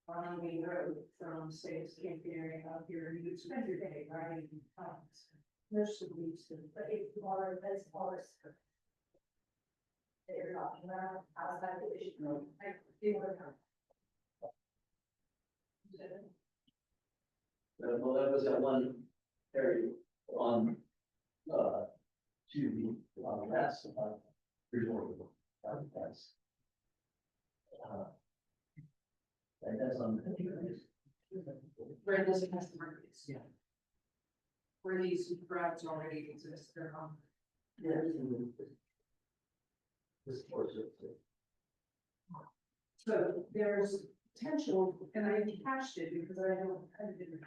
on a main road from, say, a camping area out here, you would spend your day riding tons. There's some weeds to it, but it's more, that's more. That you're talking about outside the issue. I do want to. Well, that was that one area on, to the, west, resort, that's. That's on, I think it is. Where does it has the markets? Yeah. Where these routes already exist, they're on. This was it. So there's potential, and I attached it because I don't, I didn't.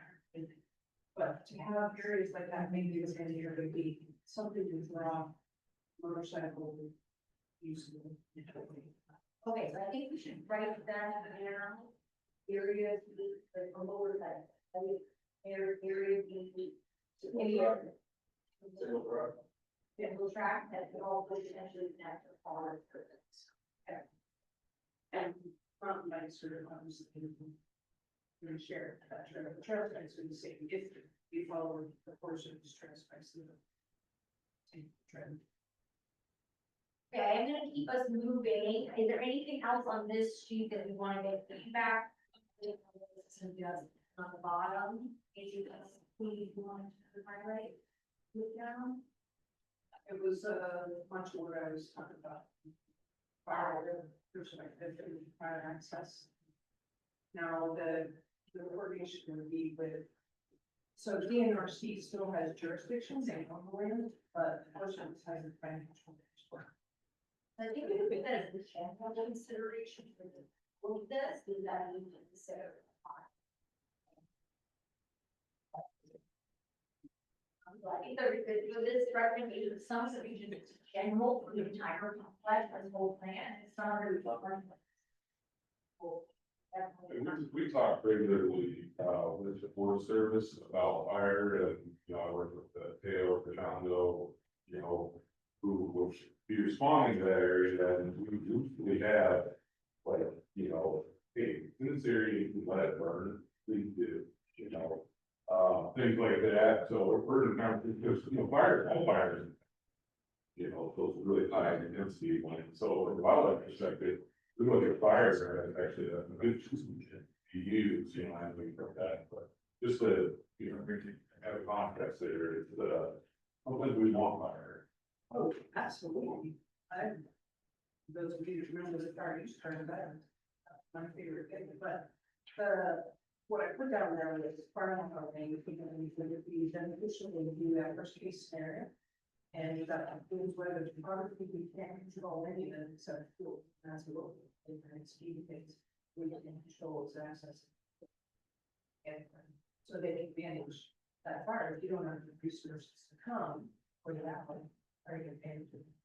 But to have areas like that, maybe it's in here to be something to draw motorcycle use. Okay, so I think we should write that down. Areas, like from lower side, area, area. Yeah, we'll track that it all would potentially connect to all of the things. Okay. And mountain bikes are obviously. We share that trail bikes are the same, if you follow the course of these trail bikes. Same trend. Okay, I'm gonna keep us moving. Is there anything else on this sheet that we want to get feedback? On the bottom, if you guys please want to highlight. Look down. It was much of what I was talking about. Fire perspective and fire access. Now, the coordination would be with. So DNRC still has jurisdictions and on the land, but Portsmouth has a financial. I think we could put that as the general consideration for the, well, this, is that we can consider. I think there is, for this recommendation, some regions, it's general for the entire complex, as whole plan, it's not really. We talk regularly, with the Forest Service about fire and, you know, I work with the Taylor, Fernando, you know, who will be responding to that area, and we usually have, like, you know, hey, in this area, you can let it burn, please do, you know, things like that, so we're in conversation, because, you know, all fires, you know, those really high intensity ones, so from a wildlife perspective, We look at fires, are actually a good system to use, you know, and we for that, but just to, you know, have a context there, it's, sometimes we want fire. Oh, absolutely. Those of you who remember the car used to turn better. My favorite thing, but what I put down there was farming housing, people would be beneficial in do that worst case scenario. And you got things where the topography, we can't control any of them except fuel, that's what different speed things, we can control its access. And so they take advantage that far, if you don't have the resources to come, or that one, are you advantage of it?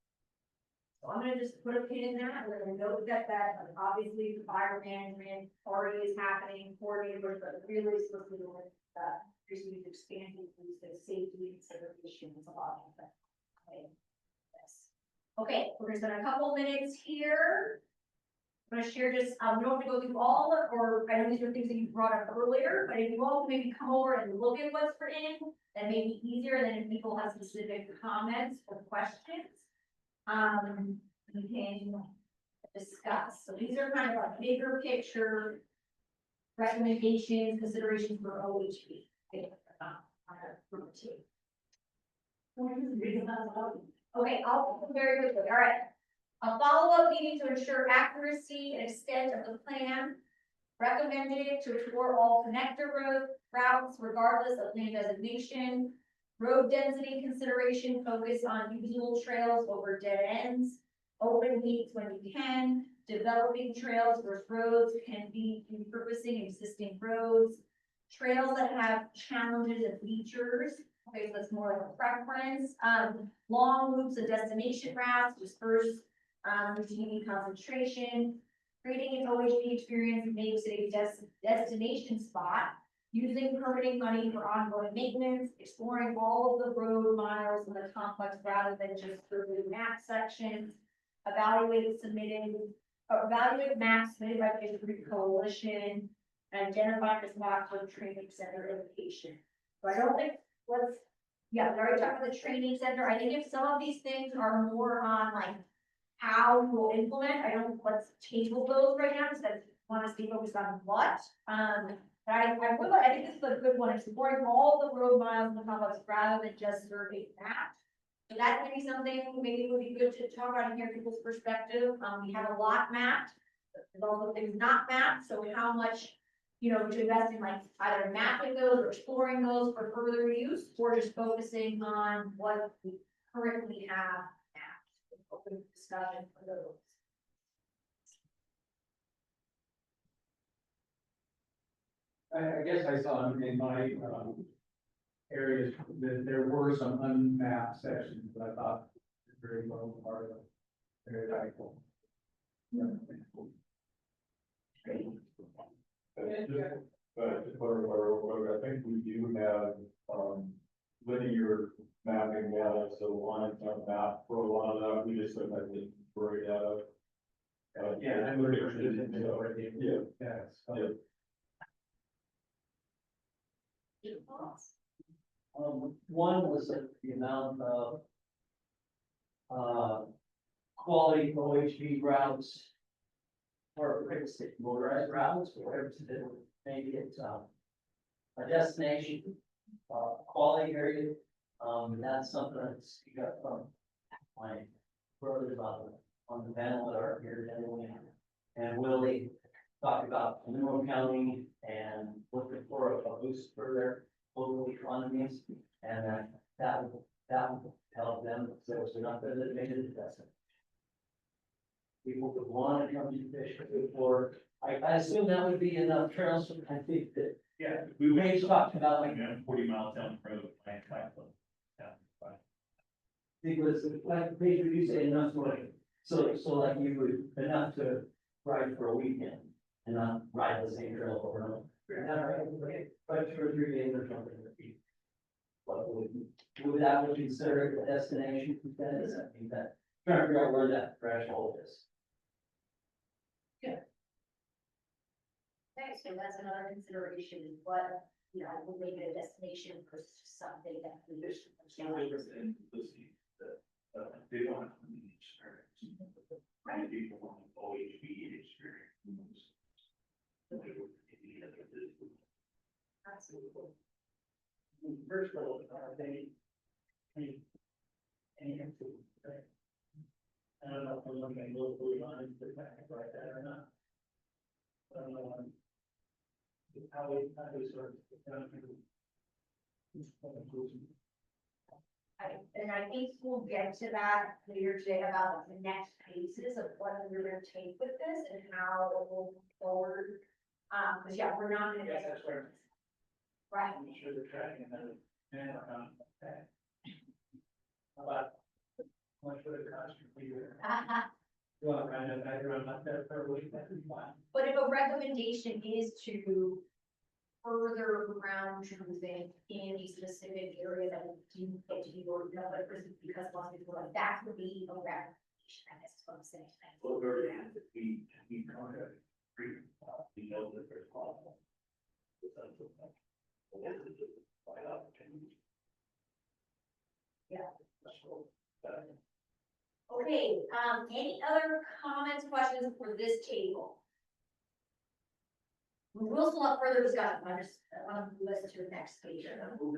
So I'm gonna just put a pin in that, we're gonna note that obviously the fire management already is happening, coordinated, but really supposed to be doing, recently expanding the safety considerations of all of that. Okay. Yes. Okay, we're gonna spend a couple minutes here. I'm gonna share just, we don't have to go through all of, or I know these are things that you brought up earlier, but if you all maybe come over and look at what's written, that may be easier than if people have specific comments or questions. We can discuss. So these are kind of like bigger picture recommendations, considerations for OHB. Okay, I'll go very quickly. All right. A follow-up meeting to ensure accuracy and extent of the plan. Recommended to explore all connector routes regardless of land designation. Road density consideration focus on usable trails over dead ends. Open meets when you can. Developing trails versus roads can be repurposing existing roads. Trails that have challenges and features. Okay, so that's more like a preference. Long loops of destination routes disperse routine concentration. Creating an OHB experience makes it a destination spot. Using permitting money for ongoing maintenance, exploring all of the road miles in the complex rather than just through the map sections. Evaluate maps submitted by the District Coalition. And identify the spot for training center location. So I don't think, we already talked about the training center. I think if some of these things are more on like how we'll implement, let's table those right now, because I want us to be focused on what. I think this is a good one, exploring all the road miles in the complex rather than just survey that. So that may be something maybe would be good to talk about and hear people's perspective. We have a lot mapped. There's also things not mapped, so how much, to invest in like either mapping those or exploring those for further use, or just focusing on what we currently have mapped. Open discussion for those. I guess I saw in my, areas that there were some unmapped sections, but I thought very low part of it. Very valuable. But to clarify real quick, I think we do have, linear mapping data, so lines on map for a lot of that, we just don't have the inventory data. Yeah, and we're interested in it already. Yeah. Yeah. One was the amount of quality OHV routes or motorized routes, whatever to make it a destination, quality area. That's something that's you got from my brothers on the panel that are here today, and Willie talked about Monroe County and looking for a boost for their local economies, and that will help them, so it's not that it made it investment. People would want to come to fish for, I assume that would be enough trails, I think that. Yeah, We may talk about like, 40 miles down the road, because like, Pedro, you say enough for, so like you would, enough to ride for a weekend and not ride the same trail over and over. Is that right? Like 2 or 3 days or something. What would that would consider a destination? That is, I think that, trying to figure out where that threshold is. Okay, so that's another consideration, is what, will make it a destination versus something that we wish to. They want to. Right, people want OHV, it's commercial, they. Any food, right? I don't know if I'm looking locally on the back like that or not. I don't know. How we sort of. And I think we'll get to that later today about the next phases of what we're gonna take with this and how it will move forward. Cause yeah, we're not gonna. Yes, that's where. Right. I'm sure they're tracking that. And, okay. How about? How much would it cost you for you? Well, I know, I'm not there for a week, that'd be fine. But if a recommendation is to further ground truthing in a specific area that we do get to be working on, but because a lot of people are like, that would be a recommendation, that's what I'm saying. Well, we're gonna have to be kind of free, we know that there's possible. Yeah. Okay, any other comments, questions for this table? We will still have further discussion, I just want to listen to the next page. I don't know, we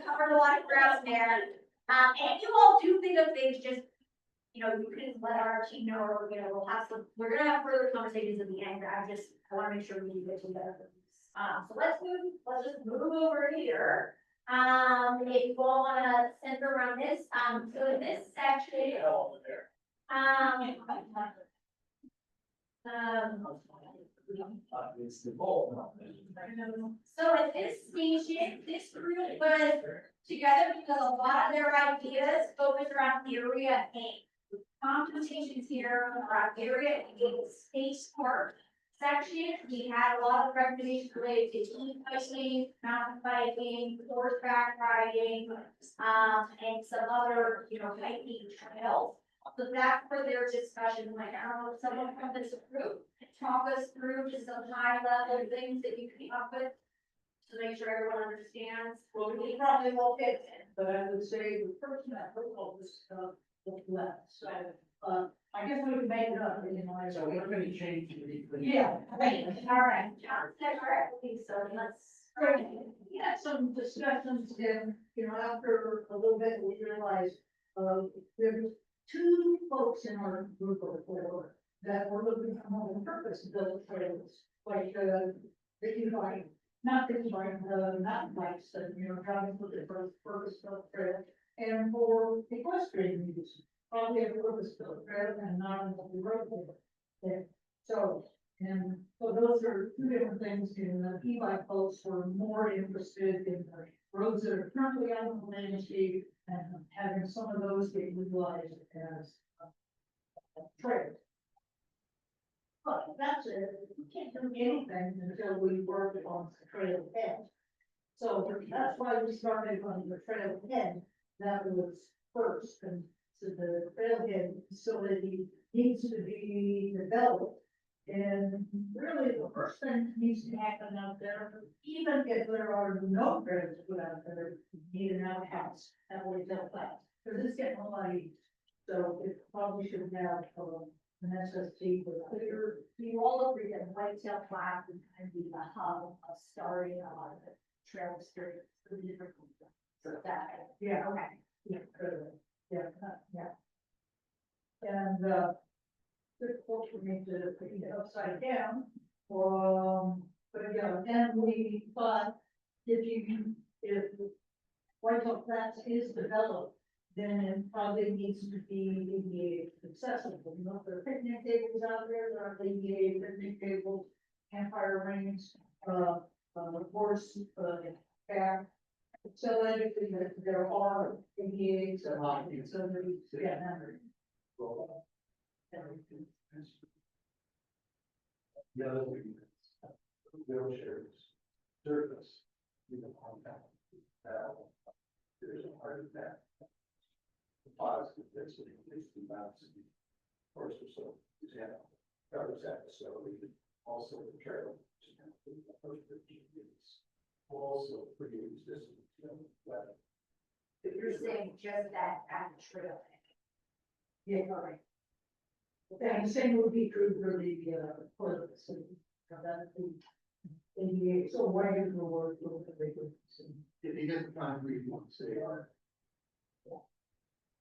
covered a lot of ground there. And you all do think of things, just, you know, you can let our team know, or, you know, we're gonna have further conversations at the end, I wanna make sure we get together. So let's just move over here. If you all wanna center around this, so in this section. It's the goal. So at this station, this group was together because a lot of their ideas focused around area A. Computations here around area A, space park section. We had a lot of recommendations related to e-biking, mountain biking, horseback riding, and some other, you know, hiking trails. So that's for their discussion, like, I don't know, if someone from this group can talk us through just some high level things that you came up with. To make sure everyone understands, well, we probably won't fit in. But I would say the person that wrote all this stuff was left, so, I guess we would make it up, you know. So we're gonna change the. Yeah. Right, all right, John said, all right, okay, so let's. We had some discussions and, you know, after a little bit, we realized, there was two folks in our group of four that were looking for more purpose built trails, like, the e-bike, not the e-bike, the mountain bikes, that, you know, driving for the purpose built trail, and for equestrian use, probably a purpose built trail and not on the road there. So, and so those are two different things, and the e-bike folks were more interested in the roads that are currently on the landscape and having some of those get utilized as trails. But that's it, we can't do anything until we work on the trail head. So that's why we started on the trail head, that was first, and so the trailhead facility needs to be developed. And really, the first thing that needs to happen out there, even if there are no trails put out there, you need an outhouse, that way they'll flat, because it's getting muddy. So it probably should have, an SST with clear. You all agree that Whitetail Flat would kind of be the hub of starting a lot of the trail experience for the different. So that, Yeah. okay. Yeah, yeah, yeah. And, difficult for me to put it upside down, but again, and we thought if Whitetail Flats is developed, then it probably needs to be ADA accessible, you know, if there are picnic tables out there, there are ADA picnic tables, campfire rings, horse, back. So anything that there are ADA, so there, yeah, memory. The other thing is, wheelchairs, surface, you know, contact. There's a part of that. The positive, that's at least the balance. Of course, so, example, covers that facility, also the trail. Also pretty existing, you know, but. If you're saying just that at the trail. Yeah, all right. And the same would be true for the, for the city. That would be So why is the word? If you get the concrete ones, they are.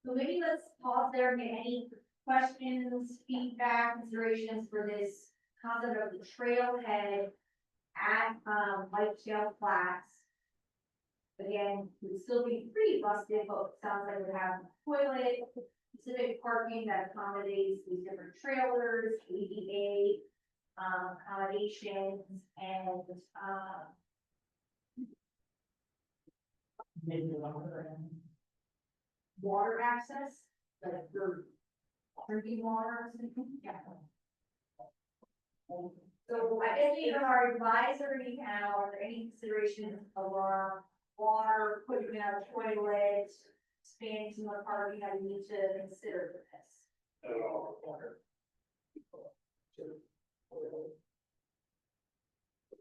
So maybe let's pause there, get any questions, feedback, considerations for this concept of the trailhead at, Whitetail Flats. Again, it would still be pretty rustic, but it sounds like we have toilet, specific parking that accommodates these different trailers, ADA, accommodations, and, water access, like for drinking water or something, yeah. So I guess in our advisory panel, are there any considerations of our water, putting in our toilet, expanding some of the parking that we need to consider for this?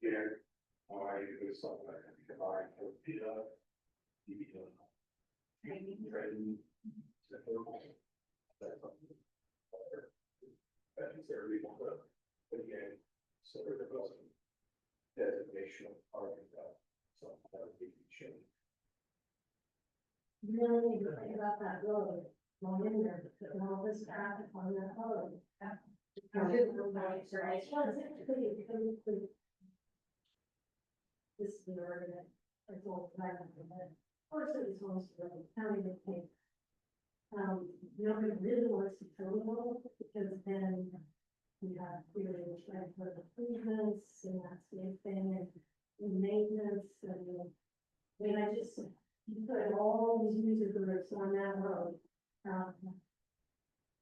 Again, I do something I can combine with the training. That is their legal, but again, so there wasn't designation of parking that, so that would be changed. Really good about that road, going in there, putting all this traffic on that road. This is the area that it's all private, but first it was most of the county that came. Nobody really wants to fill them all, because then we have clearly tried for the improvements and that sort of thing, and maintenance, and when I just, you put all these user groups on that road.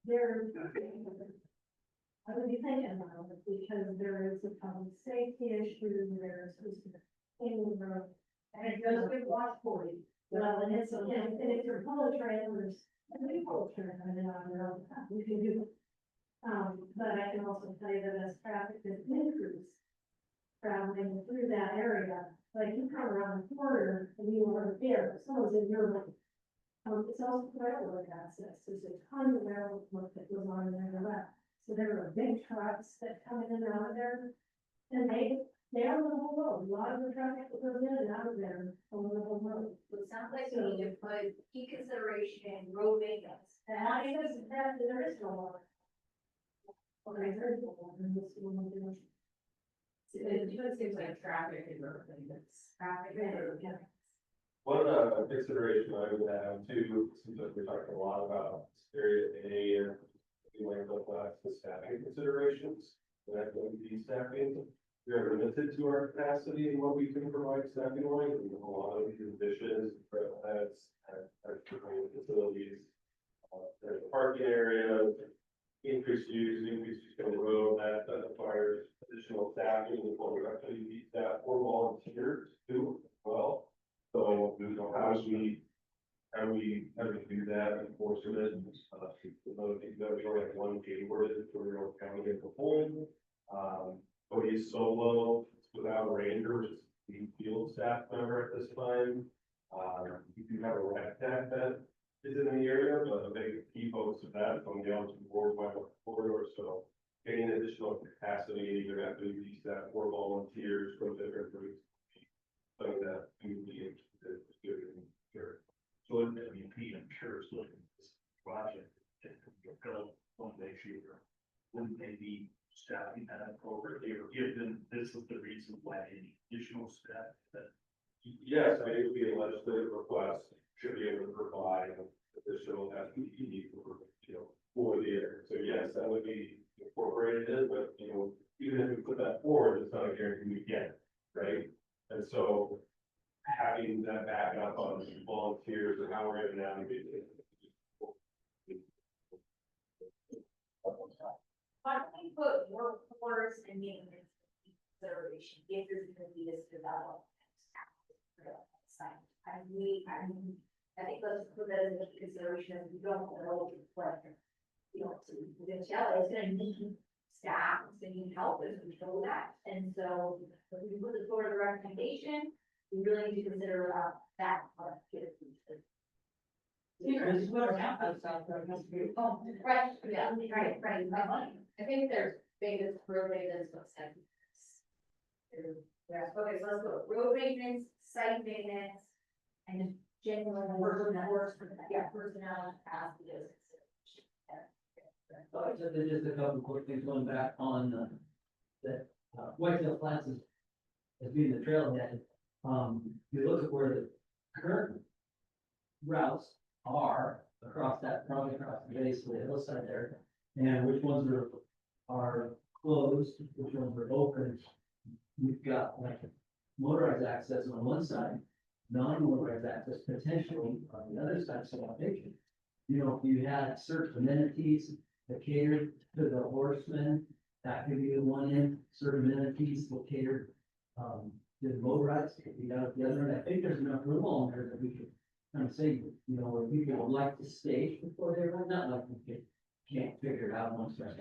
They're, I would be thinking about it, because there is a public safety issue, there's in the road. And it goes with watch for you. Well, and it's, and if you're pulling trailers, and we pull trailers, I mean, on the road, we can do. But I can also tell you that as traffic is increased, traveling through that area, like you come around the corner and you are there, someone's in your lane. It's also railroad access, there's a ton of railroad work that goes on in there left. So there are big trucks that come in and out of there, and they are on the whole road, a lot of the traffic that goes in and out of there on the whole road. So it sounds like we need to put key consideration, road maintenance. And I think that there is no water. Okay, there is no water in this one. It just seems like traffic is everything that's traffic. Yeah. One consideration I would have too, seems like we're talking a lot about this area A and we might look at the staffing considerations. That would be staffing. We are limited to our capacity and what we can provide staffing wise. We have a lot of these dishes, heads, facilities. There's a parking area, increased use on the road, that requires additional staffing, and what we're actually need staff or volunteers too, as well. So, how do we do that, enforcement, another thing that we only have one gate ordinance for Monroe County as a whole. But he's solo, without a ranger, which is the field staff member at this time. You do have a rec tech that is in the area, but a big key focus of that is on the eligible board by corridor, so getting additional capacity, either have to be staff or volunteers from different groups. Something that we would be interested in doing. So in the MVP, I'm sure is looking at this project, and go one day shooter. Wouldn't they be staffing that appropriately, or given this is the reason why any additional staff that? Yes, I mean, it would be a legislative request, should be able to provide additional FTE for the area. So yes, that would be incorporated in, but even if we put that forward, it's not a guarantee we get, right? And so having that backup on volunteers and how we're going to navigate it. Why don't we put workforce and maintenance in consideration if there's gonna be this development? Site. I think let's put that in consideration, we don't know what, the shell is gonna need staff, it's gonna need help, and we know that. And so, if we put this forward a recommendation, we really need to consider that part. Right, yeah, right. I think their biggest road maintenance was Yeah, okay, so let's go, road maintenance, site maintenance, and just general personnel capacity. So there's just a couple quick things going back on, that, Whitetail Flats is, as being the trailhead. You look at where the current routes are across that, probably across the base of the hillside there, and which ones are closed, which ones are open. We've got like motorized access on one side, non-motorized access potentially on the other side, so I think, you know, if you had certain amenities that cater to the horsemen, that could be the one end, certain amenities will cater, to the motorized, could be out the other end. I think there's enough room on there that we could kind of say, you know, where people would like to stay before they run, not like we can't figure it out once they're,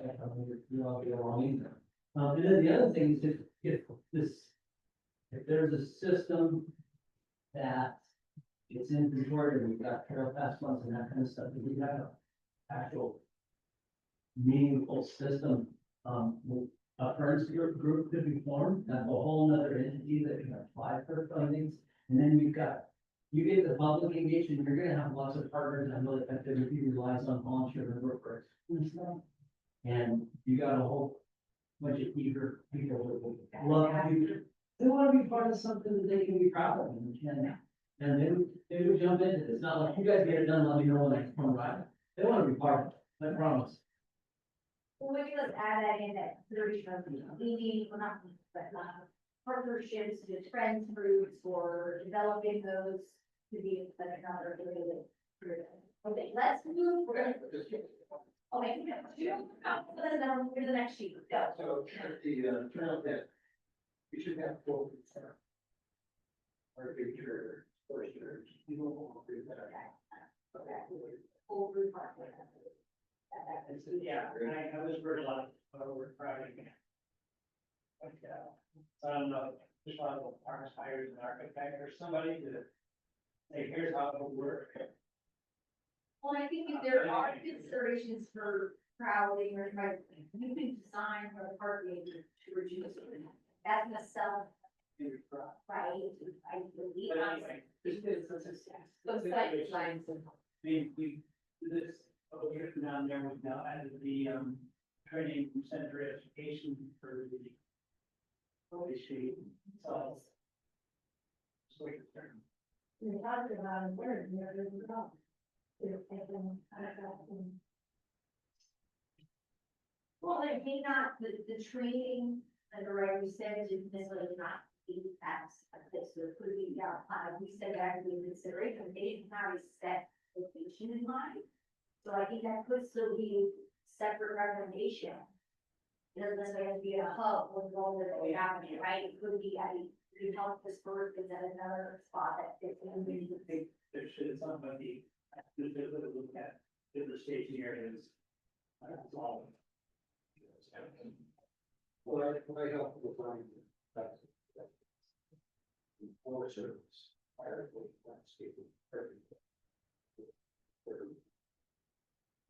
you know, get along in there. And then the other thing is if there's a system that it's inventory and we've got trail pass funds and that kind of stuff, if we have an actual meaningful system, a friends group could be formed, and a whole nother entity that can apply for fundings. And then you get the public engagement, you're gonna have lots of partners. I know that activity relies on volunteer workers and stuff. And you got a whole bunch of eager people that would love to, they wanna be part of something that they can be proud of and they would jump into this. It's not like you guys get it done, let me know when I come by. They wanna be part of it, I promise. Well, maybe let's add that in, that consideration of meeting, well, not, but partnerships with friends groups or developing those to be like another related. Okay, let's move, we're gonna. Okay, we have two, let's now move to the next sheet, go. So, the trailhead, we should have both. Our picture, first, you don't do that. Over. Yeah, I was heard a lot over Friday. Like, I don't know, just one of the farmers hires an architect or somebody to say, here's how it'll work. Well, I think if there are considerations for crowding or trying, you can design for the parking to reduce it. That's gonna sell. Right, I believe. But anyway, Those site designs. we do this over here down there, we've now added the, training center education for the. Holy sheet, so. So we can turn. We talked about it, where, there's a problem. Well, it may not, the training, and the right, we said, is necessarily not be taxed like this, so it could be, we said that in consideration, they didn't have a set location in mind. So I think that could still be separate recommendation. It doesn't necessarily have to be a hub with all the way happening, right? It could be, you help this bird is at another spot that fits in. There should somebody, look at different staging areas. That's all. Well, I help with that. All service, fire, landscaping, everything.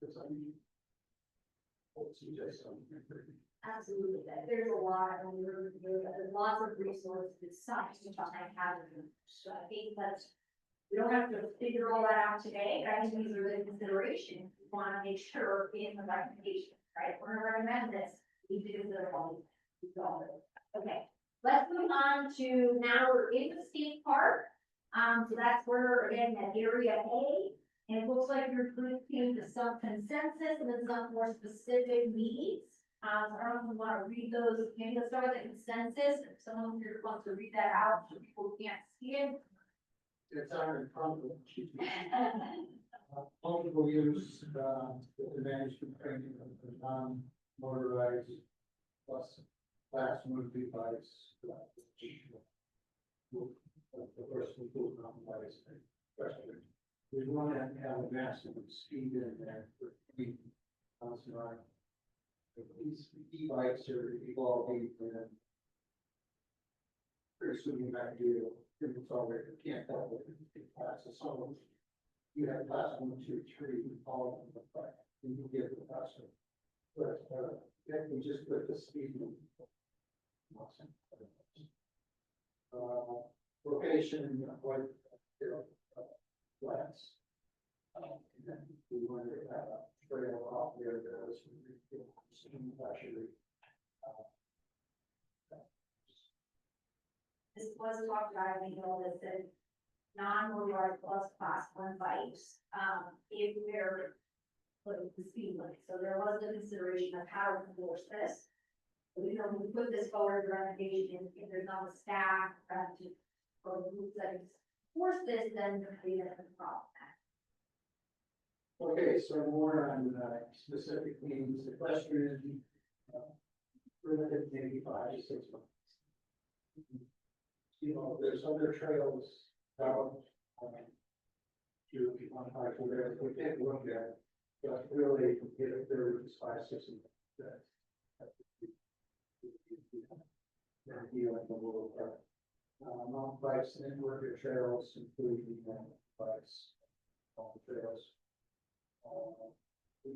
Because I mean. Absolutely, there's a lot, and there's lots of resources, sites to try and have them. So I think that's, we don't have to figure all that out today, I think these are the considerations, we wanna make sure in the recommendation, right? We're gonna recommend this, we do consider all these, okay. Let's move on to, now we're in the state park, so that's where, again, that area A. And it looks like your group came to some consensus and then some more specific needs. I don't know if you want to read those, maybe let's start with the consensus, if someone here wants to read that out, so people can't see it. It's our problem. Multiple use, with the management training of non-motorized plus class 1 2 bikes. The first we put on bikes. We want to have a maximum speed in there for 3 miles an hour. These e-bikes are evolving and pretty soon you might do it's already can't help it classes. So you have class 1, 2, 3, all of them, but you can give the class. But if we just put the speed Location, what, flats. And then we wanted to have a trail off there that was. Actually. This was talked about, we know that the non-motorized plus class one bikes, if they're putting the speed limit, so there was a consideration of how to enforce this. We know we put this forward, renovation, if there's not a staff, to, or groups that enforce this, then there could be a problem. Okay, so more on specific means, equestrian. Limited maybe 5 to 6 months. You know, there's other trails out. You want to find where we take a look at, but really get a third, 5, 6 months. And healing a little bit. Mountain bikes and worker trails, including bikes on the trails.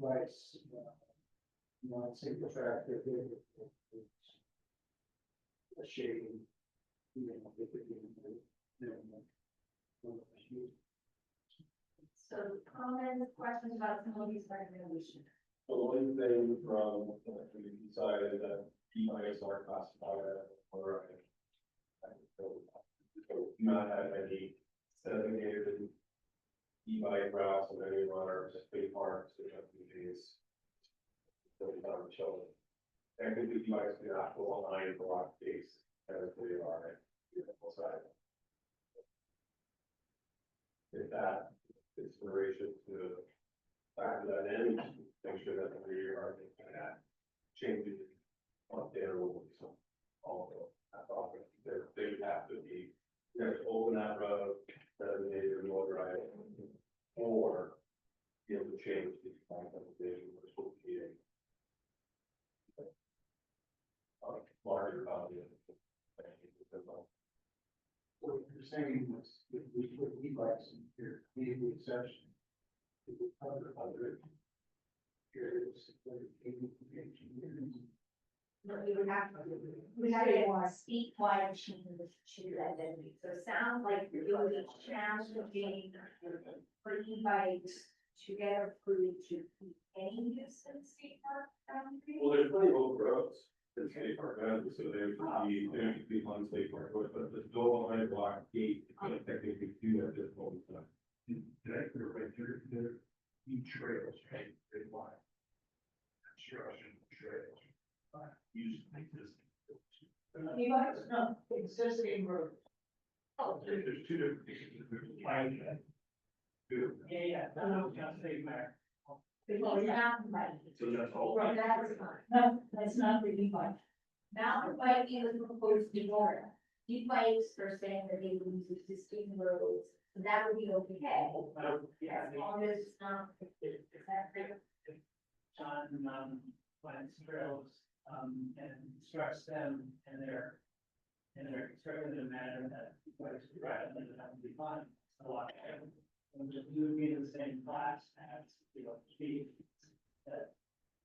Bikes, single track, a shading. So comments, questions about some of these recommendations? The one thing from, we decided that e-bikes are classified as or not have any designated e-bike routes of any of our state parks, which have to be these. Children. And could be e-bikes do not go online for lot case as they are at the side. If that inspiration to factor that in, make sure that the rear are changing on their rules. Also, I thought they would have to be, you know, open that road, designated road right, or be able to change the kind of vision, which will be a larger value. What you're saying is, if we put e-bikes in here, be the exception. It would cover other areas. But we have to speak wide change to identity, so it sounds like it would be challenging for e-bikes to get approved to be any use in state park boundary. Well, there's plenty of open roads in state park, so there should be one state park, but the door behind block gate, it's gonna technically do that this whole time. Did I put it right there, trails, right, they line. Construction trails. Use existing. E-bikes, no, existing road. Oh, there's 2 different things. Line. Yeah, no, just say back. Because mountain biking. So that's all. Right, that is fine. No, that's not the e-bike. Mountain biking is proposed in Florida. E-bikes are saying that they will use existing roads, so that would be okay. Yeah, As long as it's not. John, plans trails, and instructs them in their constructed manner that was right, and then have to be fine. A lot. And just you would be in the same class as, you know, speed. That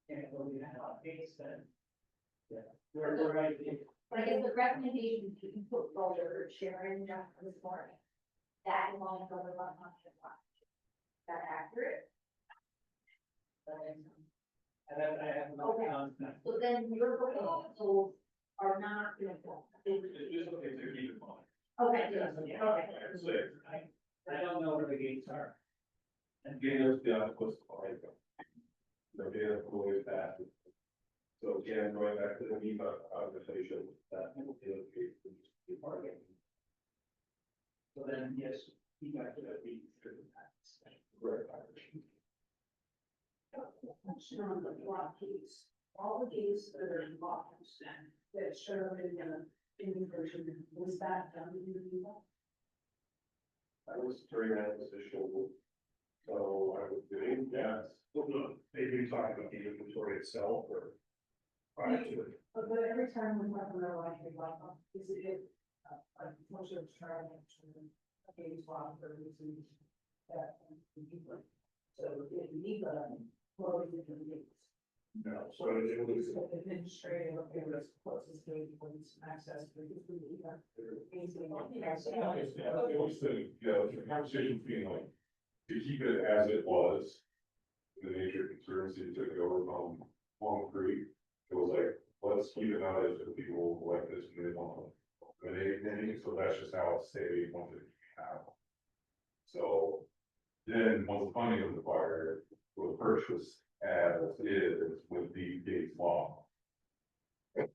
can't go behind a pace, then. Yeah, we're right. But I guess the recommendation you can put forward, Sharon, this morning, that along with the 100 block. Is that accurate? And then I have no concept. So then your proposals are not gonna. It's okay to keep in mind. Okay, Yeah. okay. I don't know where the gates are. And getting us the outpost behind them. So getting us always back. So again, going back to the NEPA conversation, that will be part of it. So then, yes, you got to be through that. Right. Question on the block keys, all the keys that are in blocks and that show in the version, was that done in the e-bike? I was during that position, so I was doing, yes. Maybe you're talking about the inventory itself or. Prior to it. But every time we have another line, we like, is it, most of it's trying to gain swap or using that. So if you need that, what are we going to do? No, so it was. Administrative, it was closest to access. It was the conversation being like, to keep it as it was. The Nature Conservancy took it over from Long Creek. It was like, let's keep it out as the people like this, and they don't. And so that's just how it stayed, wanted to have. So then, once the funding was acquired, the purchase was as is with the Gates law. And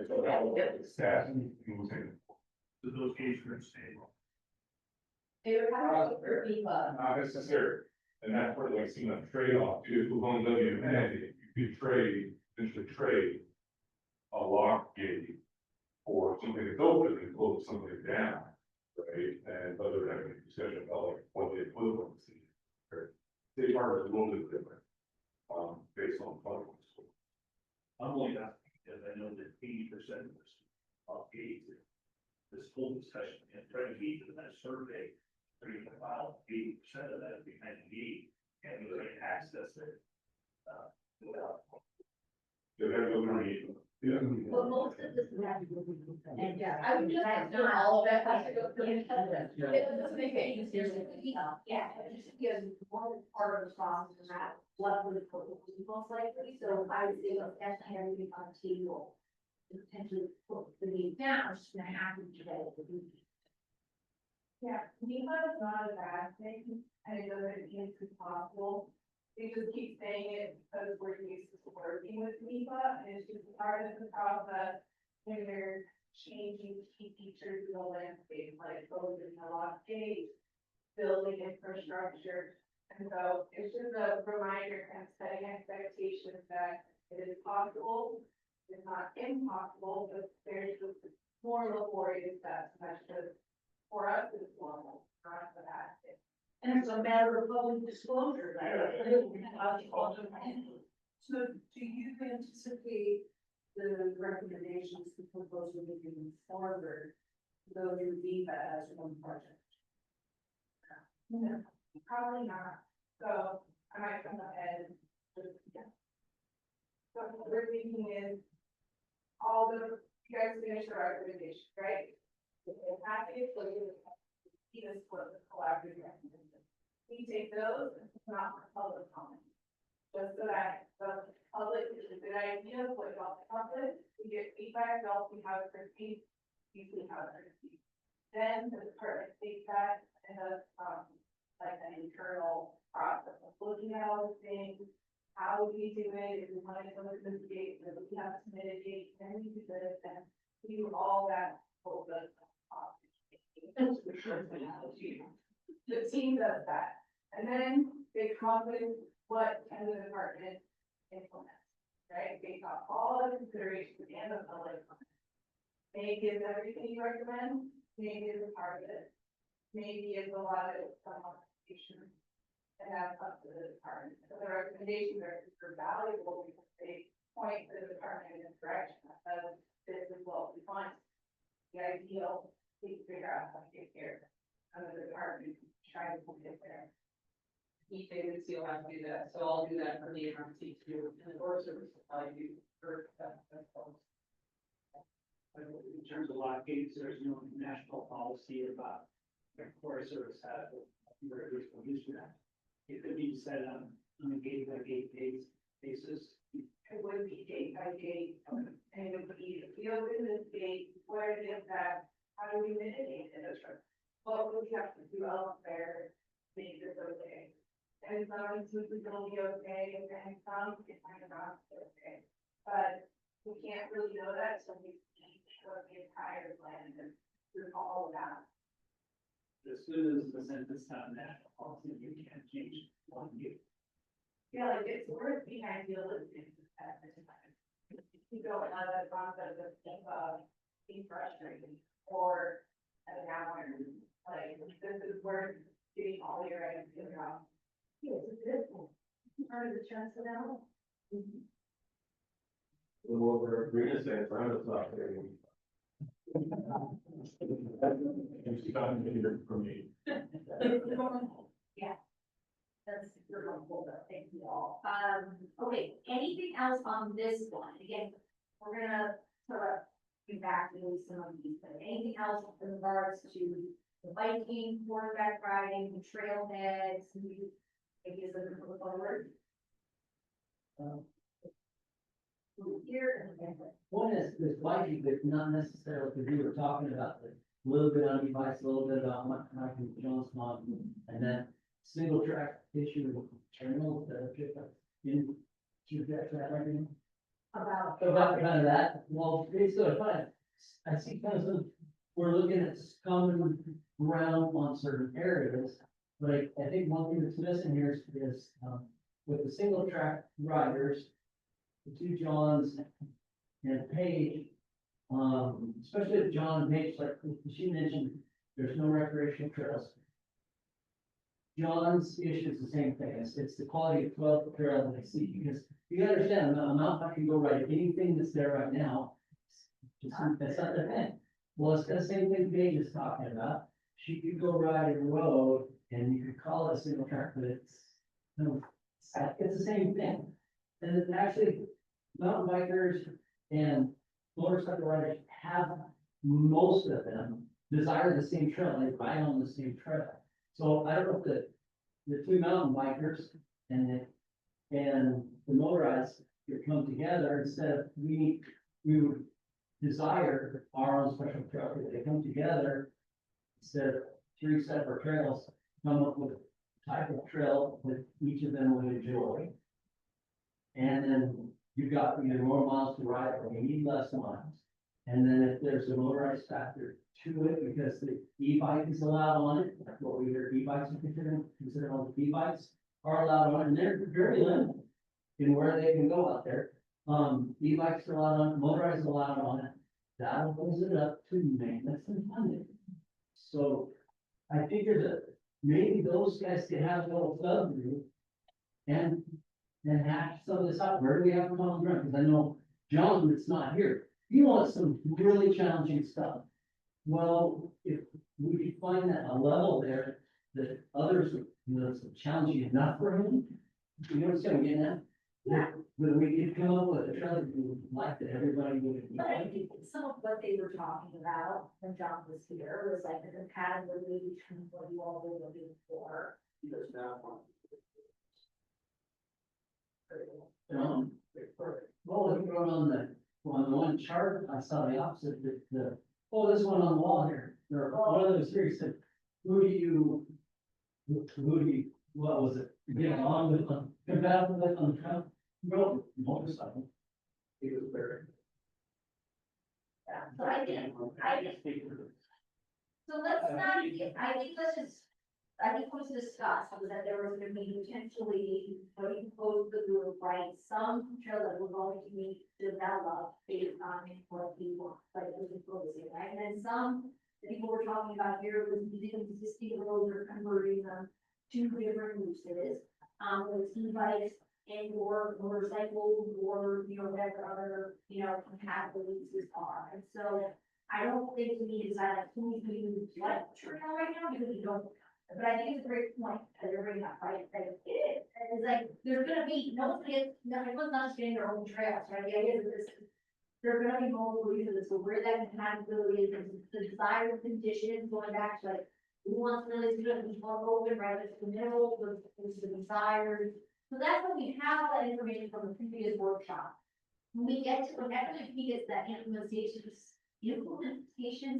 so that was the staff moving. Those gates were stable. They were kind of for FEMA. Not necessarily, and that's where like seeing a trade-off, if we want WMA, you could trade, essentially trade. A lock gate. Or something that's open and close something down, right, and other having a discussion about like what the equivalency. Right? They are a little bit different, based on funding. I'm only asking because I know that 80% of gates. This whole discussion and trying to get to that survey, about 80% of that behind the gate, and you can access it. Without. Yeah, they're literally, yeah. Well, most of this. And yeah, I would just, not all of it has to go through. It doesn't make it easier. Yeah, it just gives one part of the process and that what would most likely, so I would say that's everything on the table. Potentially put the need down, it's gonna happen today. Yeah, NEPA is not a bad thing, and it doesn't mean it's impossible. They just keep saying it because we're used to working with NEPA, and it's just part of the process when you're changing key features of the landscape, like opening a lot of gates, building infrastructure. And so it's just a reminder and setting expectations that it is possible, it's not impossible, but there's just more laborious steps, that's just, for us, it's normal, not for that. And it's a matter of public disclosure, right? So do you anticipate the recommendations to propose moving forward, though you leave that as one project? No, probably not, so I might come ahead. So what we're thinking is, all the, you guys finish the recommendation, right? If they're happy, so you even split the collaborative recommendation. We take those and not for public comment. Just so that the public is a good idea of what y'all come up with, we get feedback, y'all see how it's perceived, you see how it's perceived. Then the department takes that and does, like an internal process of looking at all the things. How would we do it, if we wanted to look at this gate, if we have to mitigate, then we do this, and we do all that, whole the. The team does that, and then they come up with what can the department implement, right, based on all the considerations and the public. Maybe it's everything you recommend, maybe it's a part of it, maybe it's a lot of some modification. And that's up to the department. So the recommendations are super valuable because they point to the department in this direction. That says, this is what we want. The ideal, we figure out how to get here. And the department try to get there. Each agency will have to do that, so I'll do that for the MRT too, and the Forest Service will probably do for that. In terms of lock gates, there's no national policy about the Forest Service has, where it is for use of that. It could be set on a gate by gate basis. It would be gate by gate, and it would be, if we open this gate, where it is that, how do we mitigate it? What would we have to do elsewhere, to make this okay? And some instances it'll be okay, and some it might not be okay. But we can't really know that, so we see what the entire plan is, through all of that. As soon as the sentence on national policy, you can't change one gate. Yeah, like it's worth being idealistic at the time. You don't have that concept of being frustrated or a downer, like this is worth getting all your ideas out. Yeah, it's a good one. Part of the trust now. What we're agreeing to say in front of us, not very. You see, I'm here for me. Yeah. That's super helpful, though. Thank you all. Okay, anything else on this one? Again, we're gonna sort of be back to some of these, but anything else in regards to the biking, horseback riding, the trailheads, ideas that are going forward? Here and there. One is this biking, but not necessarily, because we were talking about the little bit on e-bikes, a little bit about Michael Jones mom, and then single track issue, terminal, in, that right now. About kind of that, well, it's sort of fun. I see kind of, we're looking at common ground on certain areas, but I think one thing that's missing here is, with the single track riders, the two Johns and Paige, especially with John and Paige, like she mentioned, there's no recreational trails. John's issue is the same thing, it's the quality of trail that I see, because you gotta understand, a mountain bike can go ride anything that's there right now. That's not the thing. Well, it's the same thing Paige is talking about. She could go ride a road and you could call it a single track, but it's the same thing. And it's actually, mountain bikers and motorcycle riders have, most of them desire the same trail, they ride on the same trail. So I don't know if the two mountain bikers and the motorized could come together instead of we would desire our own special trail, if they come together instead of three separate trails, come up with a type of trail that each of them would enjoy. And then you've got either more miles to ride or you need less miles. And then if there's a motorized factor to it, because the e-bike is allowed on it, like what we hear e-bikes are considered all the e-bikes are allowed on it, and they're very limited in where they can go out there. E-bikes are allowed on it, motorized is allowed on it. That opens it up to maintenance and funding. So I figured that maybe those guys could have a little subgroup and hash some of this out. Where do we have common ground? Because I know John, that's not here, he wants some really challenging stuff. Well, if we could find that a level there that others, it's challenging enough for him, you know what I'm getting at? Yeah. That we could come up with a trail that we would like that everybody would. But I think some of what they were talking about when John was here was like the compatibility between what you all were looking for. Well, if you wrote on the one chart, I saw the opposite, that this one on the wall here, or one of those here, said, who do you, what was it, get along with, compatible with on the trail? Well, motorcycle. It was very. Yeah, so I think, so let's not, I think what's discussed was that there was gonna be potentially, what you proposed the group, right? Some trail that we're going to need to develop based on what we want, like it was proposing, right? And then some, the people we're talking about here was using existing roads or converting them to different uses. With e-bikes and or motorcycles or, whatever other, compatible uses are. And so I don't think we need to decide like who's going to use what trail right now because we don't. But I think it's a great point that you're bringing up, right? Like, it is. And it's like, there's gonna be, everyone's not getting their own trails, right? The idea is this, there are gonna be multiple uses, so where that compatibility is, the desired conditions, going back to like, who wants to really do it, who's more open, right? It's the minimal, it's the desired. So that's when we have all that information from the previous workshop. When we get to, after we get that implementation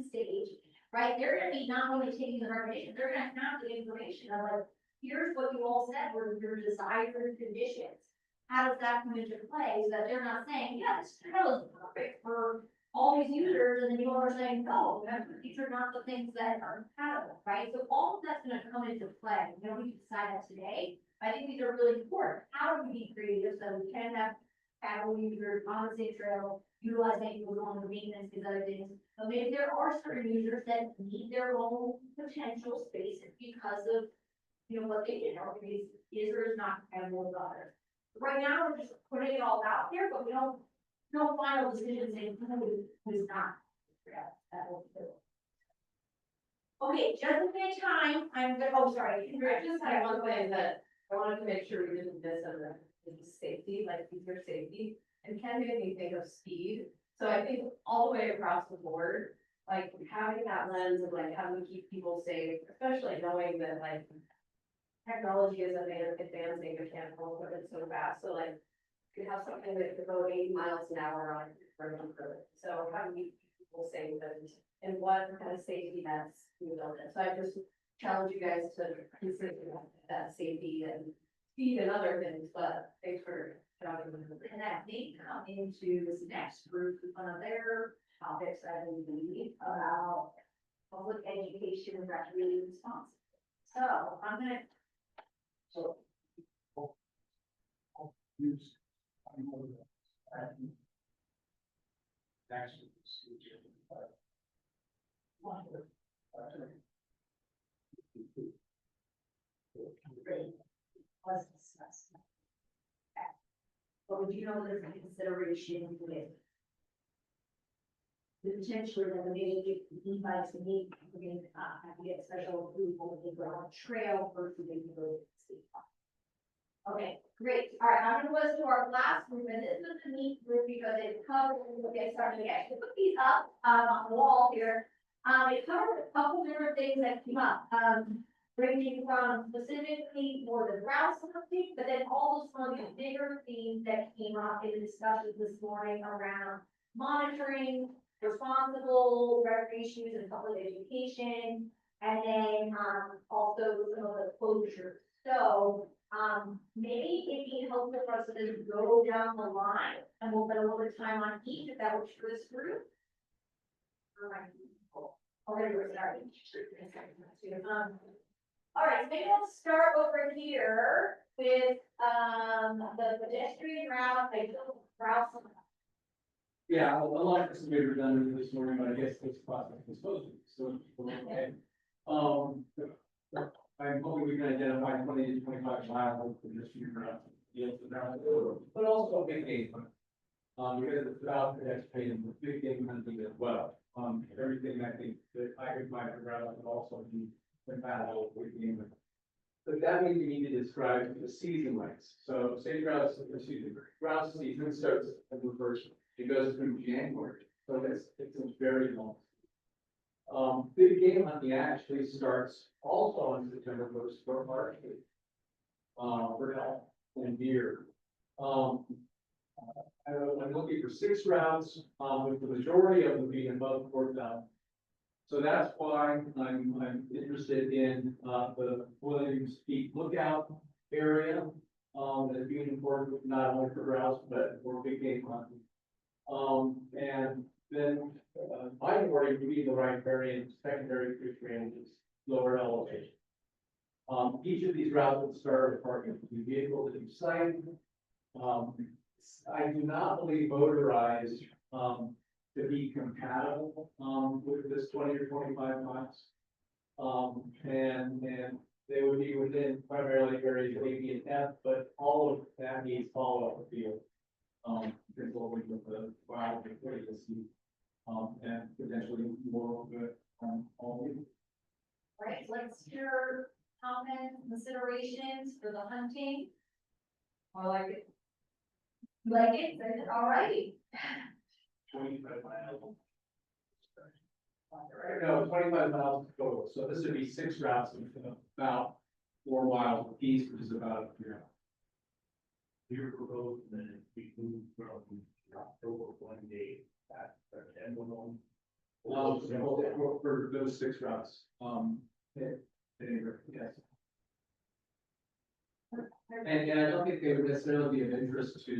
stage, right, they're gonna be not only taking the recommendation, they're gonna have the information of like, here's what you all said were your desired conditions. How does that come into play, so that they're not saying, yeah, this trail is perfect for all these users, and then you all are saying, no, these are not the things that are compatible, right? So all of that's gonna come into play, we can decide that today. I think these are really important. How do we be creative so we can have paddle users on the same trail, utilize that you on the maintenance, these other things. But maybe there are certain users that need their own potential space because of, what they did, or maybe is or is not compatible with others. Right now, we're just putting it all out there, but we don't, no final decision saying who's not. Yeah, that will be good. Okay, just in time, I'm gonna, sorry. I just had one thing that I wanted to make sure we didn't miss on the safety, like user safety, and Ken made me think of speed. So I think all the way across the board, like having that lens of like, how do we keep people safe, especially knowing that like technology is advancing mechanical equipment so fast, so like you have something that could go 80 miles an hour on road. So how do we keep people safe and what kind of safety nets we build in? So I just challenge you guys to consider that safety and speed and other things, but thanks for showing me. And that may come into this next group, one of their topics that we need about public education and recreation response. So I'm gonna. Let's discuss. But would you know there's a consideration with the potential that the maybe e-bikes need, have to get special approval to go on trail versus they can go to the state park. Okay, great. All right, I'm gonna go to our last group, and this is the neat group because it covers, we'll get started again. Put these up, on the wall here. It covers a couple different things that came up, ranging from specifically for the grouse hunting, but then also some of the bigger themes that came up in the discussions this morning around monitoring, responsible recreation use and public education, and then, also some of the closures. So, maybe it'd be helpful for us to just go down the line and we'll spend a little bit of time on each if that works for this group. Okay, we're starting. All right, maybe let's start over here with, the pedestrian route, I built routes. Yeah, a lot of this may be redundant this morning, but I guess this process is supposed to be, so, okay. I'm hoping we can identify 20 to 25 miles of pedestrian routes, deals with that, but also big game. Because it's about pedestrian, big game hunting as well. Everything I think that I could find around would also be compatible with game. But that means you need to describe the season lengths. So say grouse season starts in the first, it goes through January, so it's a very long. Big game hunting actually starts also on September 1st for March. For elk and deer. I'm looking for 6 routes, with the majority of them being above 4,000. So that's why I'm interested in, the Williams Peak Lookout area, as being important not only for grouse, but for big game hunting. And then, minority would be the right variant, secondary fish ranges, lower elevation. Each of these routes would start with parking vehicles at each site. I do not believe motorized, to be compatible, with this 20 or 25 miles. And they would be within primarily areas of A, B, and F, but all of that needs follow-up field. Controlling with the wild frequency, and potentially more good, all of you. All right, so let's hear comments, considerations for the hunting. I like it. You like it? All righty. 25 miles. No, 25 miles total, so this would be 6 routes of about 4 miles apiece, which is about, Your proposal, then we move from October 1 day at 10 1 for those 6 routes, yes. And I don't think they would necessarily be of interest to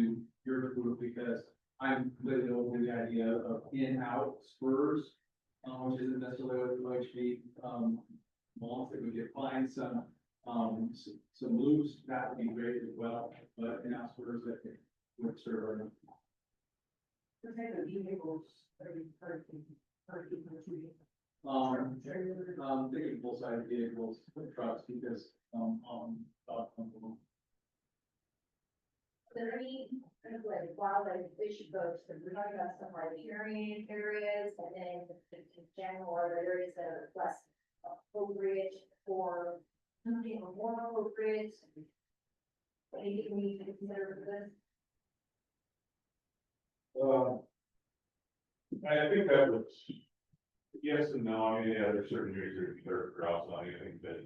your group because I'm completely over the idea of in-out spurs, which isn't necessarily what the OHV wants. If we could find some loops, that would be great as well, but in-out spurs that would serve our. What type of vehicles are you Thinking full-size vehicles, trucks, because, Are there any kind of like wildlife fish boats that we're talking about some riparian areas and then in general are there areas that are less appropriate for hunting or more appropriate? anything we need to consider for this? I think that was, yes and no, I mean, yeah, there's certain areas that are grouse hunting, I think that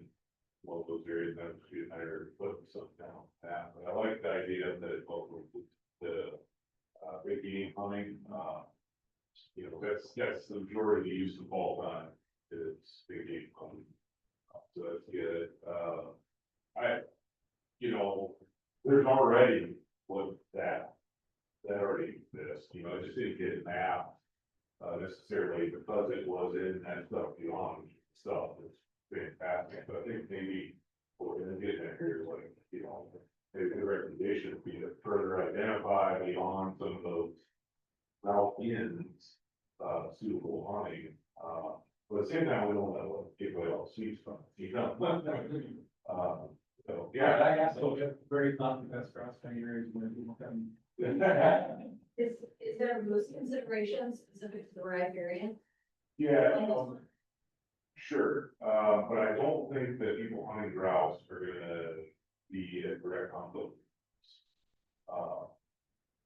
one of those areas that should be higher, put something down that, but I like the idea that it's also the big game hunting, you know, that's the majority of the use of fall time, is big game hunting. So that's good, you know, there's already what that already exists, you know, it just didn't get mapped. Necessarily because it was in that stuff beyond stuff, it's fantastic, but I think maybe what we're gonna get in here is like, you know, maybe the recommendation would be to further identify beyond some of those route ins, suitable hunting, but at the same time, we don't know what give away all the seats from, you know? So, yeah, I asked, so very confident that's cross country areas when people come. Is there most consideration specific to the right area? Yeah, sure, but I don't think that people hunting grouse are gonna be a direct conflict.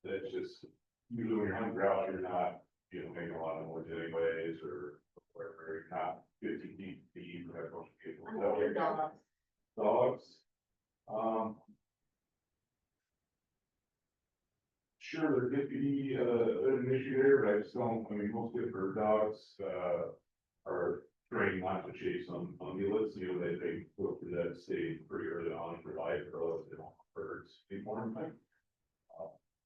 That's just, usually when you're hunting grouse, you're not, you know, making a lot of noise anyways, or whatever, you're not 50 feet deep, or that bunch of people. Dogs. Sure, there could be an issue there, but I just don't, I mean, most good bird dogs, are trained not to chase on mules, you know, they go through that stage pretty early on for life, or else they don't want birds anymore.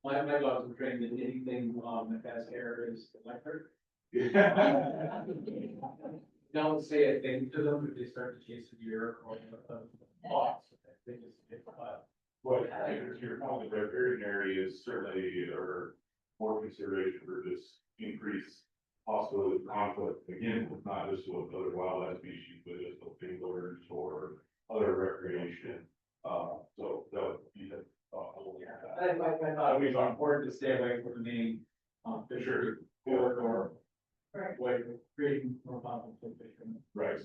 My dogs are trained in anything, that has hair is electric. Don't say a thing to them if they start to chase a deer or a fox. They just get wild. But your comment, the riparian area is certainly, or more consideration for this increased possibility of conflict, again, not just with other wildlife species, but just with anglers or other recreation. So that would be the. I thought it was important to stay away from the main, fishery corridor. Right. Way of creating more conflict with fishermen. Right.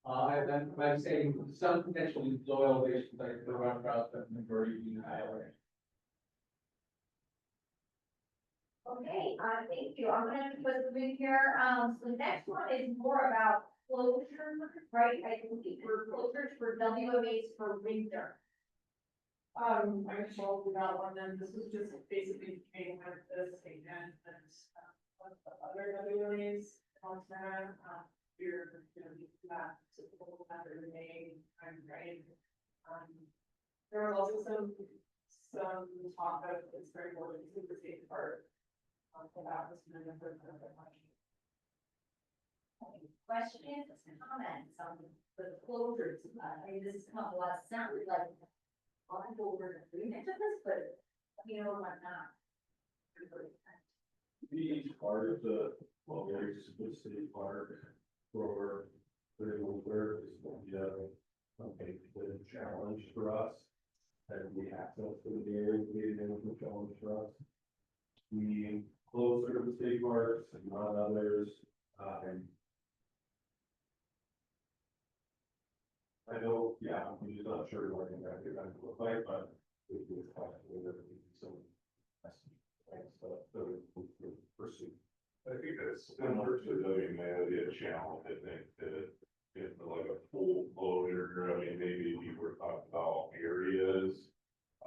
I'm saying some potentially low elevation, like the run route, but the majority being high elevation. Okay, thank you. I'm gonna have to put them in here. So the next one is more about closure, right? I think we're closures for WMAs for winter. I'm told about one of them, this was just basically came with the statement and, other WLAs, Montana, you're gonna be that typical method of May, I'm right. There was also some talk of it's very important to the state part. So that was another question. Questions, comments on the closures? I mean, this has come up a lot, sounded like on over agreement to this, but you know, what not. Each part of the, well, there's a city park for critical reserve is going to be a challenge for us. And we access to the area, a challenge for us. We close certain state parks and not others, and I know, yeah, I'm just not sure what I'm going to look like, but it was some. Pursue. I think that's similar to the WMA challenge, I think, that if like a full closure, I mean, maybe we were talking about areas.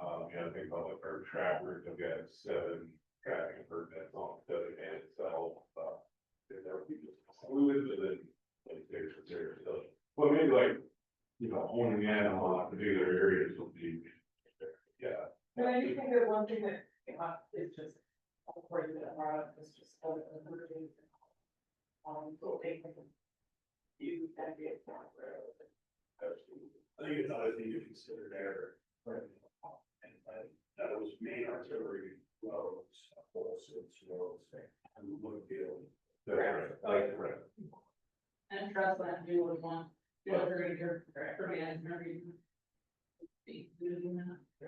I think about like our trackers, I've got 7 tracking permits on the WMA itself. That would be just fluid, but then like there's so, well, maybe like, you know, honing in on particular areas would be, yeah. But I do think that one thing that came up is just, according to that product, is just so they can use that vehicle. Absolutely. I think another thing to consider there, right? And that was main artillery roads, also roads, and Woodfield. That's right. Right. And trust that you would want, whether you're correct, and every. Doing that. So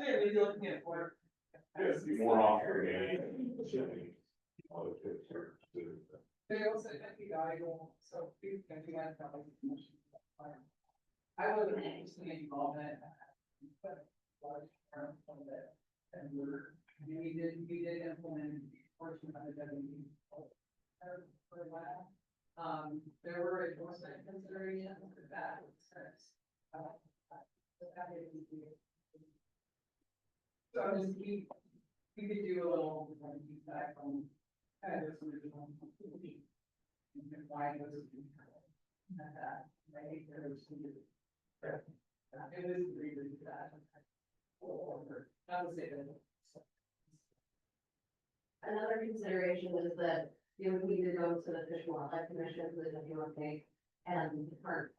yeah, we'd be looking at for. Yes, more often. They also, I think, I don't, so you can do that. I wasn't interested involved in it. But large term from that, and we did implement a portion of the WD for a while. There were enforcement considerations for that. So just we could do a little feedback on kind of some original. And why those. That, right, there was some. It was really bad. Or, I would say that. Another consideration is that you would need to go to the Fish and Wildlife Commission, the WMA, and different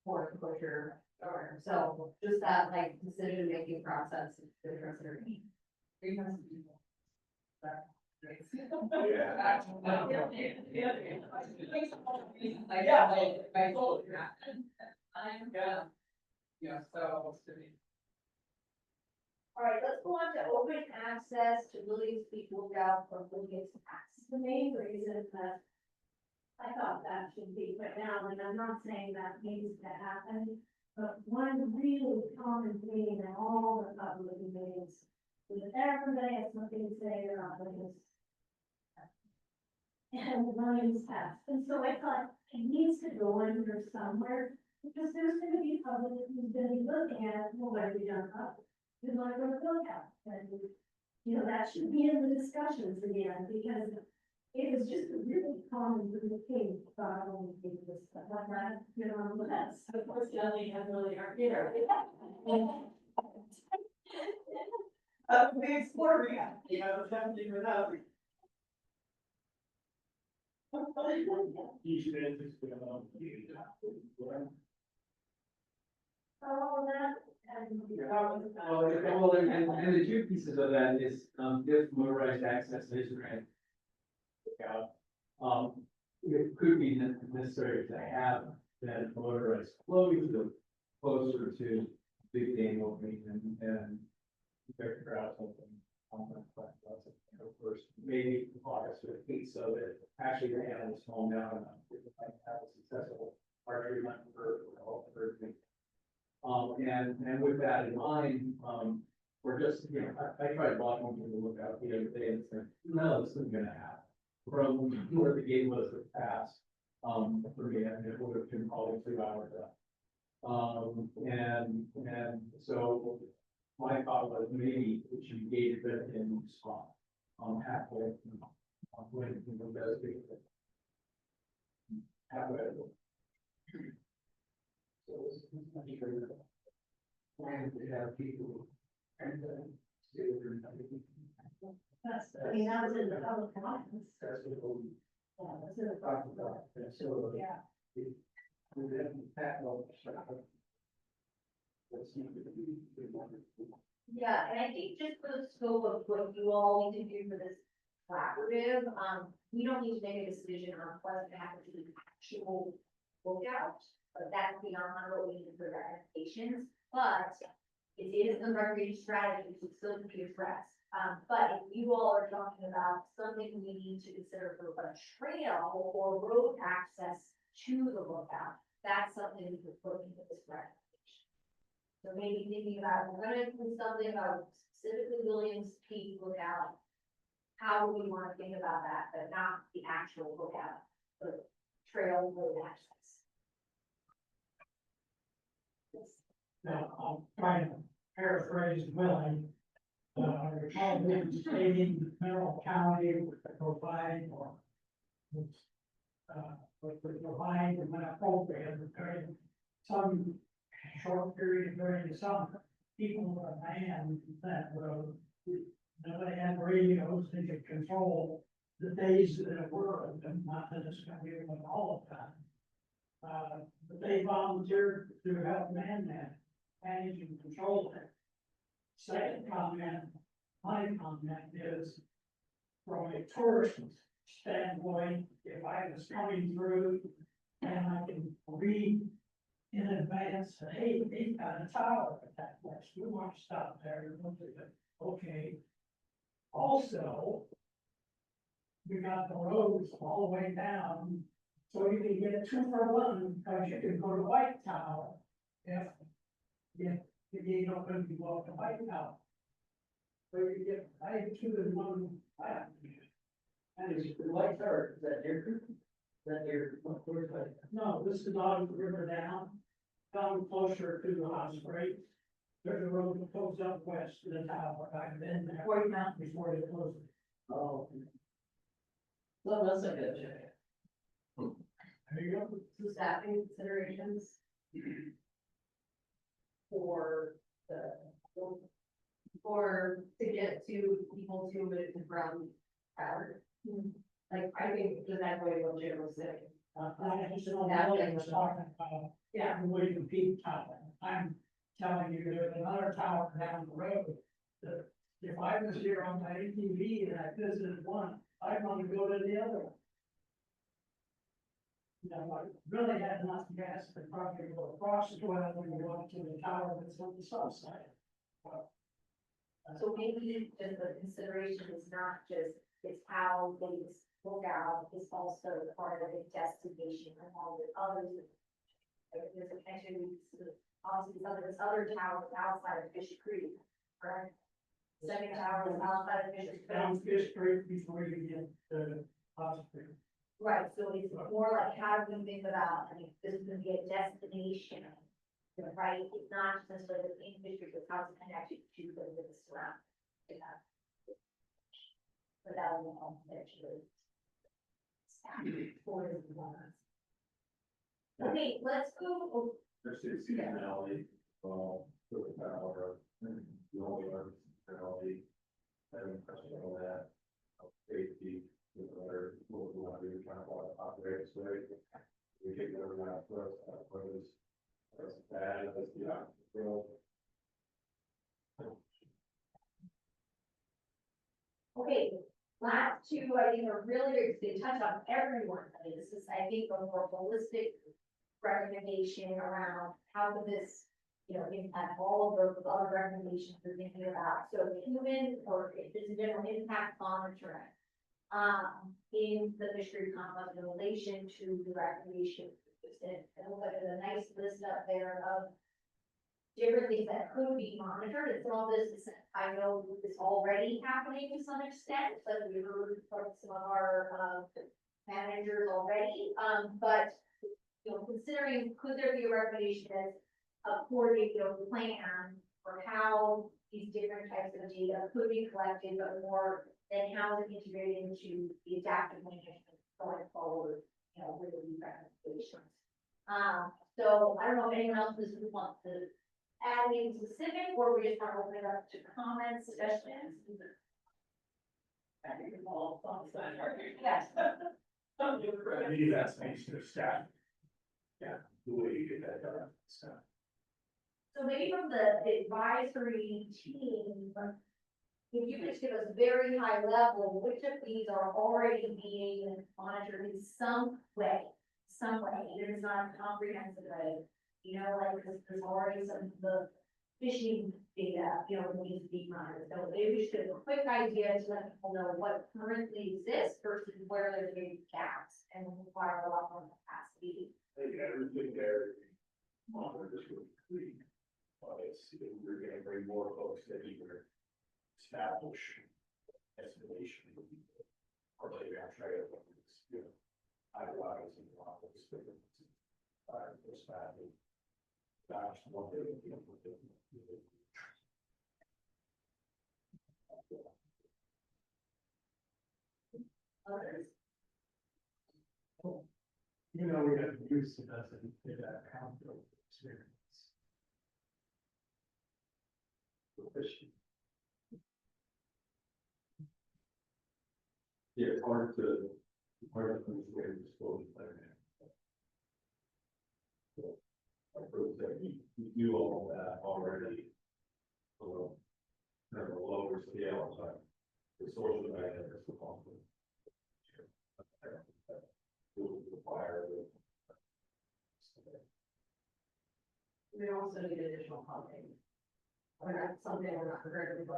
for closure. Or, so just that like decision-making process is different. I told you. I'm gonna. Yeah, so. All right, let's go on to open access to Williams Peak Lookout from Williams Pass. The main reason that I thought that should be put down, and I'm not saying that needs to happen, but one really common theme in all the public meetings is that everybody has something to say about Williams. And Williams Pass, and so I thought it needs to go in here somewhere, because there's gonna be public who's gonna be looking at, well, what have we done about it? We want to go to lookout, and, you know, that should be in the discussions again, because it was just a really common thing, about all the things, stuff like that, you know, that's, of course, Jelly and really aren't here. We explore, you know, something without. You should just, All that, and. Well, and the two pieces of that is, if motorized access is granted. It could be necessary to have that motorized flow closer to big game opening and their crowd open. Of course, maybe August 15th, so that actually the animals calm down enough to have a successful archery hunt for all the birds. And with that in mind, we're just, you know, I tried walking to the lookout the other day and said, no, this isn't gonna happen. From where the gate was passed, for me, and it would have been probably 2 hours up. And so my thought was maybe it should be gated but in the spot, halfway, when it does get it. Halfway. So it's much greater. And to have people and stay over. That's, I mean, that was in the public comments. That's what we Yeah, that's in the talked about. And so. Yeah. We didn't tackle. Yeah, and I think just for the scope of what you all need to do for this collaborative, we don't need to make a decision on what happens to the actual lookout, but that's beyond what we need for recommendations, but it is a recreation strategy, so still can be addressed. But if you all are talking about something we need to consider for a trail or road access to the lookout, that's something we could put into this recommendation. So maybe thinking about, we're gonna include something about specifically Williams Peak lookout. How do we wanna think about that, but not the actual lookout, but trail road access? Now, I'll try to paraphrase Willie. Recall him stating Mineral County would provide or would provide when appropriate during some short period during the summer. People would man that road. Nobody had radios, they could control the days that it were, and not that it's gonna be all the time. But they volunteered to help man that, manage and control it. Second comment, my comment is, from a tourist standpoint, if I was coming through and I can read in advance, hey, they've got a tower at that place, we want to stop there, okay. Also, we got the roads all the way down So you can get a 2-for-1, because you can go to White Tower. If you don't going to be walk to White Tower. So you get, I have 2-in-1 package. And it's like her, is that your, where's that? No, this is on the river down closer to the house, right? There's a road that goes up west to the tower, I've been there. White Mountain before they closed it. Oh. Well, that's a good check. There you go. Some staffing considerations. For the, or to get to people to it from Howard. Like, I think the that way what Jim was saying. I just don't know what you're talking about. Yeah, we compete tower. I'm telling you, there's another tower down the road. That if I was here on my ATV and I visited one, I'd want to go to the other one. You know, I really had enough gas to probably go across the well when you walk to the tower that's on the south side. So maybe just the consideration is not just, it's how things look out, it's also part of the destination and all the others. Like, there's a connection, obviously, this other tower is outside of Fish Creek, right? Second tower is outside of Fish Creek. Down Fish Creek before you get to hospital. Right, so it's more like, how do we think about, I mean, this is gonna be a destination, right? It's not just necessarily the industry, but how it's connected to the surrounding. But that will actually. Okay, let's go. There's seasonality, for the power, the only seasonality. Having question on that. Safety, or what we were trying to operate, so we take it over now for us, what is. That's bad, that's the opposite. Okay, last two, I think are really, they touch on everyone, I mean, this is, I think, a more holistic recommendation around how would this, impact all of those other recommendations we're thinking about, so human, or just general impact monitoring. In the fishery complex in relation to the recreation, and like a nice list up there of different things that could be monitored, and some of this is, I know is already happening to some extent, but we heard from some of our, managers already, but, considering, could there be a recommendation as a coordinated plan for how these different types of data could be collected, but more than how it's integrated into the adaptive management going forward, with these recommendations. So I don't know if anyone else in this group wants to add anything specific, or we just want to open it up to comments, suggestions. Yes. Maybe that's nice to staff. Yeah, the way you get that done, so. So maybe from the advisory team, if you could give us very high level, which of these are already being monitored in some way? It is not a comprehensive way, like there's already some of the fishing data, that needs to be monitored. So maybe we should have a quick idea to let people know what currently exists versus where there's big gaps and require a lot more capacity. I think everything there, monitor this really clean. We're gonna bring more folks that either establish estimation. Or maybe I'm trying to, idolize and a lot of this. Gosh, one day, Others. We have use that doesn't get that comfortable experience. Yeah, it's hard to understand the story there. I proved that you do all that already. Kind of a lower scale, but the social dynamics of conflict. Will require. We also need additional funding. Or not something we're not prepared to do.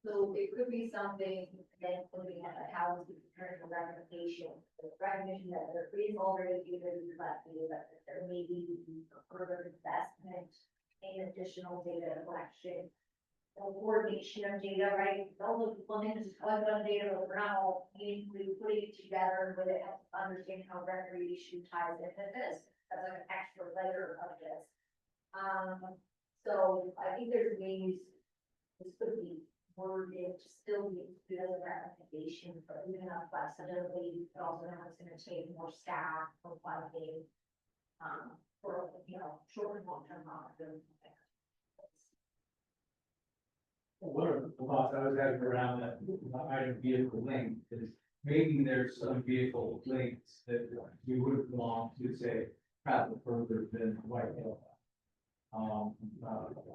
So it could be something that looking at how we turn the recognition, the recognition that there is already data collected, that there may be further investment in additional data collection. The coordination of data, right? All the one thing is collect on data, but we're not all meaningfully putting it together with it, helps understand how recreation ties into this. That's like an extra layer of this. So I think there's ways this could be worded to still be good as a recommendation, but even enough flexibility, but also now it's gonna take more staff for funding. For, you know, short and long term monitoring. One of the thoughts I was having around that item vehicle link is maybe there's some vehicle links that we would want to say travel further than White Hill.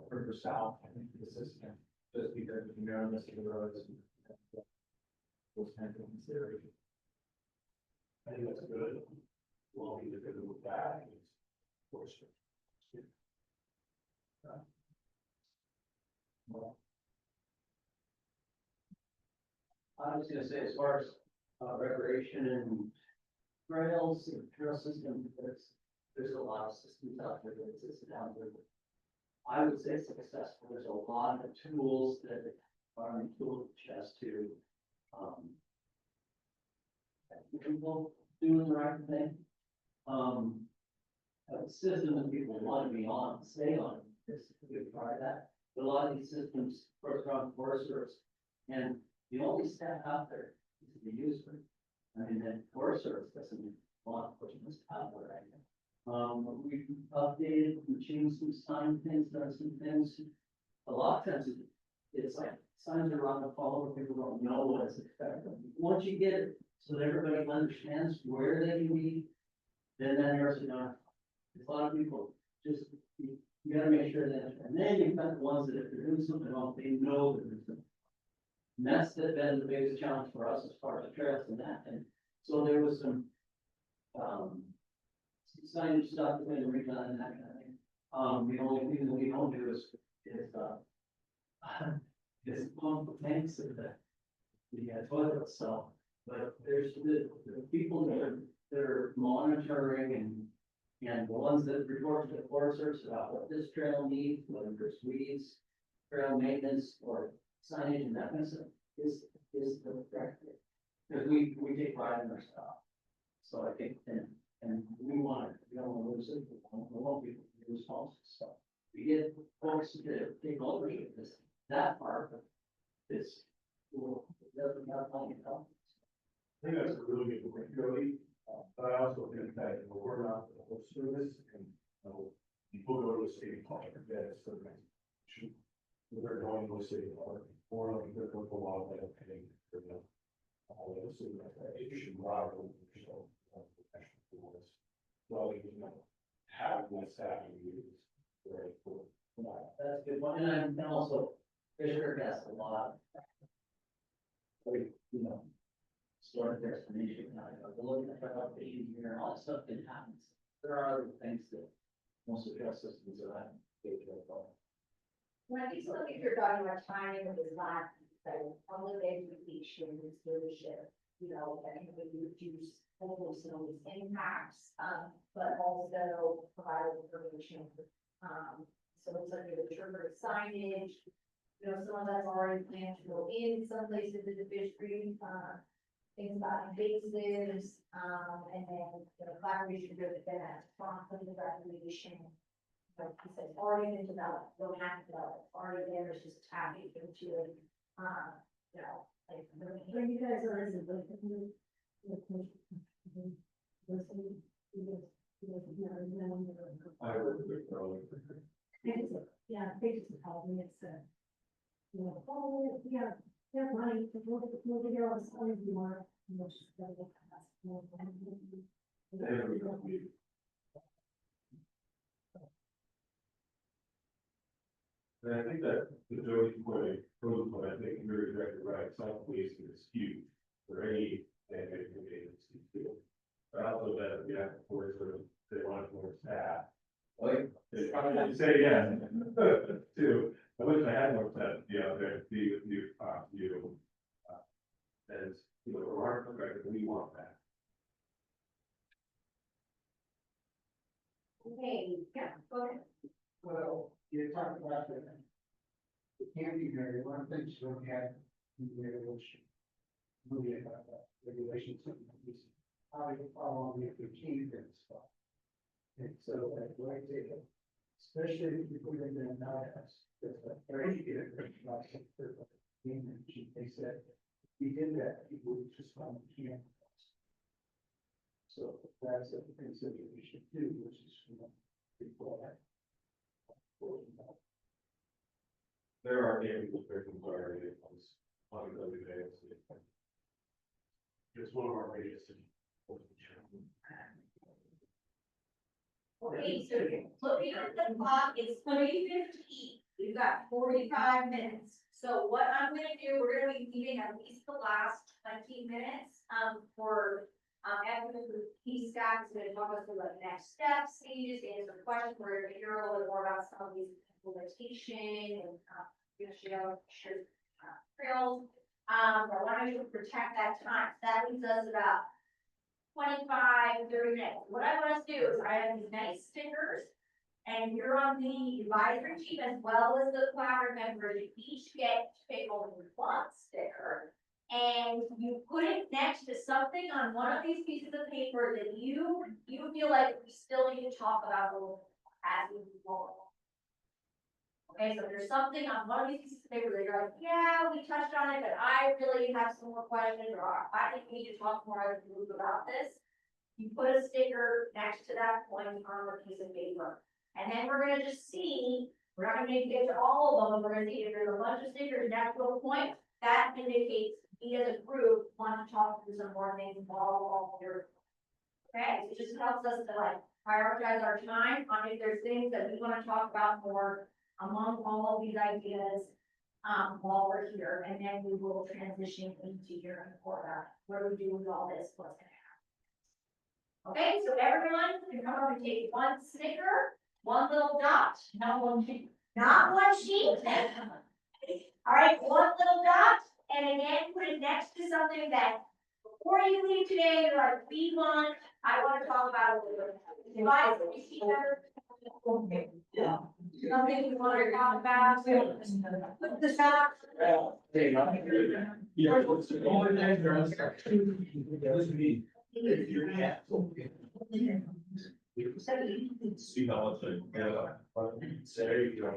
Further south, I think the system, just because of the narrowness of the roads. And those kinds of considerations. I think that's good. Well, either good or bad, of course. I was gonna say, as far as recreation and trails and trail system, there's a lot of systems out there that exist down there. I would say successful. There's a lot of tools that are in the tool chest to people doing the right thing. A system that people want to be on, stay on, is a good part of that. But a lot of these systems, first around Forest Service, and the only staff out there is the user. I mean, then Forest Service doesn't want to put this out there right now. We've updated, we changed some sign things, done some things. A lot of times it's like signs are on the phone where people don't know what it's expected. Once you get it, so that everybody understands where they can be, then that narrows it down. A lot of people just, you gotta make sure that, and then you've got the ones that if they're doing something wrong, they know that there's something. And that's been the biggest challenge for us as far as trails and that, and so there was some signage stuff that been redone and that kind of thing. The only thing that we don't do is pump the tanks of the toilets, so, but there's the people that are monitoring and the ones that report to the Forest Service about what this trail needs, whether there's weeds, trail maintenance, or signage and that kind of stuff, is the director. Because we take pride in our stuff. So I think, and we don't want to lose it, we want people to be responsible, so we get folks to take ownership of this, that part of this. Doesn't have money at all. I think that's a really good point, Cody. But I also think that we're not the whole service and, people go to a state park, that is the should. They're going to a state park, or like they're going to a lot of that paying for them. It should rob them, so. Well, you know, have what's happening is very cool. That's a good one, and also, Fisher has a lot. You know, sort of destination, the looking at the fishing here, all that stuff can happen. There are other things that most of the trail systems are not. When I think, so if you're talking about timing of design, so public education, leadership, you know, that can really reduce hopefully some of these impacts, but also provide information. So it's like the trigger signage, you know, some of that's already planned to go in some places in the fish creek, things about invasives, and then, you know, collaboration with that, promptly the recreation. Like he said, it's already been developed, don't have to develop, it's already there, it's just tapping into it, you know, like. When you guys are in I work with Carly. yeah, they just called me, it's you know, oh, yeah, right, we'll get all this other more. And I think that the Jody point, I think you're exactly right, South Basin is huge for any agency too. But also that we have to force them, they want to force staff. Like, they probably didn't say yes, too, I wish I had looked at the other, you, as, you know, our, we want that. Okay, yeah, go ahead. Well, you talked about the candy area, one of the things we had in there, which movie about that regulations, is how you follow the 15 and stuff. And so that right there, especially if you put in there now, that's a very good, like, they said, if you did that, people would just find the can. So that's a consideration too, which is, you know, before that. There are areas where things are already in place on the other day. It's one of our radius. Okay, so looking at the clock, it's 3:15. We've got 45 minutes. So what I'm gonna do, we're gonna be meeting at least the last 20 minutes, for, Evan, key staff is gonna talk us through the next steps, stages, answer questions. We're gonna hear a little bit more about some of these implementation and, share trails. But why don't you protect that time? So that leaves us about 25, 30 minutes. What I want us to do is I have these nice stickers, and you're on the advisory team as well as the collaborative members. You each get to pick only one sticker, and you put it next to something on one of these pieces of paper that you feel like we still need to talk about a little as we move forward. Okay, so there's something on one of these pieces of paper that you're like, yeah, we touched on it, but I really have some more questions, or I think we need to talk more as we move about this. You put a sticker next to that point on the piece of paper. And then we're gonna just see, we're not gonna get to all of them, we're gonna see if there's a bunch of stickers next to a point, that indicates we as a group want to talk through some more things involved all here. Okay, so it just helps us to like prioritize our time on if there's things that we wanna talk about more among all of these ideas, while we're here, and then we will transition into your report, where we do with all this, what's gonna happen. Okay, so everyone can come up and take one sticker, one little dot, not one sheet. Not one sheet. All right, one little dot, and again, put it next to something that before you leave today, you're like, I want to talk about a little bit. Advice, we see better. Something you want to talk about. Put the shot. See how much there you go.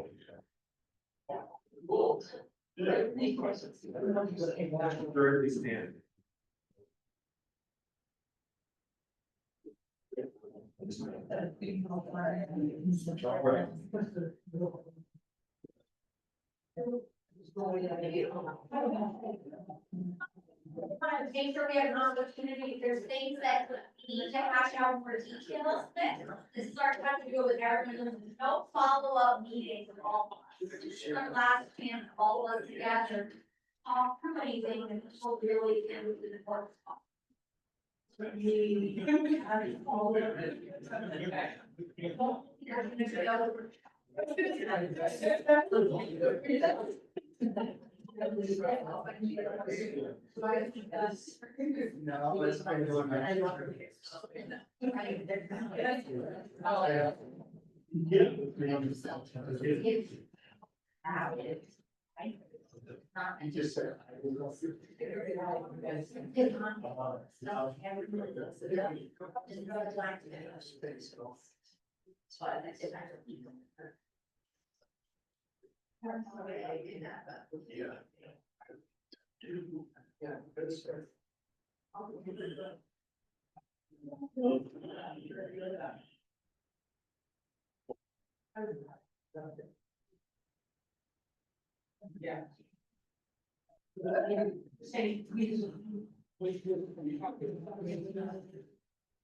Directly stand. Make sure we have an opportunity, if there's things that we need to hash out more details, this is our time to go with everyone, no follow-up meetings with all of us. This is our last chance, all of us together, talk through anything and people really can move to the board. No, it's been doing that. He just said. Yeah, good stuff. Yeah.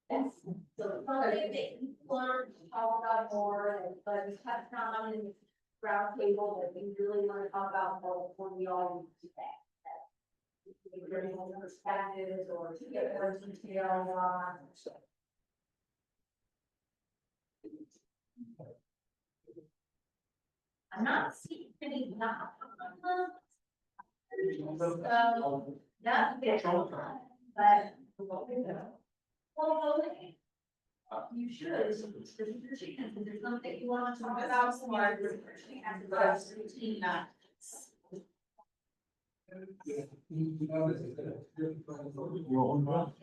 Yes, so something that you learned to talk about more, and but we touched on in this round table that we really want to talk about more before we all do that. We bring in perspectives or to get more detail on. I'm not seeing Maybe not. So, not big, but. Well, you should, there's something you want to talk about, smart,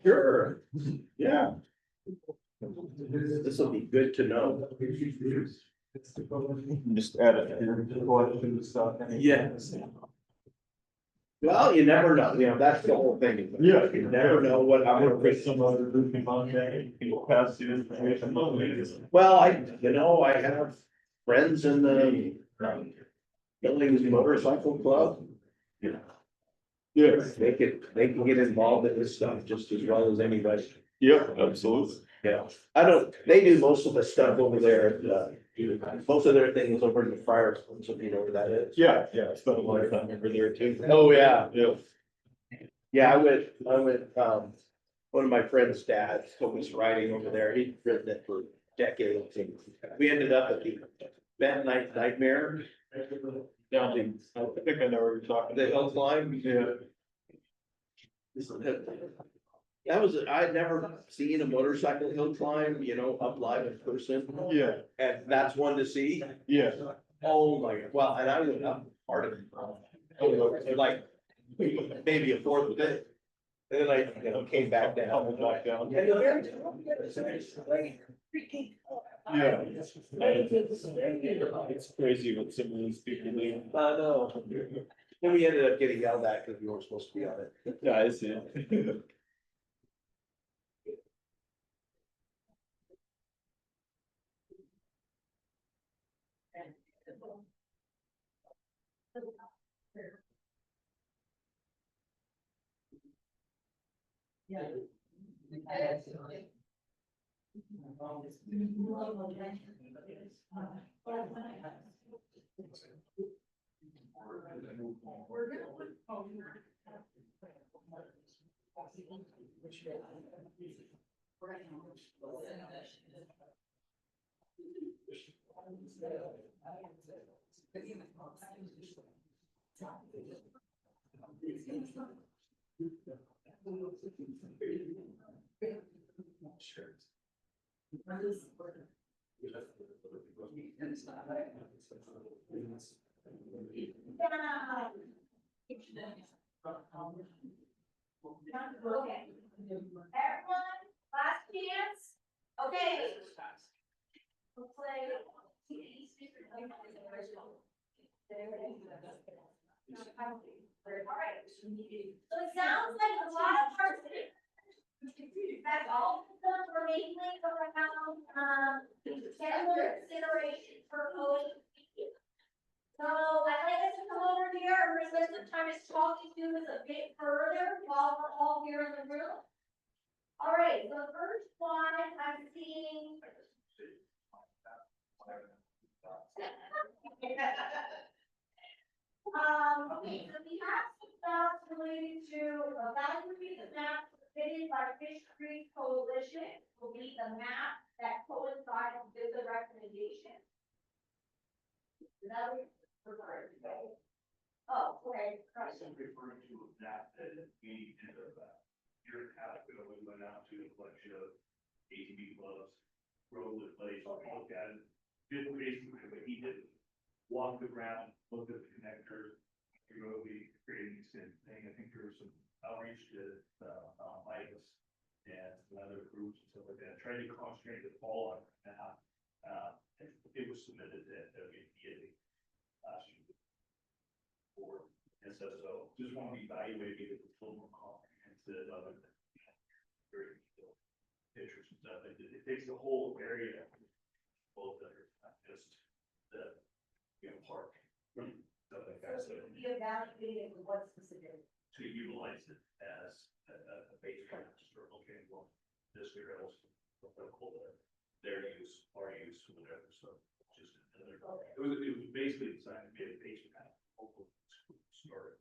Sure, yeah. This will be good to know. Just add it here, stuff. Yeah. Well, you never know, you know, that's the whole thing. Yeah. You never know what I'm gonna bring. Some other group in Monday, people pass the information. Well, I have friends in the Billings Motorcycle Club. Yes. They can get involved in this stuff just as well as anybody. Yeah, absolutely. Yeah, they do most of the stuff over there, most of their things over in the fire, so if you know where that is. Yeah, I spent a lot of time over there too. Oh, yeah. Yeah. Yeah, I went, one of my friend's dads took us riding over there, he'd ridden it for decades, and we ended up at the Bent Night Nightmare. Down in, I think I know where you're talking. The hill climb. Yeah. That was, I'd never seen a motorcycle hill climb, up live in person, Yeah, and that's one to see. yeah. Oh my, well, and I went up part of it. Like, maybe a fourth of it. And then I, came back down. Coming back down. And the very- Yeah. It's crazy what some of these people do. I know. Then we ended up getting yelled at because we weren't supposed to be on it. Yeah, I see. Okay. Everyone, last chance, okay? We'll play. Alright, so it sounds like a lot of parts. That's all the stuff we're mainly around, similar consideration for OHP. So I'd like us to come over here and we're gonna spend some time just talking to this a bit further while we're all here in the room. All right, so the first one I'm seeing. Okay, so we have some thoughts related to evaluating the map submitted by Fish Creek Coalition, will be the map that coincides with the recommendation. That was referred to. Oh, okay. I'm referring to a map that we did about a year and a half ago, we went out to a collection of ATV clubs, road place, looked at it. Did basically what he did, walk the ground, looked at the connectors, we created the same thing. I think there was some outreach to, Midas and some other groups and stuff like that, trying to concentrate it all on that. It was submitted at WPA last year. And so just want to evaluate it, it's a little more comprehensive other than very detailed pictures and stuff. It takes the whole area, both that are not just the, park. Stuff like that, so Be evaluated with what specific. to utilize it as a base for okay, well, this trails, their use, our use, whatever, so just another. It was basically designed to be a base map. Start.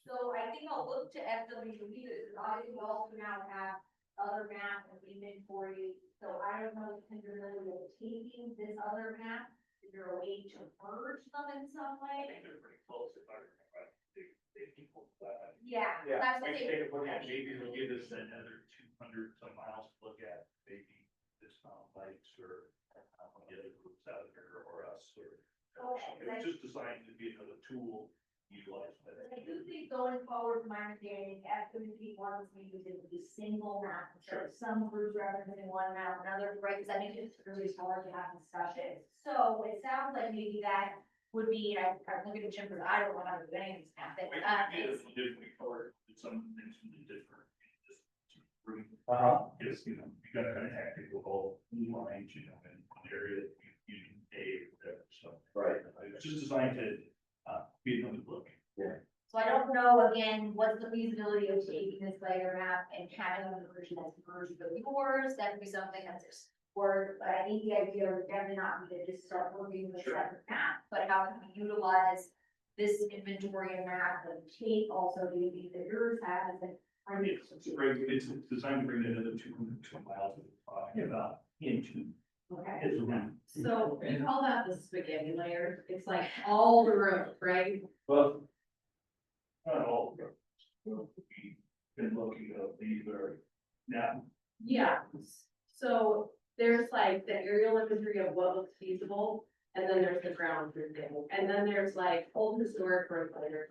So I think I'll look to FWB, because I think we also now have other map and inventory, so I don't know if you're familiar with taking this other map Is there a way to merge them in some I way? think they're pretty close if I remember right. They equal that. Yeah, Yeah. that's We what can they. take a look at, maybe they'll give us another 200 some miles to look at, maybe this mountain bikes or the other groups out there or us or. Okay, It was just designed to be another tool utilized. by the I do think going forward, from my understanding, activity ones we would do be single map, so some groups representing one map, another, right, because I think it's really hard to have discussions. So it sounds like maybe that would be, I'm looking at Jim, because I don't know how to do any of these maps, but, We did, we covered some things from the different. Just to bring, just, you know, you gotta kind of have people all lines, you know, in one area, you can pay, whatever, so. Right. It's just designed to, be another look. so I don't know, again, what's the feasibility of taking this layer map and having a version that's merged with yours, that would be something that's explored, but I think the idea would definitely not be to just start working with a separate map, but how can we utilize this inventory and map and take also the ability that yours has and. It's great, it's designed to bring another 200 miles about into. Okay. His room. So we call that the spaghetti layer. It's like all the road, right? Well. Not all of them. We've been looking at these are now. Yeah, so there's like the aerial imagery of what looks feasible, and then there's the ground truthing, and then there's like old historic road layer,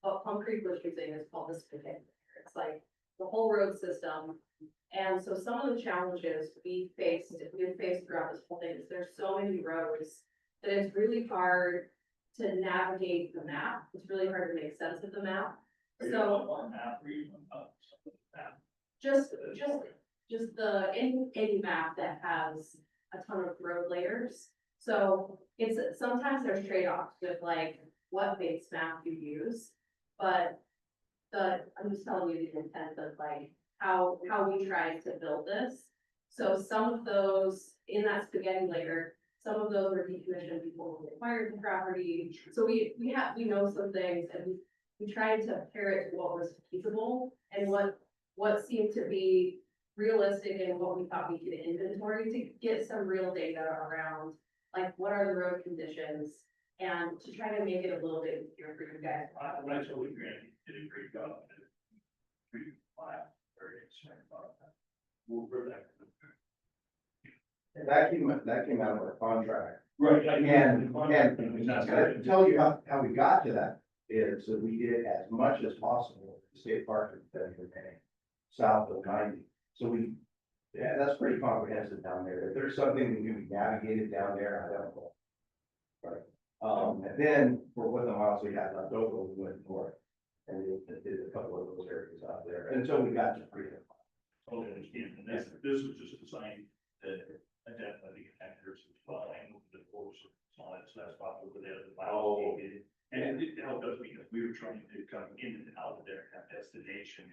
what Plum Creek was using is called the spaghetti layer. It's like the whole road system. And so some of the challenges we've faced throughout this whole thing is there's so many roads that it's really hard to navigate the map. It's really hard to make sense of the map. So On map, or even up some of the map. just the any map that has a ton of road layers. So it's sometimes there's trade-offs with like what base map you use, but I'm just telling you the intent of like how we tried to build this. So some of those in that spaghetti layer, some of those were decommissioned before we acquired the property. So we know some things and we tried to pair it to what was feasible and what seemed to be realistic and what we thought we could inventory to get some real data around, like what are the road conditions and to try to make it a little bit easier for you guys. When I told you, Randy did a great job. Very excited about that. We'll bring that. That came out of our contract. Right. And to tell you how we got to that is that we did as much as possible to state park and south of 90. So that's pretty comprehensive down there. If there's something that we navigated down there, I don't know. Right. And then for what the miles we had left over, we went north and did a couple of those areas out there until we got to freedom. Totally understand, and this was just designed to identify the connectors as well, and the course of solid, so that's probably where the Oh. And it helped us because we were trying to come in and out of their destination,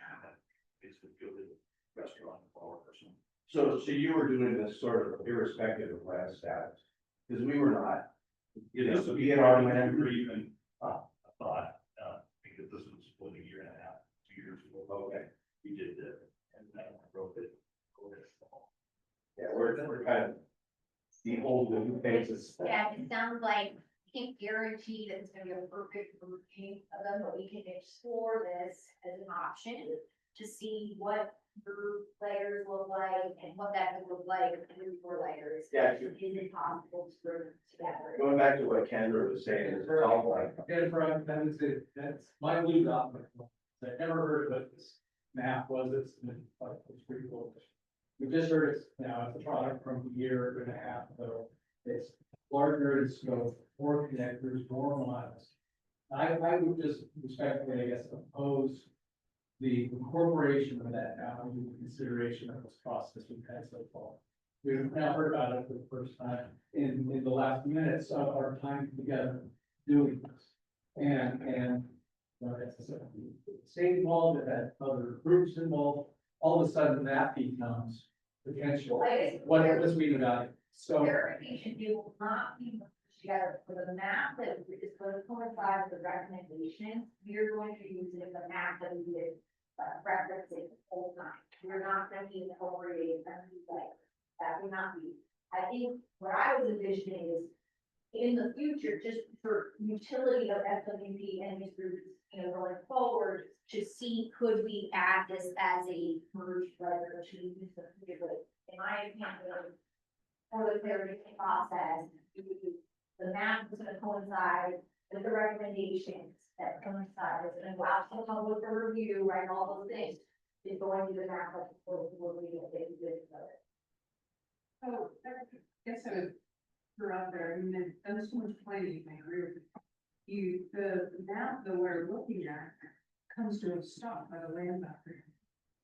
basically go to the restaurant or something. So you were doing this sort of irrespective of land status, because we were not. This would be in our land. or even, I thought, because this was split a year and a half, 2 years ago. Okay. We did the, and then I wrote it. Yeah, we're kind of the old new faces. Yeah, it sounds like we can't guarantee that it's gonna be a perfect grouping of them, but we can explore this as an option to see what group layers look like and what that would look like with 4 layers. Yeah. Is it possible to group them together? Going back to what Kendra was saying, it's all like, Jennifer, that's my lead off. I never heard of this map it's pretty cool. We just heard it's now, it's a product from a year and a half ago. It's larger in scope, more connectors, more miles. I would just respectfully, I guess, oppose the incorporation of that now into consideration of this process we've had so far. We've now heard about it for the first time in the last minutes of our time together doing this. And it's the state involved, it had other groups involved, all of a sudden that becomes potential. What was we about it? So. Verification, it will not be merged together for the map that is going to coincide with the recommendation. We are going to use it as a map that we did referencing the whole time. We're not going to be incorporating something like that would not be. I think what I was envisioning is in the future, just for utility of FWP and these groups, you know, going forward, to see, could we add this as a merge letter to use the, in my opinion, for the clarification process, the map is gonna coincide with the recommendations that coincide, it's gonna go out to the public for review, right, all those things. Is going to the map, like, we're reading it. Oh, I guess I would throw out there, I mean, I've done so much planning, I agree with you. The map that we're looking at comes to a stop by the land boundary.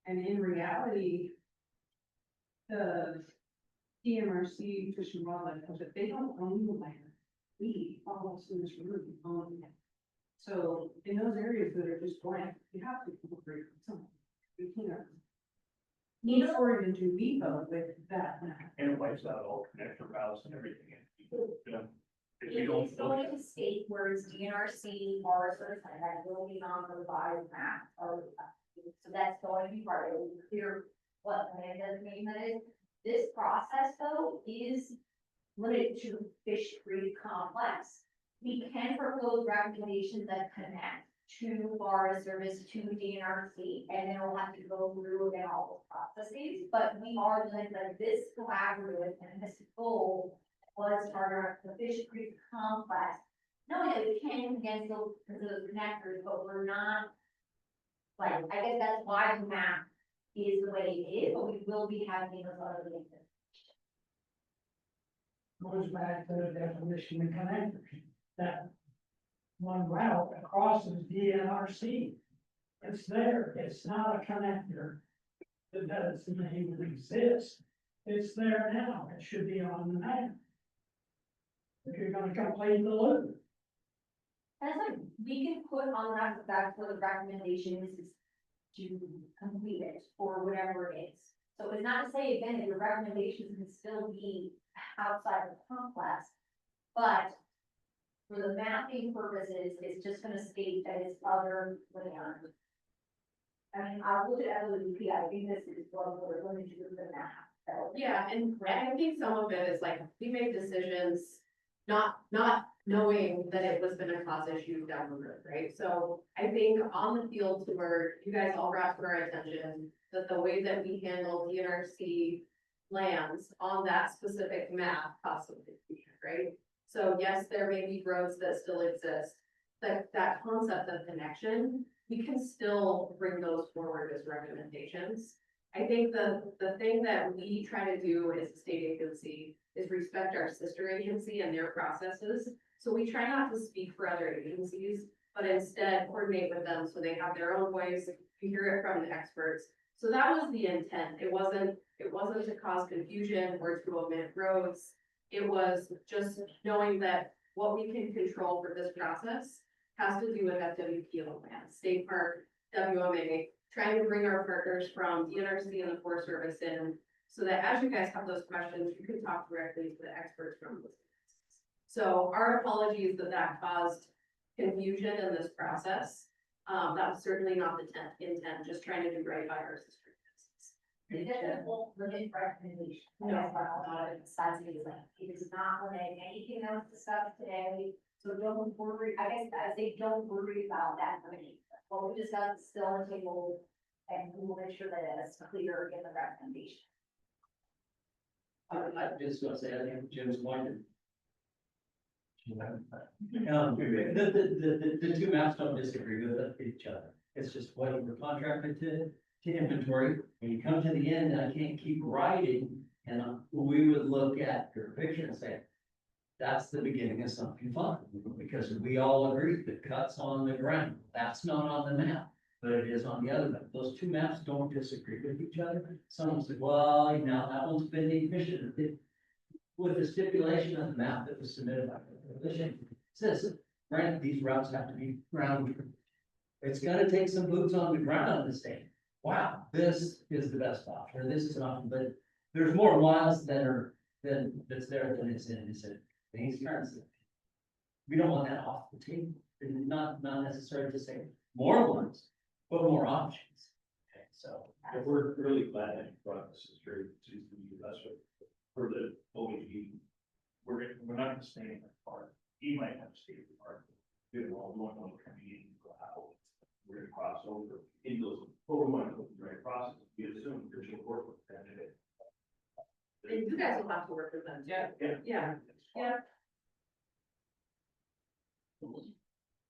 And in reality, the DMRC Fish and Wildlife, but they don't own the land. We, all of us in this room, own it. So in those areas that are just blank, you have to incorporate something. You can't. Need for it into VIVA with that map. And it wipes out all connector routes and everything. You know, if you don't It's going to state where it's DNRC or certified, that will be on the revised map, or, so that's going to be part of it, clear what land designation that is. This process, though, is limited to Fish Creek complex. We can propose recommendations that connect to Forest Service, to DNRC, and then we'll have to go through again all those processes, but we are limited, like this collaborative and this goal was part of the Fish Creek complex. Knowing that we can against those connectors, but we're not, like, I guess that's why the map is the way it is, but we will be having those other things. Goes back to the definition of connectors, that one route crosses DNRC. It's there, it's not a connector that doesn't even exist. It's there now, it should be on the map. If you're gonna complete the loop. That's like, we can put on that's what the recommendation is to complete it, or whatever it is. So it's not to say, again, that your recommendations can still be outside of the complex, but for the mapping purposes, it's just gonna state that it's other land. I mean, I'll look at LWP, I think this is what we're going to do with the map. So, Yeah, and I think some of it is like, we make decisions not knowing that it was gonna cause issues down the road, right? So I think on the field tour, you guys all brought to our attention that the way that we handle DNRC lands on that specific map possibly, right? So yes, there may be roads that still exist, that concept of connection, we can still bring those forward as recommendations. I think the thing that we try to do as a state agency is respect our sister agency and their processes. So we try not to speak for other agencies, but instead coordinate with them so they have their own voice, we hear it from the experts. So that was the intent. It wasn't to cause confusion or to omit roads. It was just knowing that what we can control for this process has to do with FWP land, state park, WMA, trying to bring our partners from DNRC and the Forest Service in, so that as you guys have those questions, you can talk directly to the experts from those. So our apologies that caused confusion in this process. That was certainly not the intent, just trying to do right by our sister. it doesn't limit recommendation. That's what I'll not emphasize it is like, it is not limit anything else discussed today. So don't worry, I guess I say don't worry about that for me. What we discussed is still on the table, and we will make sure that it's clear in the recommendation. I'm just gonna say, I think Jim's pointed. The two maps don't disagree with each other. It's just what we're contracted to inventory. When you come to the end, I can't keep writing, and we would look at your picture and say, that's the beginning of something fun, because we all agree that cuts on the ground. That's not on the map, but it is on the other map. Those two maps don't disagree with each other. Someone said, well, now that one's been decommissioned. With the stipulation of the map that was submitted by the coalition, it says, right, these routes have to be ground. It's gonna take some boots on the ground to say, wow, this is the best option, or this is an option, but there's more miles that's there than it's in. It's in these terms. We don't want that off the table. It's not necessarily to say more ones, but more options. Okay, so. If we're really glad that you brought this is very, to the best for the OAG. We're not have to stay in the park, he might have to stay in the park. Do all one on community, how we're gonna cross over in those, right process, we assume there's a work with that. And you guys will have to work with them, yeah. Yeah.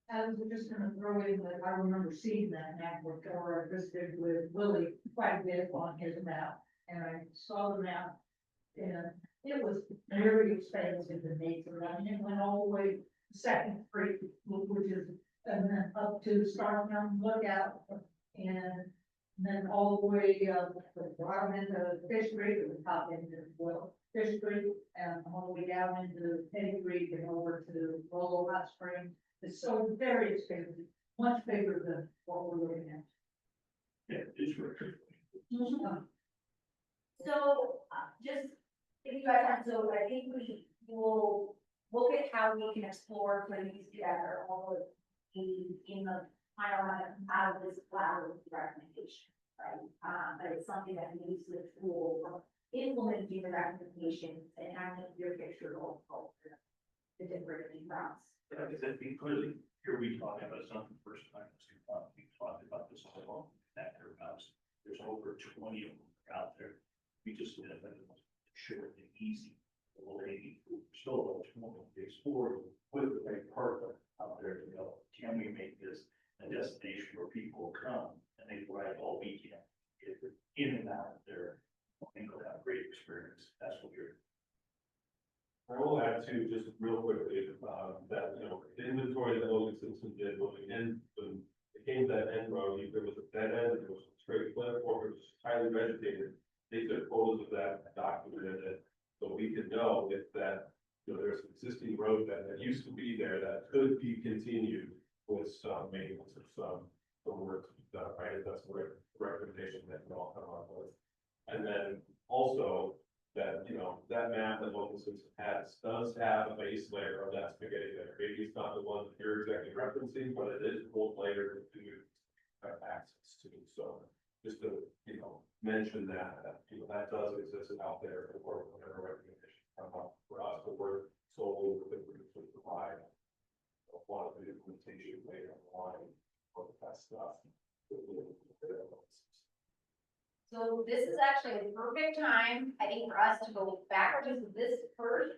I was just gonna throw in that I remember seeing that map with, or I visited with Willie quite a bit on his map, and I saw the map. And it was very expensive in nature, I mean, it went all the way to Second Street, which is, and then up to Star Mountain Lookout. And then all the way, the bottom end of Fish Creek, or the top end of, well, Fish Creek, and all the way down into Petty Creek and over to Rollo Hot Springs. It's so very expensive, much bigger than what we're looking at. Yeah, it's really. So, just, if you guys have, so I think we will look at how we can explore putting these together, all of the, in the final, out of this collaborative recommendation, right? But it's something that we use the tool for implementing the recommendations and having your picture of the different routes. Yeah, because it'd be clearly, here we talking about something first time, we talked about this all along, that there house, there's over 20 of them out there. We just did it, short and easy, still explore with the right partner out there to go, can we make this a destination where people come and they ride all weekend, get in and out there, and they'll have a great experience, that's what you're. I will add to just real quickly, that, the inventory that Logan Simpson did, when it came to that end road, there was a dead end, there was a straight cliff, or it was highly vegetated. They took photos of that, documented it, so we could know if that, there's an existing road that used to be there that could be continued with some maintenance or some work, right, that's the recommendation that we all come up with. And then also, that, that map that Local Simpson has does have a base layer of that spaghetti there. Maybe it's not the one that you're exactly referencing, but it is a full layer that you have access to. So just to, mention that, that does exist out there for whatever recommendation come up for us, but we're solely with the group to provide a lot of the implementation later on the line for that stuff. So this is actually a perfect time, I think, for us to go backwards to this first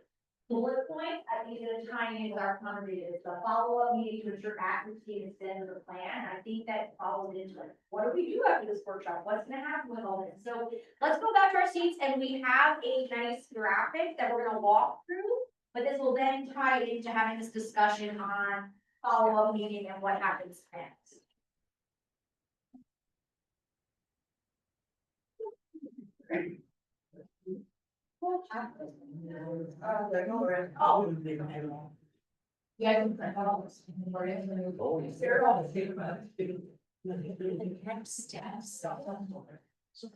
bullet point. I think the timing is our conversation, it's a follow-up meeting to ensure accuracy and extent of the plan. I think that follows into it. What do we do after this workshop? What's gonna happen with all this? So let's go back to our seats, and we have a nice graphic that we're gonna walk through. But this will then tie into having this discussion on follow-up meeting and what happens next. Yeah.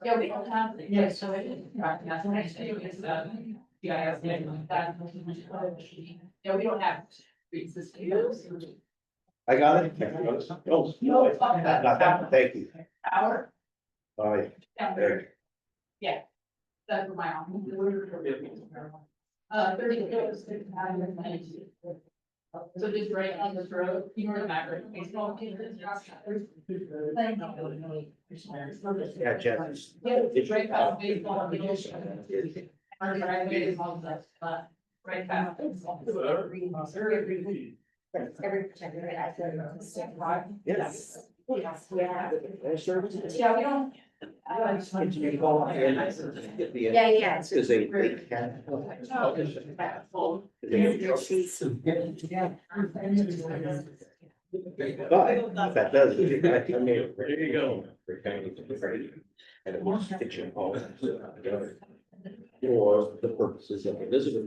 Yeah, we don't have. Yeah, so that's what I say is, yeah, we don't have. I got it. Oh, no, it's not that, thank you. Hour? Bye. Eric. Yeah. That's for my own. 30 goes. So just right on this road, you know, the map, right? Baseball. Yeah, Jeff. Yeah, it's right past baseball. Right past. Every protector, I said. Yes. Yes, yeah. Services. Yeah, we don't. Can you call in? Yeah, yeah. Because they can. But that does. There you go. And it was kitchen hall. For the purposes of the visitor.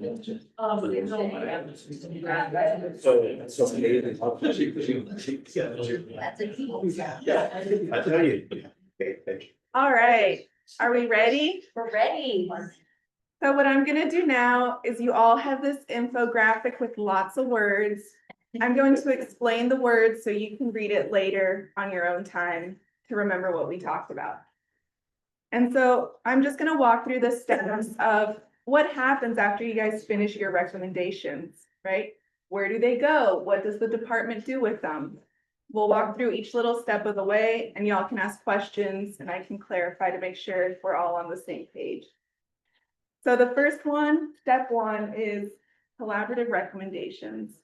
So amazing. That's a key. Yeah, I tell you. Okay, thank you. All right, are we ready? We're ready. So what I'm gonna do now is you all have this infographic with lots of words. I'm going to explain the words so you can read it later on your own time to remember what we talked about. And so I'm just gonna walk through the steps of what happens after you guys finish your recommendations, right? Where do they go? What does the department do with them? We'll walk through each little step of the way and y'all can ask questions and I can clarify to make sure we're all on the same page. So the first one, step one, is collaborative recommendations.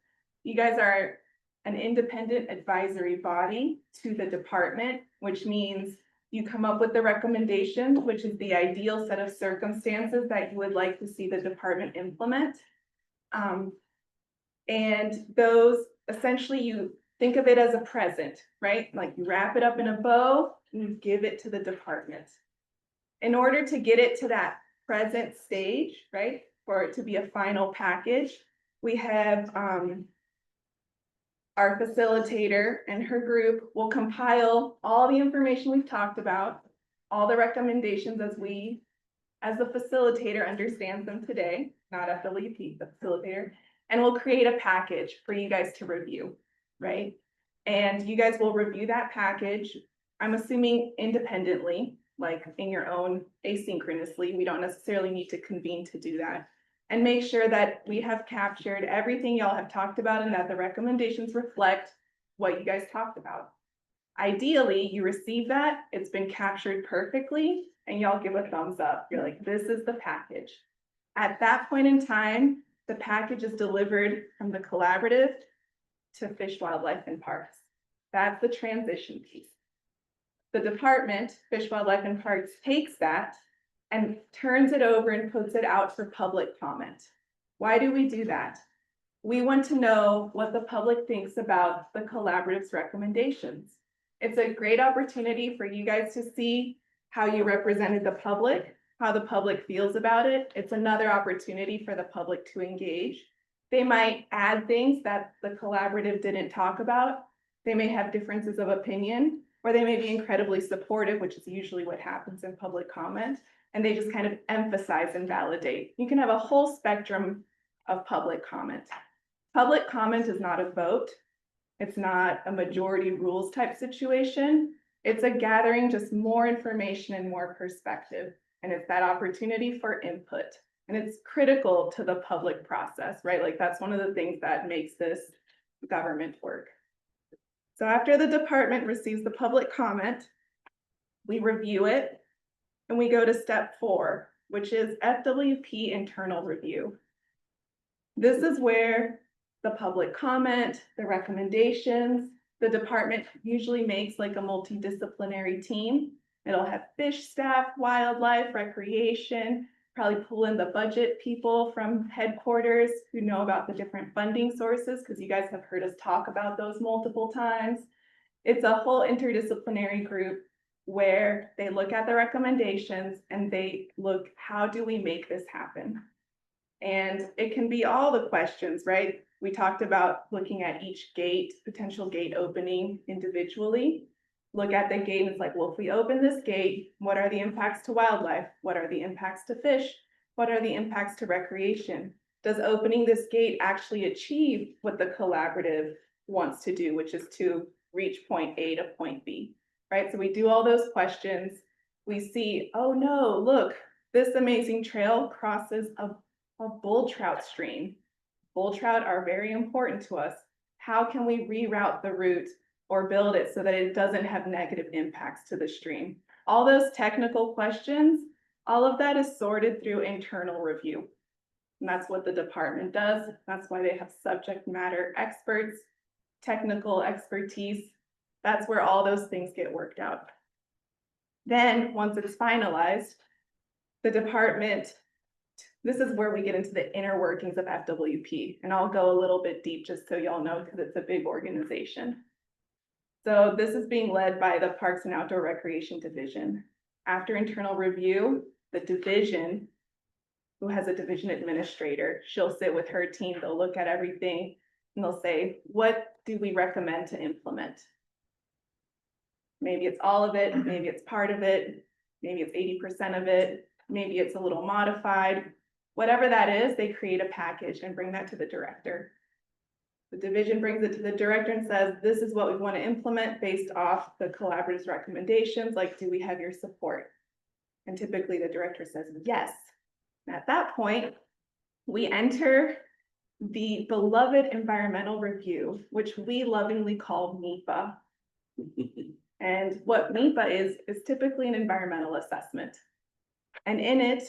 You guys are an independent advisory body to the department, which means you come up with the recommendations, which is the ideal set of circumstances that you would like to see the department implement. And those, essentially, you think of it as a present, right? Like you wrap it up in a bow and you give it to the department. In order to get it to that present stage, right, for it to be a final package, we have our facilitator and her group will compile all the information we've talked about, all the recommendations as the facilitator understands them today, not FWP, the facilitator, and we'll create a package for you guys to review, right? And you guys will review that package, I'm assuming independently, like in your own asynchronously. We don't necessarily need to convene to do that. And make sure that we have captured everything y'all have talked about and that the recommendations reflect what you guys talked about. Ideally, you receive that, it's been captured perfectly, and y'all give a thumbs up. You're like, this is the package. At that point in time, the package is delivered from the collaborative to Fish, Wildlife, and Parks. That's the transition piece. The department, Fish, Wildlife, and Parks, takes that and turns it over and puts it out for public comment. Why do we do that? We want to know what the public thinks about the collaborative's recommendations. It's a great opportunity for you guys to see how you represented the public, how the public feels about it. It's another opportunity for the public to engage. They might add things that the collaborative didn't talk about. They may have differences of opinion, or they may be incredibly supportive, which is usually what happens in public comment. And they just kind of emphasize and validate. You can have a whole spectrum of public comment. Public comment is not a vote. It's not a majority rules type situation. It's a gathering just more information and more perspective. And it's that opportunity for input. And it's critical to the public process, right? Like that's one of the things that makes this government work. So after the department receives the public comment, we review it. And we go to step 4, which is FWP internal review. This is where the public comment, the recommendations, the department usually makes like a multidisciplinary team. It'll have fish staff, wildlife, recreation, probably pull in the budget people from headquarters who know about the different funding sources, because you guys have heard us talk about those multiple times. It's a whole interdisciplinary group where they look at the recommendations and they look, how do we make this happen? And it can be all the questions, right? We talked about looking at each gate, potential gate opening individually. Look at the gate and it's like, well, if we open this gate, what are the impacts to wildlife? What are the impacts to fish? What are the impacts to recreation? Does opening this gate actually achieve what the collaborative wants to do, which is to reach point A to point B? Right, so we do all those questions. We see, oh no, look, this amazing trail crosses a bull trout stream. Bull trout are very important to us. How can we reroute the route or build it so that it doesn't have negative impacts to the stream? All those technical questions, all of that is sorted through internal review. And that's what the department does. That's why they have subject matter experts, technical expertise. That's where all those things get worked out. Then, once it's finalized, the department, this is where we get into the inner workings of FWP. And I'll go a little bit deep just so y'all know, because it's a big organization. So this is being led by the Parks and Outdoor Recreation Division. After internal review, the division, who has a division administrator, she'll sit with her team, they'll look at everything, and they'll say, what do we recommend to implement? Maybe it's all of it, maybe it's part of it, maybe it's 80% of it, maybe it's a little modified. Whatever that is, they create a package and bring that to the director. The division brings it to the director and says, this is what we want to implement based off the collaborative's recommendations. Like, do we have your support? And typically the director says, yes. At that point, we enter the beloved environmental review, which we lovingly call MEPA. And what MEPA is typically an environmental assessment. And in it,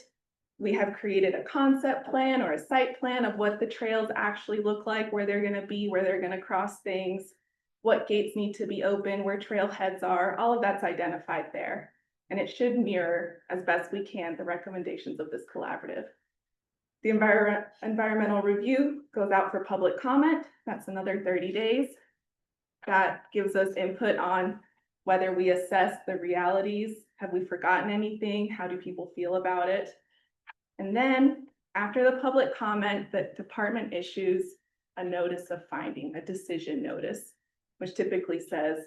we have created a concept plan or a site plan of what the trails actually look like, where they're gonna be, where they're gonna cross things, what gates need to be open, where trailheads are, all of that's identified there. And it should mirror as best we can the recommendations of this collaborative. The environmental review goes out for public comment. That's another 30 days. That gives us input on whether we assess the realities. Have we forgotten anything? How do people feel about it? And then after the public comment, the department issues a notice of finding, a decision notice, which typically says,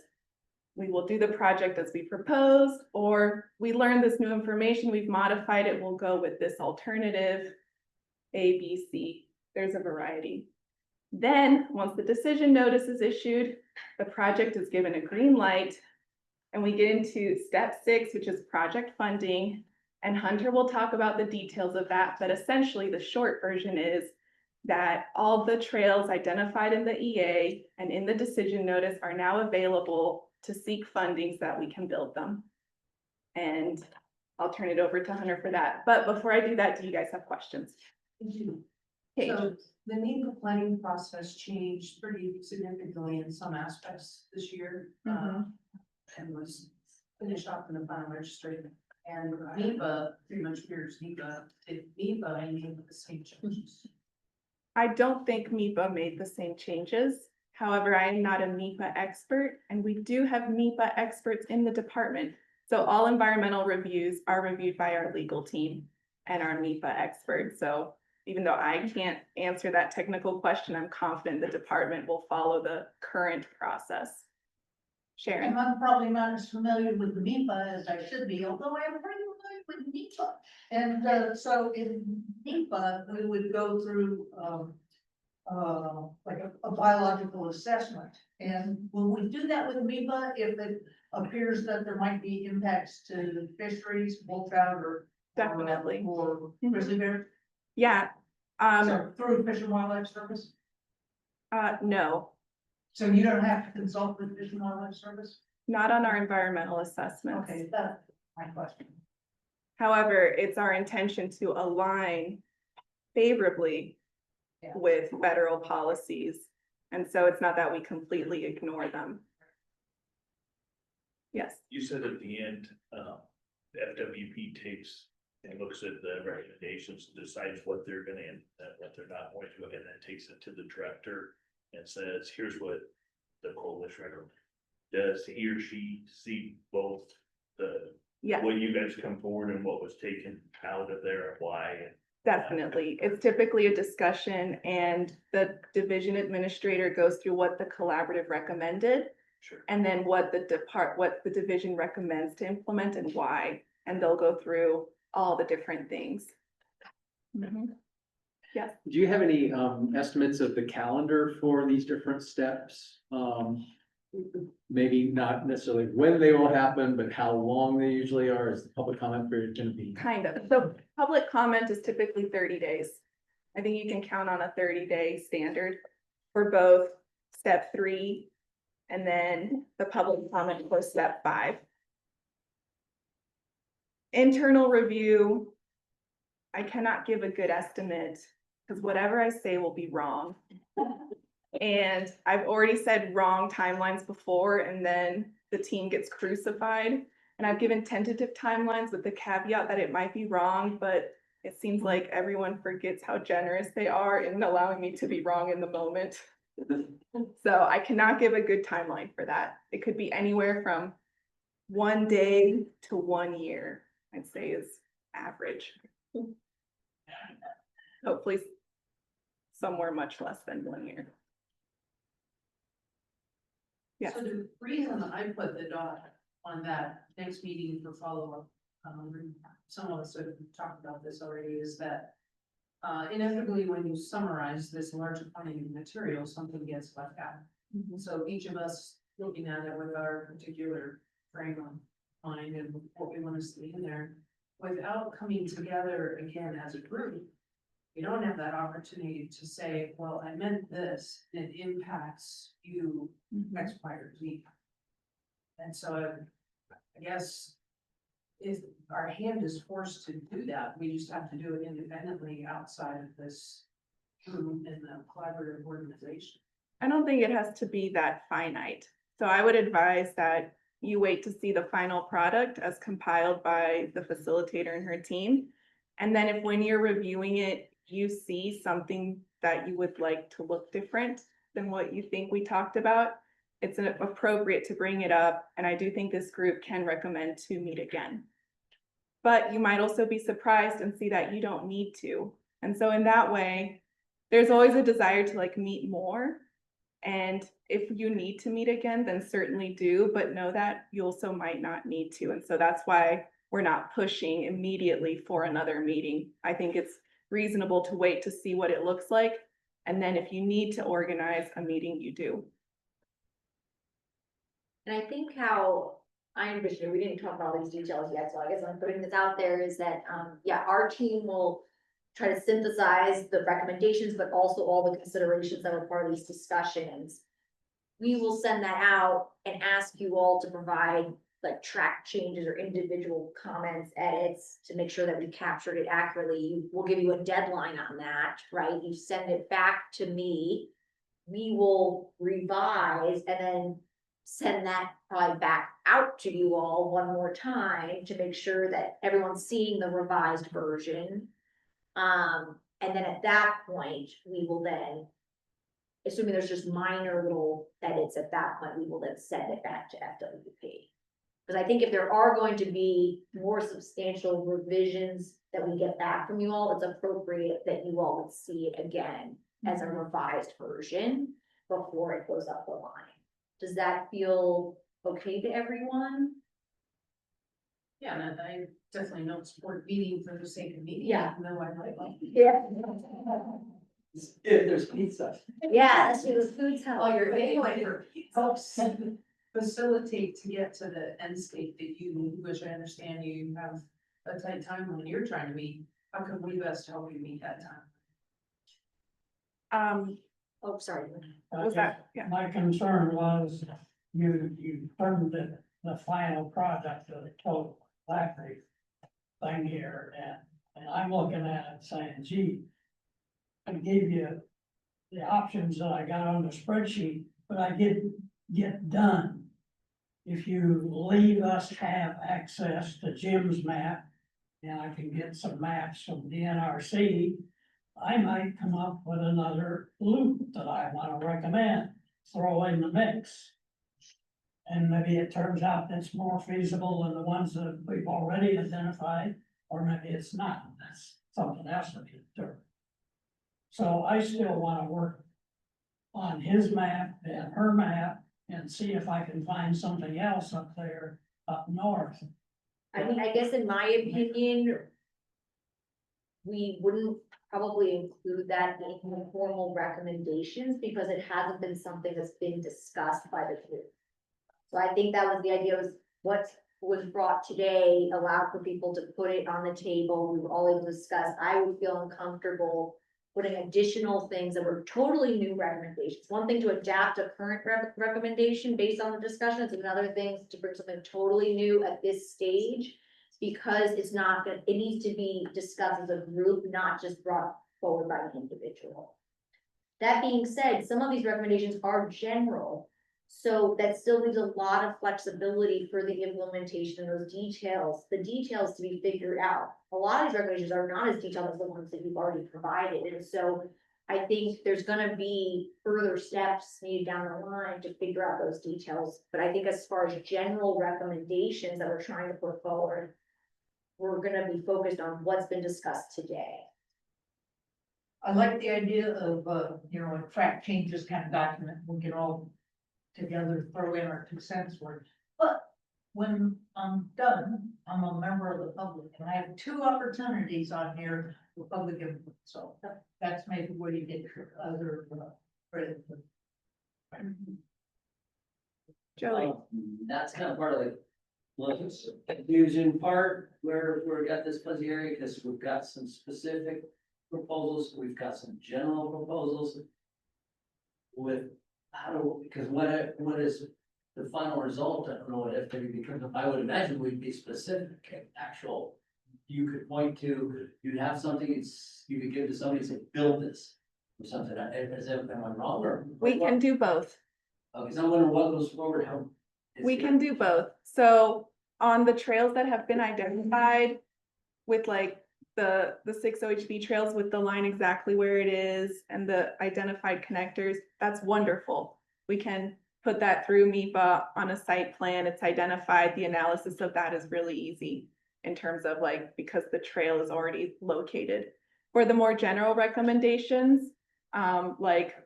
we will do the project as we proposed, or we learned this new information, we've modified it, we'll go with this alternative, A, B, C. There's a variety. Then, once the decision notice is issued, the project is given a green light, and we get into step 6, which is project funding. And Hunter will talk about the details of that, but essentially the short version is that all the trails identified in the EA and in the decision notice are now available to seek funding so that we can build them. And I'll turn it over to Hunter for that. But before I do that, do you guys have questions? Paige. So the NEPA planning process changed pretty significantly in some aspects this year. And was finished off in the final registration. And NEPA pretty much mirrors NEPA. Did NEPA and NEPA the same changes? I don't think MEPA made the same changes. However, I am not a MEPA expert, and we do have MEPA experts in the department. So all environmental reviews are reviewed by our legal team and our MEPA experts. So even though I can't answer that technical question, I'm confident the department will follow the current process. Sharon? And I'm probably not as familiar with the NEPA as I should be, although I am pretty familiar with NEPA. And so in NEPA, we would go through like a biological assessment. And will we do that with NEPA if it appears that there might be impacts to fisheries, wolf trout, or Definitely. or grizzly bear? Yeah. So through Fish and Wildlife Service? No, So you don't have to consult with Fish and Wildlife Service? not on our environmental assessments. Okay, that's my question. However, it's our intention to align favorably with federal policies. And so it's not that we completely ignore them. Yes. You said at the end, the FWP takes and looks at the recommendations, decides what they're gonna and what they're not going to, and then takes it to the director and says, here's what the coalition recommends. Does he or she see both the, Yeah. what you guys come forward and what was taken out of there and why? Definitely. It's typically a discussion and the division administrator goes through what the collaborative recommended. Sure. And then what the division recommends to implement and why, and they'll go through all the different things. Yeah. Do you have any estimates of the calendar for these different steps? Maybe not necessarily when they will happen, but how long they usually are, is the public comment period gonna be? Kind of. So public comment is typically 30 days. I think you can count on a 30-day standard for both step 3 and then the public comment for step 5. Internal review, I cannot give a good estimate because whatever I say will be wrong. And I've already said wrong timelines before, and then the team gets crucified. And I've given tentative timelines with the caveat that it might be wrong, but it seems like everyone forgets how generous they are in allowing me to be wrong in the moment. So I cannot give a good timeline for that. It could be anywhere from 1 day to 1 year, I'd say is average. Hopefully somewhere much less than 1 year. Yes. So the reason I put the dot on that next meeting for follow-up, some of us have talked about this already, is that inevitably when you summarize this large quantity of material, something gets left out. So each of us looking at it with our particular frame of mind and what we want to see in there, without coming together again as a group, we don't have that opportunity to say, well, I meant this, it impacts you X, Y, or Z. And so I guess is our hand is forced to do that. We just have to do it independently outside of this group in the collaborative organization. I don't think it has to be that finite. So I would advise that you wait to see the final product as compiled by the facilitator and her team. And then if when you're reviewing it, you see something that you would like to look different than what you think we talked about, it's appropriate to bring it up. And I do think this group can recommend to meet again. But you might also be surprised and see that you don't need to. And so in that way, there's always a desire to like meet more. And if you need to meet again, then certainly do, but know that you also might not need to. And so that's why we're not pushing immediately for another meeting. I think it's reasonable to wait to see what it looks like. And then if you need to organize a meeting, you do. And I think how I envision it, we didn't talk about all these details yet, so I guess I'm putting this out there is that, yeah, our team will try to synthesize the recommendations, but also all the considerations that were part of these discussions. We will send that out and ask you all to provide like track changes or individual comments, edits to make sure that we captured it accurately. We'll give you a deadline on that, right? You send it back to me. We will revise and then send that probably back out to you all one more time to make sure that everyone's seeing the revised version. And then at that point, we will then, assuming there's just minor little edits at that point, we will then send it back to FWP. Because I think if there are going to be more substantial revisions that we get back from you all, it's appropriate that you all would see it again as a revised version before it goes up the line. Does that feel okay to everyone? Yeah, and I definitely don't support meeting for the sake of meeting. Yeah. No, I like. Yeah. If there's pizza. Yeah, that's what the food's Oh, help. you're anyway, helps facilitate to get to the end state that you, which I understand you have a tight time when you're trying to meet. How can we best help you meet that time? Oh, sorry. What was that? Yeah. My concern was you turned the final product of the total factory thing here, and I'm looking at it saying, gee, I gave you the options that I got on the spreadsheet, but I didn't get done. If you leave us have access to Jim's map, and I can get some maps from the NRC, I might come up with another loop that I want to recommend, throw in the mix. And maybe it turns out that's more feasible than the ones that we've already identified, or maybe it's not. That's something else to be determined. So I still want to work on his map and her map and see if I can find something else up there up north. I mean, I guess in my opinion, we wouldn't probably include that in the formal recommendations because it hasn't been something that's been discussed by the group. So I think that was the idea, was what was brought today allowed for people to put it on the table. We were all able to discuss. I would feel uncomfortable putting additional things that were totally new recommendations. One thing to adapt a current recommendation based on the discussion, it's another thing to bring something totally new at this stage. Because it's not gonna, it needs to be discussed as a group, not just brought forward by an individual. That being said, some of these recommendations are general. So that still leaves a lot of flexibility for the implementation of those details, the details to be figured out. A lot of these recommendations are not as detailed as the ones that you've already provided, and so I think there's gonna be further steps needed down the line to figure out those details. But I think as far as general recommendations that we're trying to put forward, we're gonna be focused on what's been discussed today. I like the idea of, a track changes kind of document, we can all together throw in our 2 cents worth. But when I'm done, I'm a member of the public, and I have 2 opportunities on here for public input, so that's maybe where you get your other, credit. Joey. That's kind of part of the let's confusion part where we've got this fuzzy area, because we've got some specific proposals, we've got some general proposals. With how, because what is the final result, I don't know what FW becomes, I would imagine we'd be specific, actual. You could point to, you'd have something, you could give to somebody and say, build this, or something, is that, am I wrong, or? We can do both. Okay, so I'm wondering what goes forward, how. We can do both. So on the trails that have been identified with like the 6 OHV trails with the line exactly where it is and the identified connectors, that's wonderful. We can put that through MIPA on a site plan. It's identified. The analysis of that is really easy in terms of like, because the trail is already located. For the more general recommendations, like,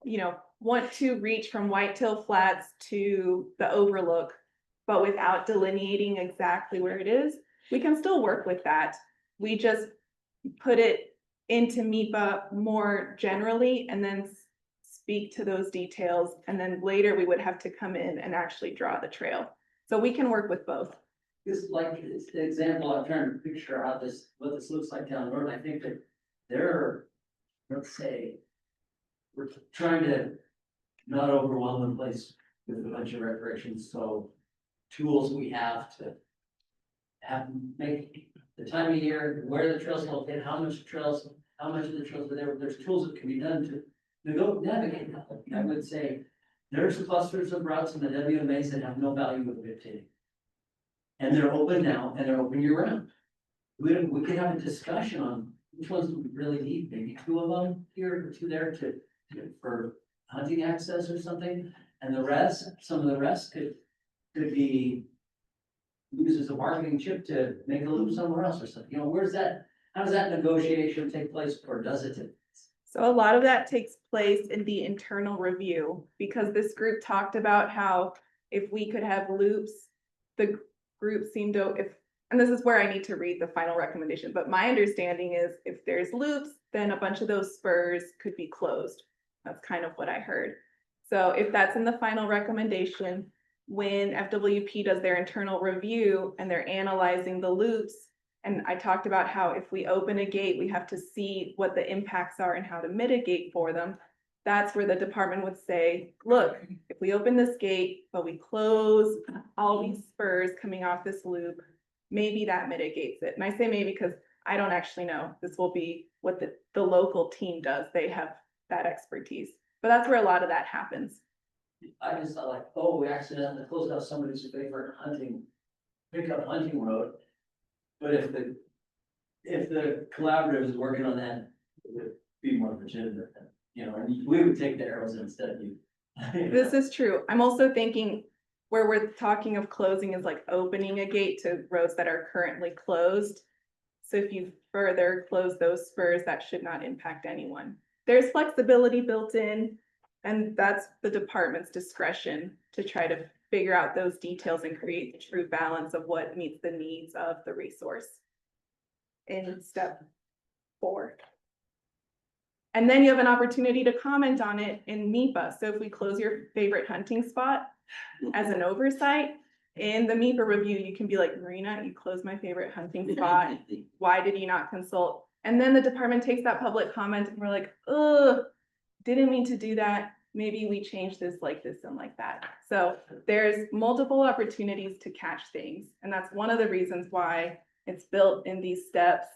you know, want to reach from Whitetail Flats to the overlook, but without delineating exactly where it is, we can still work with that. We just put it into MIPA more generally and then speak to those details. And then later we would have to come in and actually draw the trail. So we can work with both. This like, it's the example, I'm trying to picture how this, what this looks like down the road, I think that there are, let's say, we're trying to not overwhelm the place with a bunch of recreations, so tools we have to have, make the time of year, where the trails are located, how much of the trails are there, there's tools that can be done to go navigate that. I would say, there's clusters of routes in the WMAs that have no value with 15. And they're open now, and they're open year round. We could have a discussion on which ones we really need, maybe 2 of them here or 2 there for hunting access or something. And the rest, some of the rest could be used as a marketing chip to make a loop somewhere else or something. You know, where's that, how does that negotiation take place, or does it take place? So a lot of that takes place in the internal review, because this group talked about how if we could have loops, the group seemed to, and this is where I need to read the final recommendation, but my understanding is if there's loops, then a bunch of those spurs could be closed. That's kind of what I heard. So if that's in the final recommendation, when FWP does their internal review and they're analyzing the loops, and I talked about how if we open a gate, we have to see what the impacts are and how to mitigate for them. That's where the department would say, look, if we open this gate, but we close all these spurs coming off this loop, maybe that mitigates it. And I say maybe because I don't actually know. This will be what the local team does. They have that expertise. But that's where a lot of that happens. I just thought like, oh, we accidentally closed out somebody's favorite pickup hunting road. But if the collaborative is working on that, it would be more legitimate, you know, and we would take the arrows instead of you. This is true. I'm also thinking where we're talking of closing is like opening a gate to roads that are currently closed. So if you further close those spurs, that should not impact anyone. There's flexibility built in, and that's the department's discretion to try to figure out those details and create the true balance of what meets the needs of the resource in step 4. And then you have an opportunity to comment on it in MIPA. So if we close your favorite hunting spot as an oversight, in the MIPA review, you can be like, Marina, you closed my favorite hunting spot. Why did you not consult? And then the department takes that public comment and we're like, oh, didn't mean to do that. Maybe we change this like this and like that. So there's multiple opportunities to catch things. And that's one of the reasons why it's built in these steps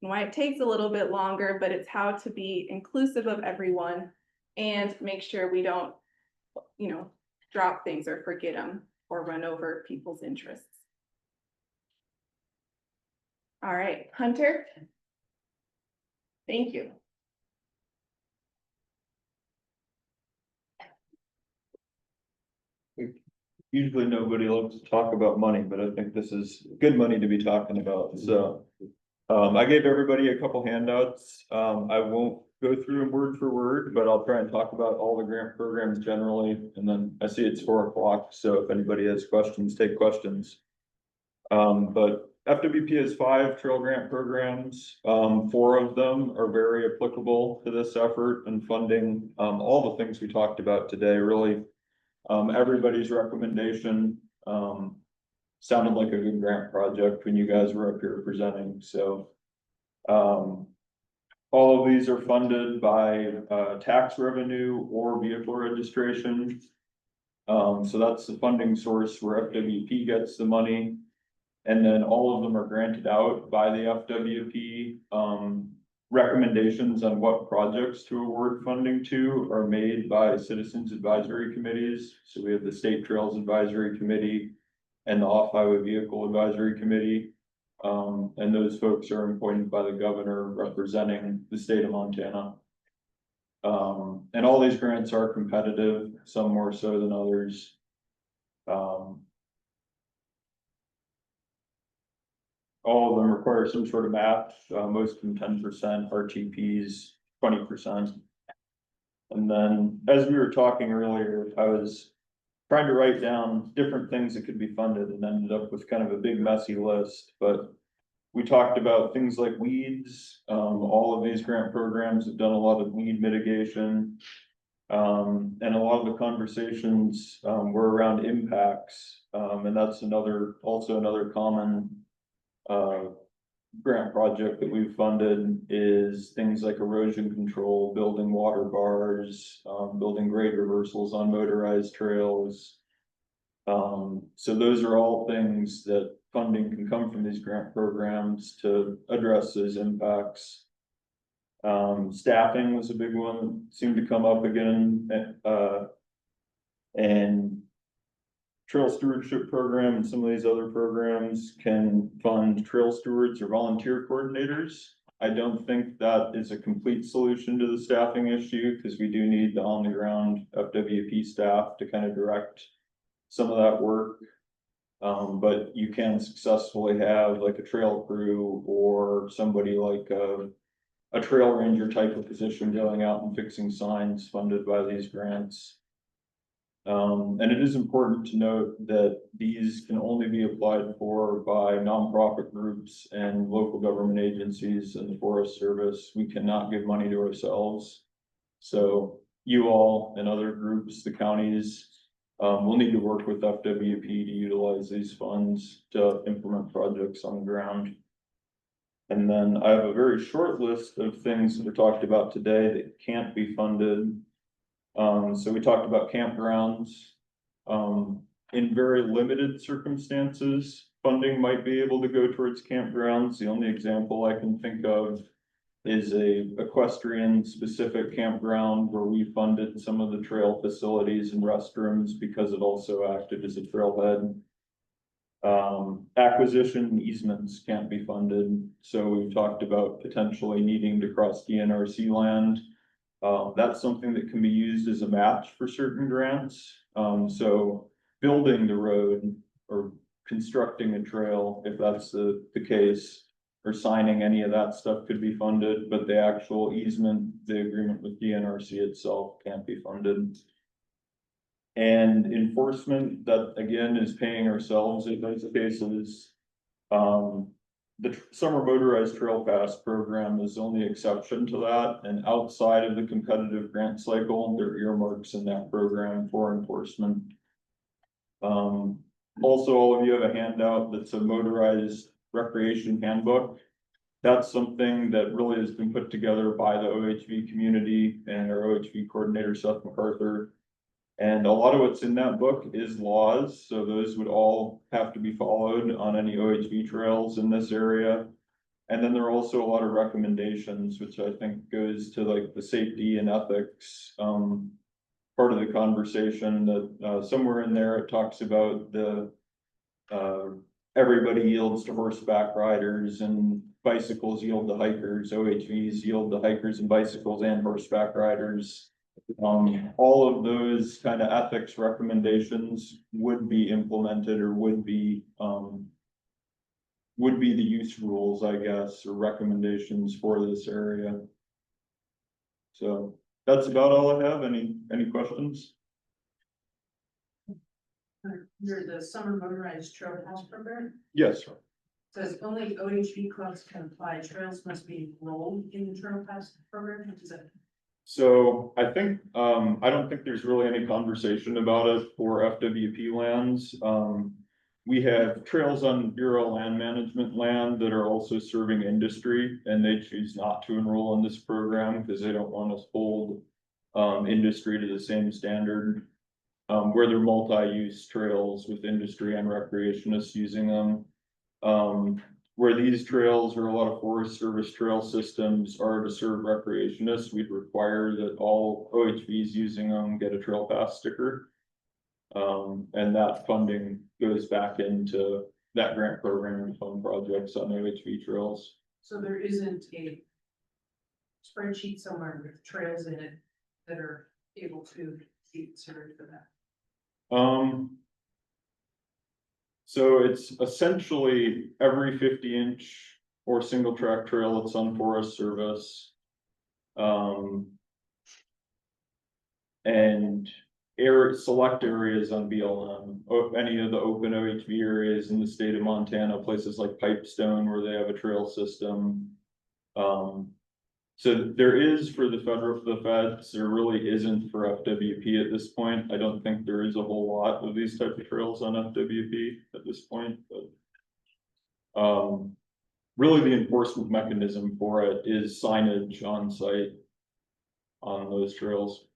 and why it takes a little bit longer, but it's how to be inclusive of everyone and make sure we don't, you know, drop things or forget them or run over people's interests. All right, Hunter. Thank you. Usually nobody loves to talk about money, but I think this is good money to be talking about, so. I gave everybody a couple handouts. I won't go through them word for word, but I'll try and talk about all the grant programs generally, and then I see it's 4 o'clock, so if anybody has questions, take questions. But FWP has 5 trail grant programs. 4 of them are very applicable to this effort and funding, all the things we talked about today, really. Everybody's recommendation, sounded like a good grant project when you guys were up here presenting, so. All of these are funded by, tax revenue or vehicle registration. So that's the funding source where FWP gets the money. And then all of them are granted out by the FWP. Recommendations on what projects to award funding to are made by citizens advisory committees. So we have the State Trails Advisory Committee and the Off-Highway Vehicle Advisory Committee. And those folks are appointed by the governor representing the state of Montana. And all these grants are competitive, some more so than others. All of them require some sort of match, most of them 10%, RTPs 20%. And then, as we were talking earlier, I was trying to write down different things that could be funded and ended up with kind of a big messy list, but we talked about things like weeds. All of these grant programs have done a lot of weed mitigation. And a lot of the conversations were around impacts. And that's also another common grant project that we've funded is things like erosion control, building water bars, building grade reversals on motorized trails. So those are all things that funding can come from these grant programs to address those impacts. Staffing was a big one that seemed to come up again, and trail stewardship program and some of these other programs can fund trail stewards or volunteer coordinators. I don't think that is a complete solution to the staffing issue because we do need the on the ground FWP staff to kind of direct some of that work. But you can successfully have like a trail crew or somebody like a trail ranger type of position going out and fixing signs funded by these grants. And it is important to note that these can only be applied for by nonprofit groups and local government agencies and the Forest Service. We cannot give money to ourselves. So you all and other groups, the counties, will need to work with FWP to utilize these funds to implement projects on the ground. And then I have a very short list of things that are talked about today that can't be funded. So we talked about campgrounds. In very limited circumstances, funding might be able to go towards campgrounds. The only example I can think of is a equestrian specific campground where we funded some of the trail facilities and restrooms because it also acted as a trailhead. Acquisition easements can't be funded. So we've talked about potentially needing to cross DNRC land. That's something that can be used as a match for certain grants. So building the road or constructing a trail, if that's the case, or signing any of that stuff could be funded, but the actual easement, the agreement with DNRC itself can't be funded. And enforcement, that again is paying ourselves in those cases. The Summer Motorized Trail Pass program is the only exception to that, and outside of the competitive grant cycle, there are earmarks in that program for enforcement. Also, all of you have a handout that's a motorized recreation handbook. That's something that really has been put together by the OHV community and our OHV coordinator, Seth MacArthur. And a lot of what's in that book is laws, so those would all have to be followed on any OHV trails in this area. And then there are also a lot of recommendations, which I think goes to like the safety and ethics part of the conversation that somewhere in there it talks about the everybody yields to horseback riders and bicycles yield to hikers, OHVs yield to hikers and bicycles and horseback riders. All of those kind of ethics recommendations would be implemented or would be the use rules, I guess, or recommendations for this area. So that's about all I have. Any questions? Under the Summer Motorized Trail Pass program, Yes. says only OHV clubs can apply, trails must be enrolled in the Trail Pass program, is that? So I think, I don't think there's really any conversation about it for FWP lands. we have trails on Bureau of Land Management land that are also serving industry, and they choose not to enroll in this program because they don't want us hold industry to the same standard. Where they're multi-use trails with industry and recreationists using them. Where these trails or a lot of Forest Service trail systems are to serve recreationists, we'd require that all OHVs using them get a trail pass sticker. And that funding goes back into that grant program and fund projects on OHV trails. So there isn't a spreadsheet somewhere with trails in it that are able to be considered for that? So it's essentially every 50-inch or single track trail that's on Forest Service. And select areas on BLM, any of the open OHV areas in the state of Montana, places like Pipestone where they have a trail system. So there is for the feds, there really isn't for FWP at this point. I don't think there is a whole lot of these type of trails on FWP at this point, but. Really the enforcement mechanism for it is signage on site on those trails.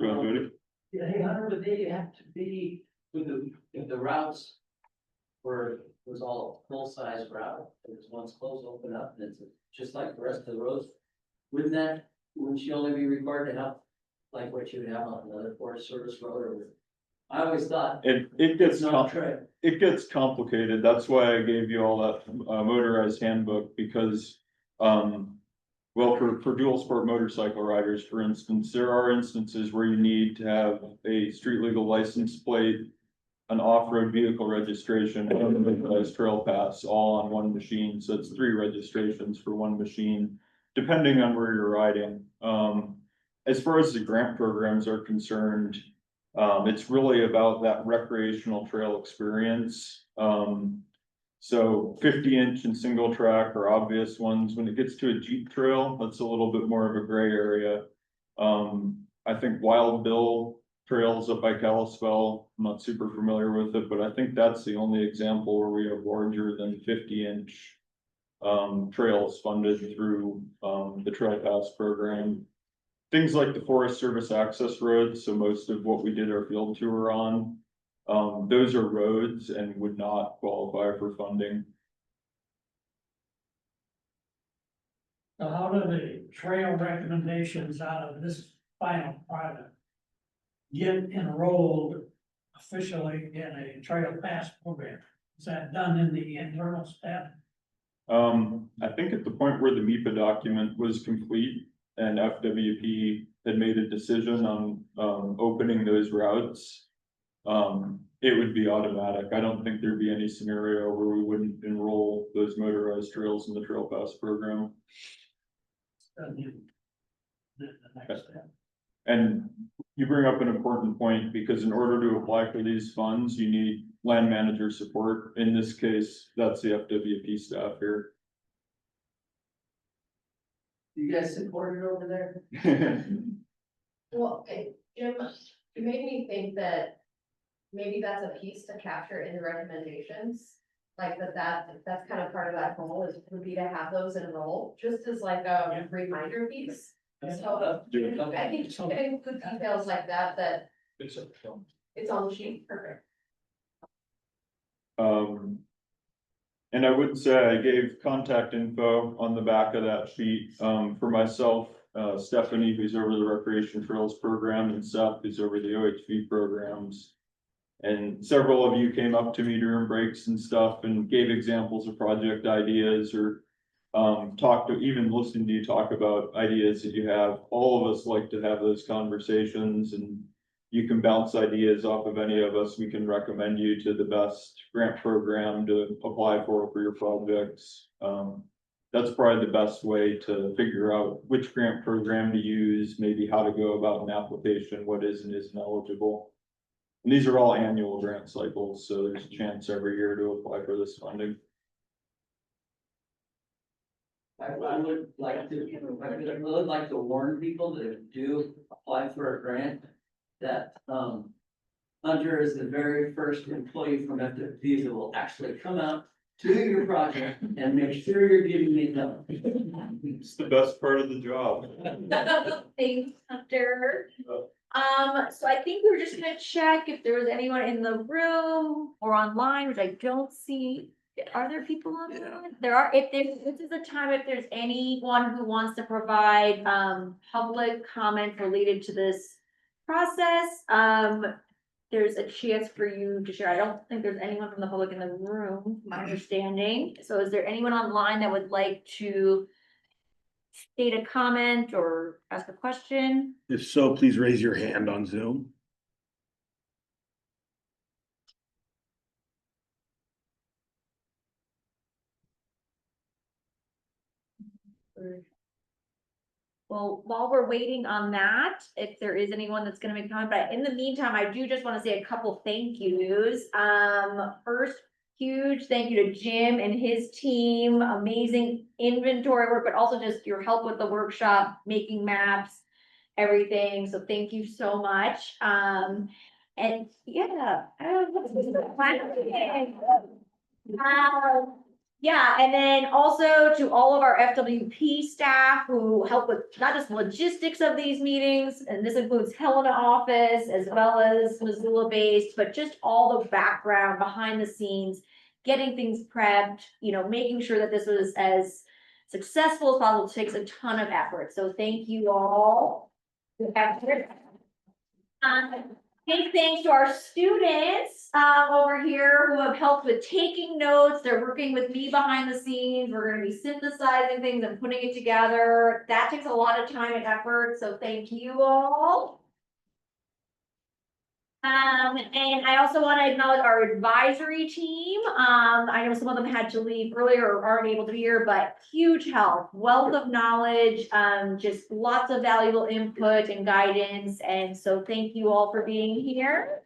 Go ahead, Jody. Yeah, hey, Hunter, would they have to be with if the routes was all full-size route, it was once closed, open up, and it's just like the rest of the roads. Wouldn't she only be required to have like what you would have on another Forest Service road or? I always thought. It gets complicated. That's why I gave you all that motorized handbook because, well, for dual sport motorcycle riders, for instance, there are instances where you need to have a street legal license plate, an off-road vehicle registration, and a motorized trail pass all on one machine. So it's 3 registrations for one machine, depending on where you're riding. As far as the grant programs are concerned, it's really about that recreational trail experience. So 50-inch and single track are obvious ones. When it gets to a Jeep trail, that's a little bit more of a gray area. I think Wild Bill trails up by Kalispell, I'm not super familiar with it, but I think that's the only example where we have larger than 50-inch trails funded through the Trail Pass program. Things like the Forest Service access roads, so most of what we did our field tour on, those are roads and would not qualify for funding. So how do the trail recommendations out of this final product get enrolled officially in a trail pass program? Is that done in the internal step? I think at the point where the MIPA document was complete and FWP had made a decision on opening those routes, it would be automatic. I don't think there'd be any scenario where we wouldn't enroll those motorized trails in the Trail Pass program. The next step. And you bring up an important point because in order to apply for these funds, you need land manager support. In this case, that's the FWP staff here. You guys support it over there? Well, Jim, it made me think that maybe that's a piece to capture in the recommendations. Like that's kind of part of that goal would be to have those enroll, just as like a reminder piece. So I think you can include details like that It's on the sheet, perfect. And I would say I gave contact info on the back of that sheet, for myself, Stephanie, who's over the Recreation Trails program, and Seth, who's over the OHV programs. And several of you came up to me during breaks and stuff and gave examples of project ideas or even listening to you talk about ideas that you have. All of us like to have those conversations, and you can bounce ideas off of any of us. We can recommend you to the best grant program to apply for your projects. That's probably the best way to figure out which grant program to use, maybe how to go about an application, what is and isn't eligible. And these are all annual grant cycles, so there's a chance every year to apply for this funding. I would like to warn people that do apply for a grant that, Hunter is the very first employee from FWP that will actually come out to your project and make sure you're giving me them. It's the best part of the job. Thanks, Hunter. So I think we were just gonna check if there was anyone in the room or online, which I don't see. Are there people online? There are, if there's, this is the time, if there's anyone who wants to provide, public comment related to this process, there's a chance for you to share. I don't think there's anyone from the public in the room, my understanding. So is there anyone online that would like to state a comment or ask a question? If so, please raise your hand on Zoom. Well, while we're waiting on that, if there is anyone that's gonna make a comment, but in the meantime, I do just wanna say a couple thank yous. First, huge thank you to Jim and his team, amazing inventory work, but also just your help with the workshop, making maps, everything, so thank you so much. And yeah. Yeah, and then also to all of our FWP staff who help with not just logistics of these meetings, and this includes Helena office as well as Missoula based, but just all the background behind the scenes, getting things prepped, you know, making sure that this was as successful as possible takes a ton of effort. So thank you all. Big thanks to our students over here who have helped with taking notes. They're working with me behind the scenes. We're going to be synthesizing things and putting it together. That takes a lot of time and effort. So thank you all. And I also want to acknowledge our advisory team. I know some of them had to leave earlier or aren't able to be here, but huge help, wealth of knowledge, just lots of valuable input and guidance. And so thank you all for being here.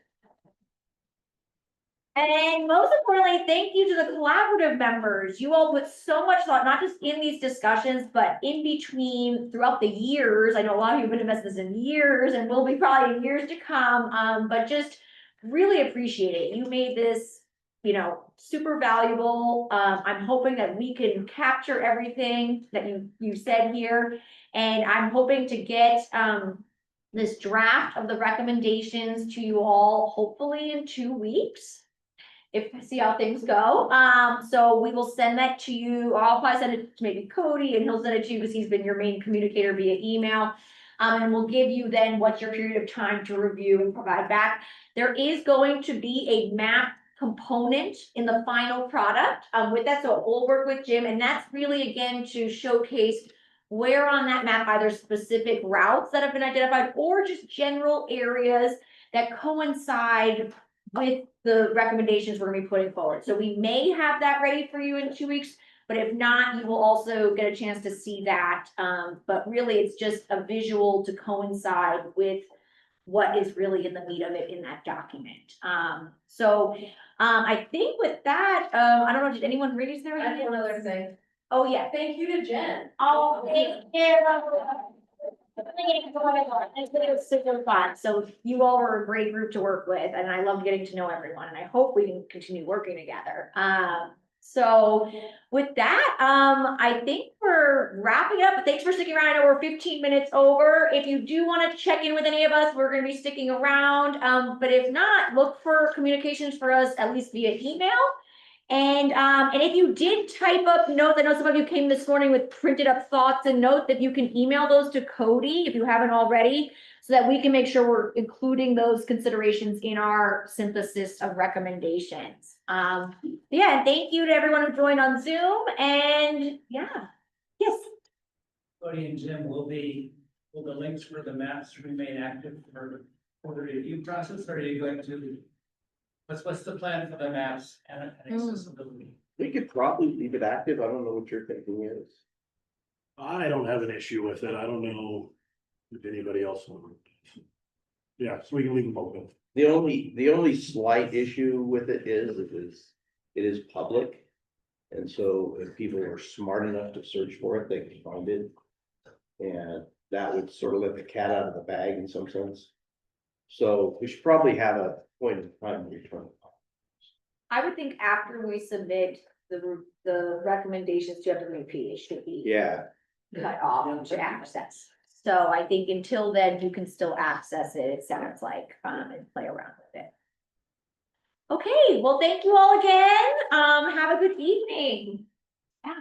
And most importantly, thank you to the collaborative members. You all put so much thought, not just in these discussions, but in between throughout the years. I know a lot of you have been invested in years and will be probably in years to come, but just really appreciate it. You made this, you know, super valuable. I'm hoping that we can capture everything that you said here. And I'm hoping to get this draft of the recommendations to you all, hopefully in 2 weeks. See how things go. So we will send that to you. I'll probably send it to maybe Cody and he'll send it to you because he's been your main communicator via email. And we'll give you then what's your period of time to review and provide back. There is going to be a map component in the final product with that. So we'll work with Jim, and that's really again to showcase where on that map either specific routes that have been identified or just general areas that coincide with the recommendations we're gonna be putting forward. So we may have that ready for you in 2 weeks, but if not, you will also get a chance to see that. But really, it's just a visual to coincide with what is really in the meat of it in that document. I think with that, I don't know, did anyone raise their hand? I have another thing. Oh, yeah. Thank you to Jen. Oh, thank you. It's been super fun. So you all were a great group to work with, and I love getting to know everyone, and I hope we can continue working together. So with that, I think we're wrapping up, but thanks for sticking around. I know we're 15 minutes over. If you do want to check in with any of us, we're going to be sticking around. But if not, look for communications for us, at least via email. And if you did type up notes, I know some of you came this morning with printed up thoughts and notes, that you can email those to Cody if you haven't already, so that we can make sure we're including those considerations in our synthesis of recommendations. Yeah, and thank you to everyone who joined on Zoom. And yeah, yes. Cody and Jim, will the links for the maps remain active for the review process, or are you going to? What's the plan for the maps and accessibility? We could probably leave it active. I don't know what your thinking is. I don't have an issue with it. I don't know if anybody else wants. Yeah, so we can leave them open. The only slight issue with it is it is public. And so if people are smart enough to search for it, they can find it. And that would sort of let the cat out of the bag in some sense. So we should probably have a point of time return. I would think after we submit the recommendations to WP, it should be Yeah, cut off to access. So I think until then, you can still access it, it sounds like, and play around with it. Okay, well, thank you all again. Have a good evening. Yeah.